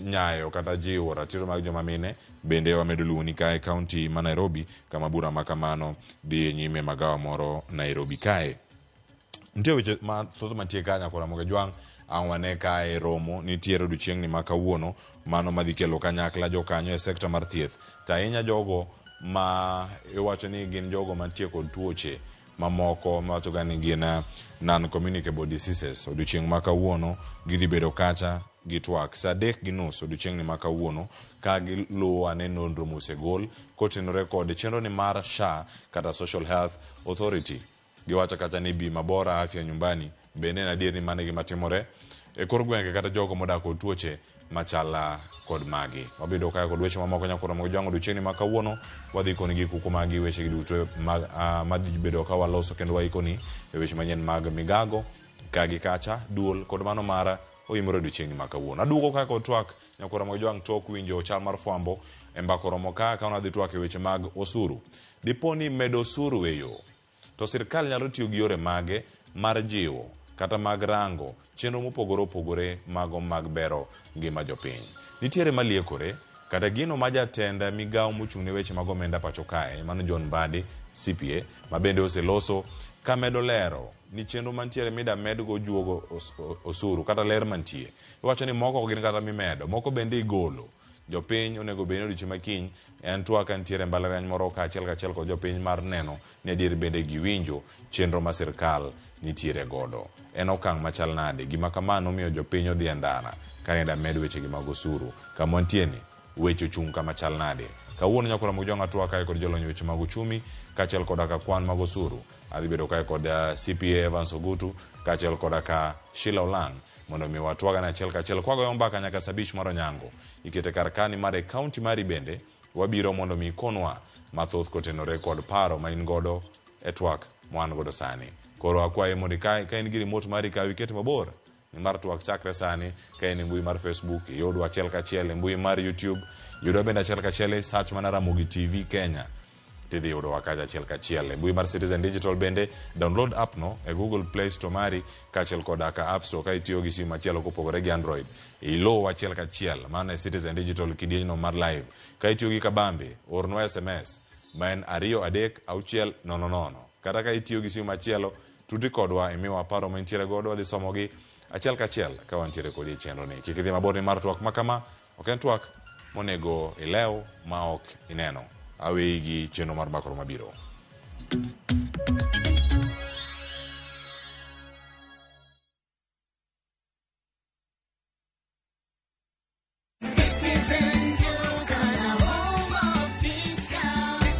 nyayo kata jiwo ratiro mag joma mine bende wamedo luoni kae kaunti ma Nairobi kama bura makamano dhi nyime magawa moro Nairobi kae. Ntie weche mathoth mantie ka nyakora moge jwang ang'wane kae romo nitiere odiochieng' ni ma kawuono mano madhi kelo kanyakla jokanyo e sekta mar thieth tainya jogo ma iwacho ni gin jogo mantie kod tuoche mamoko mawacho ga ni gin non-communicable diseases. Odiochieng' ma kawuono gidhi bedo kacha gitwak saa 3:30 odiochieng' ni ma kawuono ka giluwo ane nonro mosegol kotenore kod chenro ni mar SHA kata Social Health Authority. Giwacho kata ni bima bora afya nyumbani bende na adier ni mane gimatimore e kor gwenge kata jogo modak kod tuoche machala kod magi. Wabedo kaya kod weche mamoko nyakora mogo jwang odiochieng' ni ma kawuono wadhi koni gi kuku magi weche giduto madhi bedo ka waloso kendo waikoni e weche manyien mag migago kagi kacha duol kod mano mara oimore odiochieng' ni ma kawuono. Aduogo kaka kod twak nyakora mogo jwang tok winjo chal mar fwambo e mbako mo ka wadhi twak e weche mag osuru. Diponi medo osuru e yo to sirkal nyalo tiyo gi yore mage mar jiwo kata mag rango chenro mopogore opogore mago mag bero ngima jopiny. Nitiere maliekore kata gino ma jatend migawo mochung'ne weche mag omenda pacho kae, mano John Mbadi CPA, ma bende oseloso ka medo lero ni chenro mantiere mida medgo juogo osuru kata ler mantie. Iwacho ni moko gin kata mimedo, moko bende igolo. Jopiny onego bed ni odiochieng' makiny en twak ntiere mbalariany moro kachiel kod jopiny mar neno ni adier bende giwinjo chenro ma sirkal nitiere godo. En okang' machal nade? Gima kamano miyo jopiny odhi e ndara ka nenda med wechegi mag osuru. Kama ntieni weche ochung' kama chal nade? Kawuono nyakora mag jonga twak kae kod jolony weche mag uchumi kachiel kod ka kwan mag osuru. Adhi bedo kae kod CPA Evans Ogutu kachiel kod ka Sheila Olang mondo mi watwaga na achiel kachiel kwagoyo mbaka nyaka sabich mar Onyango. Ikete karkani mar kaunti mari bende wabiro mondo mi konwa mathoth kotenore kod paro ma in godo e twak mwan godo sani. Koro akwaye mondo ka in gi remote mari ka wiket mabor ni mar twak chakre sani ka in mbui mar Facebook yudwa achiel kachiel, mbui mar YouTube yudwa bende achiel kachiel, search mana Ramogi TV Kenya tidhi yudo wakaja achiel kachiel. Mbui mar Citizen Digital bende download app no e Google Play Store mari kachiel kod aka App Store ka itiyo gi simu achiel kopogore gi Android. Ilo achiel kachiel mana Citizen Digital kidienyo mar live. Ka itiyo gi kabambe orno SMS maen 236000 kata ka itiyo gi simu machielo tudi kodwa imiwa paro mantiere godo dhi somogi achiel kachiel ka wantiere kod chenro ni. Kik idhi mabor ni mar twak makama ok en twak monego ilew ma ok ineno. Awe gi chenro mar bakoro mabiro.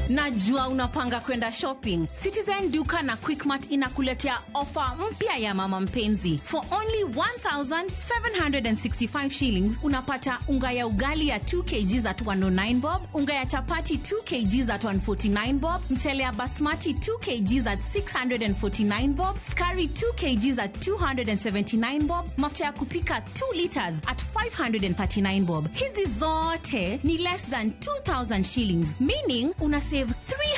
Najua unapanga kwenda shopping. Citizen Duka na Quickmart inakuletea ofa mpya ya mama mpenzi. For only 1,765 shillings unapata unga ya ugali ya 2 kg at 109 bob, unga ya chapati 2 kg at 149 bob, mchele ya basmati 2 kg at 649 bob, skari 2 kg at 279 bob, mafuta ya kupika 2 liters at 539 bob. Hizi zote ni less than 2,000 shillings, meaning una save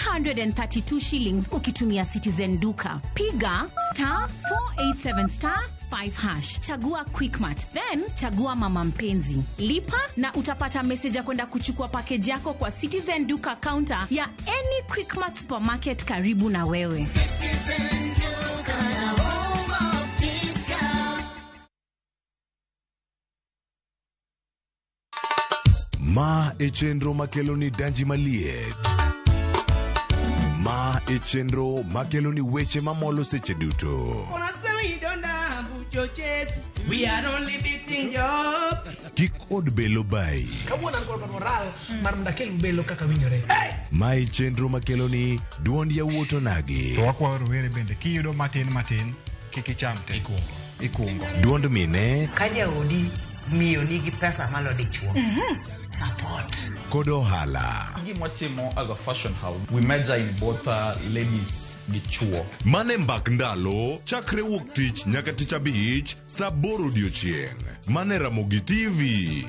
332 shillings ukitumia Citizen Duka. Piga *487*5#. Chagua Quickmart, then chagua mama mpenzi. Lipa na utapata message ya kwenda kuchukua package yako kwa Citizen Duka counter ya any Quickmart supermarket karibu na wewe. Citizen Duka, home of discount. Ma e chenro makeloni danji maliet. Ma e chenro makeloni weche mamolo seche duto. We are only beating job. Kik od belo bai. Kawuono an kod moral mar mdakel belo kaka winjore. Ma e chenro makeloni duond yawuoto nagi. To wakwayo rowere bende kiyudo matin kik icham te. Ikungo. Duond mine. Ka jaodi miyo nigi pesa malo dichuo. Support. Kod ohala. Gimotimo as a fashion house, we measure in both ladies gi chuo. Mane mbak ndalo chakre wuok tich nyaka tich abich saa 8 odiochieng'. Mane Ramogi TV.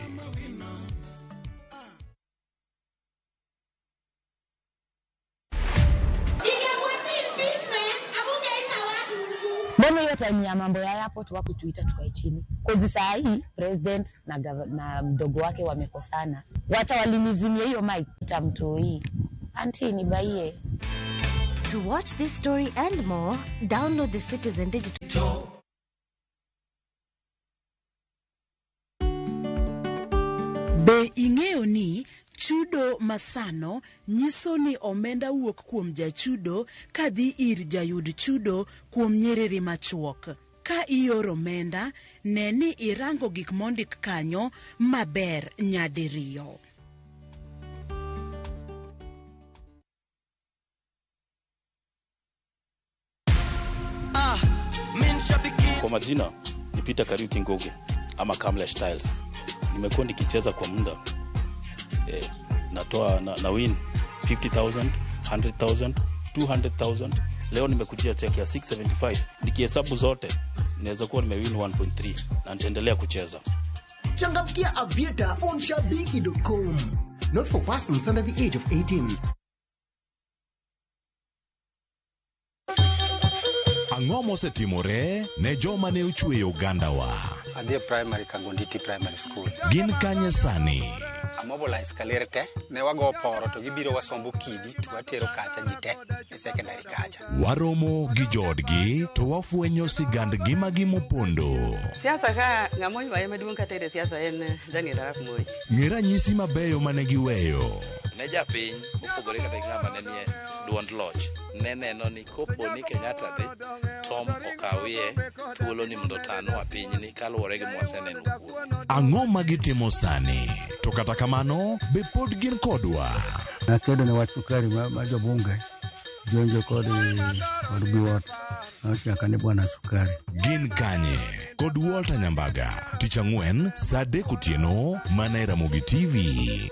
Mbona hiyo time ya mambo ya airport wako tuita tukae chini? Kozi saa hii president na mdogo wake wamekosana. Wacha walinizimia hiyo mic tamtoi. Auntie nibaie. To watch this story and more, download the Citizen Digital. Be ing'eyo ni chudo masano nyiso ni omenda wuok kuom jachudo kadhi ir jayud chudo kuom nyerere machuok. Ka ioro omenda, ne ni irango gik mondik kanyo maber nyadiriyo. Kwa majina ni Peter Kariuki Ngoge ama Kamla Styles. Nimekuwa nikicheza kwa muda. Natoa na win 50,000, 100,000, 200,000. Leo nimekujia check ya 675. Nikihesabu zote naweza kuwa nimewin 1.3 na nitaendelea kucheza. Changamkia Avieta on shabiki.com. Not for persons under the age of 18. Ang'o mosetimore ne joma ne ochweyo ogandawa? Adhi primary Kangonditi Primary School. Gin kanye sani? Amobilize kalerte ne wago poro to gibiro wasombo kidi to watero kacha jite e secondary kacha. Waromo gi jodgi to wafwenyo sigandgi magi mopondo. Siasa ka ng'amo ywaye maduong' kata e siasa en Daniel Arap Moi. Ng'e ranyisi mabeyo mane giweyo. Ne japiny mopogore kata ng'ama ne nie duond loch ne neno ni kopo ni Kenyatta dhi Tom okawie thuolo ni mondo tanwa pinyni kaluwore gi mwaseneno kuome. Ang'o magitimo sani? To kata kamano be pod gin kodwa. Nakedo ne wach sukari ma jobunge jonjo kod biwot nochaka ne bwana sukari. Gin kanye kod Walter Nyambaga tich ang'wen saa 3 otieno mana e Ramogi TV.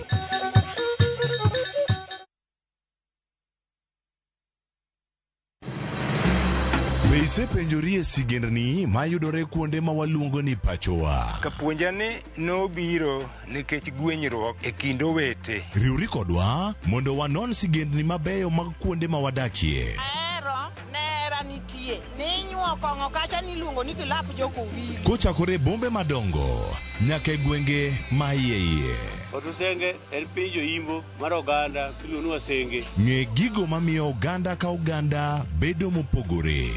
Be isepenjori e sigendni mayudore kuonde ma waluongo ni pachowa? Kapuonjani nobiro nikech gwenyruok e kind owete. Riwri kodwa mondo wanon sigendni mabeyo mag kuonde ma wadakie. Nera nitie. Ninyuo kong'o kacha niluongo ni kilap joko wili. Kochakore bombe madongo nyaka e gwenge ma iye. Otusenge en piny joimbo mar oganda kiluongo wasenge. Ng'e gigo mamiyo oganda ka oganda bedo mopogore.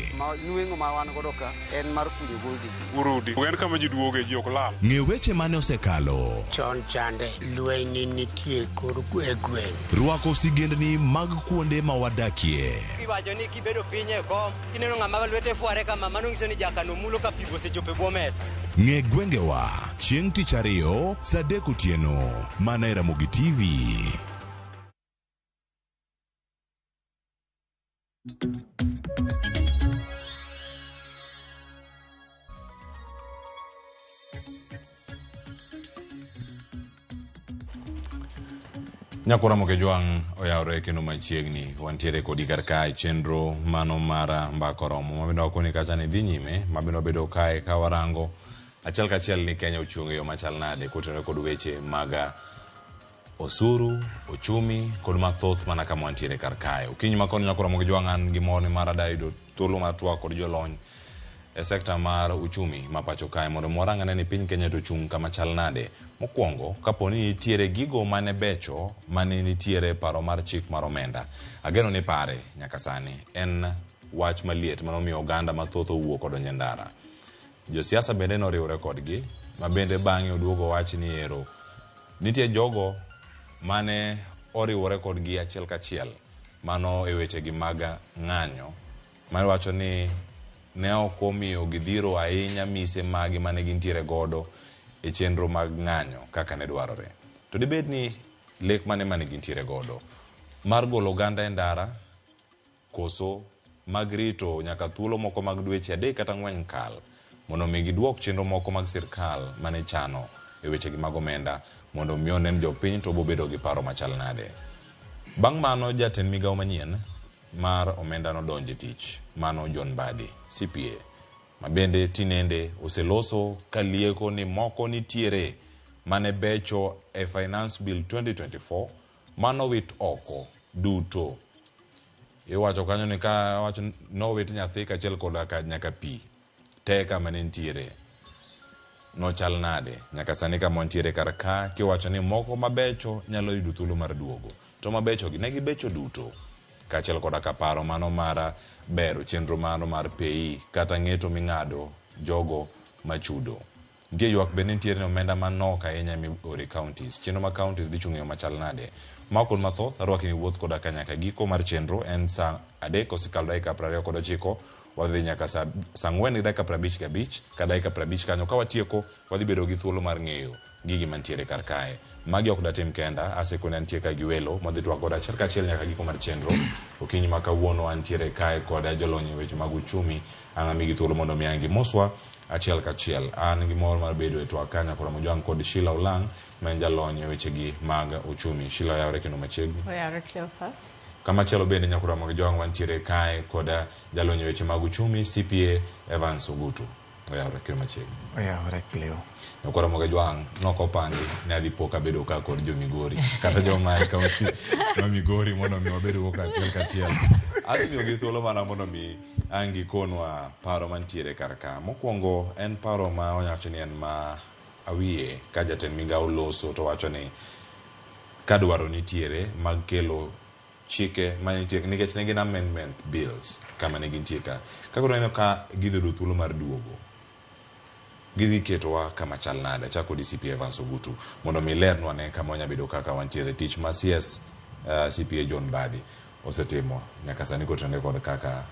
Nueng'o ma wan godo ka en mar kunyo goldi. Urudi. En kama ji duoge ji ok lal. Ng'e weche mane osekalo. Chon chande lweny nitie kor gweng'. Rwako sigendni mag kuonde ma wadakie. Iwacho ni kibedo piny e kom kineno ng'ama lwete fuare kama mano nyiso ni jakano mulo ka pigo sechope bwo mesa. Ng'e gwengewa chieng' tich ariyo saa 3 otieno mana e Ramogi TV. Nyakura moke jwang' oyawre kendo machiegni wantiere kodi karkae chenro mano mara mbako romo mabendo wakoni kacha ni dhi nyime mabendo bedo kae ka warango achiel kachiel ni Kenya ochung' e yo machal nade kotenore kod weche maga osuru, ochumi kod mathoth mana kama wantiere karkae. Ukinyi makoni nyakura moke jwang' an gimor ni mara daido thuolo matwa kod jolony e sekta mar uchumi mapacho kae mondo morangane ni piny Kenya to chung' kama chal nade. Mokwongo kaponi nitiere gigo mane becho mane nitiere paro mar chik mar omenda. Ageno ni pare nyaka sani en wach maliet manomiyo oganda mathoth owuok odonjo ndara. Josiasa bende noriwre kodgi ma bende bang'e oduogo wach ni ero nitie jogo mane oriwore kodgi achiel kachiel mano e weche gi mag ng'anyo mane wacho ni ne ok omiyo gidhiro ahinya mise magi mane gintiere godo e chenro mag ng'anyo kaka ne dwarore. To dibed ni lek mane gintiere godo mar golo oganda e ndara koso mag rito nyaka thuolo moko mag dweche 3 kata 4 kal mondo mi giduok chenro moko mag sirkal mane chano e weche gi mag omenda mondo mi onen jopiny to bobedo gi paro machal nade. Bang' mano jatend migawo manyien mar omenda no donje tich mano John Mbadi CPA mabende tinende oseloso kalieko ni moko nitiere mane becho e Finance Bill 2024 mano wit oko duto. Iwacho kanyo ni ka wacho no wit nyathi kachiel koda ka nyaka pi teka mane nitiere no chal nade nyaka sani kama nitiere karka kiwacho ni moko mabecho nyalo yudo thuolo mar duogo to mabecho gi ne gibecho duto kachiel koda ka paro mano mara bero chenro mano mar pei kata ng'eto ming'ado jogo machudo. Nitie ywak bende nitiere ni omenda manok ahinya miore counties. Chenro ma counties dhi chung'e machal nade. Makon mathoth arwaki ni wuoth koda ka nyaka giko mar chenro en saa 3 osekalo dakika 29 wadhi nyaka saa 4 dakika 55 ka dakika 50 kanyo ka watieko wadhi bedo gi thuolo mar ng'eyo gigi mantiere kar kae. Magi ok datim kenda asekone antie ka gi welo modhi twak koda achiel kachiel nyaka giko mar chenro. Okinyi ma kawuono antiere kae koda jolony e weche mag uchumi ang'ami gi thuolo mondo miyangi moswa achiel kachiel. An gi mor mar bedo e twak kanya kora mojwang' kod Sheila Olang ma en jalony e weche gi mag uchumi. Sheila yawre kendo machiegni. Oyawre Cleophas. Kama chelo bende nyakura mag jwang' wantiere kae koda jalony e weche mag uchumi CPA Evans Ogutu. Oyawre kendo machiegni. Oyawre Cleo. Nyakura mag jwang' noko pangi ne adhi poka bedo ka kod jo Migori kata jo mai kaunti ma Migori mondo mi wabedo ka achiel kachiel. Adhi miyo gi thuolo mana mondo mi angi konwa paro mantiere karka. Mokwongo en paro ma onyacho ni en ma awie ka jatend migao loso to wacho ni kadwaro nitiere mag kelo chike manitiere nikech ne gin amendment bills kama ne gintie ka. Kagoro neno ka gidho thuolo mar duogo. Gidhi ketowa kama chal nade chako DCP Evans Ogutu mondo mi lernwa ne kama onya bedo kaka wantiere tich ma CS CPA John Badi osetimo nyaka sani kotende kod kaka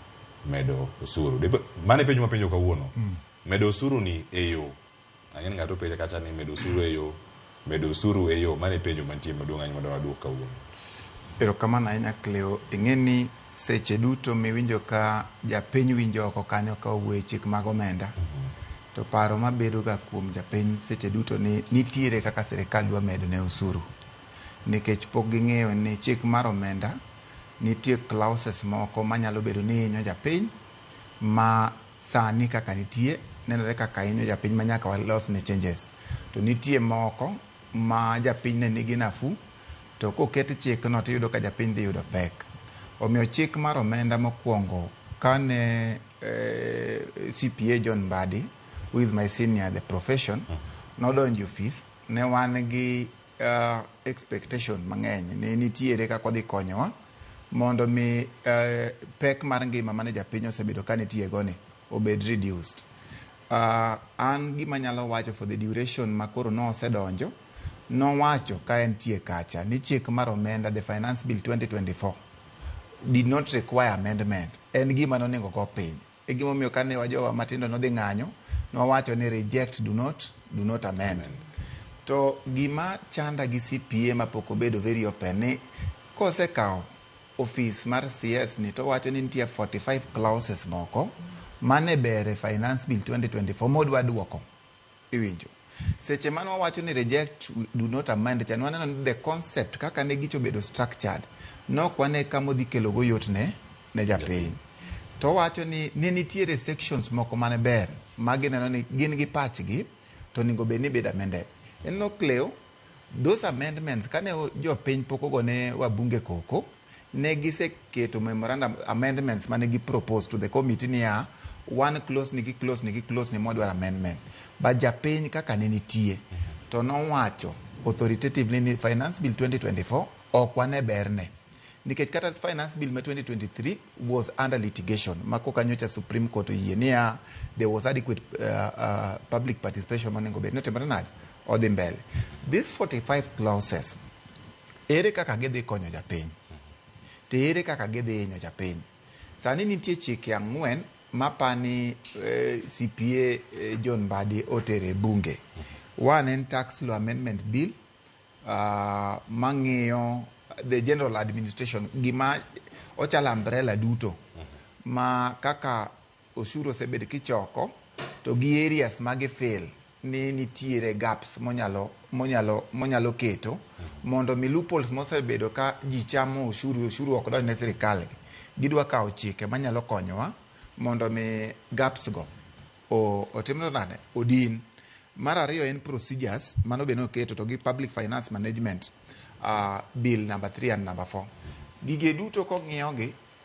medo osuru. Mane penjo mapenjo kawuono. Medo osuru ni eyo. Ang'en ng'ato penjo kacha ni medo osuru eyo. Medo osuru eyo mane penjo mantie maduong' anyi mondo waduok kawuono. Erokamano ahinya Cleo, ing'eni seche duto miwinjo ka japiny winjo oko kanyo ka owuoyo chik mag omenda. To paro mabedo ga kuom japiny seche duto ni nitiere kaka sirikal dwa medo ne osuru. Nikech pok ging'eyo ni chik mar omenda nitie clauses moko manyalo bedo ni hinyo japiny ma sani kaka nitie nenore kaka hinyo japiny ma nyaka walos ne changes. To nitie moko ma japiny ne nigi nafu to koket chik no tiyudo ka japiny dhi yudo pek. Omiyo chik mar omenda mokwongo kane CPA John Badi, who is my senior in the profession, nodonjo office, ne wan gi expectation mang'eny ne nitiere kaka odhi konyowa mondo mi pek mar ngima mane japiny osebedo ka nitie goni obed reduced. An gima nyalo wacho for the duration ma koro no osedonjo, nowacho ka entie kacha ni chik mar omenda the finance bill 2024 did not require amendment. En gima nonego go piny. E gima omiyo kane wajowa matindo nodhi ng'anyo, nowacho ni reject, do not amend. To gima chanda gi CPA mapok obedo very open ni kosekawo office mar CS ni to wacho ni nitie 45 clauses moko mane bere finance bill 2024 modwa duoko iwinjo. Seche mano wacho ni reject, do not amend, chan waneno ni the concept kaka ne gicho bedo structured nok wane kama odhi kelo go yot ne japiny. To wacho ni ne nitiere sections moko mane ber magineno ni gin gi pachgi to ningo be ni bedo amended. En no Cleo, those amendments kane jo piny poko go ne wabunge koko ne giseketo memorandum amendments mane gi propose to the committee ni one clause ni modwar amendment. But japiny kaka ne nitie to nowacho authoritatively ni finance bill 2024 ok wane berne. Nikech kata finance bill ma 2023 was under litigation. Mako kanyocha Supreme Court oyie ni there was adequate public participation monego bed notimore nade odhi mbele. These 45 clauses ere kaka gidhi konyo japiny. To ere kaka gidhi hinyo japiny. Sani nitie chike 4 mapani CPA John Badi otere bunge. One en tax law amendment bill mang'iyo the general administration gima ochala umbrella duto ma kaka osuru osebed kichoko to gi areas magi fail ni nitiere gaps monyalo keto mondo mi loopholes mosebedo ka ji chamo ushuru ok donj ne sirikal gidwa kawo chike manyalo konyowa mondo mi gaps go otimno nade odin. Mar ariyo en procedures mano beno keto to gi public finance management bill number 3 and number 4. Gige duto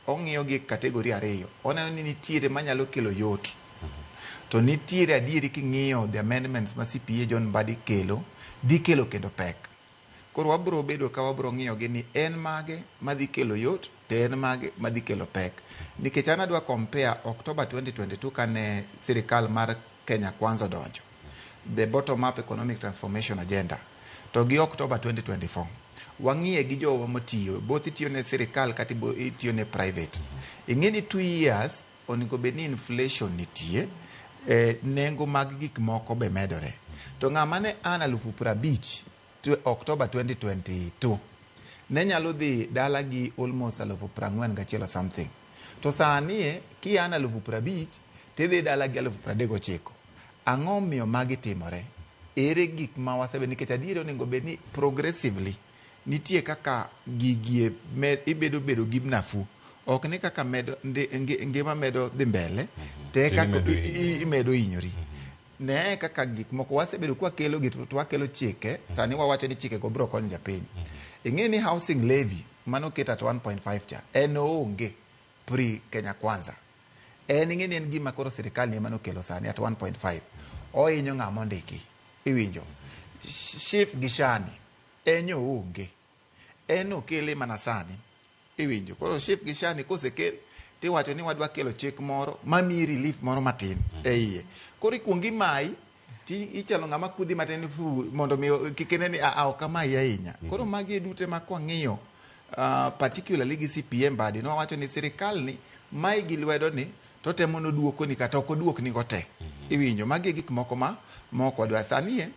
ong'iyo gi kategori ariyo. Oneno ni nitiere manyalo kelo yot. To nitiere adieri king'iyo the amendments ma CPA John Badi kelo, dhi kelo kendo pek. Koro wabro bedo ka wabro ng'iyo gi ni en mage madhi kelo yot, to en mage madhi kelo pek. Nikech an adwa compare October 2022 kane sirikal mar Kenya Kwanza donjo, the bottom up economic transformation agenda, to gi October 2024. Wang'iye gi jowa motiyo, both itiyo ne sirikal kati itiyo ne private. Ing'eni 2 years onego bed ni inflation nitie, nengo mag gik moko be medore. To ng'ama ne an 50,000 to October 2022 ne nyalo dhi dala gi almost 41,000 or something. To sani ki an 50,000 tidhi dala gi 39,000. Ang'o miyo magi timore? Ere gik ma wasebe nikech adiero onego bed ni progressively nitie kaka gigie ibedo gi nafu. Ok ni kaka medo ngima medo dhi mbele te kaka imedo hinyori. Ne kaka gik moko wasebedo kwa kelo gitu to wakelo chike sani wawacho ni chike go bro konyo japiny. Ing'e ni housing levy mano ket at 1.5 cha en onge pre Kenya Kwanza. ing'eni en gima koro sirikal ni ema nokelo sani at 1.5 ohinyo ng'ama ondiki iwinjo Shif Gishani enyo onge en okele mana sani iwinjo koro Shif Gishani kosekel tiwacho ni wadwa kelo chik moro mamiyi relief moro matin e iye koro ikuongi mai ti ichalo ng'ama kudhi matin mondo mi kikene ni okamayi ahinya koro magi dute ma kwang'iyo particularly gi CPM badi no wacho ni sirikal ni mai gi lwedo ni to temo no duoko ni kata ok oduok ni gote iwinjo magi gik moko ma moko wadwa sani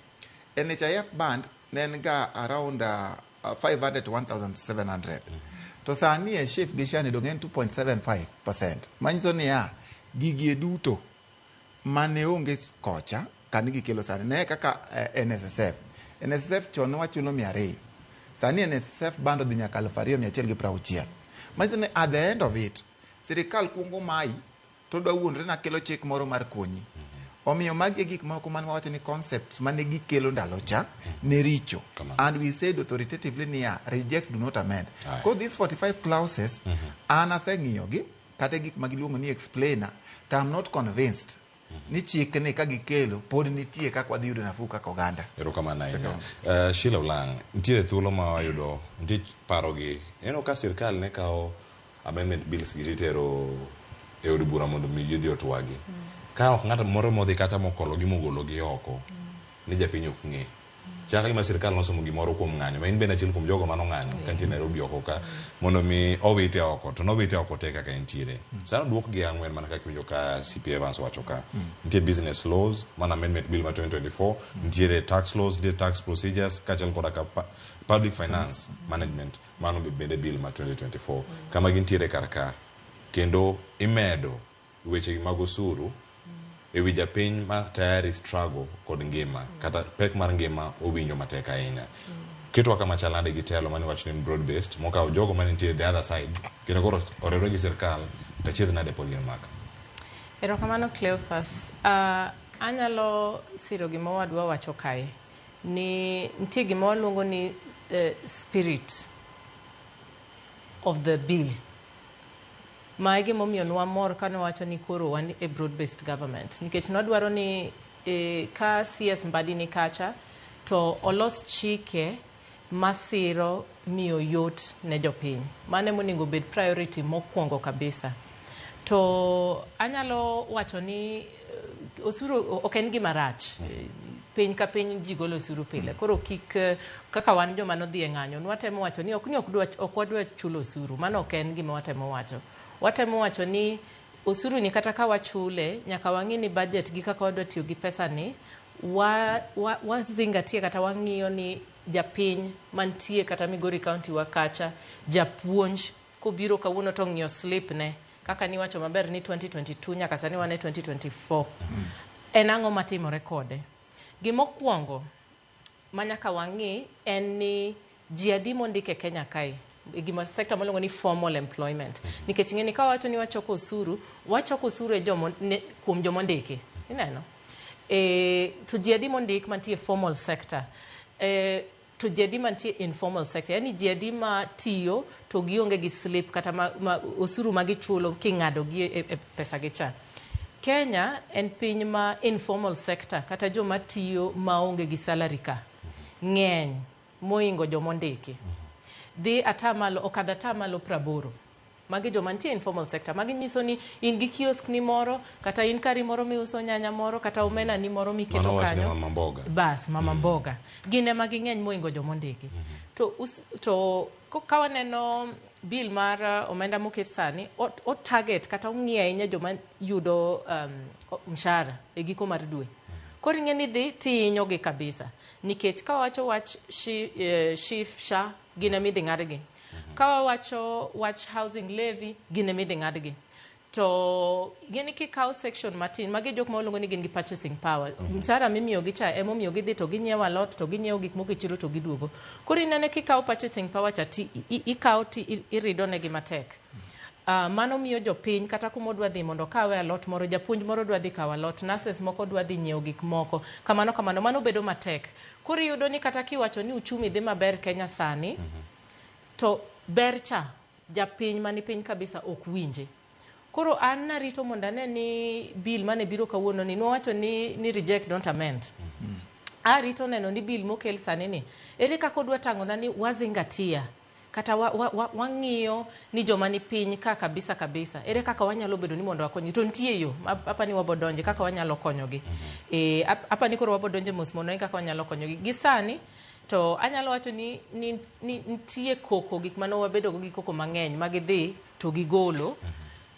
NHIF band nen ga around 500 to 1700 to sani Shif Gishani dongen 2.75% manyiso ni gigi duto mane onge kocha kan gikelo sani ne kaka NSSF chon wachulo 200 sani NSSF bando dhi nyaka 2160 manyiso ni at the end of it sirikal kungo mai to dwa wuondre na kelo chik moro mar konyi omiyo magi gik moko man wacho ni concepts mane gikelo ndalo cha ne richo and we said authoritatively ni reject do not amend because these 45 clauses ana seng'iyo gi kata gik magiluongo ni explainer to I'm not convinced ni chik ni ka gikelo pod nitie kaka wadhi yudo nafu kaka oganda erokamano ahinya Sheila Ulang nitie thuolo ma wayudo nitie paro gi ka sirikal ne kawo amendment bills gi tero e od bura mondo mi yudhi otwagi ka ok ng'ato moro modhi kata mokolo gi mogolo gi oko ni japiny ok ng'e chaka gima sirikal nosomo gimoro kuom ng'anyo ma in bende achiel kuom jogo mano ng'anyo ka nitie Nairobi oko ka mondo mi owite oko to nowite oko te kaka entiere sano duok gi ang'wen mana kaka winjo ka CP Evans wacho ka nitie business laws mana amendment bill ma 2024 nitie tax laws nitie tax procedures kachel koda ka public finance management mano bende bill ma 2024 kama gintiere karka kendo imedo weche mag osuru ewi japiny ma tayari struggle kod ngima kata pek mar ngima owinjo matek ahinya kitwa kama chalande gi telo mani wacho ni broad based mokawo jogo mani nitie the other side kendo koro orero gi sirikal tachiedh nade polien maka erokamano Cleophas anyalo siro gima wadwa wacho kae ni nitie gima waluongo ni spirit of the bill ma gima omiyo nwa mor kane wacho ni koro wan a broad based government nikech nodwaro ni ka CS Mbadi ni kacha to olos chike masiro miyo yot ne jopiny mane monego bed priority mokwongo kabisa to anyalo wacho ni osuru ok en gima rach piny ka piny ji golo osuru pile koro kik kaka wan joma nodhi e ng'anyo nwatemo wacho ni ok wadwa chulo osuru mano ok en gima watemo wacho watemo wacho ni osuru ni kata ka wachule nyaka wang'i ni budget gi kaka wadwa tiyo gi pesa ni wazingatie kata wang'iyo ni japiny mantie kata Migori County wakacha japuonj kobiro kawuono to ng'iyo slip ne kaka ni wacho maber ni 2022 nyaka sani wane 2024 en ang'o matimore kode gimokwongo manyaka wang'i en ni ji adi mondike Kenya kae gima sector malongo ni formal employment nikech ng'eni ka wacho ni wachoko osuru e kuom jomondiki ineno to ji adi mondik mantie formal sector to ji adi mantie informal sector yani ji adi ma tiyo to gionge gi slip kata osuru magichulo king'ado gi e pesa gi cha Kenya en piny ma informal sector kata joma tiyo maonge gi salary ka ng'eny moingo jomondiki dhi atamalo okada atamalo 80 magi joma nitie informal sector magi nyiso ni in gi kiosk ni moro kata in kari moro miuso nyanya moro kata omena ni moro miketo kanyo bas mama mboga gine magi ng'eny moingo jomondiki to kawaneno bill mar omenda moket sani o target kata ong'iyo ahinya joma yudo mshahara e giko mar dwe koro ing'eni dhi tinyogi kabisa nikech ka wacho wach Shif Sha gine midhi ng'adgi ka wacho wach housing levy gine midhi ng'adgi to gini kikawo section matin magi jok ma waluongo ni gin gi purchasing power msara mimiyo gi cha emomiyo gidhi to ginyiewo alot to ginyiewo gik moko e chiro to giduogo koro inene kikawo purchasing power cha ti ikawo ti irido negi matek mano miyo jopiny kata kumodwa dhi mondo kawe alot moro japuonj moro dwa dhi kawo alot nurses moko dwa dhi nyiewo gik moko kamano mano bedo matek koro iyudo ni kata kiwacho ni uchumi dhi maber Kenya sani to ber cha japiny mani piny kabisa ok winje Koro an narito mondo ane ni bill mane biro kawuono ni nowacho ni reject don't amend. Arito neno ni bill mokel sani ni ere kaka odwa tang'ona ni wazingatia kata wang'iyo ni joma ni piny ka kabisa ere kaka wanyalo bedo ni mondo wakonyi to nitie yo apa ni wabodonje kaka wanyalo konyogi apa ni koro wabodonje mos mondo kaka wanyalo konyogi gi sani to anyalo wacho ni nitie koko gik mano wabedo go gi koko mang'eny magidhi to gigolo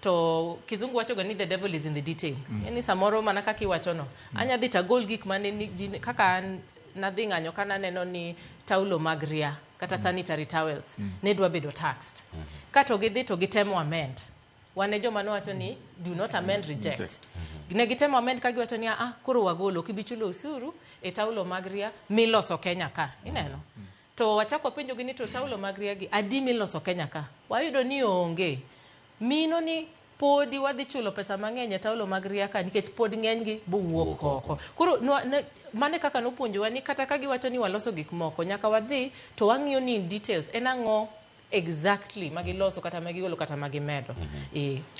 to kizungu wacho ga ni the devil is in the detail. Yani samoro mana kaka iwacho no anya dhi ta gol gik mane ni kaka nadhi ng'anyo kana neno ni taulo mag ria kata sanitary towels ne dwa bedo taxed kato gidhi to gitemo amend wane joma nowacho ni do not amend reject ne gitemo amend ka giwacho ni koro wagolo kibichulo usuru e taulo mag ria miloso Kenya ka ineno to wachako penjo gi ni to taulo mag ria gi adi miloso Kenya ka wayudo ni onge mino ni podi wadhi chulo pesa mang'eny e taulo mag ria ka nikech pod ng'eny gi bowuok oko koro mane kaka nopuonjowa ni kata ka giwacho ni waloso gik moko nyaka wadhi to wang'iyo ni in details en ang'o exactly magiloso kata magigolo kata magimedo.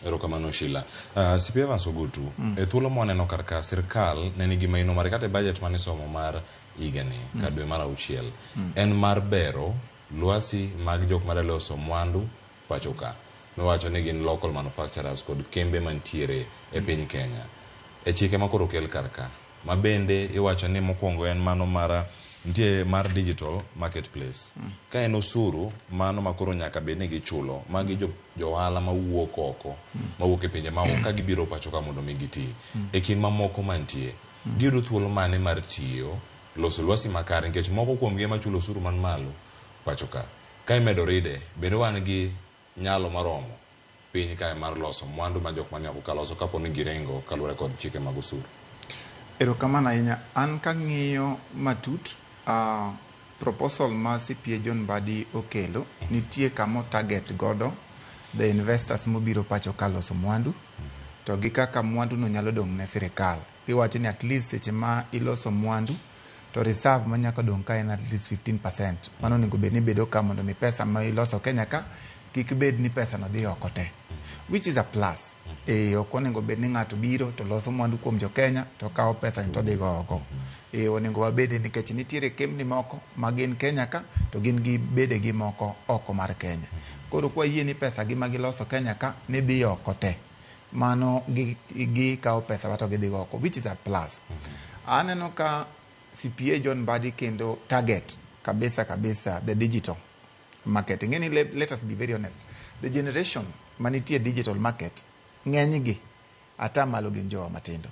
Erokamano Sheila. CPA Evans Ogutu, e thuolo mwaneno karka sirkal ne nigi maino mare kata budget mane somo mar higani ka dwe mar 6 en mar bero lwasi mag jok madaloso mwandu pacho ka. Mewacho ni gin local manufacturers kod kembe mantiere e piny Kenya. E chike makoro kel karka ma bende iwacho ni mokwongo en mano mar digital marketplace. Ka en osuru mano makoro nyaka bed ni gichulo magi jo ohala mawuok oko mawuok e pinje maoko ka gibiro pacho ka mondo mi giti e kin mamoko mantie giyudo thuolo mane mar tiyo loso lwasi makare nikech moko kuom gi ema chulo osuru man malo pacho ka imedo ride bende wan gi nyalo maromo piny kae mar loso mwandu ma jok mane oko loso kapo ni girengo kaluwore kod chike mag osuru. Erokamano ahinya. An kang'iyo matut proposal ma CPA John Mbadi okelo nitie kamo target godo the investors mobiro pacho ka loso mwandu to gi kaka mwandu no nyalo dong' ne sirikal. Iwacho ni at least seche ma iloso mwandu to reserve manyaka dong' ka en at least 15%. Mano onego bed ni bedo ka mondo mi pesa ma iloso Kenya ka kik bed ni pesa no dhi oko te, which is a plus. Ok onego bed ni ng'ato biro to loso mwandu kuom jo Kenya to kawo pesa to dhi go oko. Onego wabede nikech nitiere kembni moko ma gin Kenya ka to gin gi bede gi moko oko mar Kenya. Koro kwa yie ni pesa gi magiloso Kenya ka ni dhi oko te, mano gi kawo pesa wato gidhi go oko, which is a plus. Aneno ka CPA John Mbadi kendo target kabisa the digital marketing. Any let us be very honest, the generation manitie digital market ng'eny gi atamalo gin jowa matindo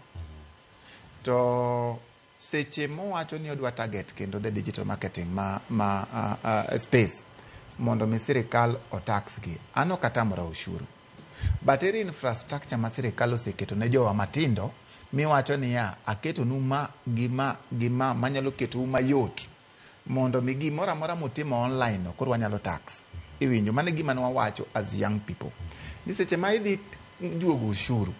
to seche mowacho ni odwa target kendo the digital marketing space mondo mi sirikal otax gi ano katamora ushuru but eri infrastructure ma sirikal oseketo ne jowa matindo miwacho ni aketo numa gima manyalo keto mayot mondo mi gimoro amora mutimo online no koro wanyalo tax. Iwinjo mane gima wawacho as young people ni seche ma idhi juogo ushuru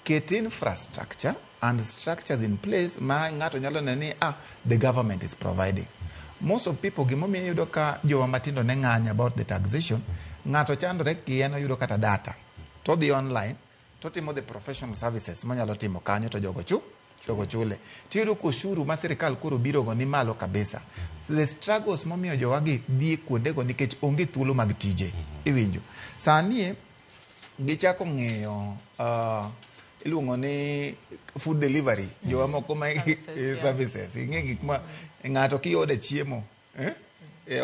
ket infrastructure and structures in place ma ng'ato nyalo neni the government is providing. Most of people gimomiyo yudo ka jowa matindo ne ng'anya about the taxation, ng'ato chandore kien oyudo kata data to dhi online to timo the professional services manyalo timo kanyo to jogo chule tiyudo ko ushuru ma sirikal koro biro go ni malo kabisa. So the struggles momiyo jowa gi dhi kuonde go nikech onge thuolo mag tije. Iwinjo sani gichako ng'eyo iluongo ni food delivery jowa moko ma services ing'e gik ma ng'ato kiyode chiemo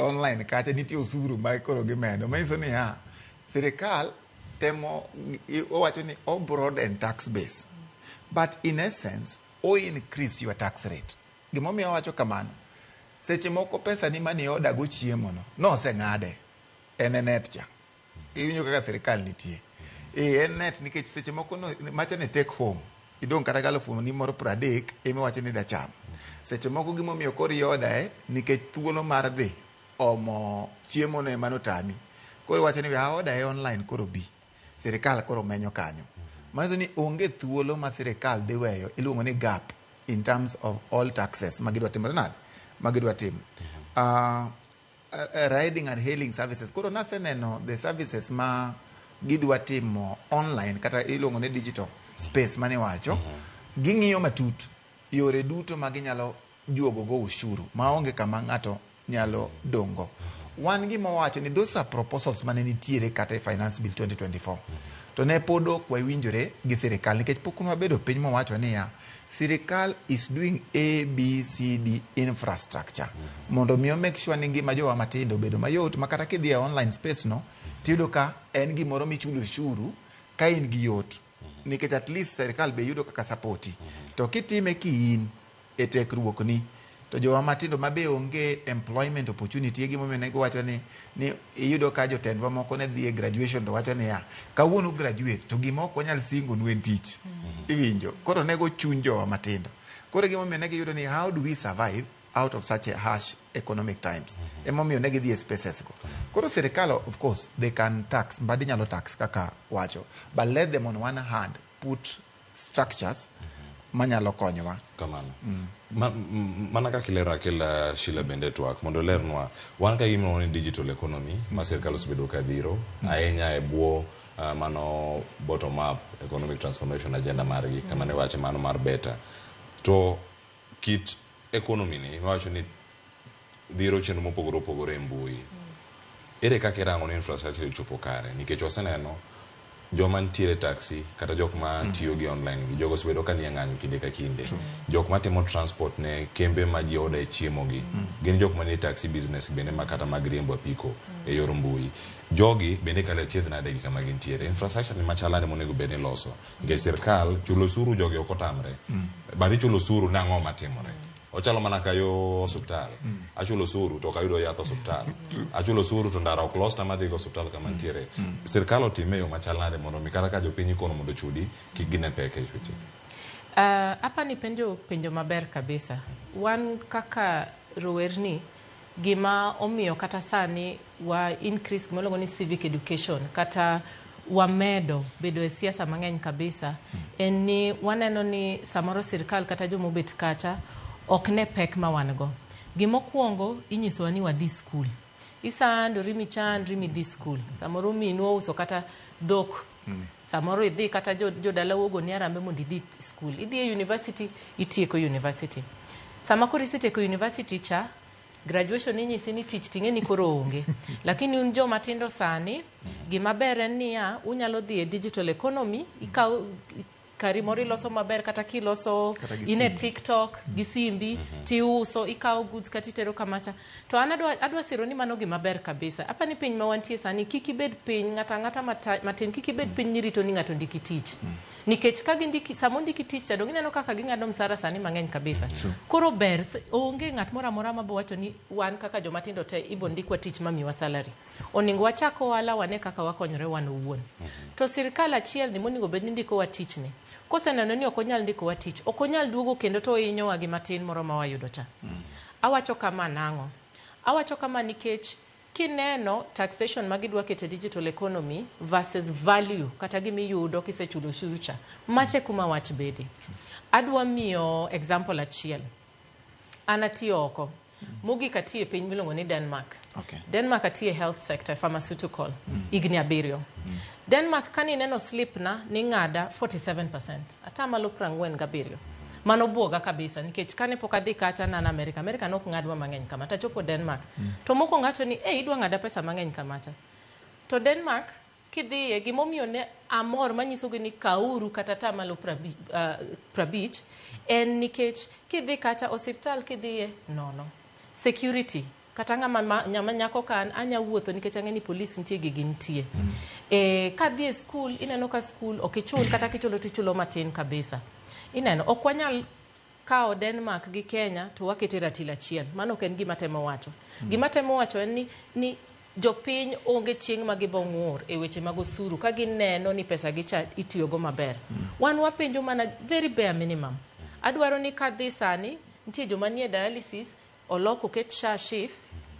online kata nitie usuru ma koro gimedo manyiso ni sirikal temo owacho ni o broaden tax base but in essence o increase your tax rate. Gimomiyo wacho kamano seche moko pesa ni mani oda go chiemo no oseng'ade en net cha. Iwinjo kaka sirikal nitie en net nikech seche moko no macha ne take home idong kata galofu ni moro 30 emi wacho ni da cham. Seche moko gimomiyo koro yoda nikech thuolo mar dhi omo chiemo no emano tami koro wacho ni oda online koro bi sirikal koro menyo kanyo. Mazo ni onge thuolo ma sirikal dhi weyo iluongo ni gap in terms of all taxes magidwa timo magidwa timo. Riding and hailing services koro naseneno the services ma gidwa timo online kata iluongo ni digital space mane wacho, ging'iyo matut yore duto ma ginyalo juogo go ushuru maonge kama ng'ato nyalo dongo. Wan gima wacho ni those are proposals mane nitiere kata e finance bill 2024 to ne pod ok wawinjore gi sirikal nikech pok wabedo piny mowacho niya sirikal is doing ABCD infrastructure mondo miyo make sure ni ngima jowa matindo bedo mayot makata kidhi e online space no tiyudo ka en gimoro michulo ushuru ka in gi yot nikech at least sirikal be yudo kaka sapoti to kitime kiin e tekruok ni to jowa matindo mabe onge employment opportunity gimo mene wacho ni iyudo ka jotendwa moko ne dhi e graduation to wacho ni ya kawuono graduate to gima ok wanyal singo nwen tich iwinjo koro nego chuny jowa matindo koro gimo mene giyudo ni how do we survive out of such a harsh economic times emomiyo ne gidhi e spaces go koro sirikal of course they can tax mbadi nyalo tax kaka wacho but let them on one hand put structures manyalo konyowa kamano mana kaka ilero akela Sheila bende twak mondo lernwa wan ka gimoro ni digital economy ma sirikal osebedo ka dhiro ahinya e bwo mano bottom up economic transformation agenda margi kama ne wache mano mar beta to kit economy ni wacho ni dhiro chenro mopogore opogore e mbui ere kaka irango ni infrastructure chopo kare nikech waseneno joma ntiere taxi kata jok ma tiyo gi online gi jogo sebedo ka nie ng'anyo kinde ka kinde jok ma timo transport ne kembe ma ji oda e chiemo gi gin jok ma nie taxi business bende ma kata mag riembo apiko e yor mbui jogi bende kale chiedh nade gi kama gintiere infrastructure ni machalane monego bed ni loso nikech sirkal chulo osuru jogi ok otamre bari chulo osuru nang'o matimore ochalo mana kayo hospital achulo osuru to kayudo yath hospital achulo osuru to ndara ok los tama dhi go hospital kama ntiere sirkal otime yo machalnade mondo mi kata ka jopiny ikono mondo chudi kik gine peke chweche apa ni penjo maber kabisa wan kaka rowerni gima omiyo kata sani wa increase gimoluongo ni civic education kata wamedo bedo e siasa mang'eny kabisa en ni waneno ni samoro sirkal kata jomobet kacha ok ne pek ma wan go. Gimokwongo inyisowa ni wadhi skul. Isandori michandri midhi skul. Samoro minwa uso kata dhok. Samoro idhi kata jodala wogo ni arambe mondo idhi skul. Idhi e university, itieko university. Sama koro isetieko university cha, graduation inyisi ni tich ting'e ni koro onge. Lakini un joma tindo sani, gima ber en niya, unyalo dhi e digital economy, ikaw kari moro iloso maber kata kiloso ine TikTok gi simbi ti uso ikaw goods kata itero kamacha to an adwa siro ni mano gima ber kabisa apa ni piny ma wantie sani kik ibed piny ng'ata matin kik ibed piny ni rito ni ng'ato ndiki tich nikech ka gindiki samo ndiki tich to gineno kaka ging'ado msara sani mang'eny kabisa koro ber onge ng'at moro amora ma bo wacho ni wan kaka joma tindo te ibo ndikwa tich mamiwa salary oningo wachako wala wane kaka wakonyore wan owuon to sirkal achiel ni moningo bed ni ndiko wa tich ni koseneno ni ok onyal ndiko wa tich ok onyal duogo kendo to inyowa gi matin moro ma wayudo cha awacho kama nang'o awacho kama nikech kineno taxation magidwa kete digital economy versus value kata gimiyudo kisechulo ushuru cha mache kuma wach bede adwa miyo example achiel anatiyo oko mogik atiye piny miluongo ni Denmark. Denmark atiye health sector, pharmaceutical, igni 7. Denmark kani neno slip na ni ng'ada 47%. Atamalo 47. Mano buoga kabisa nikech kane pok adhi kacha na Amerika nok ng'adwa mang'eny kama tachopo Denmark. To moko ng'ato ni idwa ng'ada pesa mang'eny kamacha. To Denmark kidhiye gimomiyo ne amor manyiso gi ni kauru kata tamalo 50 en nikech kidhi kacha hospital kidhiye nono. Security kata ng'ama nyako kan anya wuotho nikech ang'eni police nitie gi gintie ka dhi e school ineno ka school okichul kata kichulo tichulo matin kabisa ineno ok wanyal kao Denmark gi Kenya to wakete ratila achiel mano ok en gima temo wacho en ni jopiny onge chieng' ma gibong'ur e weche mag osuru ka gineno ni pesa gi cha itiyo go maber wan wapenjo mana very bare minimum adwaro ni ka dhi sani nitie joma nie dialysis oloko ket SHA shift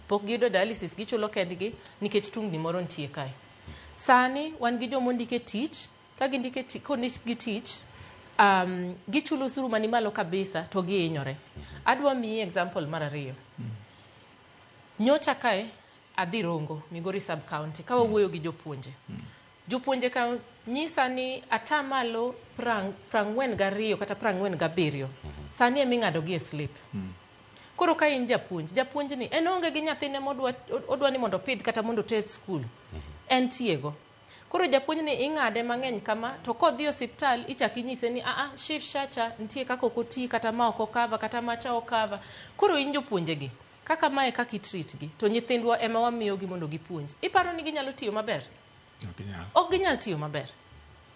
pok gido dialysis gichulo kendgi nikech tungni moro nitie kae sani wan gi jomo ndike tich ka gindike gi tich gichulo usuru mani malo kabisa to giinyore adwa miyi example mar ariyo nyocha kae adhi Rongo Migori sub county ka wawuoyo gi jopuonje Jopuonje ka nyisa ni atamalo 42 kata 47 sani emi ng'ado gi slip. Koro ka in japuonj ni en onge gi nyathine modwa ni mondo pidh kata mondo ter skul. En tiego. Koro japuonj ni ing'ade mang'eny kama to kodhi osiptal ichaki nyise ni shift shacha nitie kaka okoti kata ma ok okava kata macha okava. Koro in jopuonje gi kaka mae kaka treat gi to nyithindwa ema wamiyo gi mondo gipuonj. Iparo ni ginyalo tiyo maber? Ok ginyal tiyo maber.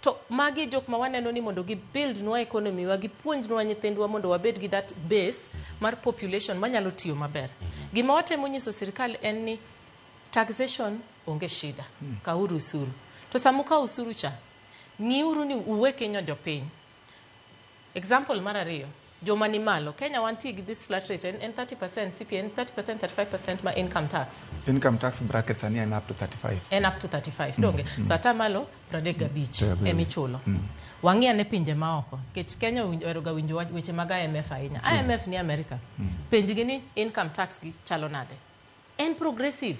To magi jok ma waneno ni mondo gi build nwa economy wa gipuonj nwa nyithindwa mondo wabed gi that base mar population manyalo tiyo maber. Gima watemo nyiso sirkal en ni taxation onge shida. Kauru usuru. To samuka usuru cha ng'iuru ni uwe Kenya jopiny. Example mar ariyo, joma ni malo. Kenya wantie gi this flat rate en 30% CPN, 30% 35% ma income tax. Income tax bracket sani en up to 35. En up to 35 donge. So ata malo 35 emi chulo. Wang'ia ne pinje maoko. Kech Kenya oeroga winjo weche mag IMF ahinya. IMF ni America. Penjgi ni income tax gi chalo nade. En progressive.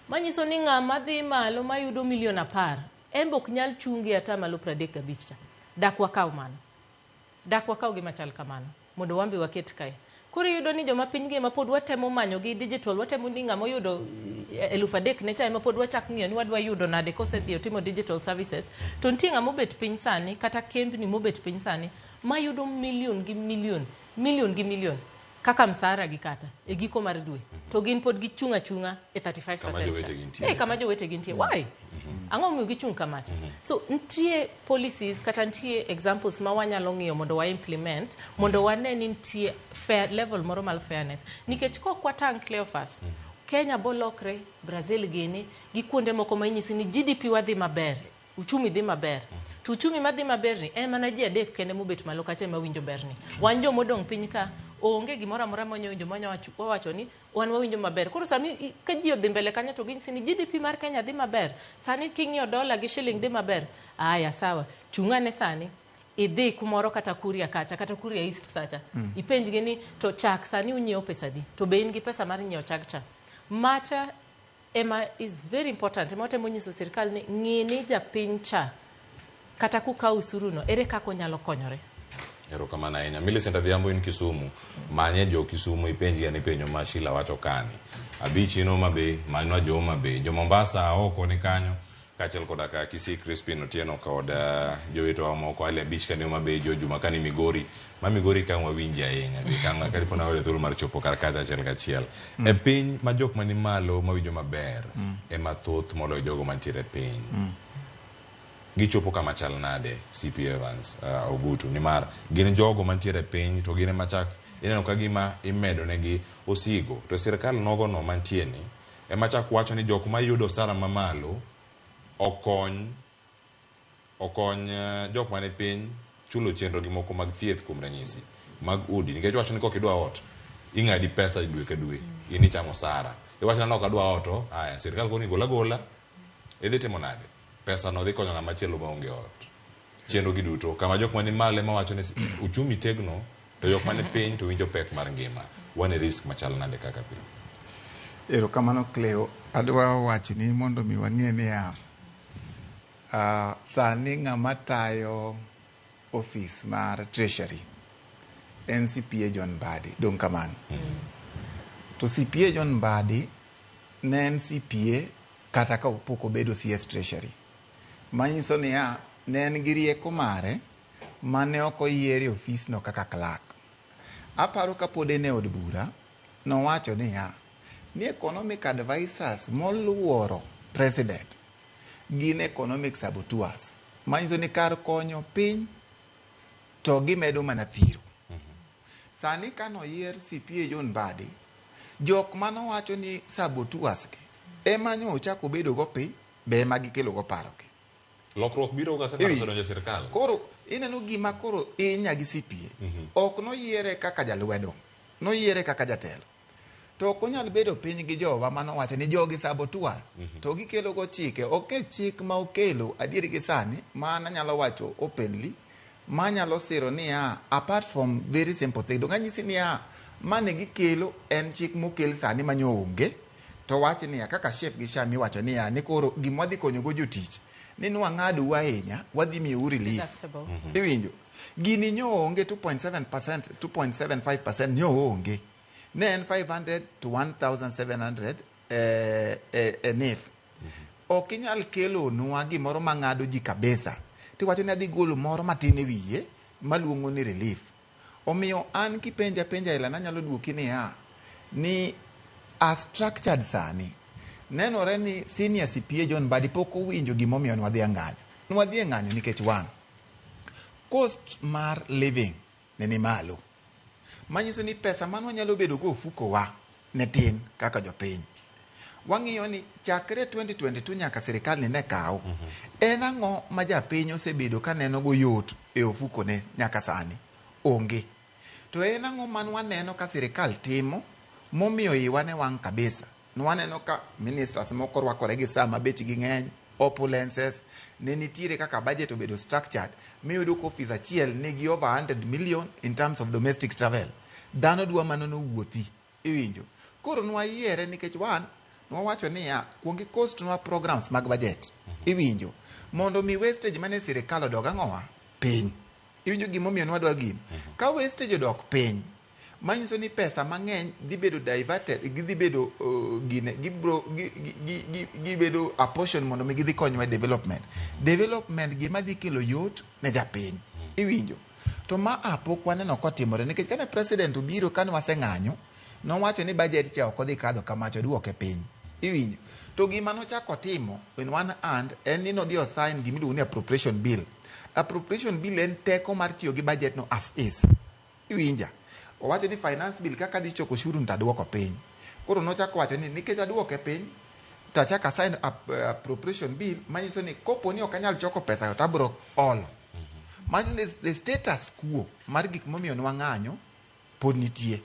Manyiso ni ng'ama dhi malo mayudo milion 10 embe ok nyal chungi ata malo 35 cha. Dak wakaw mano. Dak wakaw gima chal kamano mondo wambe waket kae. Koro yudo ni joma piny gi ma pod watemo manyo gi digital, watemo ni ng'ama yudo 3,000 ne cha ema pod wachak ng'iyo ni wadwa yudo nade kose dhi timo digital services. To nitie ng'ama obet piny sani kata kembni mobet piny sani ma yudo milion gi milion kaka msara gi kata e giko mar dwe. To gin pod gichung' achung'a e 35%. Kama jowete gintie. Why? Ang'o miyo gichung' kamata? So ntie policies kata ntie examples ma wanyalo ng'iyo mondo wa implement mondo wane ni ntie fair level moro mal fairness. Nikech kok watang' Cleophas, Kenya bolokre, Brazil gini gi kuonde moko ma inyisi ni GDP wadhi maber, uchumi dhi maber. To uchumi madhi maber ni mana ji adek kende mobet malo kata ma winjo berni. Wan jo modong piny ka onge gimoro amora winjo wacho ni wan wawinjo maber. Koro sami ka ji odhi mbele kanyo to ginyisi ni GDP mar Kenya dhi maber. Sani king'iyo dola gi shilling dhi maber. Aya sawa. Chung'ane sani idhi kumoro kata Kuria kacha kata Kuria East sacha. Ipenjgi ni to chak sani unyiewo pesa di. To be in gi pesa mar nyiewo chak cha. Macha ema is very important. Ema watemo nyiso sirkal ni ng'ini japiny cha kata kukaw usuru no ere kako nyalo konyore. Ero kamana ahinya. Millicent Adhiambo in Kisumu. Manye jo Kisumu ipenji ya ni penyo ma Shila wacho kani. Abichi ino mabe, manwa jo mabe. Jo Mombasa oko ni kanyo. Kachel koda ka Kisii Crispin Otieno koda joweto wa moko ale abich kani mabe jo Jumakani Migori. Ma Migori kangwa winji ahinya. Kangwa kalipona wale thulu marichopo karakacha chel kachiel. E piny ma jok mani malo mawinjo maber. E mathoth molo jogo mantiere piny. Gichopo kama chal nade CP Evans Ogutu nimar gin jogo mantiere piny to gine machak ineno ka gima imedo negi osigo to sirkal nogo no mantieni e machak wacho ni jok ma yudo sara mamalo okony jok mane piny chulo chenro gi moko mag thieth kuom ranyisi mag udi nikech wacho ni kokidwa ot ing'adi pesa dwe ka dwe ini chamo sara iwacho ni ok adwa oto aya sirkal koni gola idhi timo nade pesa no dhi konyo ng'ama chielo maonge ot. Chenro gi duto kama jok mani male ma wacho ni uchumi tegno to jok mani piny to winjo pek mar ngima. Wane risk machal nade kaka piny. Ero kamano Cleo, adwa wacho ni mondo mi wang'e ni sani ng'ama tayo office mar treasury en CPA John Mbadi dong kamano. To CPA John Mbadi ne en CPA kata ka pok obedo CS treasury. Manyiso ni ne en gi rieko mare mane ok oyiere ofis no kaka clerk. Aparo ka pod en e od bura nowacho ni economic advisors moluoro president gin economic saboteurs. Manyiso ni kar konyo piny to gimedo mana thiro. Sani kano yier CPA John Mbadi jok manowacho ni saboteurs ke ema nyo ochako bedo go piny be ema gikelo go paro ke. Lokruok biro ga kaka sodonjo sirkal. Koro ineno gima koro inya gi CPA. Ok noyiere kaka jalwedo. Noyiere kaka jatelo. To ok onyal bedo piny gi jowa manowacho ni jogi saboteurs. To gikelo go chike. Ok chik ma okelo adieri gi sani mana nyalo wacho openly manyalo siro ni apart from very simple thing. Donganyisi ni mane gikelo en chik mokel sani manyo onge. to wach niya kaka chef gi Shami wacho niya ni koro gima dhi konyo go jotich ni nwang'ado ahinya wadhi miyo relief iwinjo gini nyo onge 2.7% 2.75% nyo onge ne en 500 to 1700 nif ok inyal kelo nwa gimoro mang'ado ji kabisa tiwacho ni adhi golo moro matin e wiye maluongo ni relief omiyo an kipenja ila nanyalo duoki niya ni a structured sani nenore ni senior CPA John Mbadi pok owinjo gimomiyo nwadhi e ng'anyo nikech wan cost mar living ni malo manyiso ni pesa manwa nyalo bedo go ofuko wa ne tin kaka jopiny wang'iyo ni chakre 2022 nyaka sirikal ni ne kaw en ang'o ma japiny osebedo ka neno go yot e ofuko ne nyaka sani onge to en ang'o man waneno ka sirikal timo momiyo iwa ne wang' kabisa nwaneno ka ministers moko rwakore gi sama bechgi ng'eny opulences ne nitiere kaka budget obedo structured miyudo ko office achiel nigi over 100 million in terms of domestic travel dhano dwa mano no wuothi iwinjo koro nwayiere nikech nwawacho niya kuongi cost nwa programs mag budget iwinjo mondo mi wastage mane sirikal odog ang'owa piny iwinjo gimomiyo nwadwa gini ka wastage odok piny manyiso ni pesa mang'eny dhi bedo diverted gidhi bedo gibedo a portion mondo mi gidhi konywa development gima dhi kelo yot ne japiny iwinjo to ma apok waneno kotimore nikech kane president obiro kane waseng'anyo nowacho ni budget cha ok odhi kadho kamacho duoke piny iwinjo to gima nochako timo in one hand en ni nodhi osign gimiluongo ni appropriation bill en teko mar tiyo gi budget no as is iwinja owacho ni finance bill kaka dhi choko ushuru nitaduoko piny koro nochako wacho ni nikech aduoke piny tachaka sign appropriation bill manyiso ni kopo ni ok anyal choko pesa to abro olo manyiso the status quo mar gik momiyo nwa ng'anyo pod nitie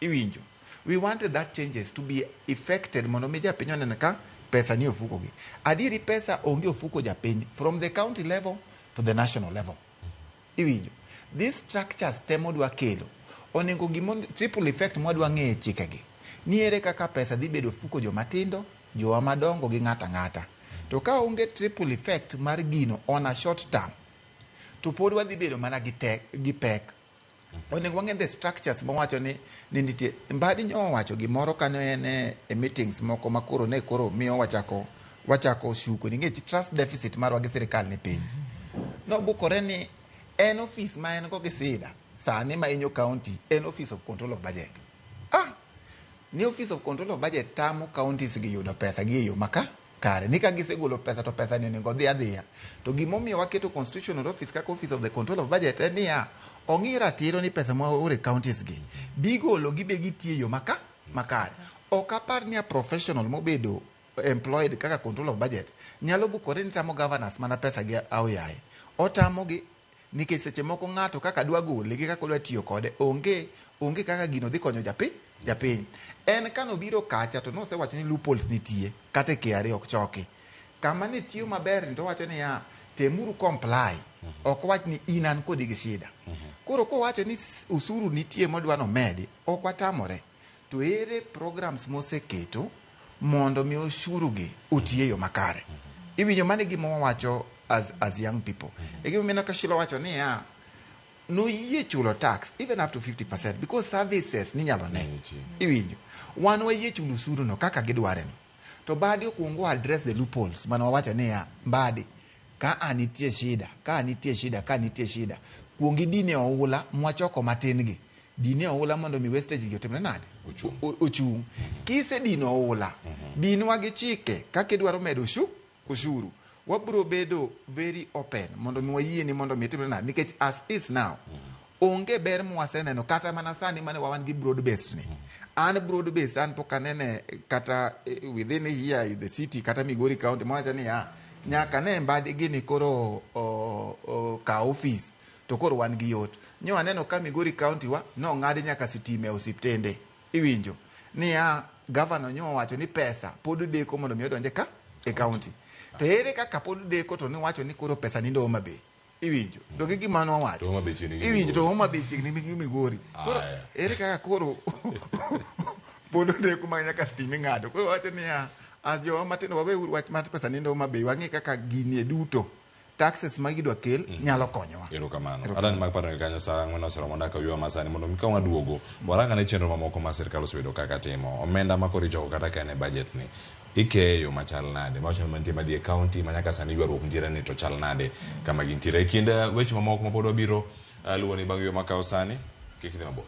iwinjo we wanted that changes to be effected mondo mi japiny onene ka pesa ni ofuko gi adieri pesa onge ofuko japiny from the county level to the national level iwinjo these structures temo dwa kelo onego gimon triple effect mwadwa ng'e chikegi niere kaka pesa dhi bedo ofuko jomatindo jowa madongo gi ng'ata to ka onge triple effect mar gino on a short term to pod wadhi bedo mana gi pek onego wang'e the structures mowacho ni nitie Mbadi nyo wacho gimoro kane en e meetings moko makoro miyo wachako shuko nikech trust deficit marwa gi sirikal ni piny nobukore ni en office ma en go gi sida sani ma inyo county en office of control of budget ni office of control of budget tamo counties gi yudo pesa gi eyo maka kare ni ka gisegolo pesa to pesa ni onego dhi adhiya to gimomiyo waketo constitutional office kaka office of the control of budget en niya ong'ira tiro ni pesa ma ore counties gi bigolo gibe gitie yo makare ok apar ni a professional mobedo employed kaka control of budget nyalo bukore ni tamo governors mana pesa gi aoyaye otamo gi nikech seche moko ng'ato kaka dwa gole gi kaka dwa tiyo kode onge kaka gino dhi konyo japiny en kanobiro kacha to nosewacho ni loopholes nitie kata KRA ok choki kama ne tiyo maber to wacho ni ya temuru comply ok wach ni inan kodi gi shida koro kowacho ni usuru nitie modwa no medi ok watamore to ere programs moseketo mondo mi ushuru gi otie yo makare iwinjo mane gimo wacho as young people egi mena ka shilo wacho ni ya no yie chulo tax even up to 50% because services ni nyalo ne iwinjo wan wa yie chulo usuru no kaka gidware no to badi okuongo address the loopholes mano wacho ni ya Mbadi ka anitie shida kuongi dine oula mwachoko matin gi dine oula mondo mi wastage gi otimne nade ochung kise dino oula binwa gi chike kaka idwaro medo ushuru wabro bedo very open mondo mi wayie ni mondo mi timre na nikech as is now onge ber mwaseneno kata mana sani mane wawan gi broad based ni broad based an pokanene kata within here in the city kata Migori County mwacha ni nyaka ne Mbadi gini koro ka office to koro wan gi yot nyo aneno ka Migori County wa no ng'adi nyaka sitime osiptende iwinjo ni governor nyo wacho ni pesa pod deko mondo mi odonje ka e county to ere kaka pod deko to ni wacho ni koro pesa nindo Homa Bay iwinjo dogi gima no wacho iwinjo to Homa Bay chigni Migori koro ere kaka koro Podo ne kuma nyaka stimi ngado. Koro wacho niya, ajo matindo wawe wach mat pesa nindo mabe wangi kaka ginie duto. Taxes magidwa kel nyalo konyowa. Erokamano. Adan mag paro kanyo sa ng'wen osero mondo ka ywa masani mondo mi ka waduogo. Waranga ne chenro mamoko ma sirkal osebedo kaka timo. Omenda ma koro ichoko kata ka ne budget ni. Ikeyo machal nade. Machal mantie madhi e county manyaka sani ywaruok ntiere ni to chal nade kama gintiere. E kind weche mamoko ma pod wabiro luwo ni bang' ywa makao sani. Kik dhi mabor.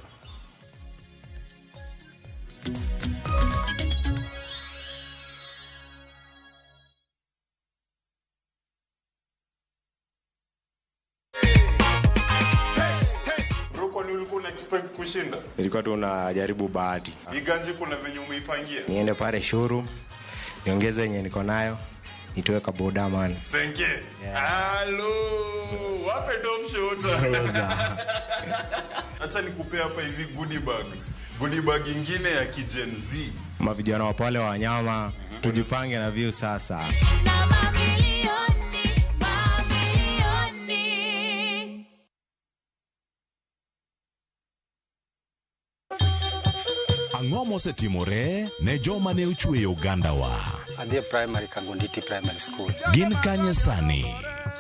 Expect kushinda. Nilikuwa tu najaribu bahati. Iganji kuna venye umeipangia. Niende pale showroom, niongeze yenye niko nayo, nitoe kaboda man. Senke. Hello. Wape top shota. Acha nikupe hapa hivi goodie bag. Goodie bag ingine ya Gen Z. Mavijana wa pale wa wanyama, tujipange na view sasa. Ang'o mosetimore ne joma ne ochweyo Ugandawa? Adhi primary Kagonditi Primary School. Gin kanye sani?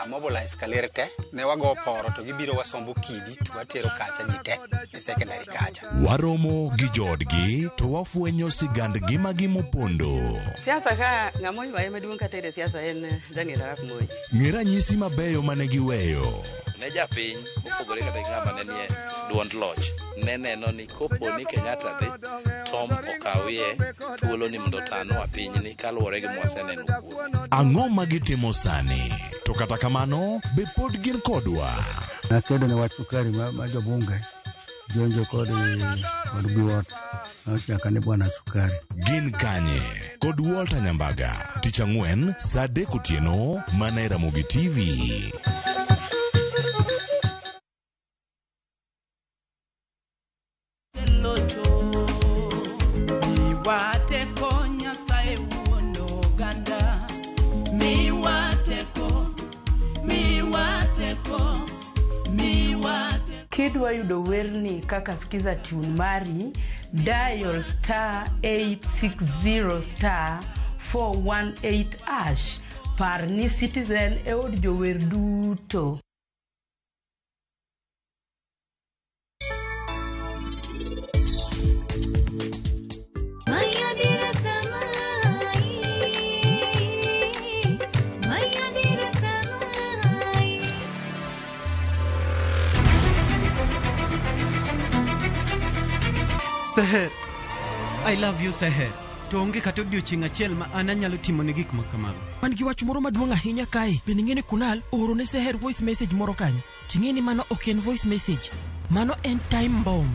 Mobilize kalere te ne wago poro to gibiro wasombo kidi to watero kacha jite e secondary kacha. Waromo gi jodgi to wafwenyo sigandgi magimopondo. Siasa ka ng'amoy waye maduong' kata e siasa en Daniel Arap Moi. Ng'e ranyisi mabeyo mane giweyo. Ne japiny mopogore kata ng'ama ne nie duond loch ne neno ni kopo ni Kenyatta dhi Tom okawie thuolo ni mondo tano pinyni kaluwore gi mwaseneno kuome. Ang'o magitimo sani? To kata kamano be pod gin kodwa. Nakedo ne wachukari ma jobunge jonjo kod buot nochaka ne bwana Sukari. Gin kanye kod Walter Nyambaga tich ang'wen saa 3 otieno mana e Ramogi TV. Kidwa yudo werni kaka skiza tune mari, dial *860 *418#. Par ni Citizen e od jower duto. Seher, I love you Seher. To onge kata odiochieng' achiel ma an anyalo timo ne gik makamago. Wan gi wach moro maduong' ahinya kae. Bende ng'eni Kunal oro ne Seher voice message moro kanyo. Ting'eni mano ok en voice message. Mano en time bomb.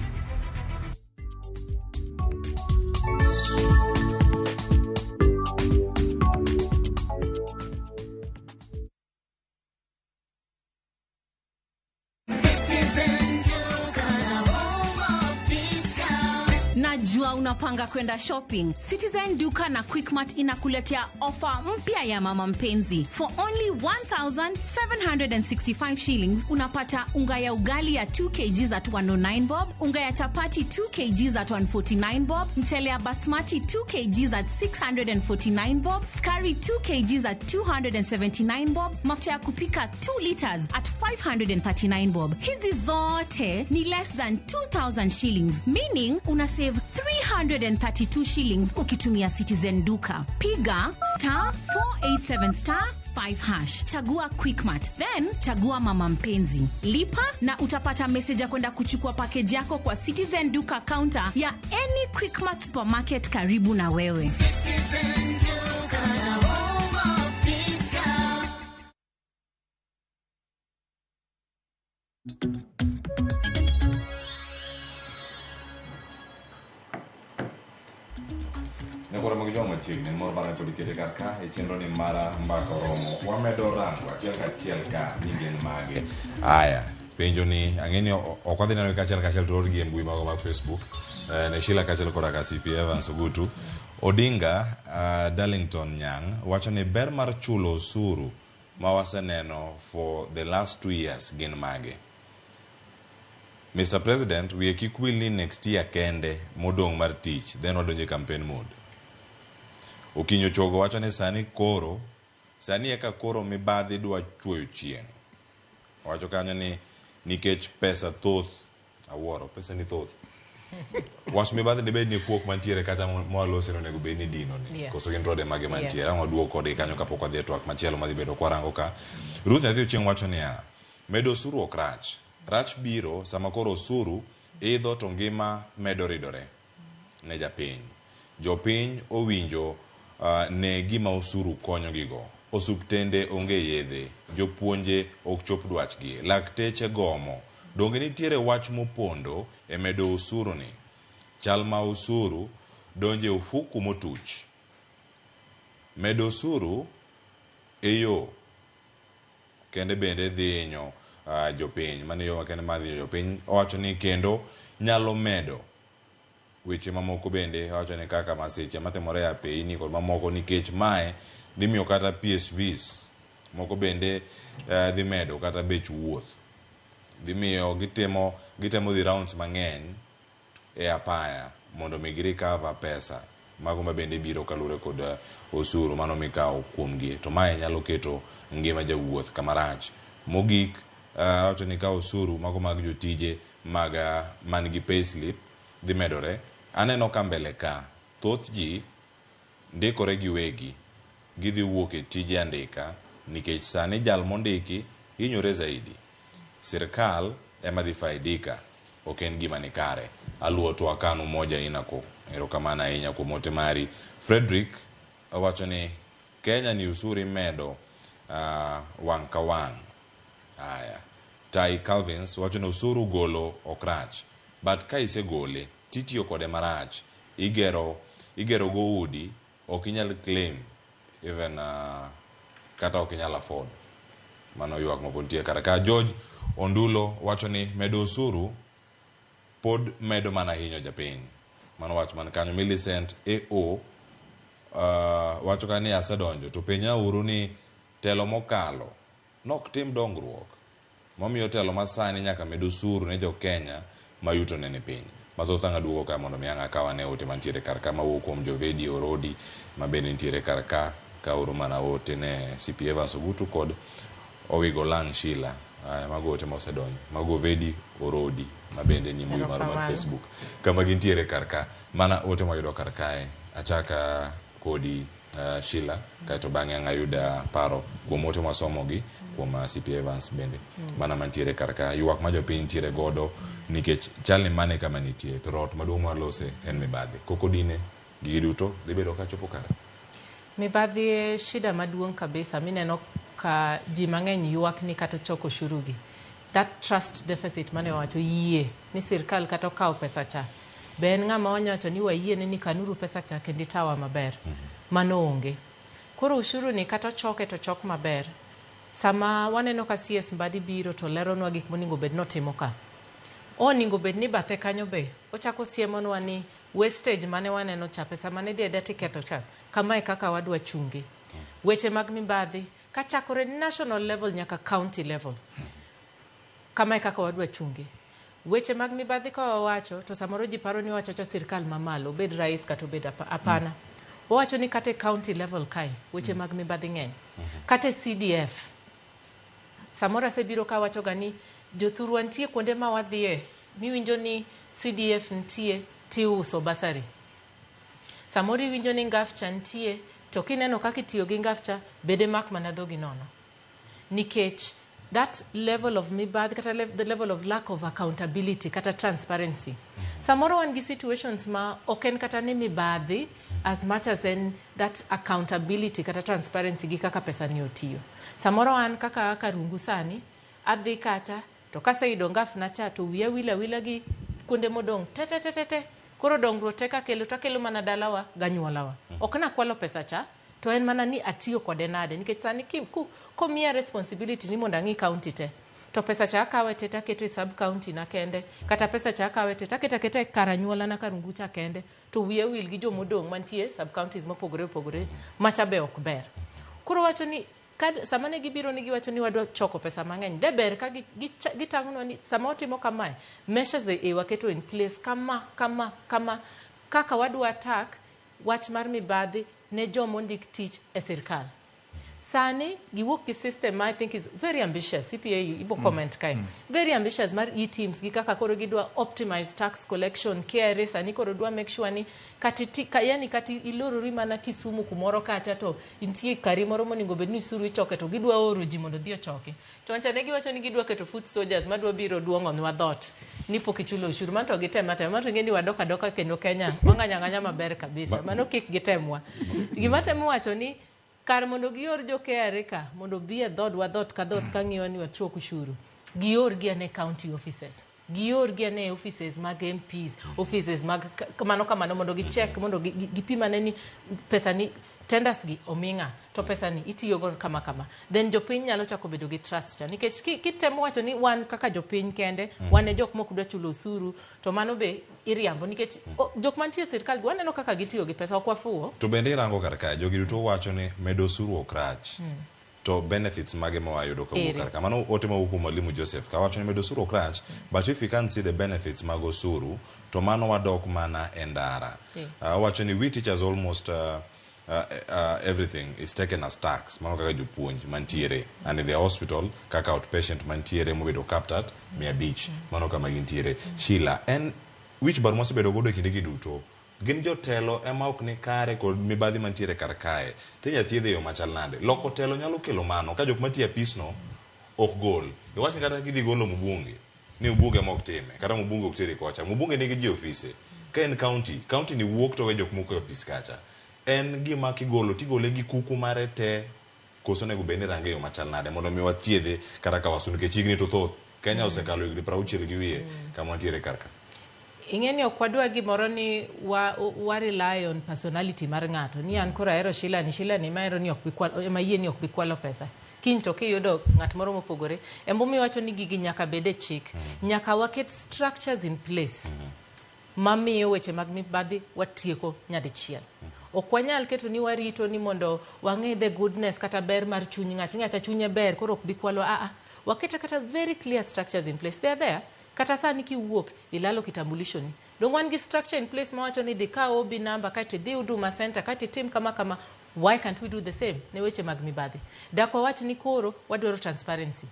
Najua unapanga kwenda shopping. Citizen Duka na Quickmart inakuletea ofa mpya ya mama mpenzi. For only 1,765 shillings unapata unga ya ugali ya 2 kg at 109 bob, unga ya chapati 2 kg at 149 bob, mchele ya basmati 2 kg at 649 bob, skari 2 kg at 279 bob, mafuta ya kupika 2 liters at 539 bob. Hizi zote ni less than 2,000 shillings, meaning una save 332 shillings ukitumia Citizen Duka. Piga *487*5#. Chagua Quickmart, then chagua mama mpenzi. Lipa na utapata message ya kwenda kuchukua package yako kwa Citizen Duka counter ya any Quickmart supermarket karibu na wewe. Citizen Duka, home of discount. Nekora magijoma chiegni moro bana kod kete kaka e chenro ni mara mbaka romo wamedo rango achiel kachiel ka nyingen mage. Aya, penjo ni ang'eni ok wadhi neno kachiel to orgi e mbui mago mag Facebook. Ne Sheila kachiel kod CP Evans Ogutu. Odinga Darlington Nyang wacho ni ber mar chulo osuru ma waseneno for the last 2 years gin mage. Mr. President, we kik will ni next year kende modong mar tich, then wadonje campaign mode. Okinyo chogo wacho ni sani eka koro mibadhi dwa chuoyo chieng'. Wacho kanyo ni nikech pesa thoth, awuoro, pesa ni thoth. Wach mibadhi dibed ni fuok mantiere kata mwalose no nego bed ni dino ni. Yes. Koso gin rode mage mantiere. Ang' waduo kode kanyo kapok wadhi e twak machielo madhi bedo kwarango ka. Ruth Nyathi Ochieng' wacho niya, medo osuru ok rach. Rach biro sama koro osuru idho to ngima medo ridore ne japiny. Jopiny owinjo ne gima osuru konyo gigo. Osuptende onge yedhe, jopuonje ok chop dwachgi, lakteche gomo. Donge nitiere wach mopondo e medo osuru ni. Chal ma osuru donje ufuku motuch. Medo osuru eyo kende bende dhinyo jopiny, mane yo kende madhi jopiny. Owacho ni kendo nyalo medo weche mamoko bende, owacho ni kaka masiche matimore e piny kod mamoko, nikech mae dimiyo kata PSVs moko bende dhi medo kata bech wuoth. Dimiyo gitemo dhi rounds mang'eny e apaya mondo mi recover pesa mago ma bende biro kalure kod osuru mano mikawo kuomgi. To mae nyalo keto ngima jawuoth kama rach. Mogik wacho ni ka osuru mago mag jotije man gi payslip dhi medore. Aneno ka mbele ka thoth ji ndikore giwegi gidhi wuok e tije andika, nikech sani jal mondiki hinyore zaidi. Sirkal ema dhi faidika, ok en gima ni kare. Aluo to akanu moja inako. Erokamano ahinya kuom ote mari. Frederick wacho ni Kenya ni usuri medo wang' ka wang'. Aya. Tai Calvins wacho ni usuru golo ok rach, but ka isegole titiyo kode marach, igero go udi, ok inyal claim even kata ok inyal afford. Mano ywak mabontie kara ka. George Ondulo wacho ni medo osuru pod medo mana hinyo japiny. Mano wach man kanyo. Millicent AO wacho ka ni asedonjo to penya uru ni telo mokalo nok tim dongruok. Momiyo telo masani nyaka medo osuru ne jo Kenya mayuto ne piny. Mathoth ang' aduogo ka mondo mi ang' akawa ne ote mantiere kar ka mawuok kuom Jovedi Orodi mabende nitiere kar ka oro mana ote ne CP Evans Ogutu kod Owigo Lang Shila. Mago ote mosedonjo. Mago Vedi Orodi mabende ni mbui mar Facebook kama gintiere kar ka. Mana ote moyudo kar kae. Achaka kodi Shila kaito bang'e ang' ayuda paro kuom ote masomogi kuom CP Evans bende. Mana mantiere kar ka. Ywak ma jopiny ntiere godo nikech chal ni mane kama nitie to rot maduong' malose en mibadhi. Kokodine gigi duto dhi bedo ka chopo kare. Mibadhi e shida maduong' kabisa. Mineno ka ji mang'eny ywak ni kata choko shurugi. That trust deficit mane wacho yie ni sirkal kata okawo pesa cha. Ben ng'ama onyacho ni wayie ni kanuru pesa cha kendi tawa maber. Mano onge. Koro ushuru ni kata choke to chok maber. Sama waneno ka CS Mbadi biro to leronwa gik moningo bed notimo ka. Oningo bed ni bathe kanyo be. Ochako siemonwa ni wastage mane waneno cha pesa mane dede tiketho cha. Kama e kaka wadwa chungi. Weche mag mibadhi kachakore national level nyaka county level. Kama e kaka wadwa chungi. Weche mag mibadhi ka wawacho to samoro ji paro ni wacho cha sirkal mamalo bed rais kata bed apana. Wawacho ni kate county level kai weche mag mibadhi ng'eny. Kate CDF. Samora se biro ka wacho gani jothuru antie kuonde ma wadhie miwinjo ni CDF ntie ti uso basari. Samori winjo ni ngafcha ntie to kineno kaka itiyo gi ngafcha bede mak mana dhogi nono. Nikech that level of mibadhi kata the level of lack of accountability kata transparency. Samoro wan gi situations ma oken kata ni mibadhi as much as in that accountability kata transparency gi kaka pesa ni otiyo. Samoro an kaka karungu sani adhi kacha to kase ido ngafna cha to wiya wila gi kuonde modong te koro dongruok teka kelo mana dalawa ganyuolawa. Ok na kwalo pesa cha to en mana ni atiyo kode nade nikech sani komia responsibility ni mondo ang'i county te to pesa cha akawe te taketo sub county na kende kata pesa cha akawe te taketa karanyuola na karungu cha kende to wiya gi jomodong mantie sub counties mopogore macha be ok ber. Koro wacho ni sama ne gibiro ni giwacho ni wadwa choko pesa mang'eny deber ka gitang'onwa ni sama otimo kamae measures waketo in place kama kaka wadwa attack wach mar mibadhi ne joma ondik tich e sirkal. Sani giwuok gi system I think is very ambitious. CPA ibo comment kae. Very ambitious mar e-teams gi kaka koro gidwa optimize tax collection KRA sani koro dwa make sure ni kati ilorori mana Kisumu kumoro kacha to intie kari moro monego bed ni suru ichoke to gidwa oro ji mondo dhi ochoke. Choncha ne giwacho ni gidwa keto foot soldiers madwa biro duongo ni wadhot ni pok ichulo ushuru man to gitema ngeni wadoka doka kendo Kenya wang'anya maber kabisa. Mano kik gitemwa. Gimatemo wacho ni kar mondo gior jo KRA ka mondo bi e dhot ka ng'iyo ni wachok ushuru gior gi ne county offices gior gi ne offices mag MPs offices mag kamano mondo gicheck mondo gipimane ni pesa ni tenders gi ominga to pesa ni itiyo go kama then jopiny nyalo chako bedo gi trust cha nikech kitemo wacho ni wan kaka jopiny kende wan e jok mok dwa chulo usuru to mano be iriambo nikech jok mantie sirkal gi waneno kaka gitiyo gi pesa okwafuo to bende irango karka jogi duto wacho ni medo usuru okrach to benefits mage mawayudo kawuok karka mano otema wuku mwalimu Joseph ka wacho ni medo usuru okrach but if you can't see the benefits mag usuru to mano wadok mana endara wacho ni we teachers almost everything is taken as tax mano kaka jopuonj mantiere and in the hospital kaka outpatient mantiere mobedo capped at 500 mano kama gintiere Sheila and which bar mosebedo godo kinde giduto gin jotelo ema ok ni kare kod mibadhi mantiere kar kae tinya thiedhe yo machal nade loko telo nyalo kelo mano ka jok matie pisno ok gol iwacho kata gidhi golo mbunge ni mbunge mok time kata mbunge ok tere kocha mbunge nigi ji ofise ka en county ni wuok to we jok moko e ofis kacha en gima kigolo tigole gi kuku mare te koso nego bende range yo machal nade mondo mi wathiedhe kata ka wasun ke chigni to thoth Kenya osekalo higni 60 gi wiye kama wantiere karka. Ing'eni ok wadwa gimoro ni wa rely on personality mar ng'ato ni an kora ero Sheila ni maero ni ok bikwalo mayie ni ok bikwalo pesa kiny to kiyudo ng'at moro mopogore embomi wacho ni gigi nyaka bede chik nyaka waket structures in place mamiyo weche mag mibadhi watieko nyadichiel ok wanyal keto ni warito ni mondo wang'e the goodness kata ber mar chuny ng'acha chunye ber koro ok bikwalo waketa kata very clear structures in place they are there kata sani kiwuok ilalo kitambulisho ni dong wan gi structure in place mawacho ni dhi OB number kati dhi Huduma Center kati tim kama why can't we do the same ne weche mag mibadhi dakwa wach ni koro wadwaro transparency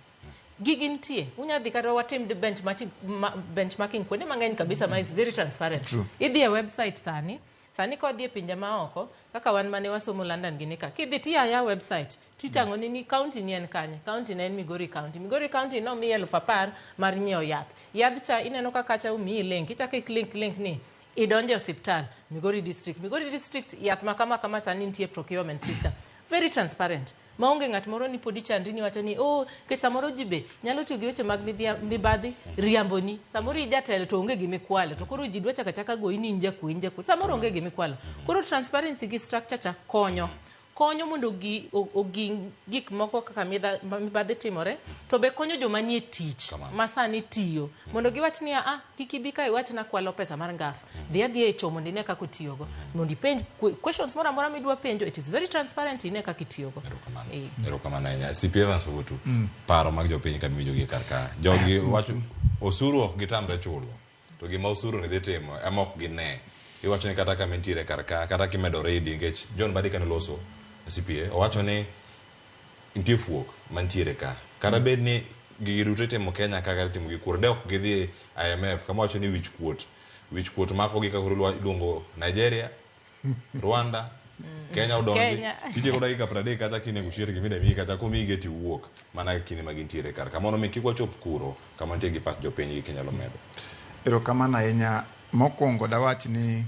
gigi ntie unyadhi kata watim the benchmarking kwene mang'eny kabisa ma is very transparent idhi e website sani ko dhi e pinje maoko kaka wan mane wasomo London ginika kidhi tiya website titang'o ni county ni en kanye county na en Migori county no mi 10,000 mar nyiewo yath cha ineno kaka cha umi link ichake link ni idonje hospital Migori district yath makama sani nitie procurement system very transparent maonge ng'at moro ni podi chandri ni wacho ni ke samoro jibe nyalo tiyo gi weche mag mibadhi riamboni samoro ijatelo to onge gimikwalo to koro ji dwa chaka go inja ku samoro onge gimikwalo koro transparency gi structure cha konyo mondo gik moko kaka mibadhi timore to be konyo joma nie tich masani tiyo mondo giwach ni kikibi ka iwach na kwalo pesa mar ngafa dhi e chomo ndine kaka tiyogo mondo ipenj questions mora midwa penjo it is very transparent ine kaka tiyogo erokamano ahinya CPA Evans Ogutu paro mag jopiny kamiyo jogi karka jogi wacho osuru ok gitamre chulo to gima osuru ne dhi timo ema ok gine iwacho ni kata kamentiere karka kata kimedo ready ngech John Badika ne loso CPA owacho ni nitie fuok mantiere ka kata bed ni giruto timo Kenya kaka timo gi kur dok gidhi IMF kama wacho ni wich kuot mako gi kaka luongo Nigeria Rwanda Kenya odongi tije ko dakika 30 kata kine kushiri gimide mi kata komi geti wuok mana kine magintiere karka mono mi kikwa chop kuro kama nitie gi pat jopiny gi Kenya lo medo erokamano ahinya mokwongo dawach ni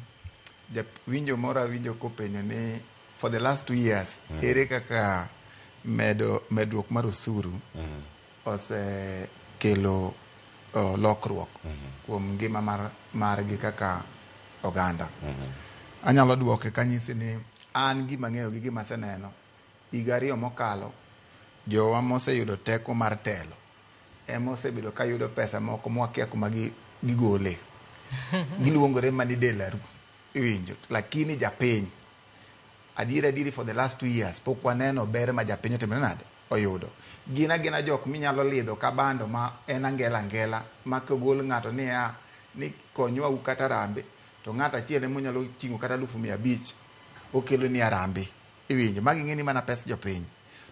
winjo kopenyo ni for the last 2 years ere kaka medruok mar osuru osekelo lokruok kuom ngima margi kaka oganda anyalo duoke kanyisi ni an gima ng'eyo gi gima aseneno higa 2 mokalo jowa moseyudo teko mar telo ema osebedo ka yudo pesa moko mwakia kuma gigole giluongore mani delaru iwinjo lakini japiny adieri for the last 2 years pok waneno ber ma japiny otimore nade oyudo. Gina jok minyalo lidho ka bando ma en angela ma kogol ng'ato niya ni konywa kata rambe to ng'ato achiel ema nyalo ting'o kata 500,000 okelo ni arambe. Iwinjo magi ng'eni mana pes jopiny.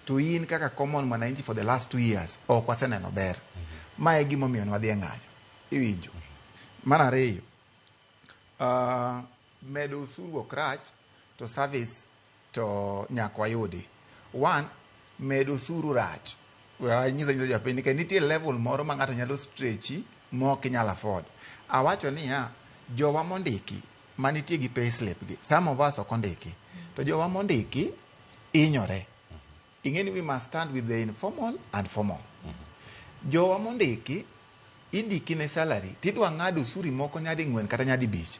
To in kaka common mwananchi for the last 2 years ok waseneno ber. Ma e gima omiyo wadhi e ng'anyo. Iwinjo. Mar ariyo, medo usuru ok rach to service to nyaka wayudi. One, medo usuru rach. Nyisa japiny nikech nitie level moro ma ng'ato nyalo stretchi mok inyalo afford. Awacho niya, jowa mondiki manitie gi payslip gi, some of us ok ondiki, to jowa mondiki inyore. Ing'eni we must stand with the informal and formal. Jowa mondiki indiki ne salary tidwa ng'ado usuri moko nyadi 4 kata nyadi 5.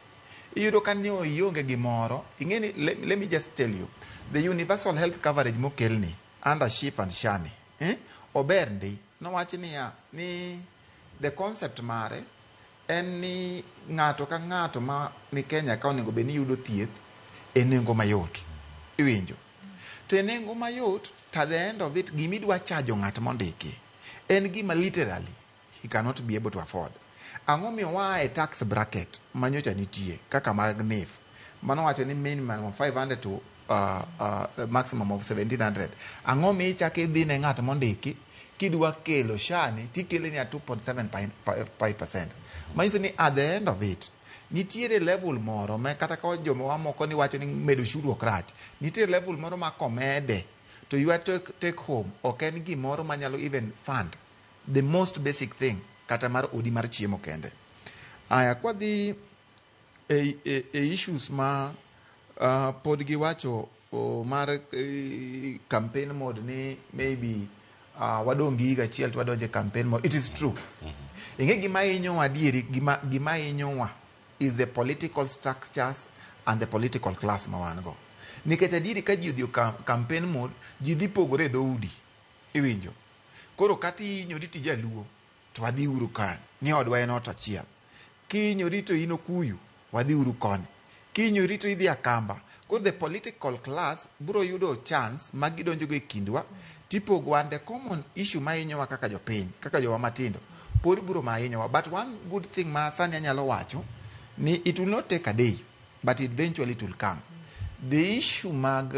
Iyudo ka ni ionge gimoro. Ing'eni, let me just tell you, the universal health coverage mokelni under SHIF and SHANI ober ndi nowach niya ni the concept mare en ni ng'ato ka ng'ato ma ni Kenya ka onego bed ni yudo thieth e nengo mayot. Iwinjo. To e nengo mayot, to at the end of it, gimidwa chajo ng'at mondiki en gima literally he cannot be able to afford. Ang'o miyo wa e tax bracket manyocha nitie kaka mag NIF mano wacho ni minimum of 500 to maximum of 1700. Ang'o miyo ichake dhi ne ng'at mondiki kidwa kelo SHANI tikele ni a 2.75%. Manyiso ni at the end of it nitiere level moro ma kata ka joma moko ni wacho ni medo ushuru ok rach. Nitiere level moro ma komede to you take home ok en gimoro manyalo even fund the most basic thing kata mar odi mar chiemo kende. Aya kwa dhi issues ma pod giwacho mar campaign mode ni maybe wadongi higa achiel to wadonje campaign mode. It is true. Ing'e gima inyowa adieri, gima inyowa is the political structures and the political class ma wan go. Nikech adieri ka ji odhi campaign mode, ji dhi pogore dhoudi. Iwinjo. Koro kati inyori ti jaluo to wadhi uru kan ni odwa en ot achiel. Kinyori to in Okuyu wadhi uru koni. Kinyori to idhi Akamba. Koro the political class bro yudo chance ma gidonjo go e kindwa tipogo and the common issue ma inyowa kaka jopiny, kaka jowa matindo pod bro ma inyowa. But one good thing ma sani anyalo wacho ni it will not take a day but eventually it will come. The issue mag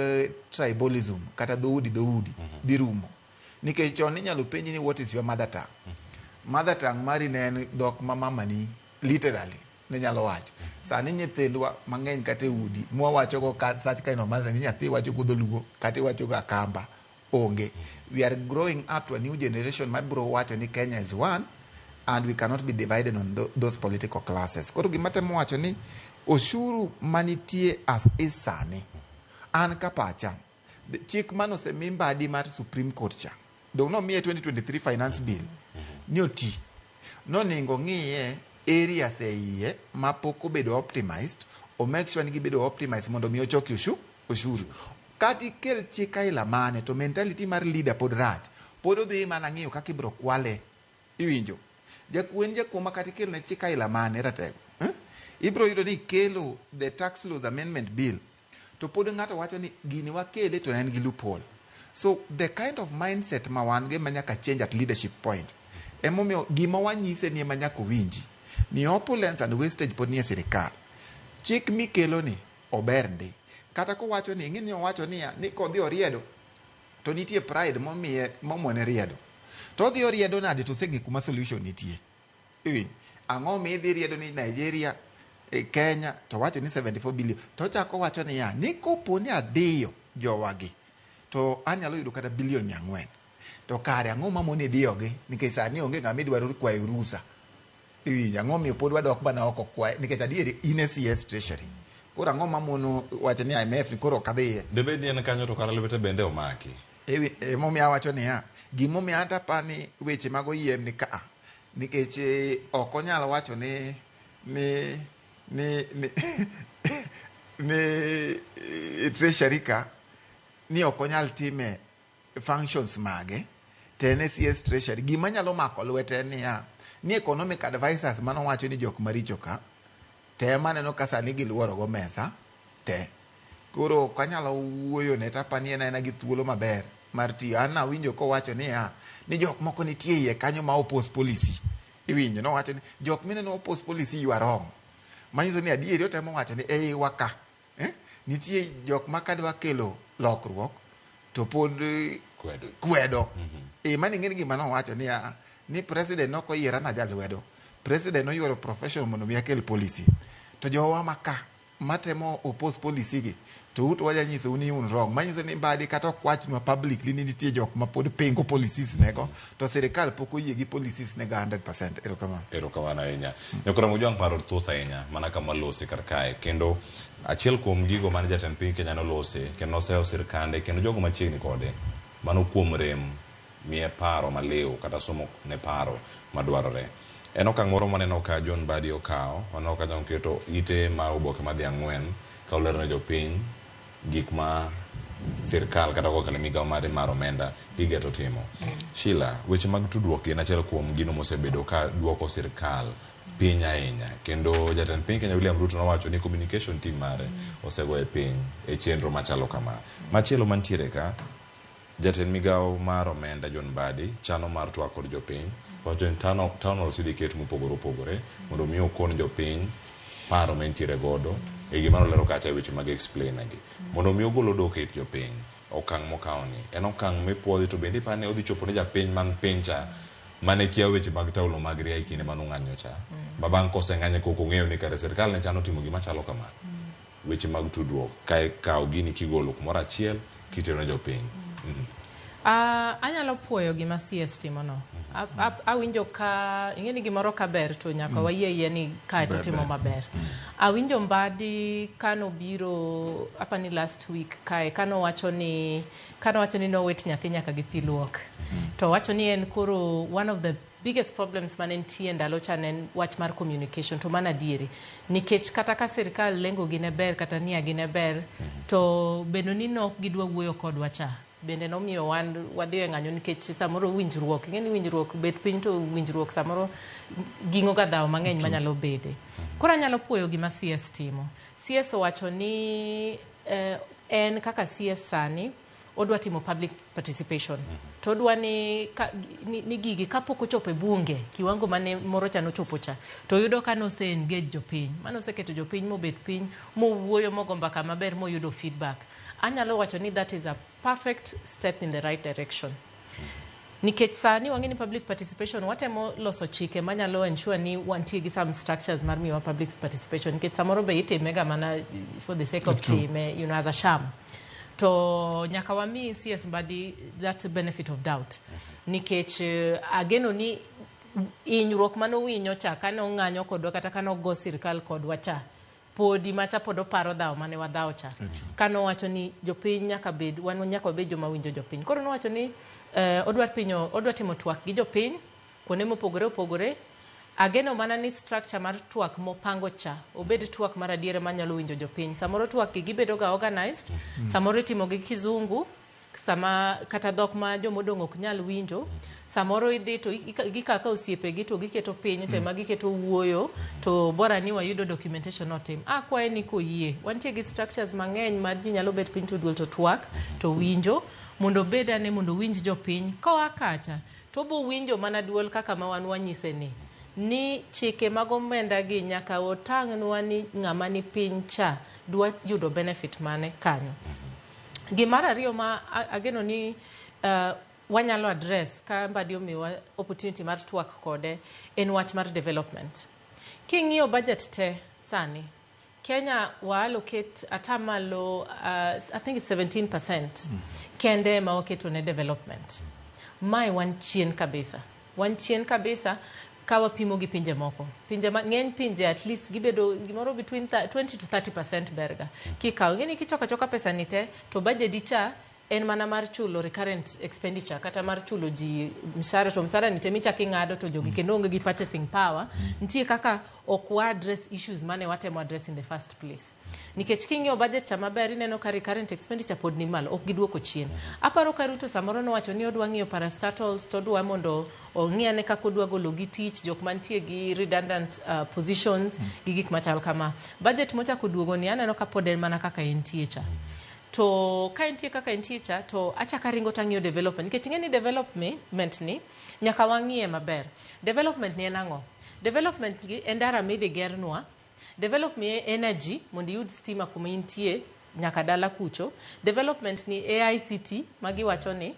tribalism kata dhoudi dhi rumo. Nikech chon inyalo penji ni what is your mother tongue. Mother tongue mari ne en dhok ma mamani literally ne nyalo wacho. Sani nyithindwa mang'eny kata udi mwawacho go sach kind of mother ni nyathi wacho go dholuo kata wacho go Akamba onge. We are growing up to a new generation ma bro wacho ni Kenya is one and we cannot be divided on those political classes. Koro gima temo wacho ni oshuru manitie as is sani an kapacha chik mano se mimbadi mar Supreme Court cha do no miye 2023 finance bill ni oti no ningo ng'iye areas e iye ma pok obedo optimized o make sure ni gibedo optimized mondo mi ochoki ushuru kati kel chik aila mane to mentality mar leader pod rach pod odhi mana ng'iyo kaka ibro kwale. Iwinjo jakuma kati kel ne chik aila mane ratego ibro yudo ni kelo the tax laws amendment bill to pod ng'ato wacho ni gini wakele to en gi loophole. So the kind of mindset ma wan ge manyaka change at leadership point emomiyo gima wanyise ni manyaka winji ni opulence and wastage pod nie sirikal. Chik mikelo ni ober ndi kata ko wacho ni ng'ini owacho ni kodhi oriedo to nitie pride momone riedo to odhi oriedo nade to seng'e kuma solution nitie. Ang'o mi idhi riedo ni Nigeria Kenya to wacho ni 74 billion to chako wacho ni ya ni kopo ni adiyo jowagi to anyalo yudo kata billion 400 to kare ang'o mamone diyogi nikech sani onge ng'ama idwaro kwayo rusa. Ang'o miyo pod wadok bana oko kwayo nikech adieri in CS treasury. Koro ang'o mamono wacho ni IMF ni koro kadhiye debe ni en kanyo to kara lwete bende omaki. Emomiyo awacho ni ya gimomiyo anta pani weche mag oyiem ni ka nikech ok onyalo wacho ni treasury ka ni ok onyal time functions mage tene CS treasury. Gima nyalo mako lwete ni economic advisors mano wacho ni jok maricho ka te maneno ka sani giluoro go mesa te. Koro kanyalo wuoyo ne tapani en gi thuolo maber mar tiyo. An awinjo kowacho ni jok moko nitie iye kanyo ma oppose policy. Iwinjo nowacho ni jok mineno oppose policy you are wrong. Manyiso ni adieri otemo wacho ni ei waka nitie jok ma kadwa kelo lokruok to pod kwedo. Mani ng'eni gima nowacho ni president nokoyiera na jalwedo. President noyuoro professional mondo mi akel policy. To jowa maka matemo oppose policy gi to ut waja nyiso ni un wrong. Manyiso ni badi kata okwachnwa publicly ni nitie jok ma pod pengo policies nego to sirikal pok oyie gi policies nego 100%. Erokamano ahinya. Nyakora mujwang' paro thoth ahinya mana kama lose kar kae kendo achiel kuom gigo mane jatend piny Kenya nolose kendo noseyo sirkande kendo jogo machiegni kode mano kuom rem miye paro maliw kata somo ne paro madwarore. En okang' moro maneno ka John Badi okawo, waneno ka John keto ite ma oboke madhi 4 ka olero ne jopiny gik ma sirkal kata kokalo migawo mare mar omenda gigeto timo. Sheila, weche mag tudruok gin achiel kuom gino mosebedo ka duoko sirkal piny ahinya kendo jatend piny Kenya William Ruto nowacho ni communication team mare osego e piny e chenro machalo kama. Machielo mantiere ka jatend migawo mar omenda John Badi chano mar twak kod jopiny wacho ni town hall syndicate mopogore opogore mondo mi okon jopiny paro mentiere godo e gima nolero kacha e weche mag explain agi mondo mi ogolo dok e jopiny. Okang' mokawo ni en okang' mipuodhi to bende ipani odhi chopo ne japiny man piny cha mane kia weche mag taulo mag ria e kinde mano ng'anyo cha babang' koseng'anye koko ng'eyo ni kare sirkal ne chano timo gima chalo kama. Weche mag tudruok kawo gini kigolo kumoro achiel kitero ne jopiny. Anyalo puoyo gima CS timono. Awinjo ka ing'eni gimoro kaber to nyaka wayie ni kae to timo maber. Awinjo Mbadi kano biro apani last week kae kano wacho ni nowet nyathi nyaka gi piluok. To wacho ni en koro one of the biggest problems manentie ndalo cha en wach mar communication to mana diere nikech kata ka sirkal lengo gine ber kata nia gine ber to beno ni nok gidwa wuoyo kodwa cha bende nomiyo wadhi e ng'anyo nikech samoro winjruok ing'eni winjruok bet piny to winjruok samoro ging'o ga dhawo mang'eny manyalo bede. Koro anyalo puoyo gima CS timo. CS owacho ni en kaka CS sani odwa timo public participation. To odwa ni gigi kapok ochopo e bunge kiwango mane moro cha nochopo cha to yudo ka nose engage jopiny mano oseketo jopiny mobet piny mowuoyo mogo mbaka maber moyudo feedback. Anyalo wacho ni that is a perfect step in the right direction. Nikech sani wang'eni public participation watemo loso chike manyalo ensure ni wantie gi some structures mar miwa public participation nikech samoro be itimega mana for the sake of time as a sham. To nyaka wami CS Mbadi that benefit of doubt. Nikech ageno ni inyruok manowinyo cha kano ng'anyo kodwa kata kano go sirkal kodwa cha podi macha podo paro dhawo mane wadhawo cha kano wacho ni jopiny nyaka bed joma winjo jopiny. Koro nowacho ni odwa timo twak gi jopiny kuonde mopogore opogore. Ageno mana ni structure mar twak mopango cha obed twak mar adiere manyalo winjo jopiny. Samoro twak gi bedo ga organized, samoro itimo gi kizungu, sama kata dhok ma jomodong' ok nyal winjo, samoro idhi to gikaka osiepe gi to giketo piny tema giketo wuoyo to bora ni wayudo documentation otim. Kwaye ni koyie wantie gi structures mang'eny mar ji nyalo bet piny to duol to twak to winjo mondo bedane mondo winj jopiny koa kacha to bo winjo mana duol kaka ma wan wanyise ni chike mag omenda gi nyaka otang'nwa ni ng'ama ni piny cha dwa yudo benefit mane kanyo. Gimar ariyo ma ageno ni wanyalo address ka Mbadi omiwa opportunity mar twak kode en wach mar development. King'iyo budget te sani Kenya wa allocate atamalo I think it's 17% kende ma oketo ne development. Mai wan chien kabisa kawa pimo gi pinje moko. Pinje ng'eny pinje at least gibedo gimoro between 20 to 30% berga. Kikaw ngeni kichoka pesa nite to budget dicha en mana mar chulo recurrent expenditure kata mar chulo ji msara nite micha king'ado to jogi kendo onge gi purchasing power ntie kaka okwa address issues mane watemo address in the first place. Nikech king'iyo budget cha maber ineno ka recurrent expenditure pod ni malo ok giduoko chien. Aparo ka Ruto samoro no wacho ni odwa ng'iyo parastatals to odwa mondo ong'iane kaka odwa golo gi tich jok mantie gi redundant positions gi gik machal kama. Budget mocha koduogo ni aneno ka pod en mana kaka entie cha. to ka entie kaka entie cha to achaka ringo tang'iyo development nikech ing'eni development ni nyaka wang'iye maber. Development ni en ang'o? Development gi en ndara midhi gernwa, development energy mondo iyud stima kuma intie nyaka dala kucho, development ni AICT magi wacho ni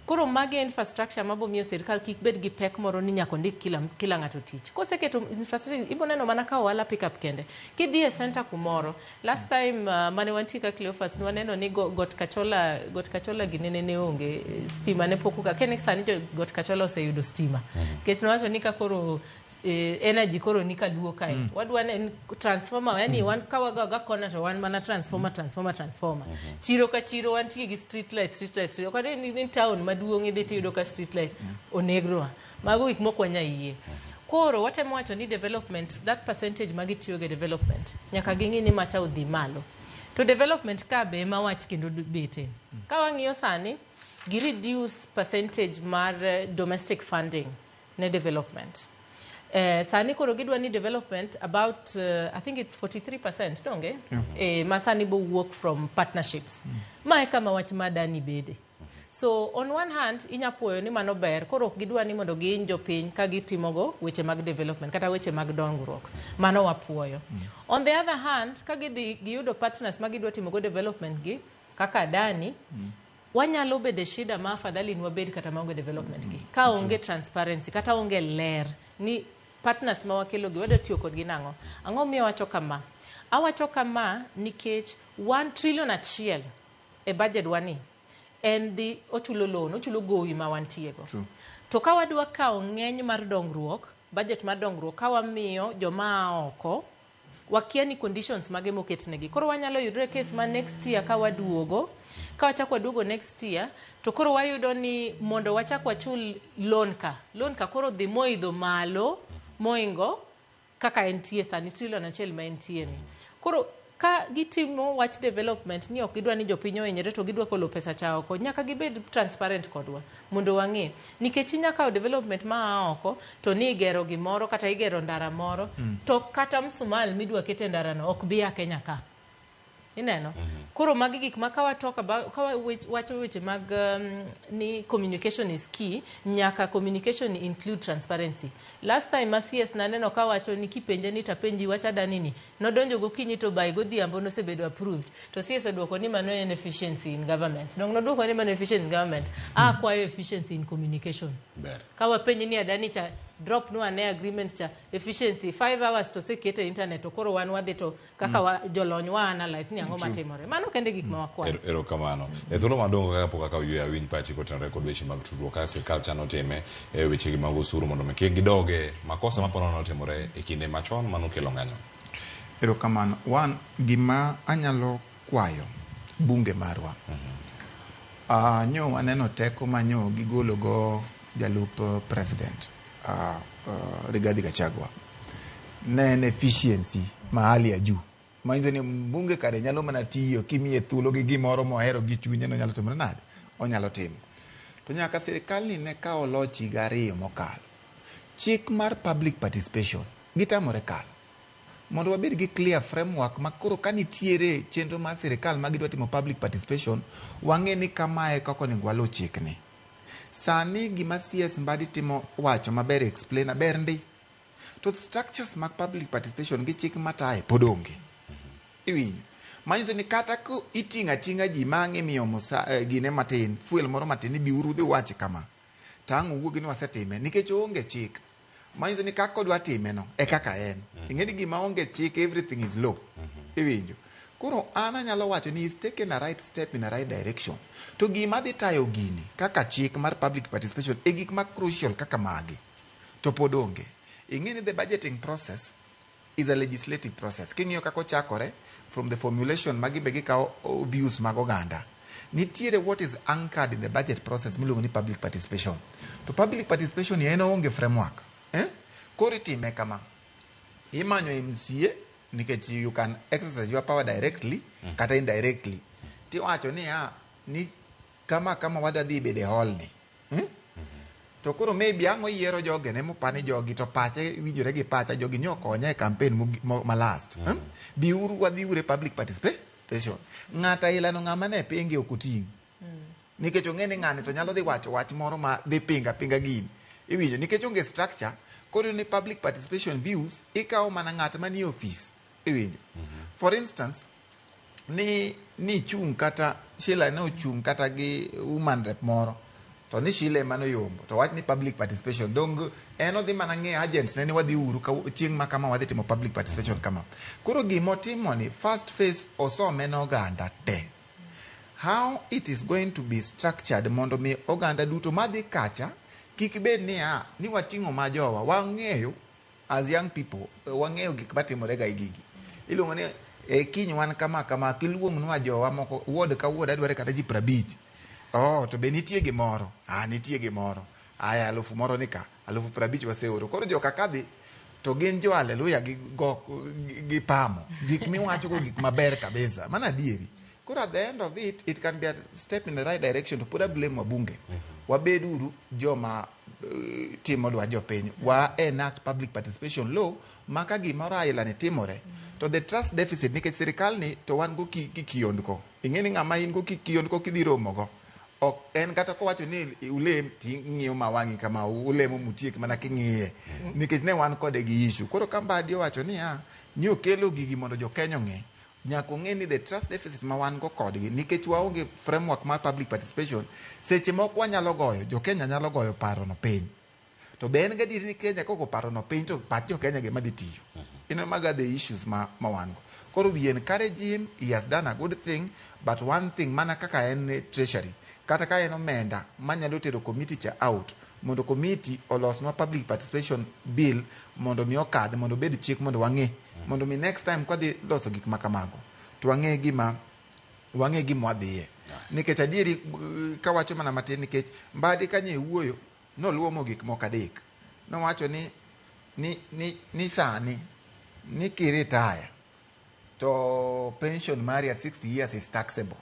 koro magi infrastructure mabo miyo sirkal kik bed gi pek moro ni nyaka ndik kila ng'ato tich. Koseketo infrastructure ibo neno mana ka wala pick up kende. Kidhi e center kumoro, last time mane wantie ka Cleophas ni waneno ni got kachola ginene ne onge stima ne pokuka kene sani got kachola oseyudo stima. Kech no wacho ni ka koro energy koro ni kaluo kae. Wadwa ne transformer yani wan kawaga kona to wan mana transformer. Chiro ka chiro wantie gi street lights. Okade ni town maduong' idhi tiyudo ka street light onegrwa. Mago gik moko nya yie. Koro watemo wacho ni development, that percentage magi tiyo ge development nyaka ging'i ni macha udhi malo. To development ka be ma wach kendo bete. Ka wang'iyo sani gi reduce percentage mar domestic funding ne development. Sani koro gidwa ni development about I think it's 43% donge masani bo work from partnerships. Mae kama wach madani bede. So on one hand inyapuoyo ni mano ber koro gidwa ni mondo ginjo piny ka gitimogo weche mag development kata weche mag dongruok. Mano wapuoyo. On the other hand ka giyudo partners magidwa timogo development gi kaka dani wanyalo bede shida ma afadhali nwabed kata maonge development gi. Ka onge transparency kata onge ler ni partners ma wakelo gi wada tiyo kodgi nang'o. Ang'o miyo wacho kama? Awacho kama nikech 1 trillion achiel e budget wani en di ochulo loan, ochulo gowi ma wantiego. To ka wadwa kao ng'eny mar dongruok, budget mar dongruok ka wamiyo joma oko wakia ni conditions mage moketnegi. Koro wanyalo yudre case ma next year ka waduogo, ka wachako waduogo next year, to koro wayudo ni mondo wachako wachul loan ka koro dhi moidho malo moingo kaka entie sani trillion achiel ma entie ni. Koro ka gitimo wach development ni ok gidwa ni jopiny ohinyre to gidwa kolo pesa cha oko, nyaka gibed transparent kodwa mondo wang'e nikech nyaka development ma oko to ni igero gimoro kata igero ndara moro to kata msumal midwa kete ndara no ok bi ya Kenya ka. Ineno? Koro magi gik ma kawa talk about kawa wacho weche mag ni communication is key, nyaka communication include transparency. Last time CS naneno ka wacho ni kipenje ni tapenji wacha danini nodonjo gokinyi to bai godhiambo no sebedo approved to CS odwoko ni mano en efficiency in government. Nodwoko ni mano efficiency in government. Kwayo efficiency in communication. Kawa penji ni adani cha drop no ane agreement cha efficiency 5 hours to sekete internet to koro wan wadhi to kaka jolony wa analyze ni ang'o matimore. Mano kende gik ma wakwayo. Erokamano. Thuolo madongo kaka pok aka ywe awinj pachi kotenore kod weche mag tudruok ka sirkal chano time weche gi mag osuru mondo meke gidoge makosa mapono notimore e kinde machon mano kelo ng'anyo. Erokamano. Wan gima anyalo kwayo bunge marwa. Nyo aneno teko manyo gigolo go jalup president. Rigathi Gachagua ne en efficiency mahali ya juu. Mainzo ni mbunge kare nyalo mana tiyo kimie thuolo gi gimoro mohero gi chunye no nyalo timore nade onyalo timo. To nyaka sirkal ni ne kao lochi gariyo mokalo. Chik mar public participation gitamore kalo. Mondo wabed gi clear framework makoro kanitiere chenro mar sirkal magidwa timo public participation wang'e ni kamae kako ni gwalo chik ni. Sani gima CS Mbadi timo wacho maber explain aber ndi to structures mag public participation gi chik matae podonge iwinyo manyiso ni kata ko itinga ji mang'e miyo gine matin fuel moro matin bi urudhi wache kama tangu wuogi ni wasetime nikech onge chik manyiso ni kako dwa time no e kaka en ing'eni gima onge chik everything is law iwinyo. Koro ana nyalo wacho ni is taken a right step in a right direction. To gima dhi tayo gini kaka chik mar public participation e gik ma crucial kaka magi. To podonge. Ing'eni the budgeting process is a legislative process. King'iyo kako chakore from the formulation magimbe gikao views mag oganda. Nitiere what is anchored in the budget process miluongo ni public participation. To public participation en onge framework. Koro itime kama. Imanyo MCA nikech you can exercise your power directly kata indirectly. Ti wacho ni kama wadadhi bede hall ni. To koro maybe ang'o yiero joge ne mopani jogi to pache winjore gi pacha jogi nyo konya e campaign ma last. Bi uru wadhi ure public participation station ng'ata ilano ng'ama ne pinge okuting nikech ong'eni ng'ani to nyalo dhi wacho wach moro ma dhi pinga gini iwinjo nikech onge structure koro ni public participation views ikawo mana ng'at manie office iwinjo for instance ni chung kata Sheila ne ochung kata gi woman rep moro to ni Sheila mano yombo to wach ni public participation dong en odhi mana ng'e agents ne wadhi uru chieng' ma kama wadhi timo public participation kama koro gimotimo ni first phase osome no oganda te how it is going to be structured mondo mi oganda duto madhi kacha kik bed ni wating'o ma jowa wang'eyo as young people wang'eyo gik matimore ga gigi iluongo ni kiny wan kama kiluongnwa jowa moko wuod ka wuod adware kata ji 50 to be nitie gimoro nitie gimoro aya 1000 moro nika 50 waseoro koro joka kadhi to gin jo haleluya gi pamo gik miwacho go gik maber kabisa mana dieri koro at the end of it can be a step in the right direction to put a blame wabunge wabeduru joma timo dwa jopiny wa enact public participation law maka gimoro aila ni timore to the trust deficit nikech sirikal ni to wan go kiondko ing'eni ng'ama in go kiondko kidhi romo go ok en kata kowacho ni ulem ting'iyo mawangi kama ulemo mutiek mana king'iye nikech ne wan kode gi issue koro Kambadi owacho ni okelo gigi mondo jo Kenya ng'e nyako ng'e ni the trust deficit ma wan go kodgi nikech waonge framework mar public participation seche moko wanyalo goyo jo Kenya nyalo goyo paro no piny to be en gadieri ni Kenya koko paro no piny to pach jo Kenya gima dhi tiyo maga the issues ma wan go koro we encourage him he has done a good thing but one thing mana kaka en treasury kata ka en omenda manyalo tero committee cha out mondo committee olosnwa public participation bill mondo mi okadh mondo bed chik mondo wang'e mondo mi next time kodhi loso gik makamago to wang'e gima wadhiye nikech adieri kawacho mana matin nikech Mbadi kanye wuoyo noluomo gik moko adek nowacho ni sani ni kiretire to pension mari at 60 years is taxable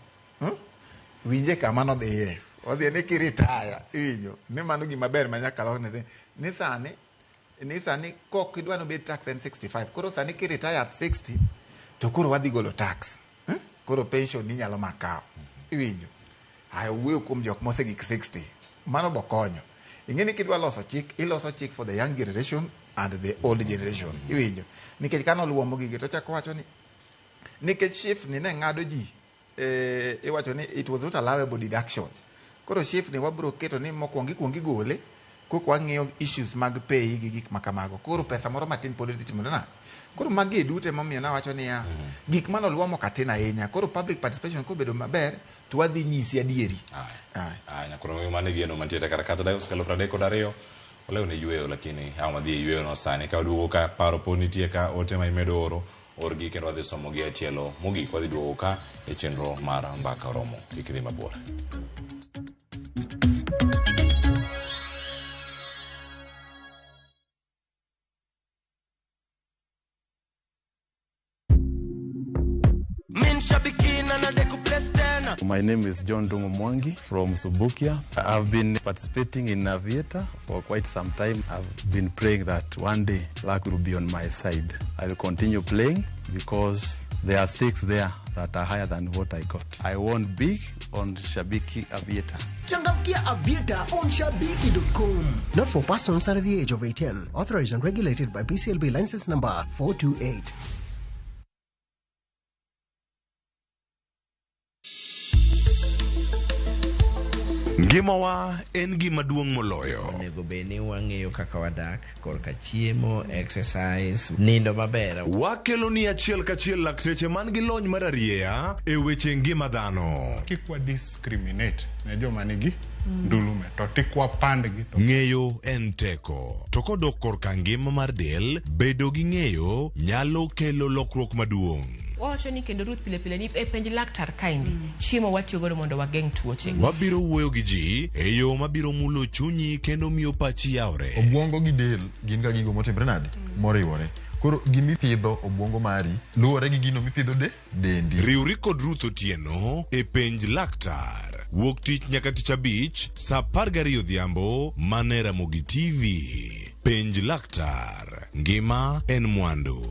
winje kama no dhiye odhi ni kiretire iwinjo ni mano gima ber manyaka lokne ni sani kok idwa no bed tax en 65 koro sani kiretire at 60 to koro wadhi golo tax koro pension ni nyalo makao iwinjo ayo wuoyo kuom jok mose gik 60 mano bokonyo ing'eni kidwa loso chik iloso chik for the young generation and the old generation iwinjo nikech kano luomo gigi to chako wacho ni nikech shift ni ne ng'ado ji iwacho ni it was not allowable deduction koro shift ni wabro keto ni mokwongi gole koko wang'iyo issues mag pay gi gik makamago koro pesa moro matin pod itimo na koro magi dute momiyo na wacho ni gik mano luomo katin ahinya koro public participation ko bedo maber to wadhi nyisi adieri nyakoro mane gino mantiere karakata dayo skalo 32 oleo ne yweyo lakini ama dhi yweyo no sani ka duogo ka paro ponitie ka ote ma imedo oro orgi kendo wadhi somo gi atielo mogik wadhi duogo ka e chenro mar mbaka romo kikidhi mabor. My name is John Dungu Mwangi from Subukia. I've been participating in Aviator for quite some time. I've been praying that one day luck will be on my side. I'll continue playing because there are stakes there that are higher than what I got. I won big on Shabiki Aviator. Changamkia Aviator on Shabiki.com. Not for persons under the age of 18. Authorized and regulated by PCLB license number 428. Gimawa en gima duong' moloyo. Onego bed ni wang'eyo kaka wadak, korka chiemo, exercise, nindo maber. Wakelo ni achiel kachiel lakteche man gi lony mar arieya e weche ngima dhano. Kikwa discriminate ne joma nigi ndulume to tikwa pandgi. Ng'eyo en teko. To kodok korka ngima mar del, bedo gi ng'eyo nyalo kelo lokruok maduong'. Wacho ni kendo Ruth pile ni e penj laktar kaindi chiemo watiyo godo mondo wageng tuoche. Wabiro wuoyo gi ji e yo mabiro mulo chunyi kendo miyo pachi yawre. Obwongo gi del gin ga gigo motimre nade moriwore. Koro gimi pidho obwongo mari luwore gi gino mipidho dendi. Riwri kod Ruth Otieno e penj laktar. Wuok tich nyaka tich abich sa 12 odhiambo mane Ramogi TV. Penj laktar. Ngima en mwandu.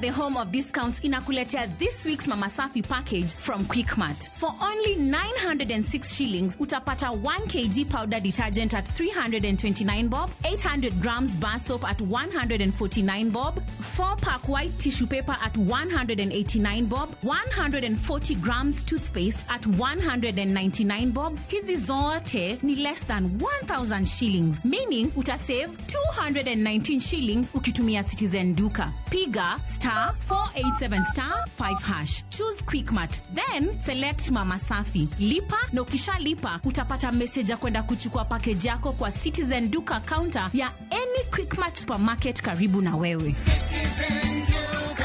the home of discounts inakuletea this week's Mama Safi package from Quickmart. For only 906 shillings, utapata 1 kg powder detergent at 329 bob, 800 grams bar soap at 149 bob, 4-pack white tissue paper at 189 bob, 140 grams toothpaste at 199 bob. Hizi zote ni less than 1,000 shillings, meaning utasave 219 shillings ukitumia Citizen Duka. Piga *487*5#. Choose Quickmart, then select Mama Safi. Lipa na ukisha lipa utapata message ya kwenda kuchukua package yako kwa Citizen Duka counter ya any Quickmart supermarket karibu na wewe. Citizen Duka,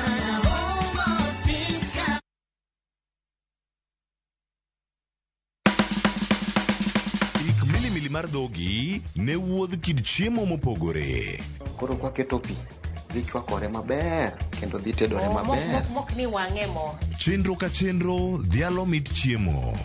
home of discount. Milimili mar dhogi ne wuodh kid chiemo mopogore. Koro kwa keto pi dhi chwakore maber kendo dhi tedore maber. Mok ni wang'e mo. Chenro ka chenro dhialo mit chiemo.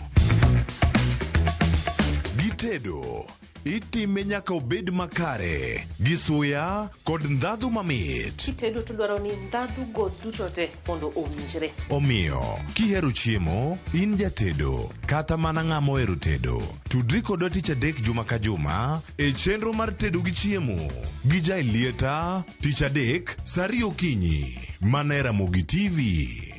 Gitedo itime nyaka obed makare gi suya kod ndhadhu mamit. Kitedo to dwaro ni ndhadhu go duto te mondo owinjre. Omiyo kihero chiemo in jatedo kata mana ng'ama ohero tedo, tudri kodwa tich adek juma ka juma e chenro mar tedo gi chiemo gi Jailieta tich adek saa 2 okinyi mana e Ramogi TV.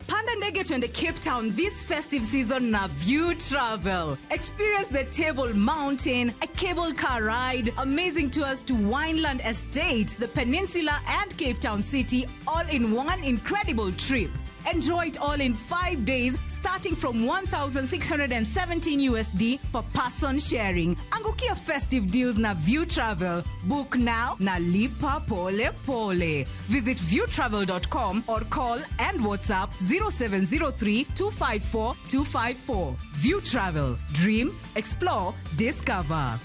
Panda ndege twende Cape Town this festive season na View Travel. Experience the Table Mountain, a cable car ride, amazing tours to Wineland Estate, the Peninsula and Cape Town City, all in one incredible trip. Enjoy it all in 5 days, starting from $1,617 USD per person sharing. Angukia festive deals na View Travel. Book now na lipa pole pole. Visit viewtravel.com or call and WhatsApp 0703 254 254. View Travel. Dream, explore, discover.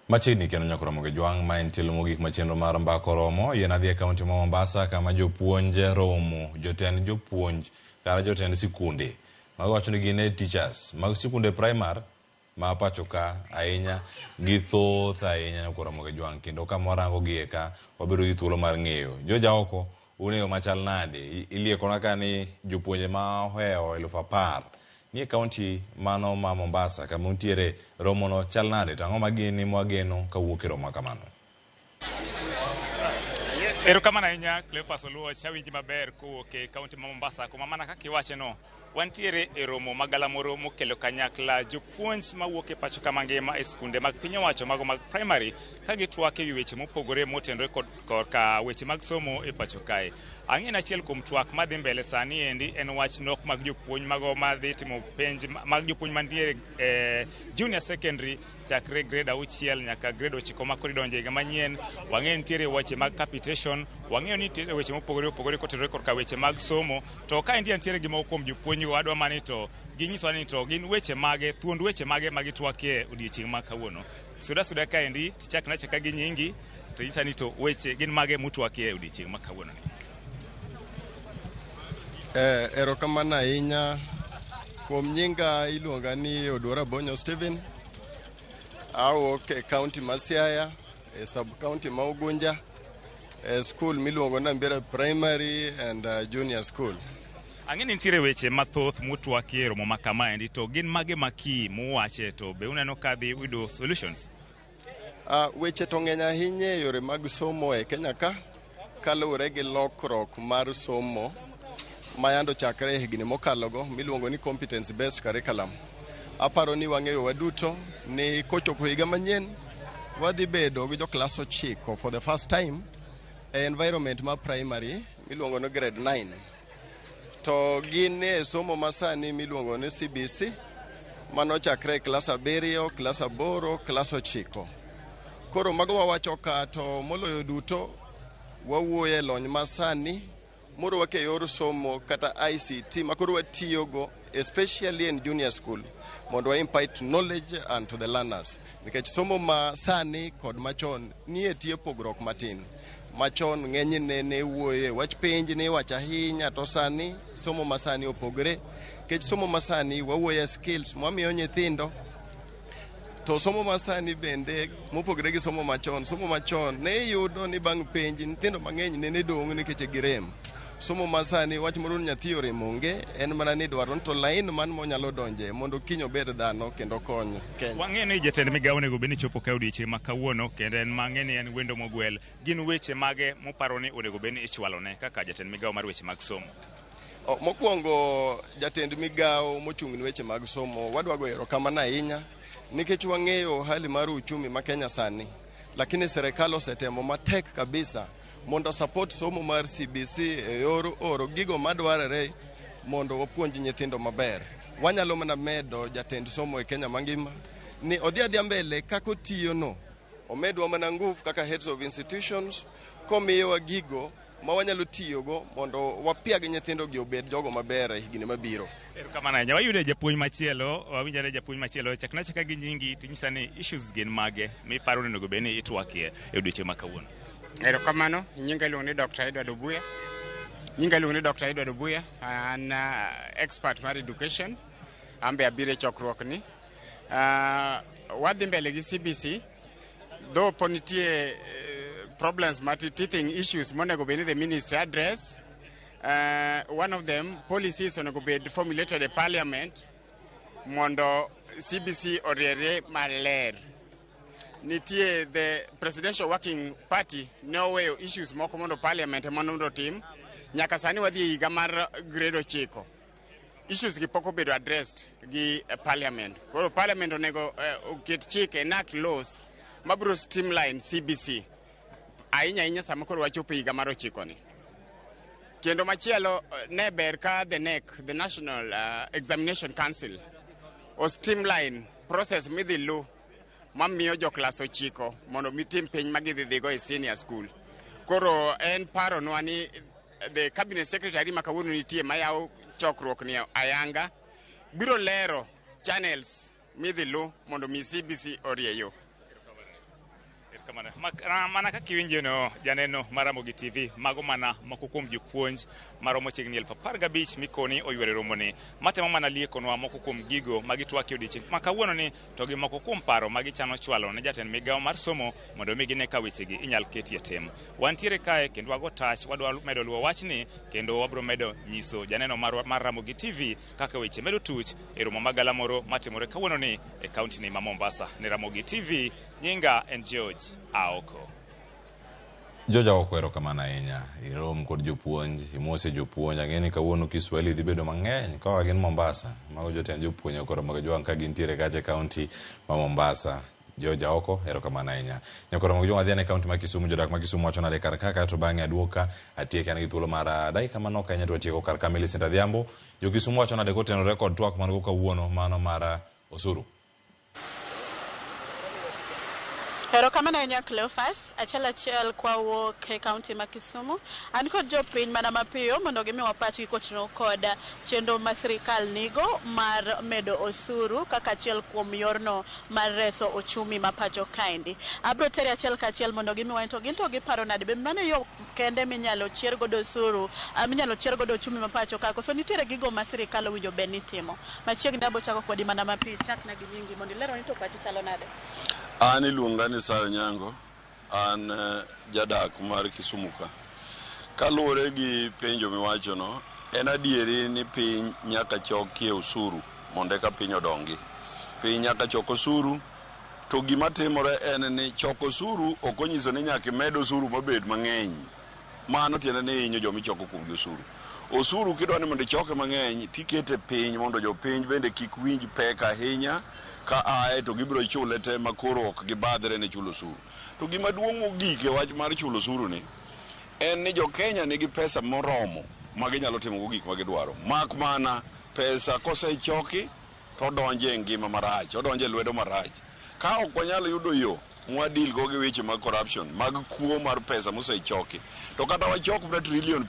Machiegni kendo nyakoro Ramogi Jwang' ma en tielo mogik machenro mar mbako romo yien adhi e kaunti ma Mombasa kama jopuonj romo, jotend jopuonj kata jotend sikunde magiwacho ni gin teachers mag sikunde primary ma pacho ka ahinya githoth ahinya nyakoro Ramogi Jwang' kendo kama warango gie ka wabedo gi thuolo mar ng'eyo joja oko uneyo machal nade iliekona ka ni jopuonje ma oheo 10,000 ni kaunti mano ma Mombasa kama untiere romo no chal nade to ang'o magini mwageno kawuok e romo kamano. Erokamano ahinya Cleophas Oluoch chawinji maber kowuok e kaunti ma Mombasa kuma mana kaka iwache no wantiere e romo magalamoro mokelo kanyakla jopuonj mawuok e pacho ka mangima e skunde mag piny owacho mago mag primary ka gitwak e weche mopogore motenore ka weche mag somo e pacho kae. Ang'e achiel kuom twak madhi mbele sani endi en wach nok mag jopuonj mago madhi timo penj mag jopuonj mantiere junior secondary chakre grade 6 nyaka grade 9 ma koro idonje higa manyien. Wang'e nitiere weche mag capitation, wang'eyo ni nitiere weche mopogore opogore kotenore ka weche mag somo. To ka nitiere gima kuom jopuonj wadwa mani to ginyiswa ni to gin weche mage, thuond weche mage magitwakie odiochieng' ma kawuono. Suda ka endi tichak nachaka gi nyingi to nyisa ni to weche gin mage mutwakie odiochieng' ma kawuono. Erokamano ahinya. Kuom nyinga iluonga ni Odwara Bonyo Steven. Awuok e kaunti ma Siaya, e sub county ma Ugunja, e school miluongo na Mbera Primary and Junior School. Ang'e ni nitiere weche mathoth mutwakie romo ma kama endi to gin mage maki muwache to be uneno ka dhi yudo solutions? Weche to ng'eny ahinya e yore mag somo e Kenya ka kaluwore gi lokruok mar somo mayando chakre higni mokalogo miluongo ni competence based curriculum. Aparo ni wang'eyo waduto ni kochopo higa manyien wadhi bedo gi joklas 9 for the first time e environment ma primary miluongo ni grade 9. To gin e somo masani miluongo ni CBC mano chakre e klas 7, klas 8, klas 9. Koro mago wawacho ka to moloyo duto wawuoye e lony masani moro wake yor somo kata ICT makoro watiyogo especially in junior school mondo impart knowledge and to the learners. Nikech somo ma sani kod machon nie tie pogruok matin. machon ng'enyne ne wuoye wach penj ne wach ahinya, to sani somo masani opogre, kech somo masani wawuoye skills mwamiyo nyithindo, to somo masani bende mopogre gi somo machon ne yudo ni bang' penj nyithindo mang'eny ne dong' nikech girem. Somo masani wach moro nyathi orem onge, en mana ni dwaro to lain man monyalo donje mondo kiny obed dhano kendo kony Kenya. Wang'e ni jatend migawo onego bed ni chopo ka odiochieng' ma kawuono, kendo en mang'e ni en wendo mogwel. Gin weche mage moparo ni onego bed ni ichwalone kaka jatend migawo mar weche mag somo? Mokwongo jatend migawo mochung' ni weche mag somo wadwa go erokamano ahinya nikech wang'eyo hali mar uchumi ma Kenya sani, lakini serikal osetemo matek kabisa mondo support somo mar CBC e yor oro gigo madwarore mondo wapuonj nyithindo maber. Wanyalo mana medo jatend somo e Kenya mangima ni odhi adhia mbele kako tiyo no, omedwa mana nguvu kaka heads of institutions, komiyowa gigo ma wanyalo tiyogo mondo wapiag nyithindo gi obed jogo maber e higni mabiro. Erokamano ahinya. Wayude japuonj machielo, wawinjore japuonj machielo, chakna chaka gi nyingi tinyisa ni issues gin mage miparo ni onego bed ni itwakie e odiochieng' ma kawuono? Erokamano, nyinga iluongo ni Dr. Edward Obuya. An expert mar education. Ambe abire chokruok ni. Wadhi mbele gi CBC. Though ponitie problems teething issues monego bed ni the ministry address. One of them, policies onego bed formulated e parliament mondo CBC oriere maler. Nitie the presidential working party ne oweyo issues moko mondo parliament mondo tim nyaka sani wadhi higa mar grade 9. Issues gi pok obedo addressed gi parliament. Koro parliament onego oket chike, enact laws mabiro streamline CBC ahinya sama koro wachopo higa mar 9 ni. Kendo machielo ne ber ka the NEC, the National Examination Council, o streamline process midhi lu mamiyo jo klas 9 mondo mitim piny magidhi go e senior school. Koro en paro nwa ni the cabinet secretary ma kawuono nitie mayawo chokruok ni ayanga biro lero channels midhi lu mondo mi CBC orieyo. Mana kaka iwinjo no janeno mar Ramogi TV, mago mana moko kuom jopuonj maromo chiegni 15,000 mikoni oywere romo ni. Matemo mana liekonwa moko kuom gigo magitwaki odiochieng' ma kawuono ni, to gi moko kuom paro magichano chwalo ne jatend migawo mar somo mondo mi gine ka wechegi inyal ketie tem. Wantiere kae kendo wago tach, wadwa medo luwo wachni kendo wabro medo nyiso janeno mar Ramogi TV kaka weche medo tuch e romo magala moro matimore kawuono ni e kaunti ni ma Mombasa. Ne Ramogi TV, nyinga en George Aoko. George Aoko, erokamano ahinya. Irom kod jopuonj, imose jopuonj, ang'eni kawuono Kiswahili dhi bedo mang'eny ka gin Mombasa. Mago jotend jopuonj koro mag joang' ka gintiere kache kaunti ma Mombasa. George Aoko, erokamano ahinya. Nyakoro mag joang' adhi ne kaunti ma Kisumu, jodak ma Kisumu wacho nade kar kaka to bang'e aduoka atieke an gi thuolo mar dakika manok ahinya to atieko kar ka Millicent Adhiambo. Jo Kisumu wacho nade kotenore kod twak man go kawuono mano mar osuru. Erokamano ahinya Cleophas, achiel kwa wuok e kaunti ma Kisumu. An kod jopiny mana mapiyo mondo gimiwa pachgi kochno kod chenro ma sirikal nigo mar medo osuru kaka achiel kuom yorno mar reso ochumi ma pacho kaendi. Abro tere achiel ka achiel mondo gimiwa to ginto giparo nade be mano yo kende minyalo chier godo osuru, minyalo chier godo ochumi ma pacho ka. Koso nitiere gigo ma sirikal owinjo bed ni timo. Machiegni abo chako kodi mana mapiyo, chak na gi nyingi mondo ilero ni to pachi chalo nade. An iluonga ni Sayo Nyango, an jadak mar Kisumu ka. Kaluwore gi penjo miwachono, en adieri ni piny nyaka chokie osuru mondo eka piny odongi. Piny nyaka chok osuru, to gima timore en ni choko osuru ok onyiso ni nyaka imed osuru mabed mang'eny. Mano tiende ni hinyo joma ichoko kuom osuru. Osuru kidwa ni mondo ichoke mang'eny tikete piny mondo jopiny bende kik winj pek ahinya ka ae to gibiro chule te makoro ok gibadhre ne chulo osuru. To gima duong' mogik e wach mar chulo osuru ni en ni jo Kenya nigi pesa moromo ma ginyalo timo gik ma gidwaro. Mak mana pesa kosechoki to donje e ngima marach, odonje e lwedo marach. Ka ok wanyalo yudo yo mwadil go gi weche mag corruption, mag kuo mar pesa mosechoki, to kata wachok $40 trillion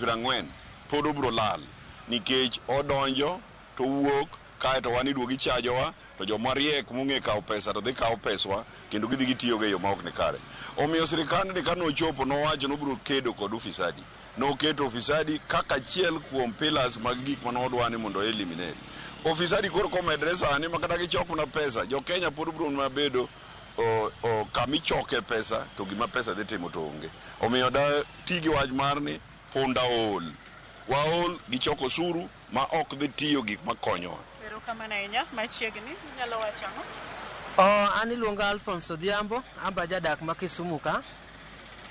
pod obro lal nikech odonjo to wuok kae to wan iduogi chajowa to joma riek mong'e kawo pesa to dhi kawo peswa kendo gidhi gitiyogo e yo ma ok ni kare. Omiyo sirikandni ka nochopo nowacho nobiro kedo kod ufisadi. Noketo ufisadi kaka achiel kuom pillars mag gik manodwa ni mondo eliminate. Ufisadi koro komedre sani ma kata gichokna pesa, jo Kenya pod biro mabedo kamichoke pesa to gima pesa dhi timo to onge. Omiyo da tigi wach mar ni punda ol. Waol gichoko osuru ma ok dhi tiyo gik makonyowa. Erokamano ahinya. Machiegni nyalo wacho ang'o? An iluonga Alfonso Odhiambo, amba jadak ma Kisumu ka.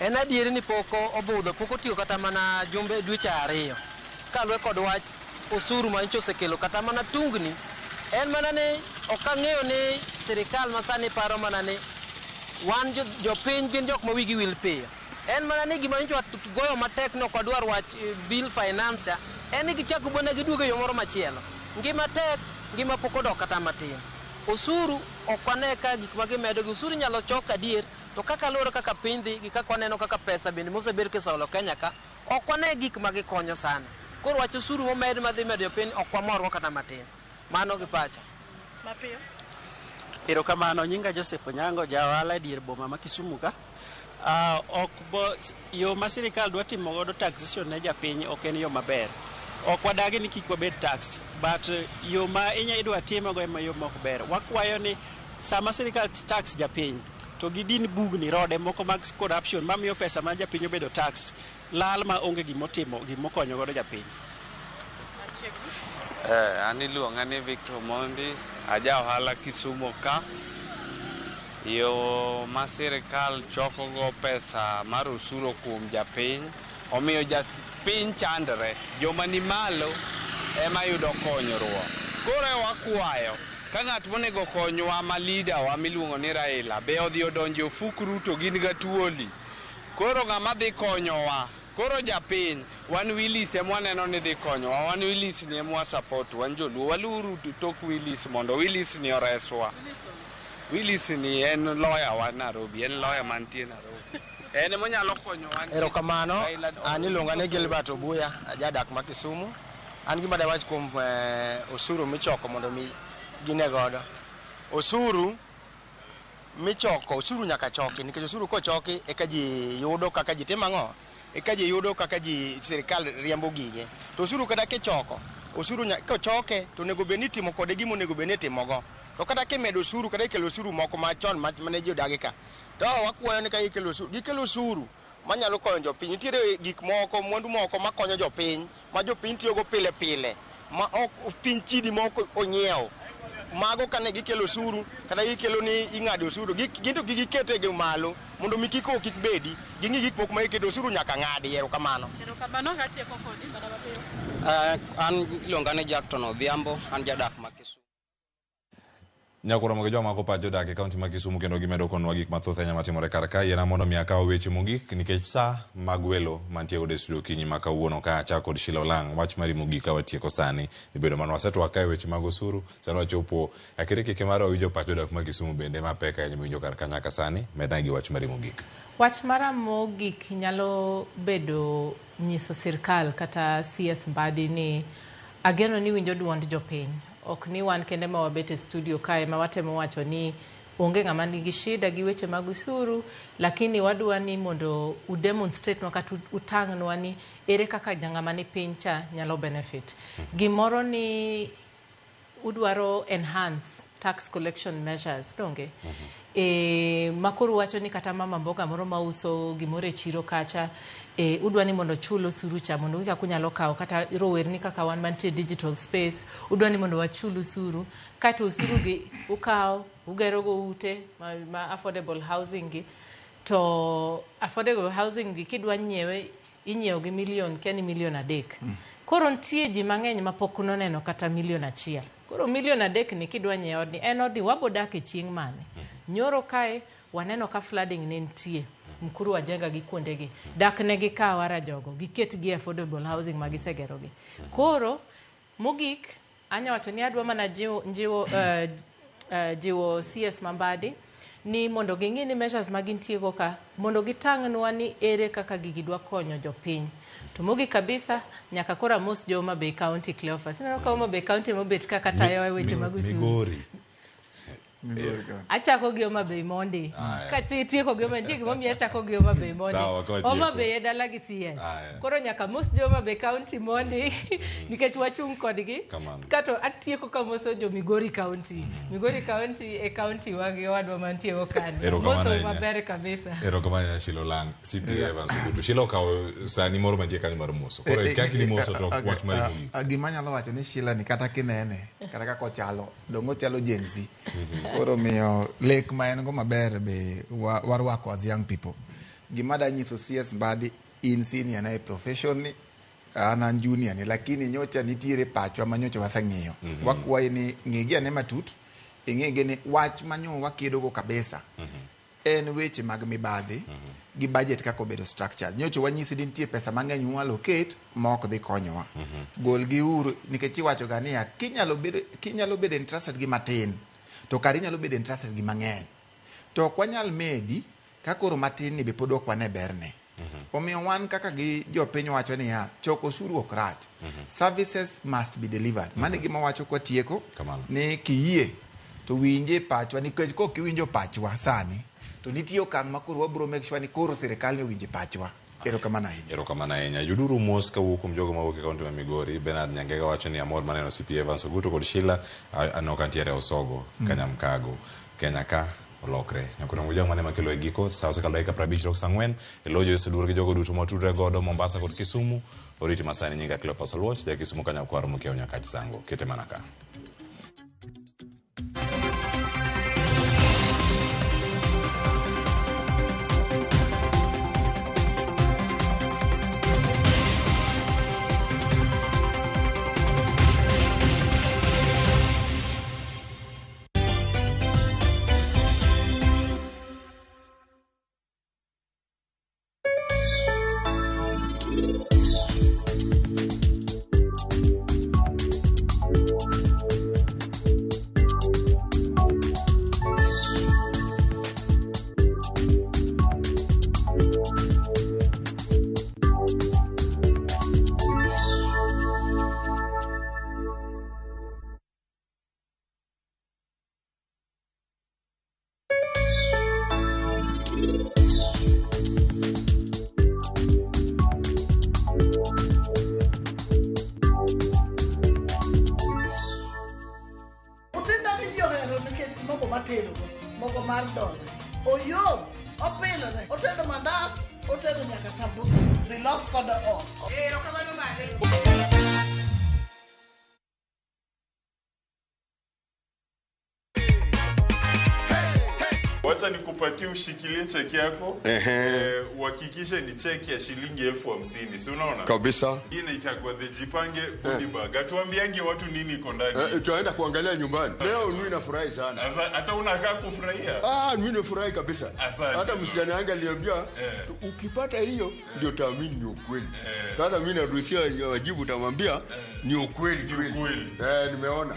En adieri ni poko obudho, poko tiyo kata mana jumbe dweche 2. Kalwe kod wach osuru ma ncho osekelo kata mana tungni. En mana ni okang'eyo ni sirikal masani paro mana ni wan jopiny gin jok ma wigi wil piyo. En mana ni gima ncho goyo matek no kod dwar wach bill finance. En ni gichako bwana giduogo yo moro machielo. Ngima tek, ngima poko dok kata matin. Osuru okwane ka gik ma gimedo gi osuru nyalo chok adier to kaka loro kaka piny dhi gi kaka waneno kaka pesa bende mosebed kisolo Kenya ka okwane gik ma gikonyo sana. Koro wach osuru momed madhi medo piny okwamorgo kata matin. Mano gi pacha. Mapiyo. Erokamano, nyinga Joseph Onyango, jaohala e dier boma ma Kisumu ka. Yo ma sirikal dwa timo godo taxation ne japiny ok en yo maber. Ok wadagi ni kik wabed tax, but yo ma idwa timogo ema yo mok ber. Wakwayo ni sama sirikal tax japiny to gidin bugni rode moko mag corruption mamiyo pesa ma japiny obedo tax lal ma onge gimotimo gimokonyo godo japiny. An iluonga ni Victor Mondi, aja ohala Kisumu ka. Yo ma sirikal chokogo pesa mar osuru kuom japiny omiyo japiny chandre, joma ni malo ema yudo konyruok. Koro wakwayo ka ng'at monego konywa ma leader wa miluongo ni Raila be odhi odonjo ofuk Ruto gin gatuoli. Koro ng'ama dhi konyowa, koro japiny wan Willis ema waneno ni dhi konyowa, wan Willis ni ema support, wan joluo waluru tok Willis mondo Willis ni oreswa. Willis ni en lawyer wa Nairobi, en lawyer mantie Nairobi. En ema nyalo konyowa. Erokamano, an iluonga ni Gilbert Obuya, jadak ma Kisumu. An gima dawach kuom osuru michoko mondo mi gine godo. Osuru michoko, osuru nyaka choki nikech osuru kochoki eka ji yudo kaka ji timo ang'o, eka ji yudo kaka ji sirikal riembo gige. To osuru kata kichoko, osuru kochoke to onego bed ni timo kode gima onego bed ni timogo. To kata kimedo osuru kata ikelo osuru moko machon mane ji odagi ka. To wakwayo ni ka ikelo osuru, gikelo osuru manyalo konyo jopiny. Nitiere gik moko, mwandu moko makonyo jopiny, ma jopiny tiyogo pile pile, ma ok piny chidi moko onyiewo. Mago kane gikelo osuru, kata gikelo ni ing'ado osuru, ginto gikete gi malo, mondo mi kik bedi, ging'i gik moko ma iketo osuru nyaka ng'adi. Erokamano. Erokamano, atieko kodi, Bwana Mapiyo. An iluonga ni Jackton Odhiambo, an jadak ma Kisumu. Nyakuro gi joma ko pa jodak e kaunti ma Kisumu kendo gimedo konwa gik mathoth ahinya matimore kar ka. Yena mondo mi akaw weche mogik nikech sa mag welo mantie od studio kinyi ma kawuono ka acha kod Shilo Lang. Wach mari mogik ka watieko sani ibedo man waseto akae weche mag osuru sano wachopo akire kike maro winjo pa jodak ma Kisumu bende mapek ahinya winjo kar ka nyaka sani meda gi wach mari mogik. Wach mara mogik nyalo bedo nyiso sirkal kata CS Mbadi ni ageno ni winjo duond jopiny. Ok ni wan kende ma wabete studio kae ma watemo wacho ni onge ng'ama nigi shida gi weche mag usuru, lakini wadwa ni mondo udemonstrate wakati utang'nwa ni ere kaka ng'ama ni piny cha nyalo benefit. Gimoro ni udwaro enhance tax collection measures, donge? Makuru wacho ni kata mama mboga moro mauso gimoro e chiro kacha, udwa ni mondo chul osuru cha mondo kaka kunyalo kawo kata rowerni kaka wan mantie digital space, udwa ni mondo wachul usuru, kata usuru gi ukawo ugero go ute ma affordable housing gi, to affordable housing gi kidwa nyiewe inyiewo gi million keni million 3. Koro ntie ji mang'eny mapok noneno kata million 1. Koro million 3 ni kidwa nyiewo ni en odi wabodak e chieng' mane. Nyoro kae waneno ka flooding ne ntie. Mkuru wajenga gi kuonde gi. Dak ne gi ka wara jogo. Giket gi affordable housing magisegero gi. Koro mogik anya wacho ni adwa mana jiwo CS Mbadi ni mondo ging'ini measures magintiego ka mondo gitang'nwa ni ere kaka gigi dwa konyo jopiny. To mogik kabisa nyaka kora mos jo Homa Bay County Cleophas. Ineno ka Homa Bay County mobet kaka tayo weche mag usuru. Achako gi Homa Bay Monday. Katieko gi Homa Bay, gimomiyo achako gi Homa Bay Monday. Homa Bay e dala gi CS. Koro nyaka mos jo Homa Bay County Monday nikech wachung' kodgi. Kato atieko ka moso jo Migori County. Migori County e county wagi wadwa mantie okani. Moso maber kabisa. Erokamano Shilo Lang, CPA Evans Ogutu. Shilo kao sani moro mantie kanyo mar moso. Koro kaki ni moso to wach mari mogik. Gima nyalo wacho ni Shila ni kata kinene, kata kako chalo, dongo chalo Gen Z. Koro miyo lek ma en go maber be warwako as young people. Gima da nyiso CS Mbadi in senior na e profession ni an junior ni, lakini nyocha nitiere pachwa ma nyocha wasang'iyo. Wakwaye ni ng'egi ane matut, ing'ege ni wach manyo wakedo go kabisa. En weche mag mibadhi gi budget kako bedo structure. Nyocha wanyisi ni nitie pesa mang'eny mwalocate mok dhi konyowa. Gol gi uru nikech iwacho ga ni kinyalo bedo interested gi matin. To kari nyalo bedo interested gi mang'eny. To kwanyal medi kakoro matin ni be pod ok wane berne. Omiyo wan kaka gi jopiny wacho ni ya choko osuru ok rach. Services must be delivered. Mane gima wacho kwa tieko ni kiyie to winje pachwa nikech kok kiwinjo pachwa sani to nitie okang' makoro wabro make sure ni koro sirikal ni winje pachwa. Erokamano ahinya. Erokamano ahinya. Yuduru mos kawuok kuom jogo mawuok e kaunti ma Migori. Bernard Nyangega wacho ni amor maneno CPA Evans Ogutu kod Shila anoka ntiere Osogo Kanyamkago Kenya ka olokre. Nyakuna mujang mane makelo e giko saa osekalo dakika 54 elojo esedur gi jogo duto motudre godo Mombasa kod Kisumu. Oriti masani nyinga Cleophas Oluoch ja Kisumu Kanyakwaro mukeo nyakati sango. Kete manaka. Mogo mar dole. Oyom, opilore. Otedo mandas, otedo nyaka sambusa. Dhi los kodo ot. Erokamano made. Wacha nikupatie ushikilie cheki yako. Uhakikishe ni cheki ya shilingi 50,000. Si unaona? Kabisa. Hii inaitwa the Jipange goodie bag. Atuambiange watu nini iko ndani. Tunaenda kuangalia nyumbani. Leo mimi nafurahi sana. Hata unakaa kufurahia? Mimi nafurahi kabisa. Hata msichana wangu aliambia ukipata hiyo ndio taamini ni ukweli. Sasa mimi naruhusia wajibu tamwambia ni ukweli. Ni ukweli. Nimeona.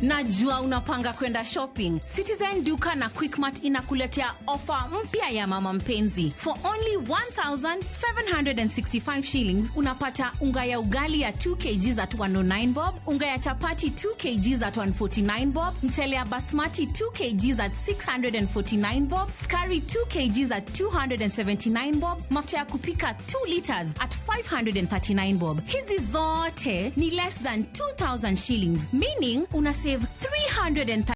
Najua unapanga kwenda shopping. Citizen Duka na Quickmart inakuletea ofa mpya ya mama mpenzi. For only 1,765 shillings unapata unga ya ugali ya 2 kg at 109 bob, unga ya chapati 2 kg at 149 bob, mchele ya basmati 2 kg at 649 bob, sukari 2 kg at 279 bob, mafuta ya kupika 2 liters at 539 bob. Hizi zote ni less than 2,000 shillings, meaning una save 330